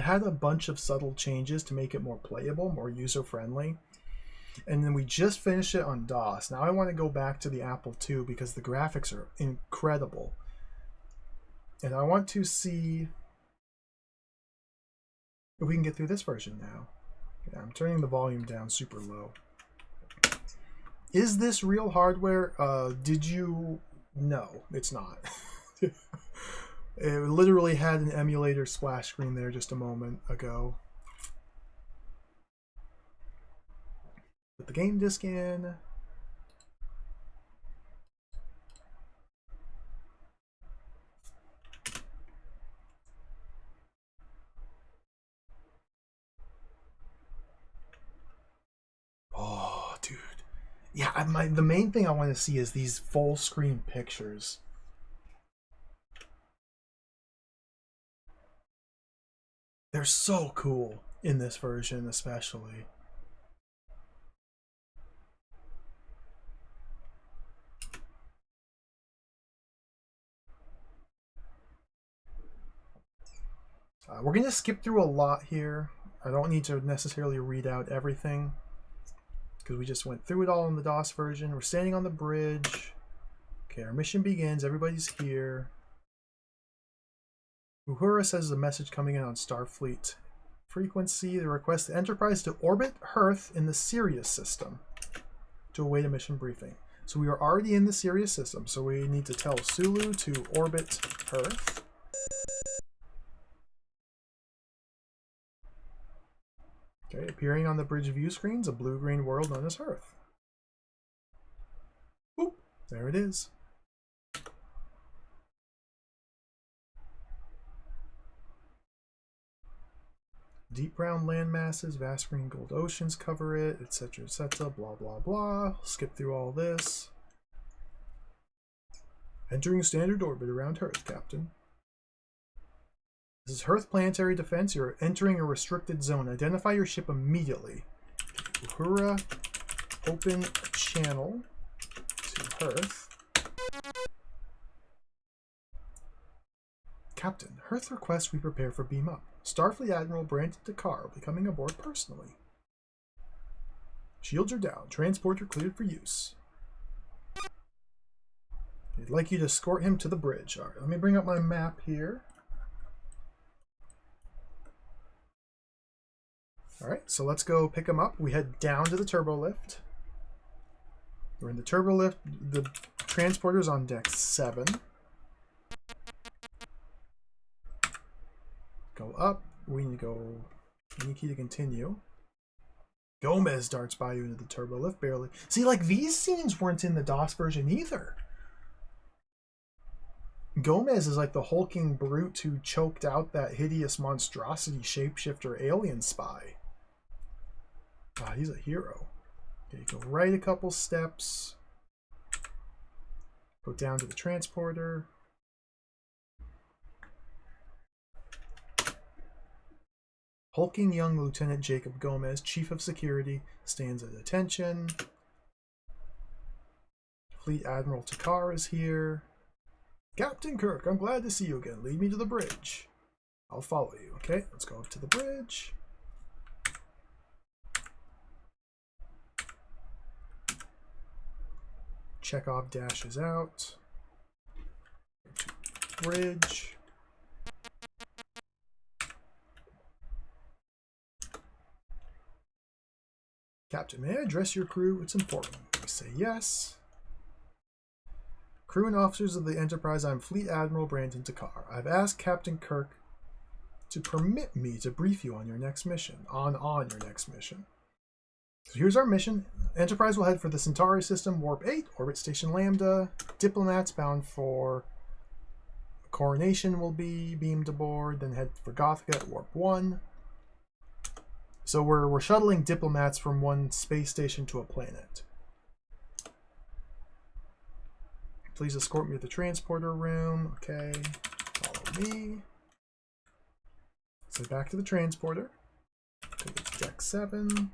had a bunch of subtle changes to make it more playable, more user-friendly. And then we just finished it on DOS. Now I want to go back to the Apple II because the graphics are incredible. And I want to see if we can get through this version now. Yeah, I'm turning the volume down super low. Is this real hardware? Did you... No, it's not. It literally had an emulator splash screen there just a moment ago. Put the game disc in. Oh, dude. Yeah, the main thing I want to see is these full screen pictures. They're so cool in this version, especially. We're going to skip through a lot here. I don't need to necessarily read out everything because we just went through it all in the DOS version. We're standing on the bridge. Okay, our mission begins. Everybody's here. Uhura says a message coming in on Starfleet frequency. The request the Enterprise to orbit Earth in the Sirius system to await a mission briefing. So we are already in the Sirius system, so we need to tell Sulu to orbit Earth. Okay, appearing on the bridge view screens, a blue-green world known as Earth. Oop, there it is. Deep brown land masses, vast green gold oceans cover it, etc., etc., blah, blah, blah. Skip through all this. Entering standard orbit around Earth, Captain. This is Earth Planetary Defense. You're entering a restricted zone. Identify your ship immediately. Uhura, open a channel to Earth. Captain, Earth requests we prepare for beam up. Starfleet Admiral Brandon Dakar will be coming aboard personally. Shields are down. Transporter cleared for use. I'd like you to escort him to the bridge. All right, let me bring up my map here. All right, so let's go pick him up. We head down to the turbo lift. We're in the turbo lift. The transporter's on deck 7. Go up. We need to go. Any key to continue. Gomez darts by you into the turbo lift, barely. See, like, these scenes weren't in the DOS version either. Gomez is like the hulking brute who choked out that hideous monstrosity shapeshifter alien spy. Ah, he's a hero. Okay, go right a couple steps. Go down to the transporter. Hulking young Lieutenant Jacob Gomez, Chief of Security, stands at attention. Fleet Admiral Takar is here. Captain Kirk, I'm glad to see you again. Lead me to the bridge. I'll follow you. Okay, let's go up to the bridge. Chekhov dashes out. Bridge. Captain, may I address your crew? It's important. We say yes. Crew and officers of the Enterprise, I'm Fleet Admiral Brandon Takar. I've asked Captain Kirk to permit me to brief you on your next mission. On your next mission. So here's our mission. Enterprise will head for the Centauri system, Warp 8, Orbit Station Lambda. Diplomats bound for Coronation will be beamed aboard, then head for Gothica at Warp 1. So we're shuttling diplomats from one space station to a planet. Please escort me to the transporter room. Okay, follow me. So back to the transporter. Go to deck 7.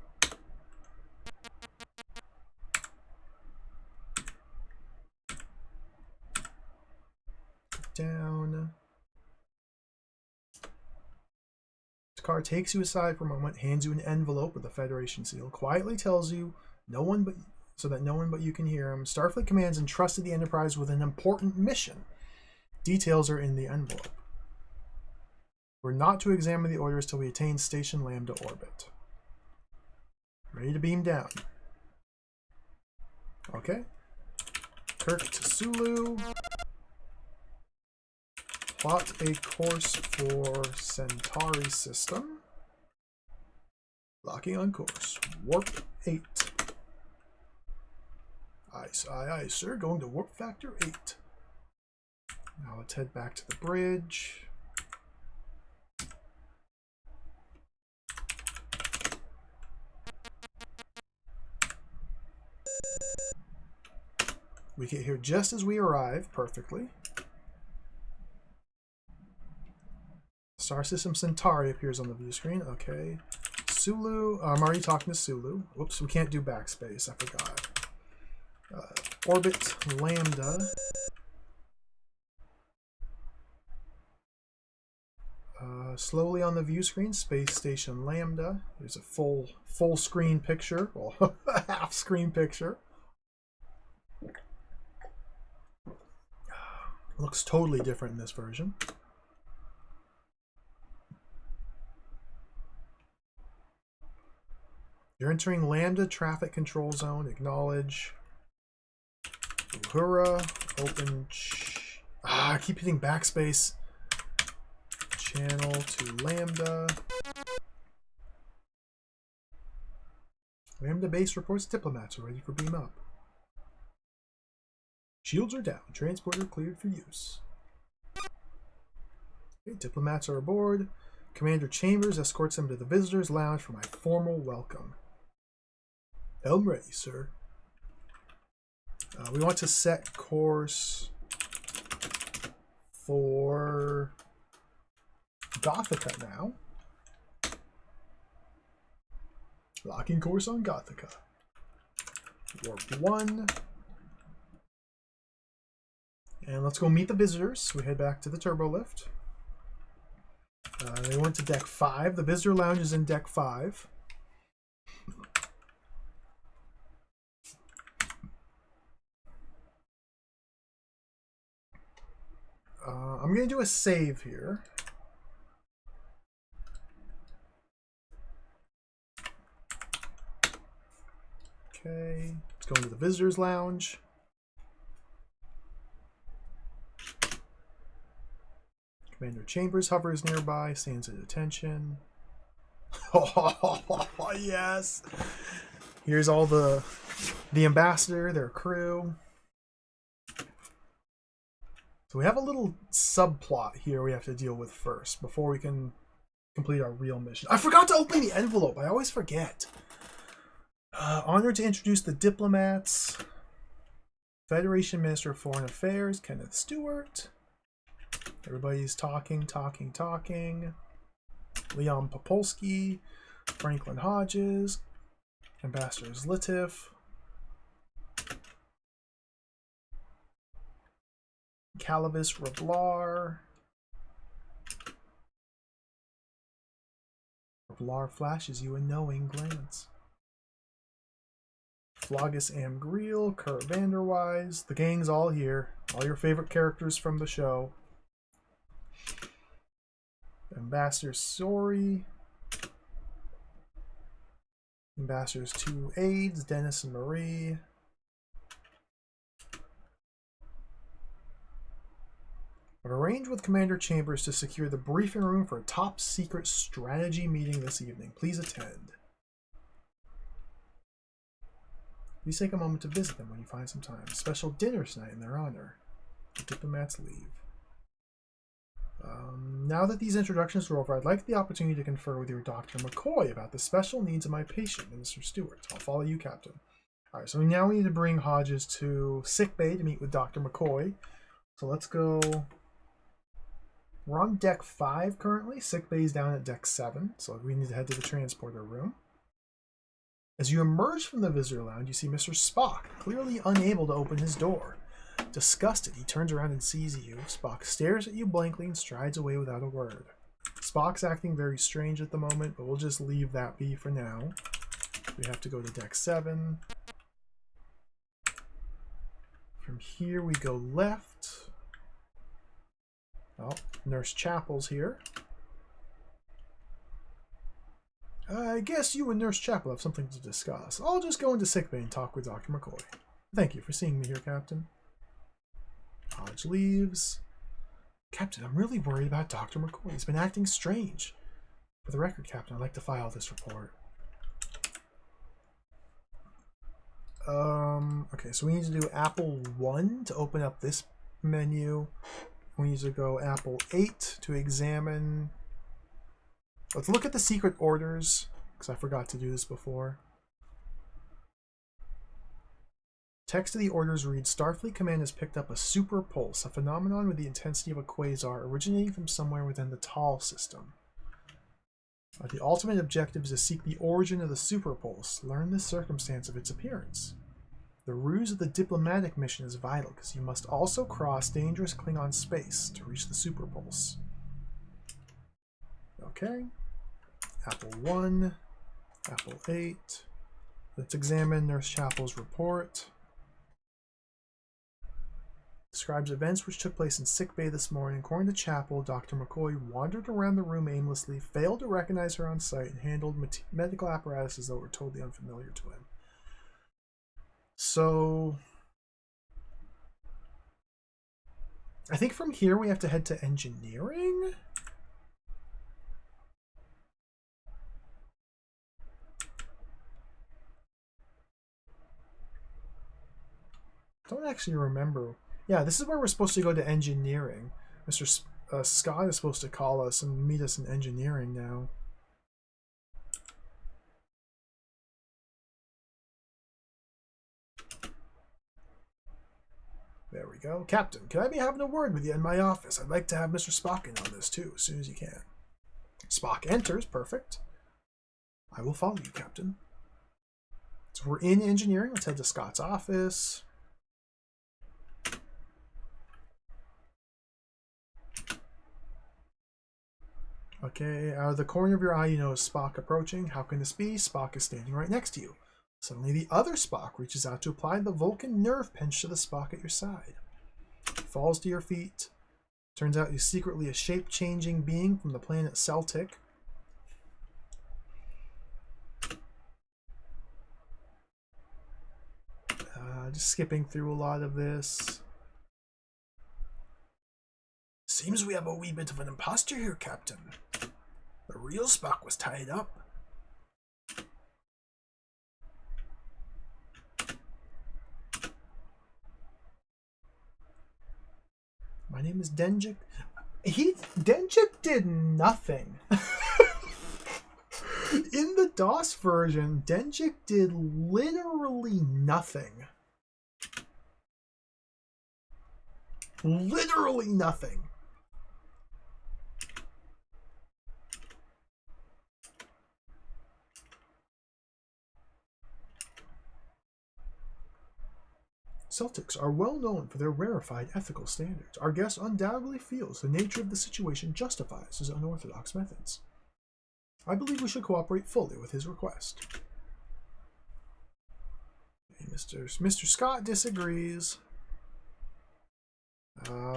Down. Takar takes you aside for a moment, hands you an envelope with a Federation seal, quietly tells you so that no one but you can hear him. Starfleet Command's entrusted the Enterprise with an important mission. Details are in the envelope. We're not to examine the orders till we attain Station Lambda orbit. Ready to beam down. Okay. Kirk to Sulu. Plot a course for Centauri system. Locking on course. Warp 8. Aye, sir. Going to warp factor 8. Now let's head back to the bridge. We get here just as we arrive, perfectly. Star System Centauri appears on the view screen. Okay. Sulu. I'm already talking to Sulu. Whoops, we can't do backspace. I forgot. Orbit Lambda. Slowly on the view screen, Space Station Lambda. There's a full screen picture. Well, half screen picture. Looks totally different in this version. You're entering Lambda Traffic Control Zone. Acknowledge. Uhura. Open. I keep hitting backspace. Channel to Lambda. Lambda base reports diplomats are ready for beam up. Shields are down. Transporter cleared for use. Okay, diplomats are aboard. Commander Chambers escorts them to the visitors' lounge for my formal welcome. Helm ready, sir. We want to set course for Gothica now. Locking course on Gothica. Warp 1. And let's go meet the visitors. So we head back to the turbo lift. They went to deck 5. The visitor lounge is in deck 5. I'm going to do a save here. Okay, let's go into the visitors lounge. Commander Chambers hovers nearby, stands at attention. Oh, yes! Here's all the ambassador, their crew. So we have a little subplot here we have to deal with first before we can complete our real mission. I forgot to open the envelope. I always forget. Honored to introduce the diplomats. Federation Minister of Foreign Affairs, Kenneth Stewart. Everybody's talking. Leon Popolsky, Franklin Hodges, Ambassadors Litif, Calavis Rablar. Rablar flashes you a knowing glance. Flogus Amgreel, Kurt Vanderwise, the gang's all here. All your favorite characters from the show. Ambassador Sori. Ambassadors 2 aides, Dennis and Marie. I've arranged with Commander Chambers to secure the briefing room for a top secret strategy meeting this evening. Please attend. Please take a moment to visit them when you find some time. Special dinner tonight in their honor. The diplomats leave. Now that these introductions are over, I'd like the opportunity to confer with your Dr. McCoy about the special needs of my patient, Minister Stewart. I'll follow you, Captain. Alright, so now we need to bring Hodges to sickbay to meet with Dr. McCoy. So let's go. We're on deck 5 currently. Sickbay is down at deck 7, so we need to head to the transporter room. As you emerge from the visitor lounge, you see Mr. Spock, clearly unable to open his door. Disgusted, he turns around and sees you. Spock stares at you blankly and strides away without a word. Spock's acting very strange at the moment, but we'll just leave that be for now. We have to go to deck 7. From here we go left. Oh, Nurse Chapel's here. I guess you and Nurse Chapel have something to discuss. I'll just go into sickbay and talk with Dr. McCoy. Thank you for seeing me here, Captain. Hodge leaves. Captain, I'm really worried about Dr. McCoy. He's been acting strange. For the record, Captain, I'd like to file this report. Okay, so we need to do Apple 1 to open up this menu. We need to go Apple 8 to examine. Let's look at the secret orders, because I forgot to do this before. Text of the orders reads, Starfleet Command has picked up a super pulse, a phenomenon with the intensity of a quasar originating from somewhere within the Tal system. The ultimate objective is to seek the origin of the super pulse, learn the circumstance of its appearance. The ruse of the diplomatic mission is vital, because you must also cross dangerous Klingon space to reach the super pulse. Okay. Apple 1, Apple 8. Let's examine Nurse Chapel's report. Describes events which took place in sickbay this morning. According to Chapel, Dr. McCoy wandered around the room aimlessly, failed to recognize her on sight, and handled medical apparatus as though it were totally unfamiliar to him. So I think from here we have to head to engineering. Don't actually remember. Yeah, this is where we're supposed to go to engineering. Mr. Scott is supposed to call us and meet us in engineering now. There we go. Captain, can I be having a word with you in my office? I'd like to have Mr. Spock in on this too, as soon as you can. Spock enters. Perfect. I will follow you, Captain. So we're in engineering. Let's head to Scott's office. Okay, out of the corner of your eye, you notice Spock approaching. How can this be? Spock is standing right next to you. Suddenly, the other Spock reaches out to apply the Vulcan nerve pinch to the Spock at your side. Falls to your feet. Turns out he's secretly a shape-changing being from the planet Celtic. Just skipping through a lot of this. Seems we have a wee bit of an imposter here, Captain. The real Spock was tied up. My name is Denjik. Denjik did nothing. In the DOS version, Denjik did literally nothing. Literally nothing. Celtics are well known for their rarefied ethical standards. Our guest undoubtedly feels the nature of the situation justifies his unorthodox methods. I believe we should cooperate fully with his request. Mr. Scott disagrees.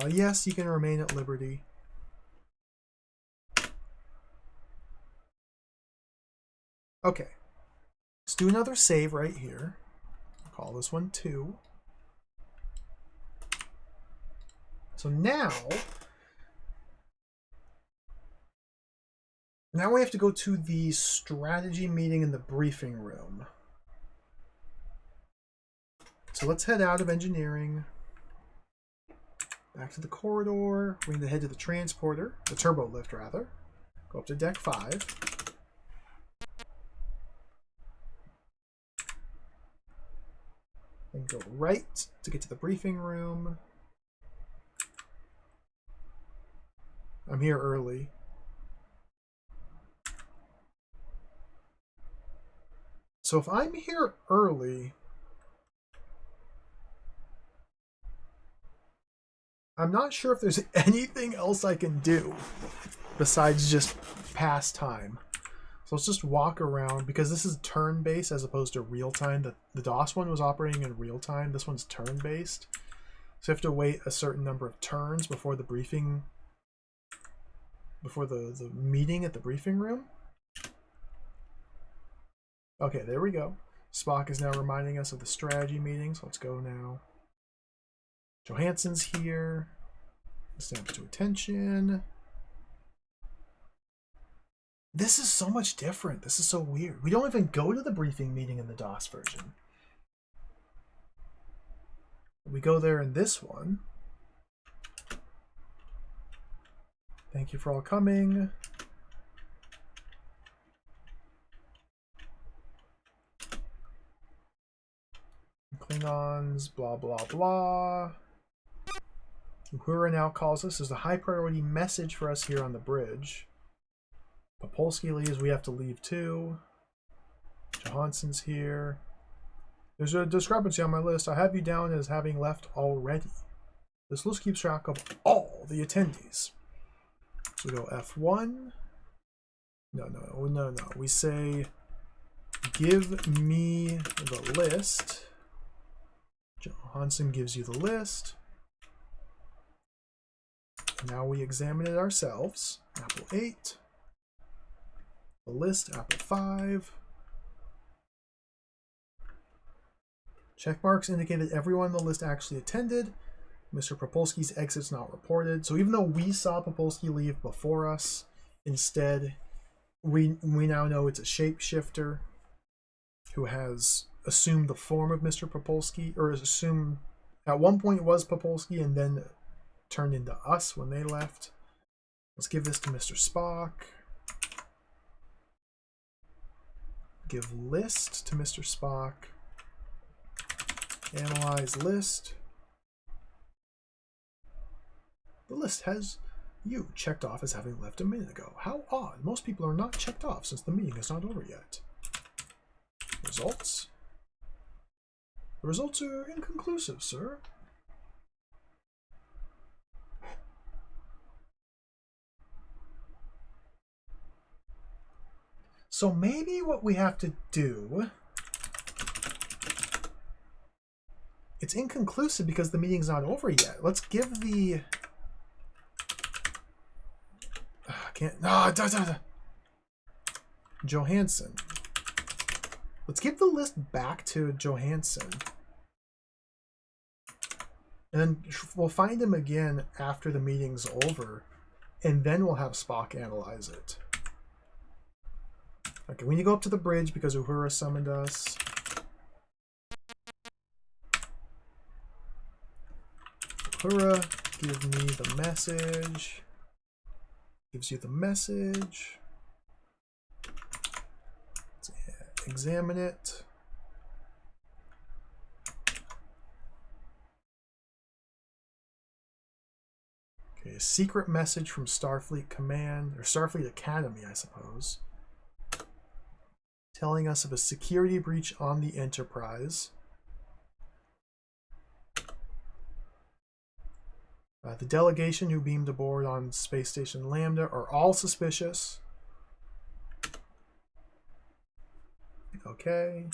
Yes, you can remain at liberty. Okay. Let's do another save right here. I'll call this one 2. So now we have to go to the strategy meeting in the briefing room. So let's head out of engineering. Back to the corridor. We're going to head to the transporter, the turbo lift rather. Go up to deck 5. Then go right to get to the briefing room. I'm here early. So if I'm here early, I'm not sure if there's anything else I can do besides just pass time. So let's just walk around, because this is turn-based as opposed to real-time. The DOS one was operating in real-time. This one's turn-based. So you have to wait a certain number of turns before the briefing, before the meeting at the briefing room. Okay, there we go. Spock is now reminding us of the strategy meeting, so let's go now. Johansson's here. Stand to attention. This is so much different. This is so weird. We don't even go to the briefing meeting in the DOS version. We go there in this one. Thank you for all coming. Klingons, blah, blah, blah. Uhura now calls us. There's a high priority message for us here on the bridge. Popolsky leaves. We have to leave too. Johansson's here. There's a discrepancy on my list. I have you down as having left already. This list keeps track of all the attendees. So we go F1. No. We say, give me the list. Johansson gives you the list. Now we examine it ourselves. Apple 8. The list, Apple 5. Check marks indicate that everyone on the list actually attended. Mr. Popolsky's exit's not reported. So even though we saw Popolsky leave before us, instead, we now know it's a shapeshifter who has assumed the form of Mr. Popolsky, or is assumed at one point it was Popolsky and then turned into us when they left. Let's give this to Mr. Spock. Give list to Mr. Spock. Analyze list. The list has you checked off as having left a minute ago. How odd. Most people are not checked off since the meeting is not over yet. Results? The results are inconclusive, sir. So maybe what we have to do... It's inconclusive because the meeting's not over yet. Let's give the... I can't... No, Johansson. Let's give the list back to Johansson. And then we'll find him again after the meeting's over. And then we'll have Spock analyze it. Okay, we need to go up to the bridge because Uhura summoned us. Uhura, give me the message. Gives you the message. Let's examine it. Okay, a secret message from Starfleet Command, or Starfleet Academy, I suppose. Telling us of a security breach on the Enterprise. The delegation who beamed aboard on Space Station Lambda are all suspicious. Okay.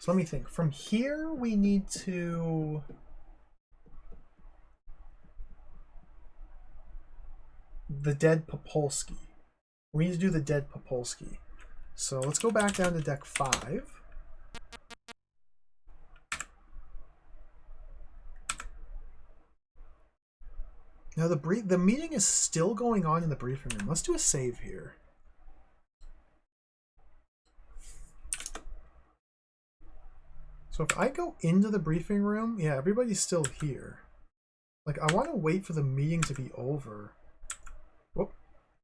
So let me think. From here, we need to... The dead Popolsky. We need to do the dead Popolsky. So let's go back down to deck 5. Now the meeting is still going on in the briefing room. Let's do a save here. So if I go into the briefing room, yeah, everybody's still here. Like, I want to wait for the meeting to be over. Whoop.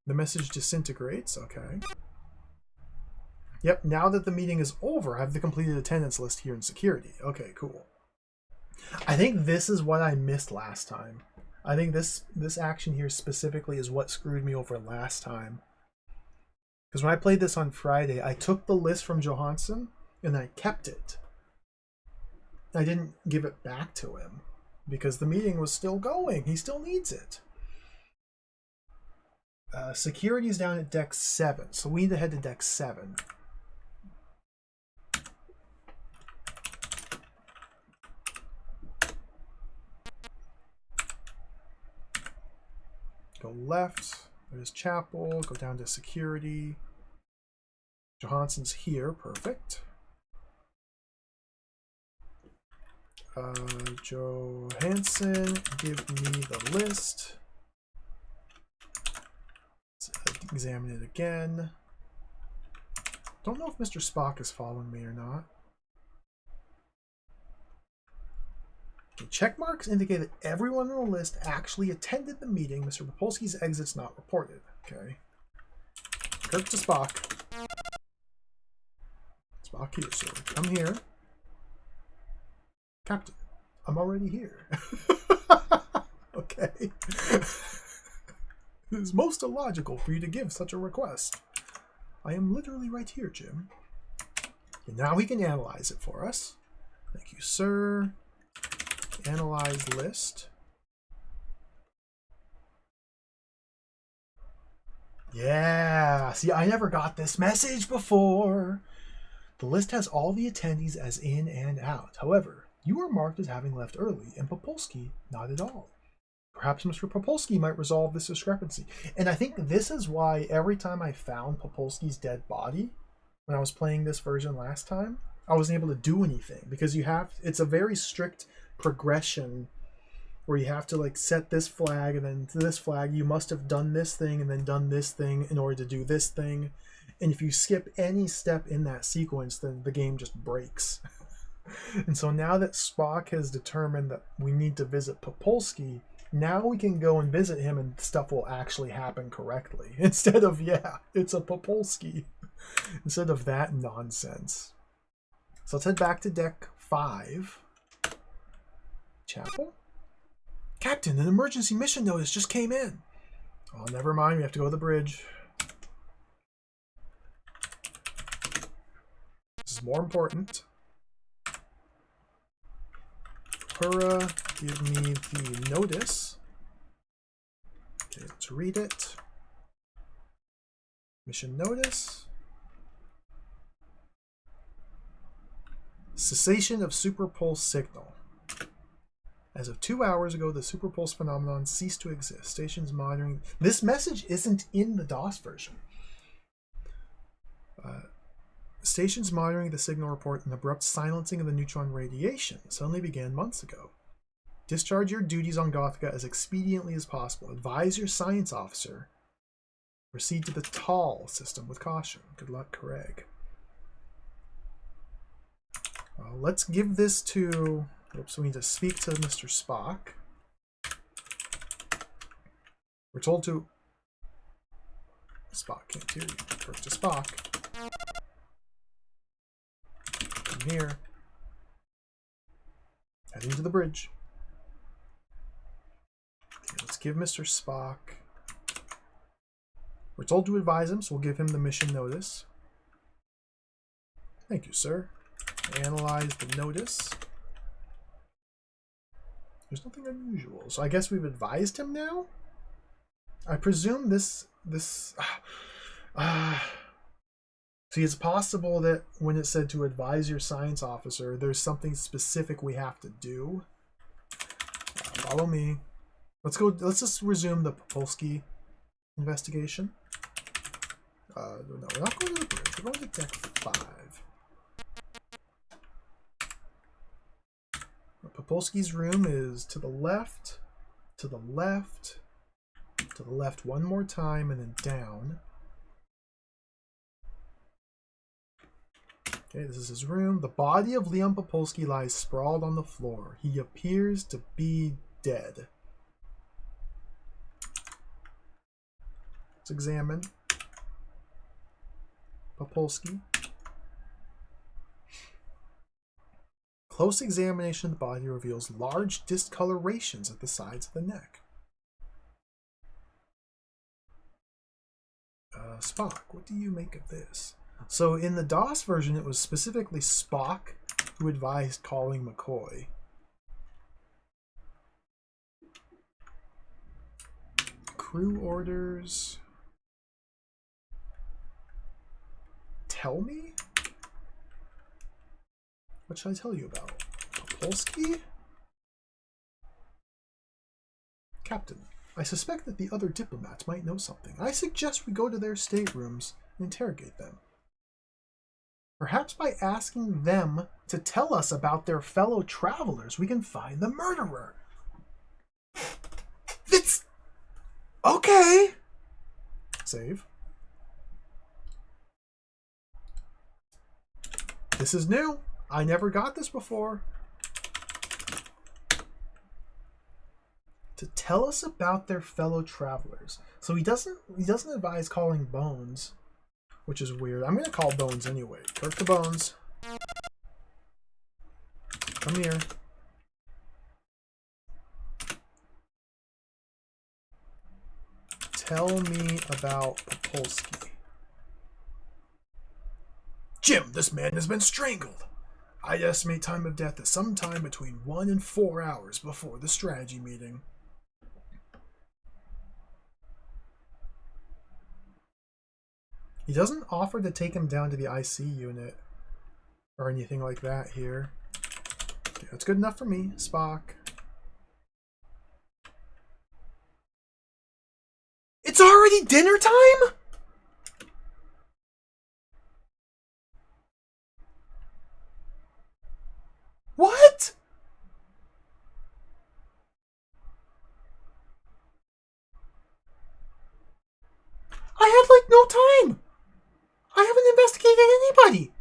The message disintegrates. Okay. Yep, now that the meeting is over, I have the completed attendance list here in security. Okay, cool. I think this is what I missed last time. I think this action here specifically is what screwed me over last time. Because when I played this on Friday, I took the list from Johansson and I kept it. I didn't give it back to him because the meeting was still going. He still needs it. Security is down at deck 7, so we need to head to deck 7. Go left, there's Chapel, go down to security. Johansson's here, perfect. Johansson, give me the list. Let's examine it again. Don't know if Mr. Spock is following me or not. Okay, check marks indicate that everyone on the list actually attended the meeting. Mr. Popolsky's exit's not reported. Okay. Kirk to Spock. Spock here, sir. Come here. Captain, I'm already here. Okay. It is most illogical for you to give such a request. I am literally right here, Jim. Okay, now he can analyze it for us. Thank you, sir. Analyze list. Yeah. See, I never got this message before. The list has all the attendees as in and out. However, you are marked as having left early, and Popolsky not at all. Perhaps Mr. Popolsky might resolve this discrepancy. And I think this is why every time I found Popolsky's dead body, when I was playing this version last time, I wasn't able to do anything. Because it's a very strict progression where you have to like set this flag and then this flag. You must have done this thing and then done this thing in order to do this thing. And if you skip any step in that sequence, then the game just breaks. And so now that Spock has determined that we need to visit Popolsky, now we can go and visit him and stuff will actually happen correctly. Instead of, yeah, it's a Popolsky. Instead of that nonsense. So let's head back to deck 5. Chapel? Captain, an emergency mission notice just came in. Oh, never mind. We have to go to the bridge. This is more important. Uhura, give me the notice. Okay, let's read it. Mission notice. Cessation of superpulse signal. As of 2 hours ago, the superpulse phenomenon ceased to exist. Stations monitoring. This message isn't in the DOS version. Stations monitoring the signal report an abrupt silencing of the neutron radiation suddenly began months ago. Discharge your duties on Gothica as expediently as possible. Advise your science officer. Proceed to the TAL system with caution. Good luck, Craig. Let's give this to... Oops, we need to speak to Mr. Spock. We're told to... Spock can't hear you. First to Spock. Come here. Heading to the bridge. Okay, let's give Mr. Spock... We're told to advise him, so we'll give him the mission notice. Thank you, sir. Analyze the notice. There's nothing unusual. So I guess we've advised him now? I presume this... See, it's possible that when it said to advise your science officer, there's something specific we have to do. Follow me. Let's go. Let's just resume the Popolsky investigation. No, we're not going to the bridge. We're going to deck 5. Popolsky's room is to the left, to the left, to the left one more time, and then down. Okay, this is his room. The body of Leon Popolsky lies sprawled on the floor. He appears to be dead. Let's examine Popolsky. Close examination of the body reveals large discolorations at the sides of the neck. Spock, what do you make of this? So in the DOS version, it was specifically Spock who advised calling McCoy. Crew orders. Tell me? What should I tell you about? Popolsky? Captain, I suspect that the other diplomats might know something. I suggest we go to their staterooms and interrogate them. Perhaps by asking them to tell us about their fellow travelers, we can find the murderer. It's... Okay. Save. This is new. I never got this before. To tell us about their fellow travelers. So he doesn't advise calling Bones, which is weird. I'm gonna call Bones anyway. Kirk to Bones. Come here. Tell me about Popolsky. Jim, this man has been strangled. I'd estimate time of death at some time between 1 and 4 hours before the strategy meeting. He doesn't offer to take him down to the IC unit or anything like that here. Okay, that's good enough for me, Spock. It's already dinner time? What? I had like no time. I haven't investigated anybody.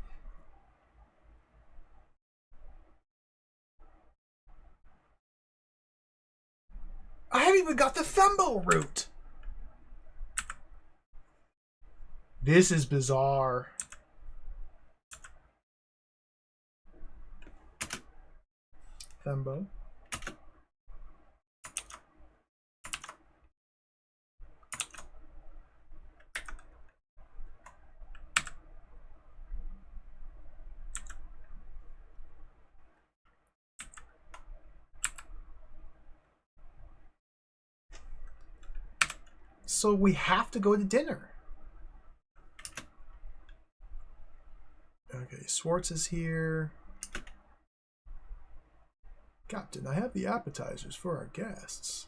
I haven't even got the Thembo route. This is bizarre. Thembo. So we have to go to dinner. Schwartz is here. Captain, I have the appetizers for our guests.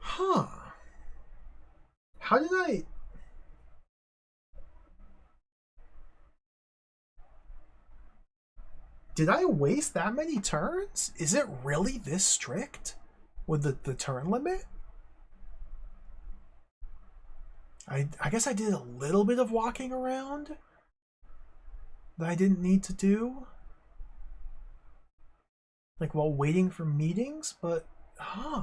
Huh. How did I... Did I waste that many turns? Is it really this strict with the turn limit? I guess I did a little bit of walking around that I didn't need to do. Like while waiting for meetings, but huh.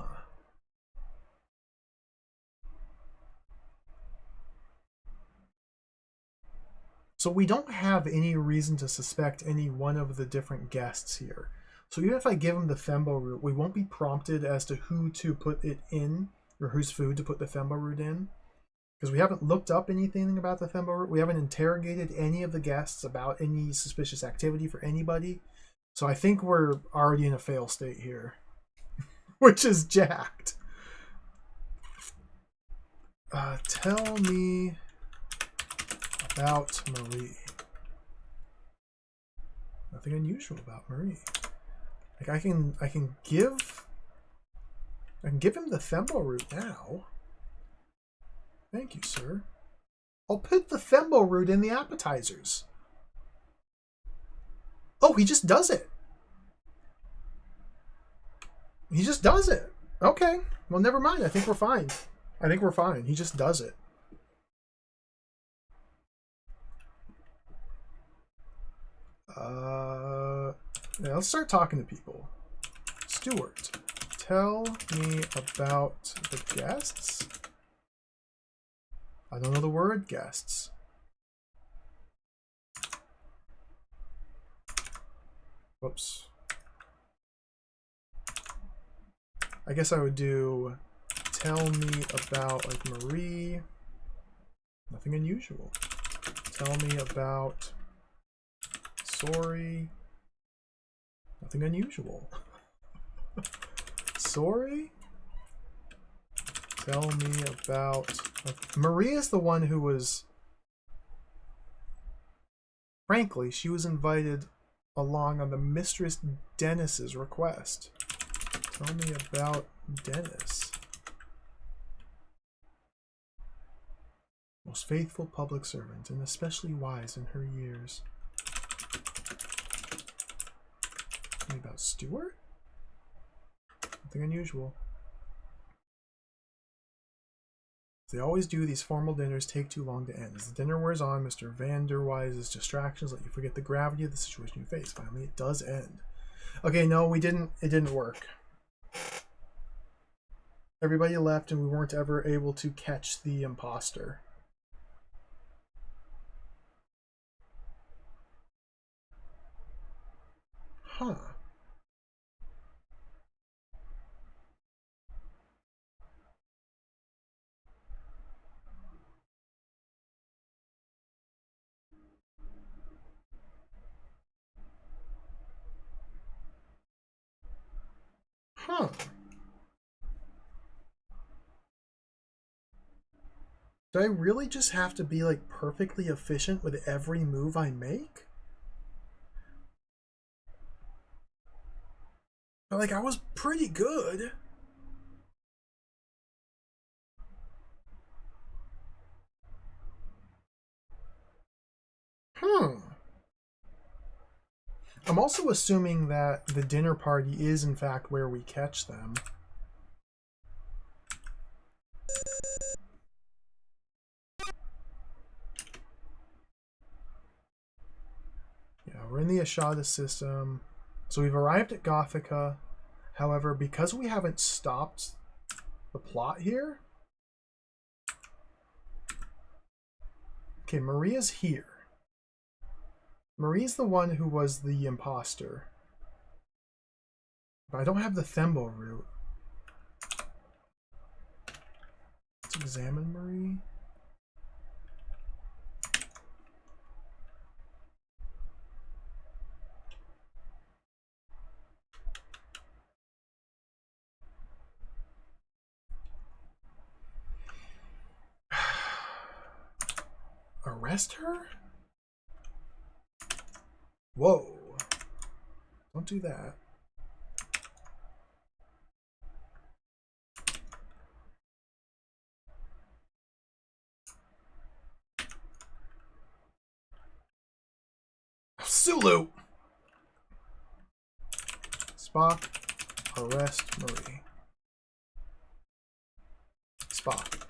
So we don't have any reason to suspect any one of the different guests here. So even if I give them the Fembo route, we won't be prompted as to who to put it in, or whose food to put the Fembo route in. Because we haven't looked up anything about the Fembo route. We haven't interrogated any of the guests about any suspicious activity for anybody. So I think we're already in a fail state here. Which is jacked. Tell me about Marie. Nothing unusual about Marie. Like I can give him the Fembo route now. Thank you, sir. I'll put the Fembo route in the appetizers. Oh, he just does it. He just does it. Okay. Well, never mind. I think we're fine. I think we're fine. He just does it. Yeah, let's start talking to people. Stuart, tell me about the guests. I don't know the word guests. Whoops. I guess I would do tell me about like Marie. Nothing unusual. Tell me about Sorry. Nothing unusual. Sorry? Tell me about... Marie is the one who was... Frankly, she was invited along on the Mistress Dennis's request. Tell me about Dennis. Most faithful public servant, and especially wise in her years. Tell me about Stuart? Nothing unusual. They always do, these formal dinners take too long to end. As the dinner wears on, Mr. Van der Weis's distractions let you forget the gravity of the situation you face. Finally, it does end. Okay, no, it didn't work. Everybody left and we weren't ever able to catch the imposter. Huh. Huh. Do I really just have to be like perfectly efficient with every move I make? But like I was pretty good. I'm also assuming that the dinner party is in fact where we catch them. Yeah, we're in the Ashada system. So we've arrived at Gothica. However, because we haven't stopped the plot here... Okay, Maria's here. Marie's the one who was the imposter. But I don't have the Thembo route. Let's examine Marie. arrest her? Whoa. Don't do that. Sulu! Spock, arrest Marie. Spock.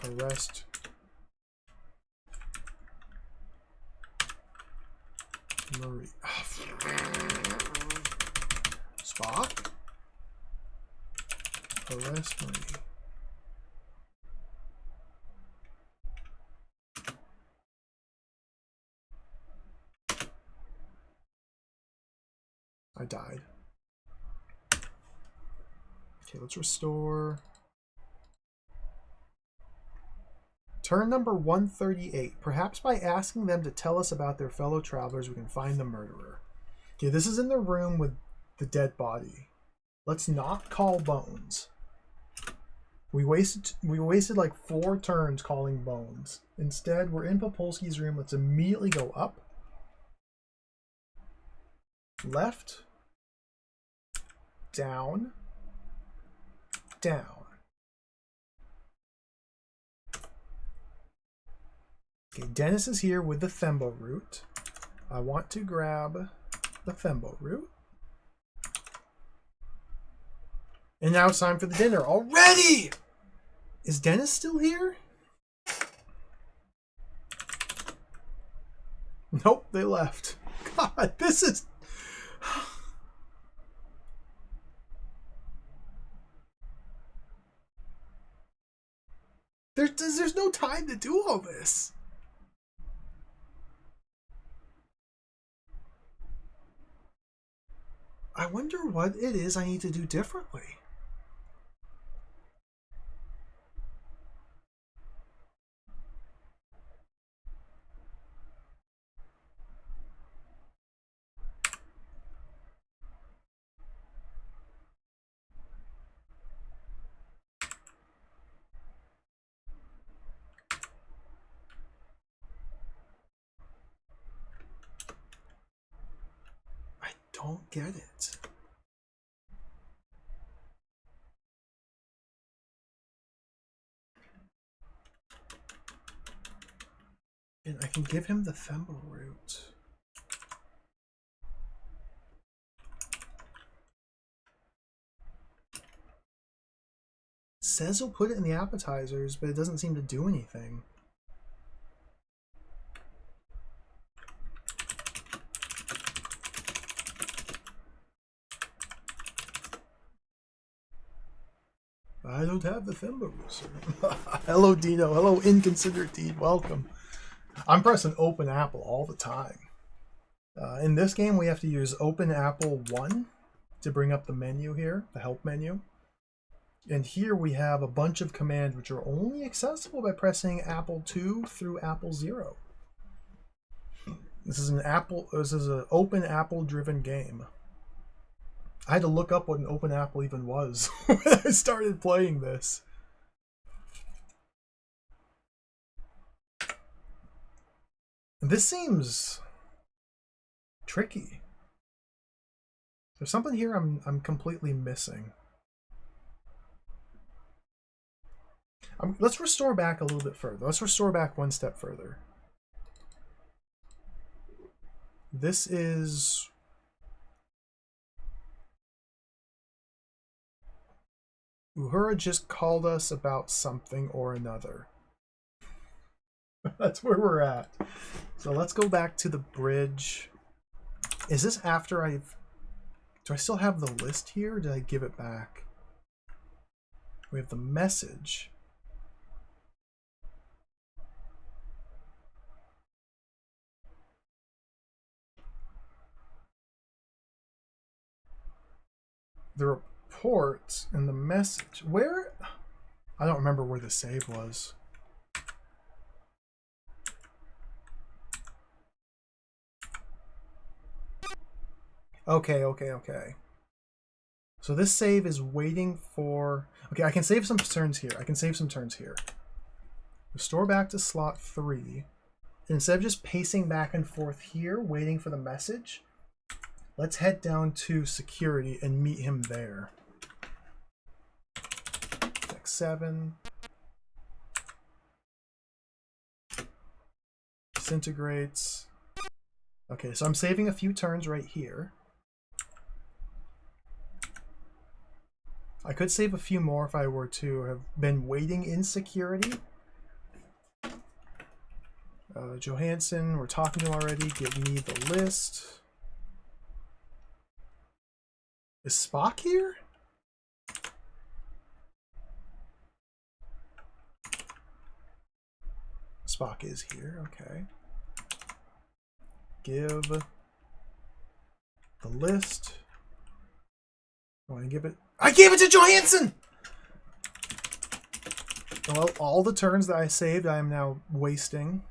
Arrest Marie. Spock. Arrest Marie. I died. Okay, let's restore. Turn number 138. Perhaps by asking them to tell us about their fellow travelers, we can find the murderer. Okay, this is in the room with the dead body. Let's not call Bones. We wasted like 4 turns calling Bones. Instead, we're in Popolski's room. Let's immediately go up. Left. Down. Down. Okay, Dennis is here with the Thembo root. I want to grab the Thembo root. And now it's time for the dinner already! Is Dennis still here? Nope, they left. God, this is... There's no time to do all this. I wonder what it is I need to do differently. I don't get it. And I can give him the Thembo root. Says he'll put it in the appetizers, but it doesn't seem to do anything. I don't have the Thembo root, sir. Hello, Dino. Hello, Inconsiderate Deed. Welcome. I'm pressing open apple all the time. In this game, we have to use open apple 1 to bring up the menu here, the help menu. And here we have a bunch of commands which are only accessible by pressing apple 2 through apple 0. This is an open apple driven game. I had to look up what an open apple even was when I started playing this. This seems tricky. There's something here I'm completely missing. Let's restore back a little bit further. Let's restore back one step further. This is... Uhura just called us about something or another. That's where we're at. So let's go back to the bridge. Is this after I've... Do I still have the list here, or did I give it back? We have the message. The report and the message. Where? I don't remember where the save was. Okay. So this save is waiting for... Okay, I can save some turns here. Restore back to slot 3. Instead of just pacing back and forth here, waiting for the message, let's head down to security and meet him there. Deck 7. Disintegrates. Okay, so I'm saving a few turns right here. I could save a few more if I were to have been waiting in security. Johansson, we're talking to already. Give me the list. Is Spock here? Spock is here, okay. Give the list. I want to give it. I gave it to Johansson! Well, all the turns that I saved, I am now wasting.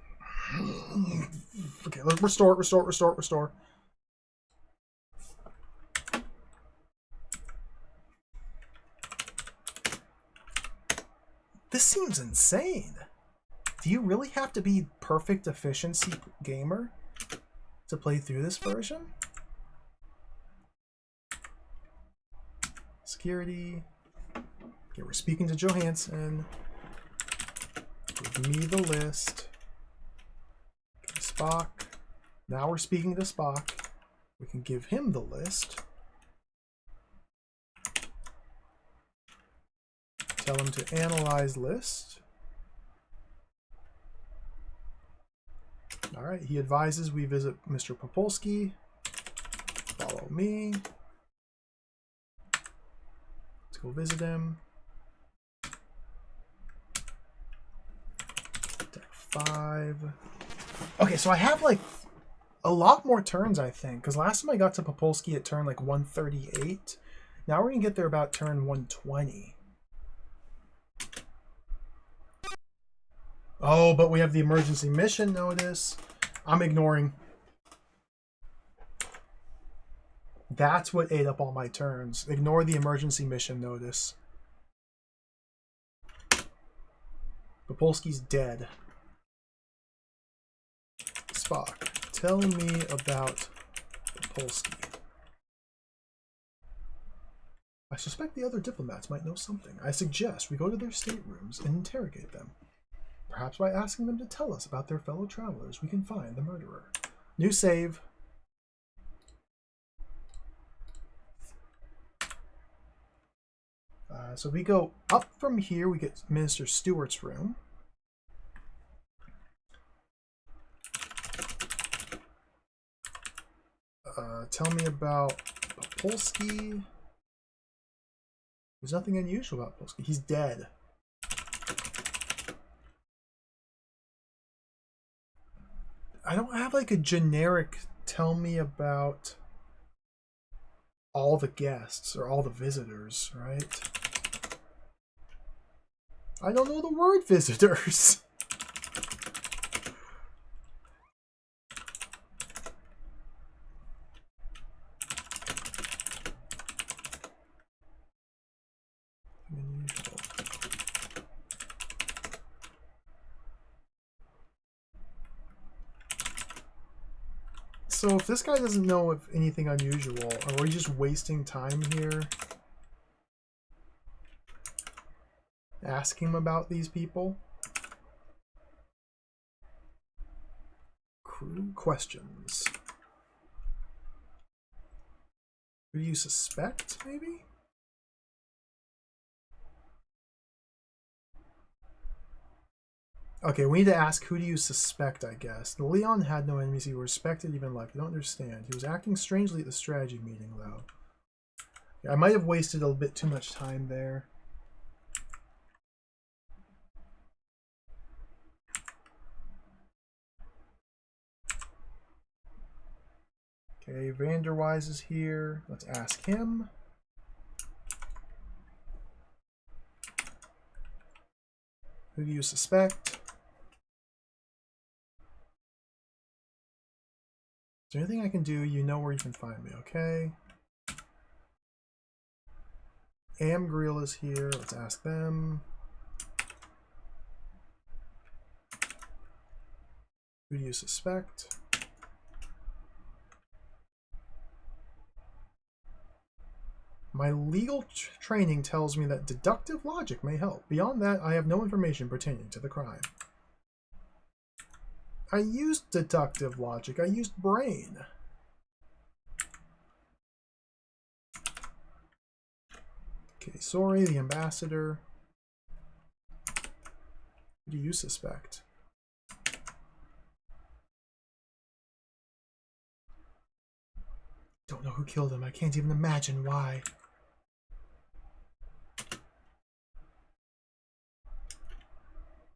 Okay, let's restore. This seems insane. Do you really have to be perfect efficiency gamer to play through this version? Security. Okay, we're speaking to Johansson. Give me the list. Okay, Spock. Now we're speaking to Spock. We can give him the list. Tell him to analyze list. Alright, he advises we visit Mr. Popolski. Follow me. Let's go visit him. Deck 5. Okay, so I have like a lot more turns, I think, because last time I got to Popolski at turn like 138. Now we're gonna get there about turn 120. Oh, but we have the emergency mission notice. I'm ignoring. That's what ate up all my turns. Ignore the emergency mission notice. Popolski's dead. Spock, tell me about Popolski. I suspect the other diplomats might know something. I suggest we go to their staterooms and interrogate them. Perhaps by asking them to tell us about their fellow travelers, we can find the murderer. New save. So we go up from here, we get Minister Stewart's room. Tell me about Popolski. There's nothing unusual about Popolski. He's dead. I don't have like a generic tell me about all the guests or all the visitors, right? I don't know the word visitors. Unusual. So if this guy doesn't know of anything unusual, are we just wasting time here? Ask him about these people? Crew questions. Who do you suspect, maybe? Okay, we need to ask who do you suspect, I guess. The Leon had no enemies he respected, even liked. I don't understand. He was acting strangely at the strategy meeting, though. Yeah, I might have wasted a bit too much time there. Okay, Vanderwise is here. Let's ask him. Who do you suspect? Is there anything I can do? You know where you can find me, okay? Amgreel is here. Let's ask them. Who do you suspect? My legal training tells me that deductive logic may help. Beyond that, I have no information pertaining to the crime. I used deductive logic. I used brain. Okay, sorry, the ambassador. Who do you suspect? Don't know who killed him. I can't even imagine why.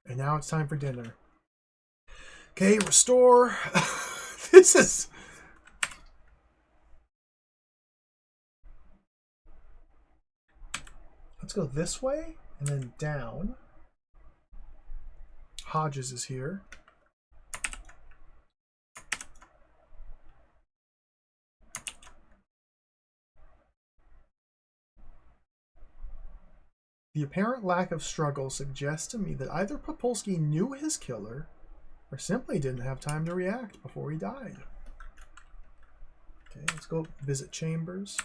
And now it's time for dinner. Okay, restore. This is... Let's go this way and then down. Hodges is here. The apparent lack of struggle suggests to me that either Popolski knew his killer or simply didn't have time to react before he died. Okay, let's go visit Chambers.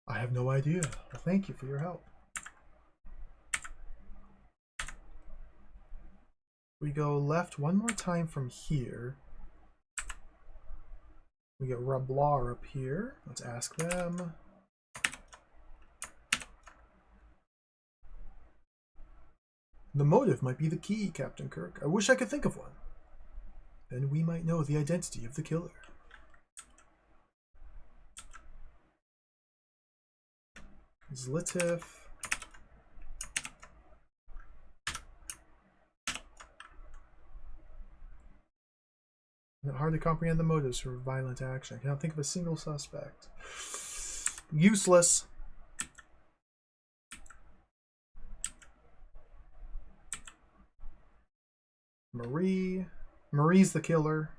I have no idea. Well, thank you for your help. We go left one more time from here. We get Rablar up here. Let's ask them. The motive might be the key, Captain Kirk. I wish I could think of one. Then we might know the identity of the killer. Zlitif. Hard to comprehend the motives for violent action. I cannot think of a single suspect. Useless. Marie. Marie's the killer.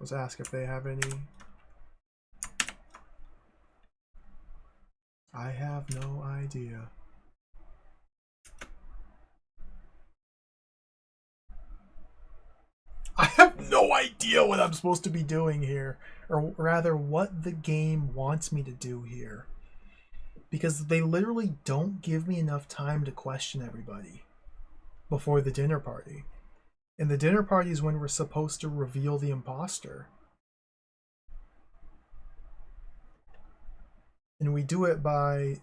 Let's ask if they have any. I have no idea. I have no idea what I'm supposed to be doing here, or rather what the game wants me to do here. Because they literally don't give me enough time to question everybody before the dinner party. And the dinner party is when we're supposed to reveal the imposter. And we do it by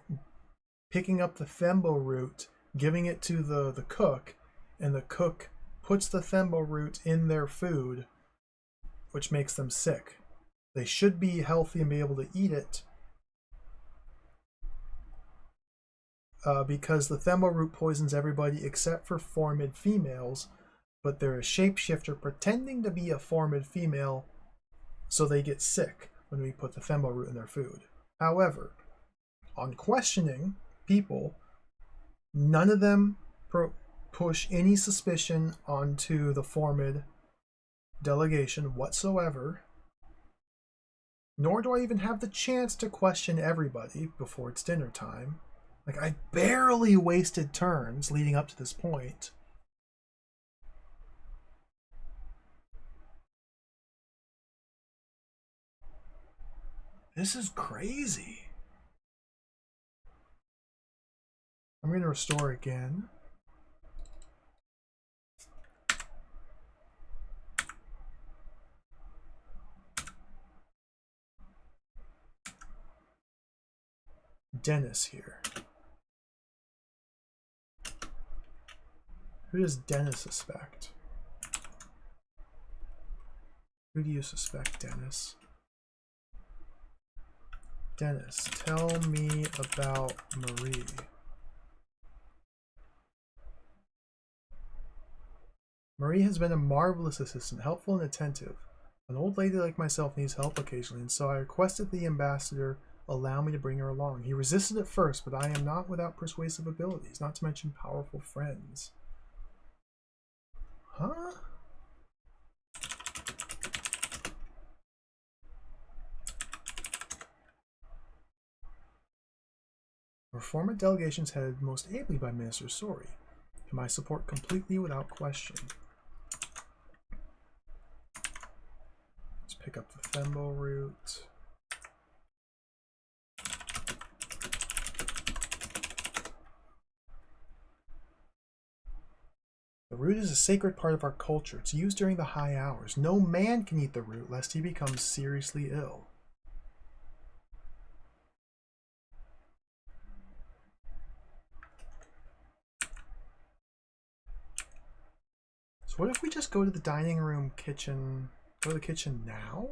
picking up the thembo root, giving it to the cook, and the cook puts the thembo root in their food, which makes them sick. They should be healthy and be able to eat it, because the thembo root poisons everybody except for formid females, but they're a shapeshifter pretending to be a formid female, so they get sick when we put the thembo root in their food. However, on questioning people, none of them push any suspicion onto the formid delegation whatsoever, nor do I even have the chance to question everybody before it's dinner time. Like, I barely wasted turns leading up to this point. This is crazy. I'm going to restore again. Dennis here. Who does Dennis suspect? Who do you suspect, Dennis? Dennis, tell me about Marie. Marie has been a marvelous assistant, helpful and attentive. An old lady like myself needs help occasionally, and so I requested the ambassador allow me to bring her along. He resisted at first, but I am not without persuasive abilities, not to mention powerful friends. Huh? Our former delegations headed most ably by Minister Sori, whom I support completely without question. Let's pick up the Thembo route. The root is a sacred part of our culture. It's used during the high hours. No man can eat the root lest he becomes seriously ill. So what if we just go to the dining room, kitchen, go to the kitchen now?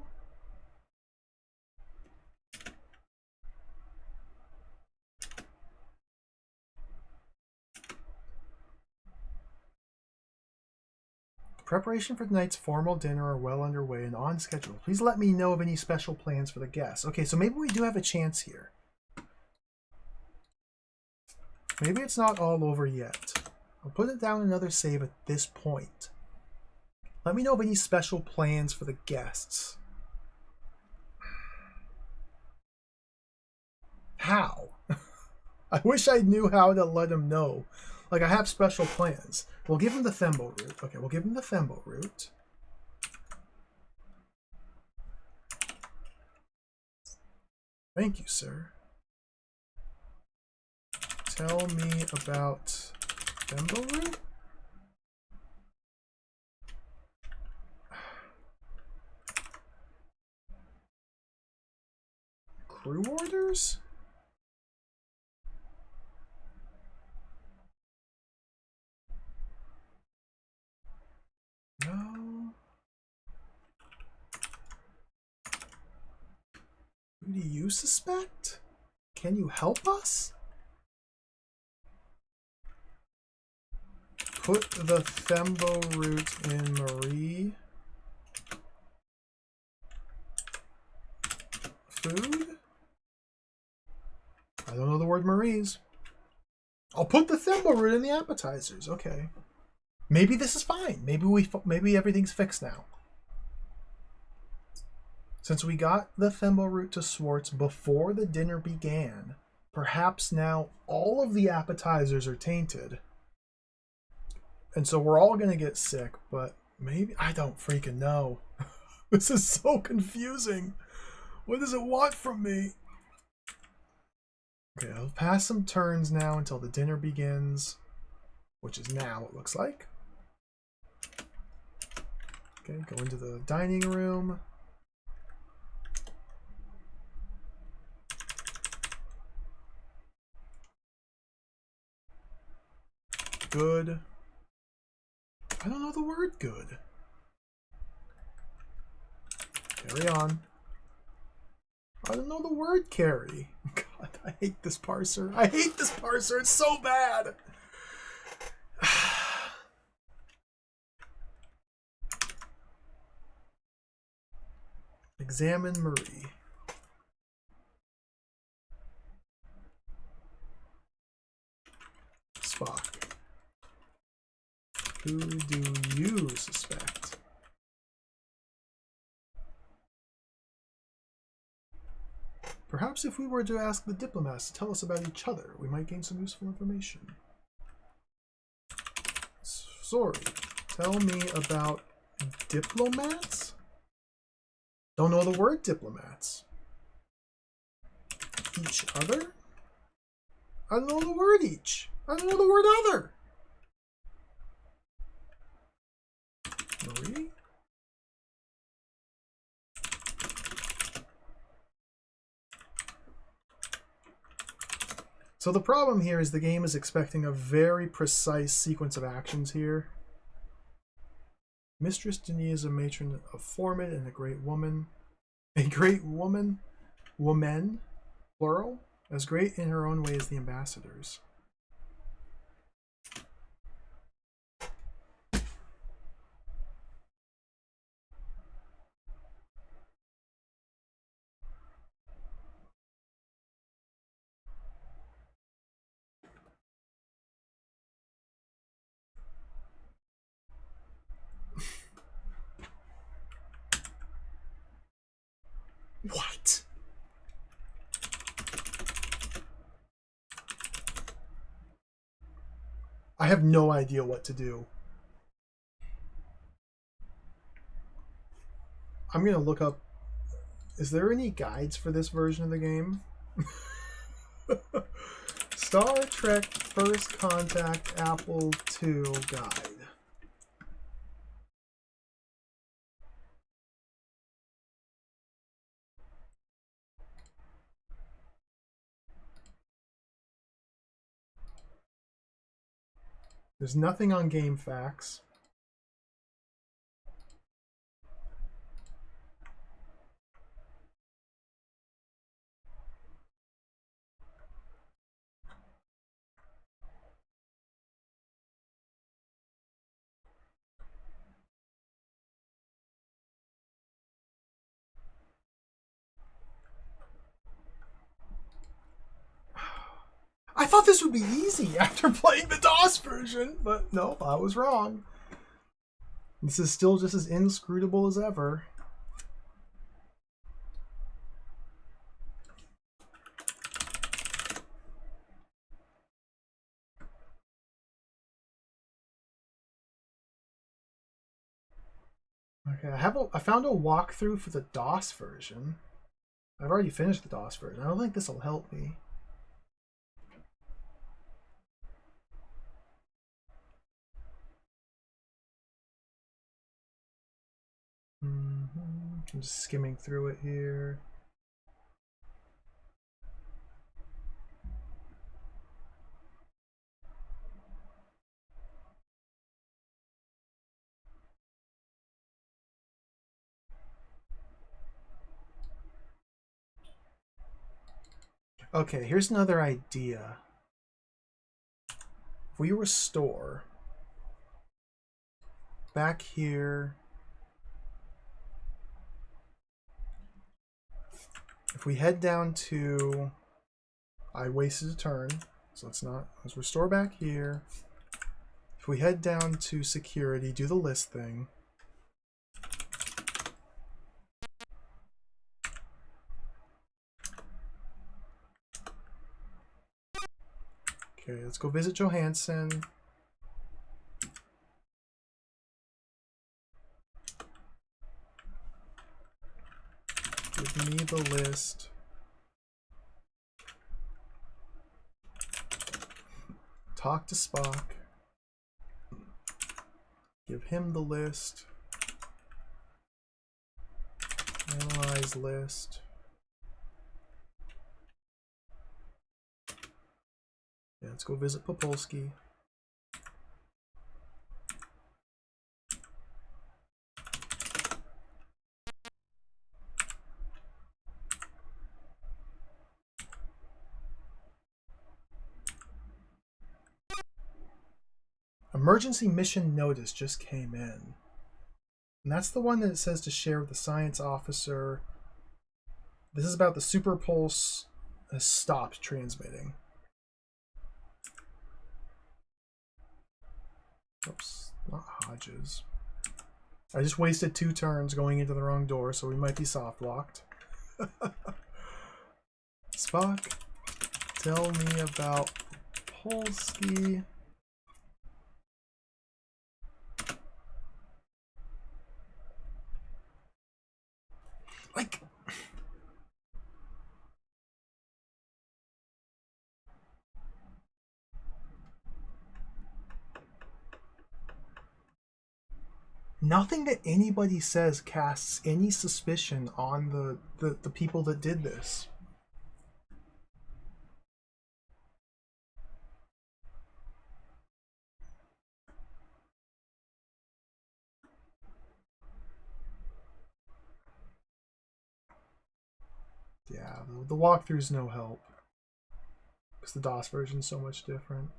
Preparation for tonight's formal dinner are well underway and on schedule. Please let me know of any special plans for the guests. Okay, so maybe we do have a chance here. Maybe it's not all over yet. I'll put it down another save at this point. Let me know of any special plans for the guests. How? I wish I knew how to let them know. Like, I have special plans. We'll give him the Thembo route. Okay, we'll give him the Thembo route. Thank you, sir. Tell me about Thembo route? Crew orders? No. Who do you suspect? Can you help us? Put the Thembo route in Marie. Food? I don't know the word Marie's. I'll put the Thembo route in the appetizers. Okay. Maybe this is fine. Maybe everything's fixed now. Since we got the Thembo route to Swartz before the dinner began, perhaps now all of the appetizers are tainted. And so we're all going to get sick, but maybe... I don't freaking know. This is so confusing. What does it want from me? Okay, I'll pass some turns now until the dinner begins, which is now, it looks like. Okay, go into the dining room. Good. I don't know the word good. Carry on. I don't know the word carry. God, I hate this parser. I hate this parser. It's so bad. Examine Marie. Spock. Who do you suspect? Perhaps if we were to ask the diplomats to tell us about each other, we might gain some useful information. Sorry, tell me about diplomats? Don't know the word diplomats. Each other? I don't know the word each. I don't know the word other. Marie? So the problem here is the game is expecting a very precise sequence of actions here. Mistress Denis is a matron of Formid and a great woman. A great woman? Woman? Plural? As great in her own way as the ambassadors. What? I have no idea what to do. I'm going to look up, is there any guides for this version of the game? Star Trek First Contact Apple II guide. There's nothing on GameFAQs. I thought this would be easy after playing the DOS version, but no, I was wrong. This is still just as inscrutable as ever. Okay, I found a walkthrough for the DOS version. I've already finished the DOS version. I don't think this will help me. I'm just skimming through it here. Okay, here's another idea. If we restore back here, if we head down to, I wasted a turn, so let's restore back here. If we head down to security, do the list thing. Okay, let's go visit Johansson. Give me the list. Talk to Spock. Give him the list. Analyze list. Yeah, let's go visit Popolsky. Emergency mission notice just came in. And that's the one that it says to share with the science officer. This is about the super pulse has stopped transmitting. Oops, not Hodges. I just wasted 2 turns going into the wrong door, so we might be soft locked. Spock, tell me about Polsky. Like, nothing that anybody says casts any suspicion on the people that did this. Yeah, the walkthrough's no help. Because the DOS version is so much different.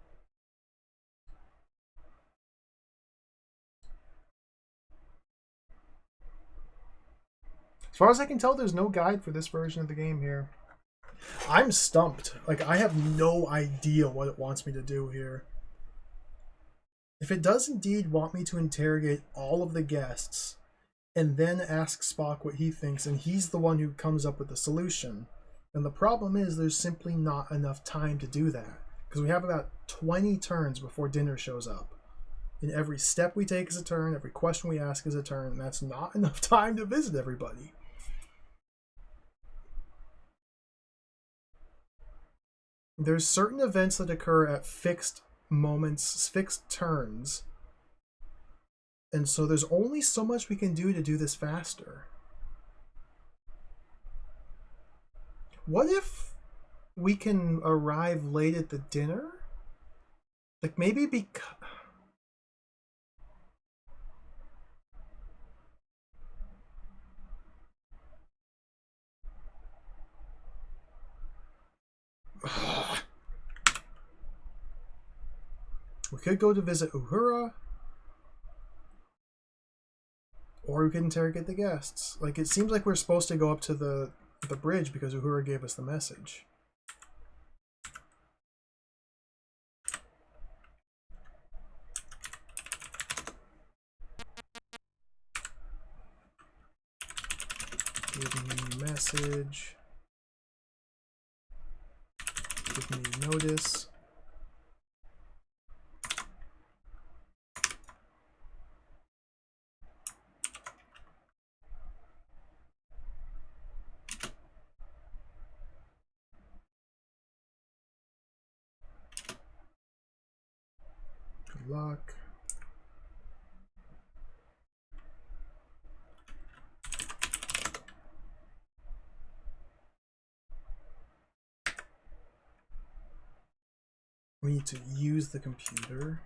As far as I can tell, there's no guide for this version of the game here. I'm stumped. Like, I have no idea what it wants me to do here. If it does indeed want me to interrogate all of the guests and then ask Spock what he thinks, and he's the one who comes up with the solution, then the problem is there's simply not enough time to do that. Because we have about 20 turns before dinner shows up. And every step we take is a turn, every question we ask is a turn, and that's not enough time to visit everybody. There's certain events that occur at fixed moments, fixed turns. And so there's only so much we can do to do this faster. What if we can arrive late at the dinner? Like maybe because... We could go to visit Uhura. Or we could interrogate the guests. Like, it seems like we're supposed to go up to the bridge because Uhura gave us the message. Give me message. Give me notice. Good luck. We need to use the computer.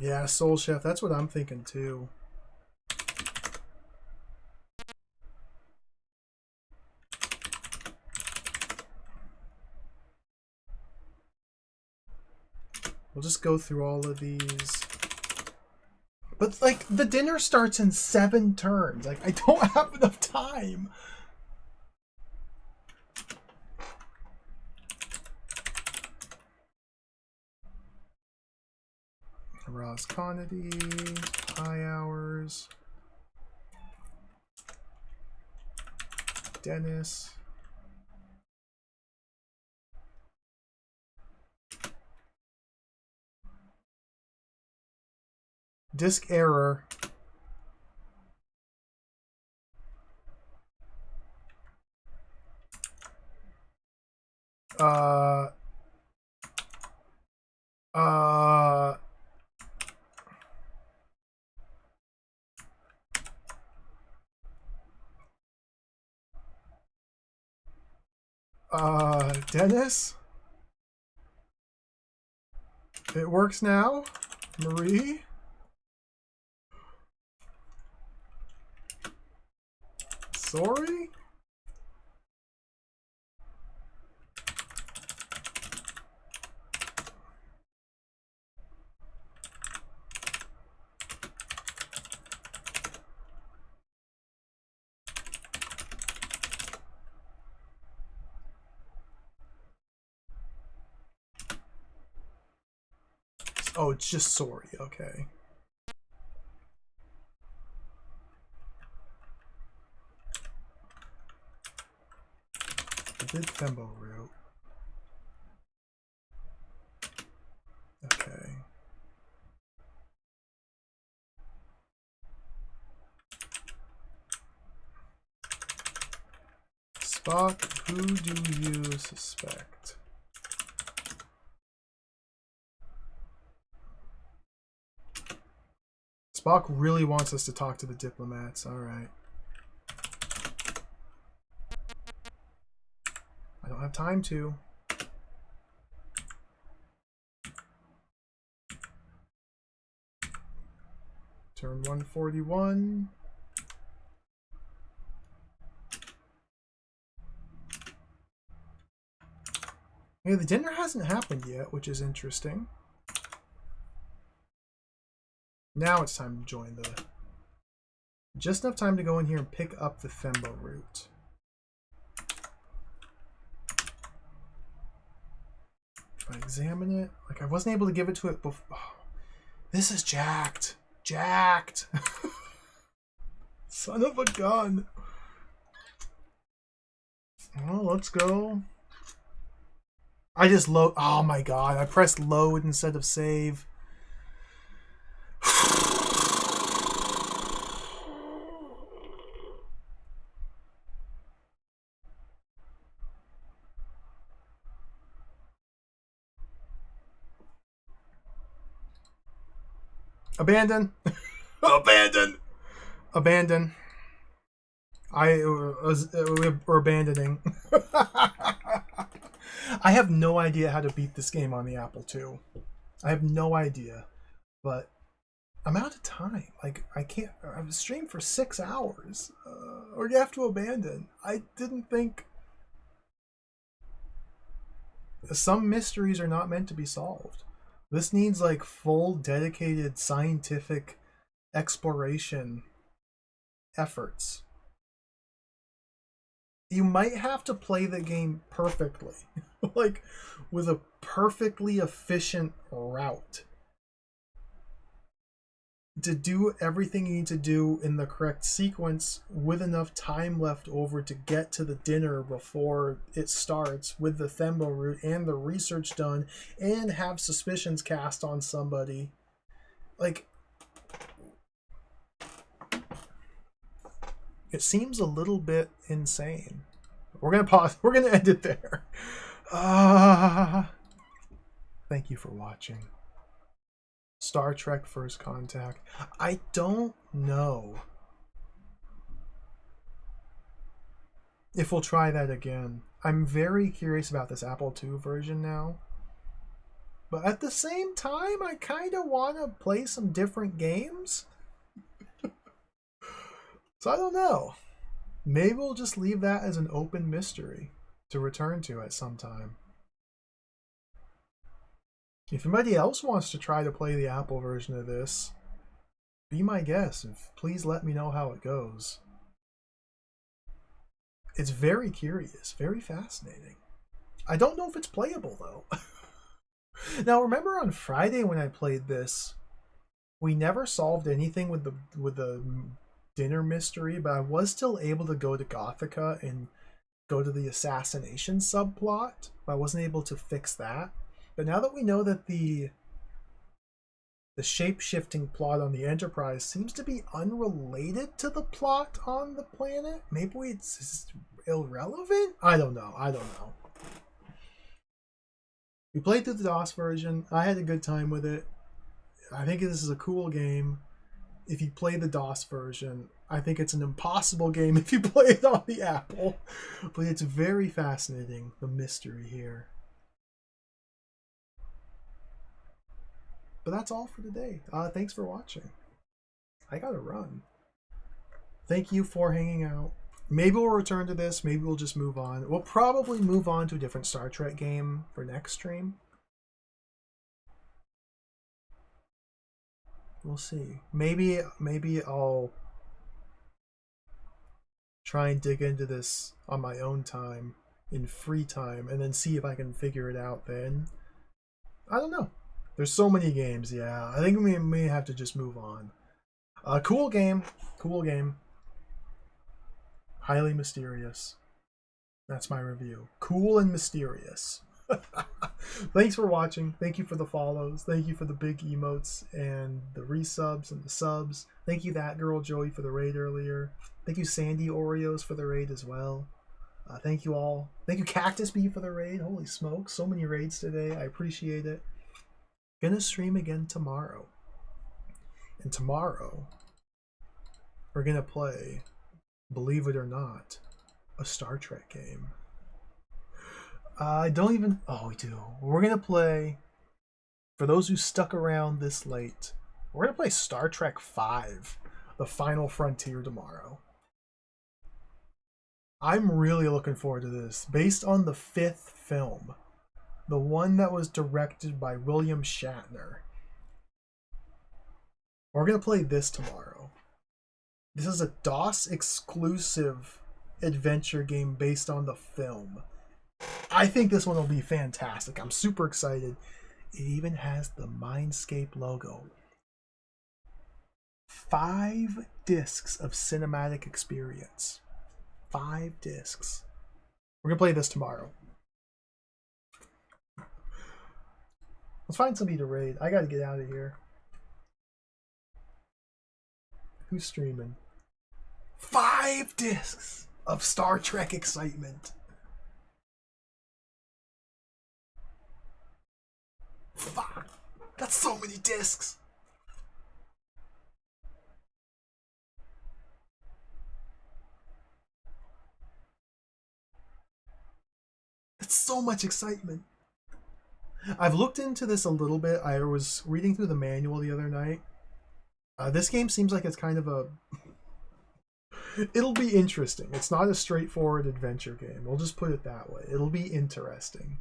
Yeah, Soul Chef, that's what I'm thinking too. We'll just go through all of these. But, like, the dinner starts in 7 turns. Like, I don't have enough time. Ross Conity, high hours. Dennis. Disk error. Uh, Dennis? It works now? Marie? Sorry? Oh, it's just sorry, okay. I did Fembo route. Okay. Spock, who do you suspect? Spock really wants us to talk to the diplomats. Alright. I don't have time to. Turn 141. Yeah, the dinner hasn't happened yet, which is interesting. Now it's time to join the... Just enough time to go in here and pick up the Fembo route. I examine it. Like, I wasn't able to give it to it before. Oh, this is jacked. Jacked. Son of a gun. Oh, let's go. I just load. Oh my god. I pressed load instead of save. Abandon. Abandon. Abandon. We're abandoning. I have no idea how to beat this game on the Apple II. I have no idea, but I'm out of time. Like, I can't. I've streamed for 6 hours, or you have to abandon. I didn't think some mysteries are not meant to be solved. This needs like full, dedicated scientific exploration efforts. You might have to play the game perfectly, like with a perfectly efficient route to do everything you need to do in the correct sequence with enough time left over to get to the dinner before it starts with the Thembo route and the research done and have suspicions cast on somebody. Like, it seems a little bit insane. We're gonna pause. We're gonna end it there. Thank you for watching. Star Trek First Contact. I don't know if we'll try that again. I'm very curious about this Apple II version now. But at the same time, I kind of want to play some different games. So I don't know. Maybe we'll just leave that as an open mystery to return to at some time. If anybody else wants to try to play the Apple version of this, be my guest and please let me know how it goes. It's very curious, very fascinating. I don't know if it's playable though. Now remember on Friday when I played this, we never solved anything with the dinner mystery, but I was still able to go to Gothica and go to the assassination subplot. I wasn't able to fix that. But now that we know that the shape-shifting plot on the Enterprise seems to be unrelated to the plot on the planet, maybe it's irrelevant? I don't know. We played through the DOS version. I had a good time with it. I think this is a cool game if you play the DOS version. I think it's an impossible game if you play it on the Apple. But it's very fascinating, the mystery here. But that's all for today. Thanks for watching. I gotta run. Thank you for hanging out. Maybe we'll return to this. Maybe we'll just move on. We'll probably move on to a different Star Trek game for next stream. We'll see. Maybe I'll try and dig into this on my own time, in free time, and then see if I can figure it out then. I don't know. There's so many games, yeah. I think we may have to just move on. Cool game. Cool game. Highly mysterious. That's my review. Cool and mysterious. Thanks for watching. Thank you for the follows. Thank you for the big emotes and the resubs and the subs. Thank you, that girl Joey, for the raid earlier. Thank you, Sandy Oreos, for the raid as well. Thank you all. Thank you, Cactus Bee, for the raid. Holy smokes, so many raids today. I appreciate it. Gonna stream again tomorrow. And tomorrow, we're gonna play, believe it or not, a Star Trek game. I don't even... Oh, we do. We're gonna play, for those who stuck around this late, we're gonna play Star Trek V, The Final Frontier, tomorrow. I'm really looking forward to this. Based on the 5th film, the one that was directed by William Shatner. We're gonna play this tomorrow. This is a DOS exclusive adventure game based on the film. I I think this one will be fantastic. I'm super excited. It even has the Mindscape logo. 5 discs of cinematic experience. 5 discs. We're gonna play this tomorrow. Let's find somebody to raid. I gotta get out of here. Who's streaming? 5 discs of Star Trek excitement. Fuck. That's so many discs. That's so much excitement. I've looked into this a little bit. I was reading through the manual the other night. This game seems like it's kind of a... It'll be interesting. It's not a straightforward adventure game. We'll just put it that way. It'll be interesting.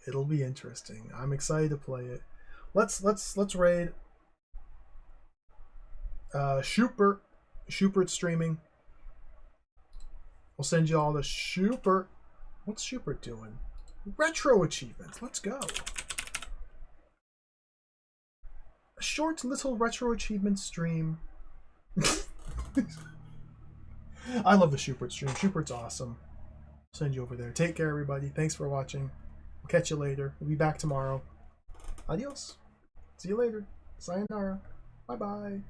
It'll be interesting. I'm excited to play it. Let's raid. Schupert's streaming. We'll send you all the Schupert. What's Schupert doing? Retro achievements. Let's go. A short little retro achievement stream. I love the Schupert stream. Schupert's awesome. Send you over there. Take care, everybody. Thanks for watching. We'll catch you later. We'll be back tomorrow. Adios. See you later. Sayonara. Bye-bye.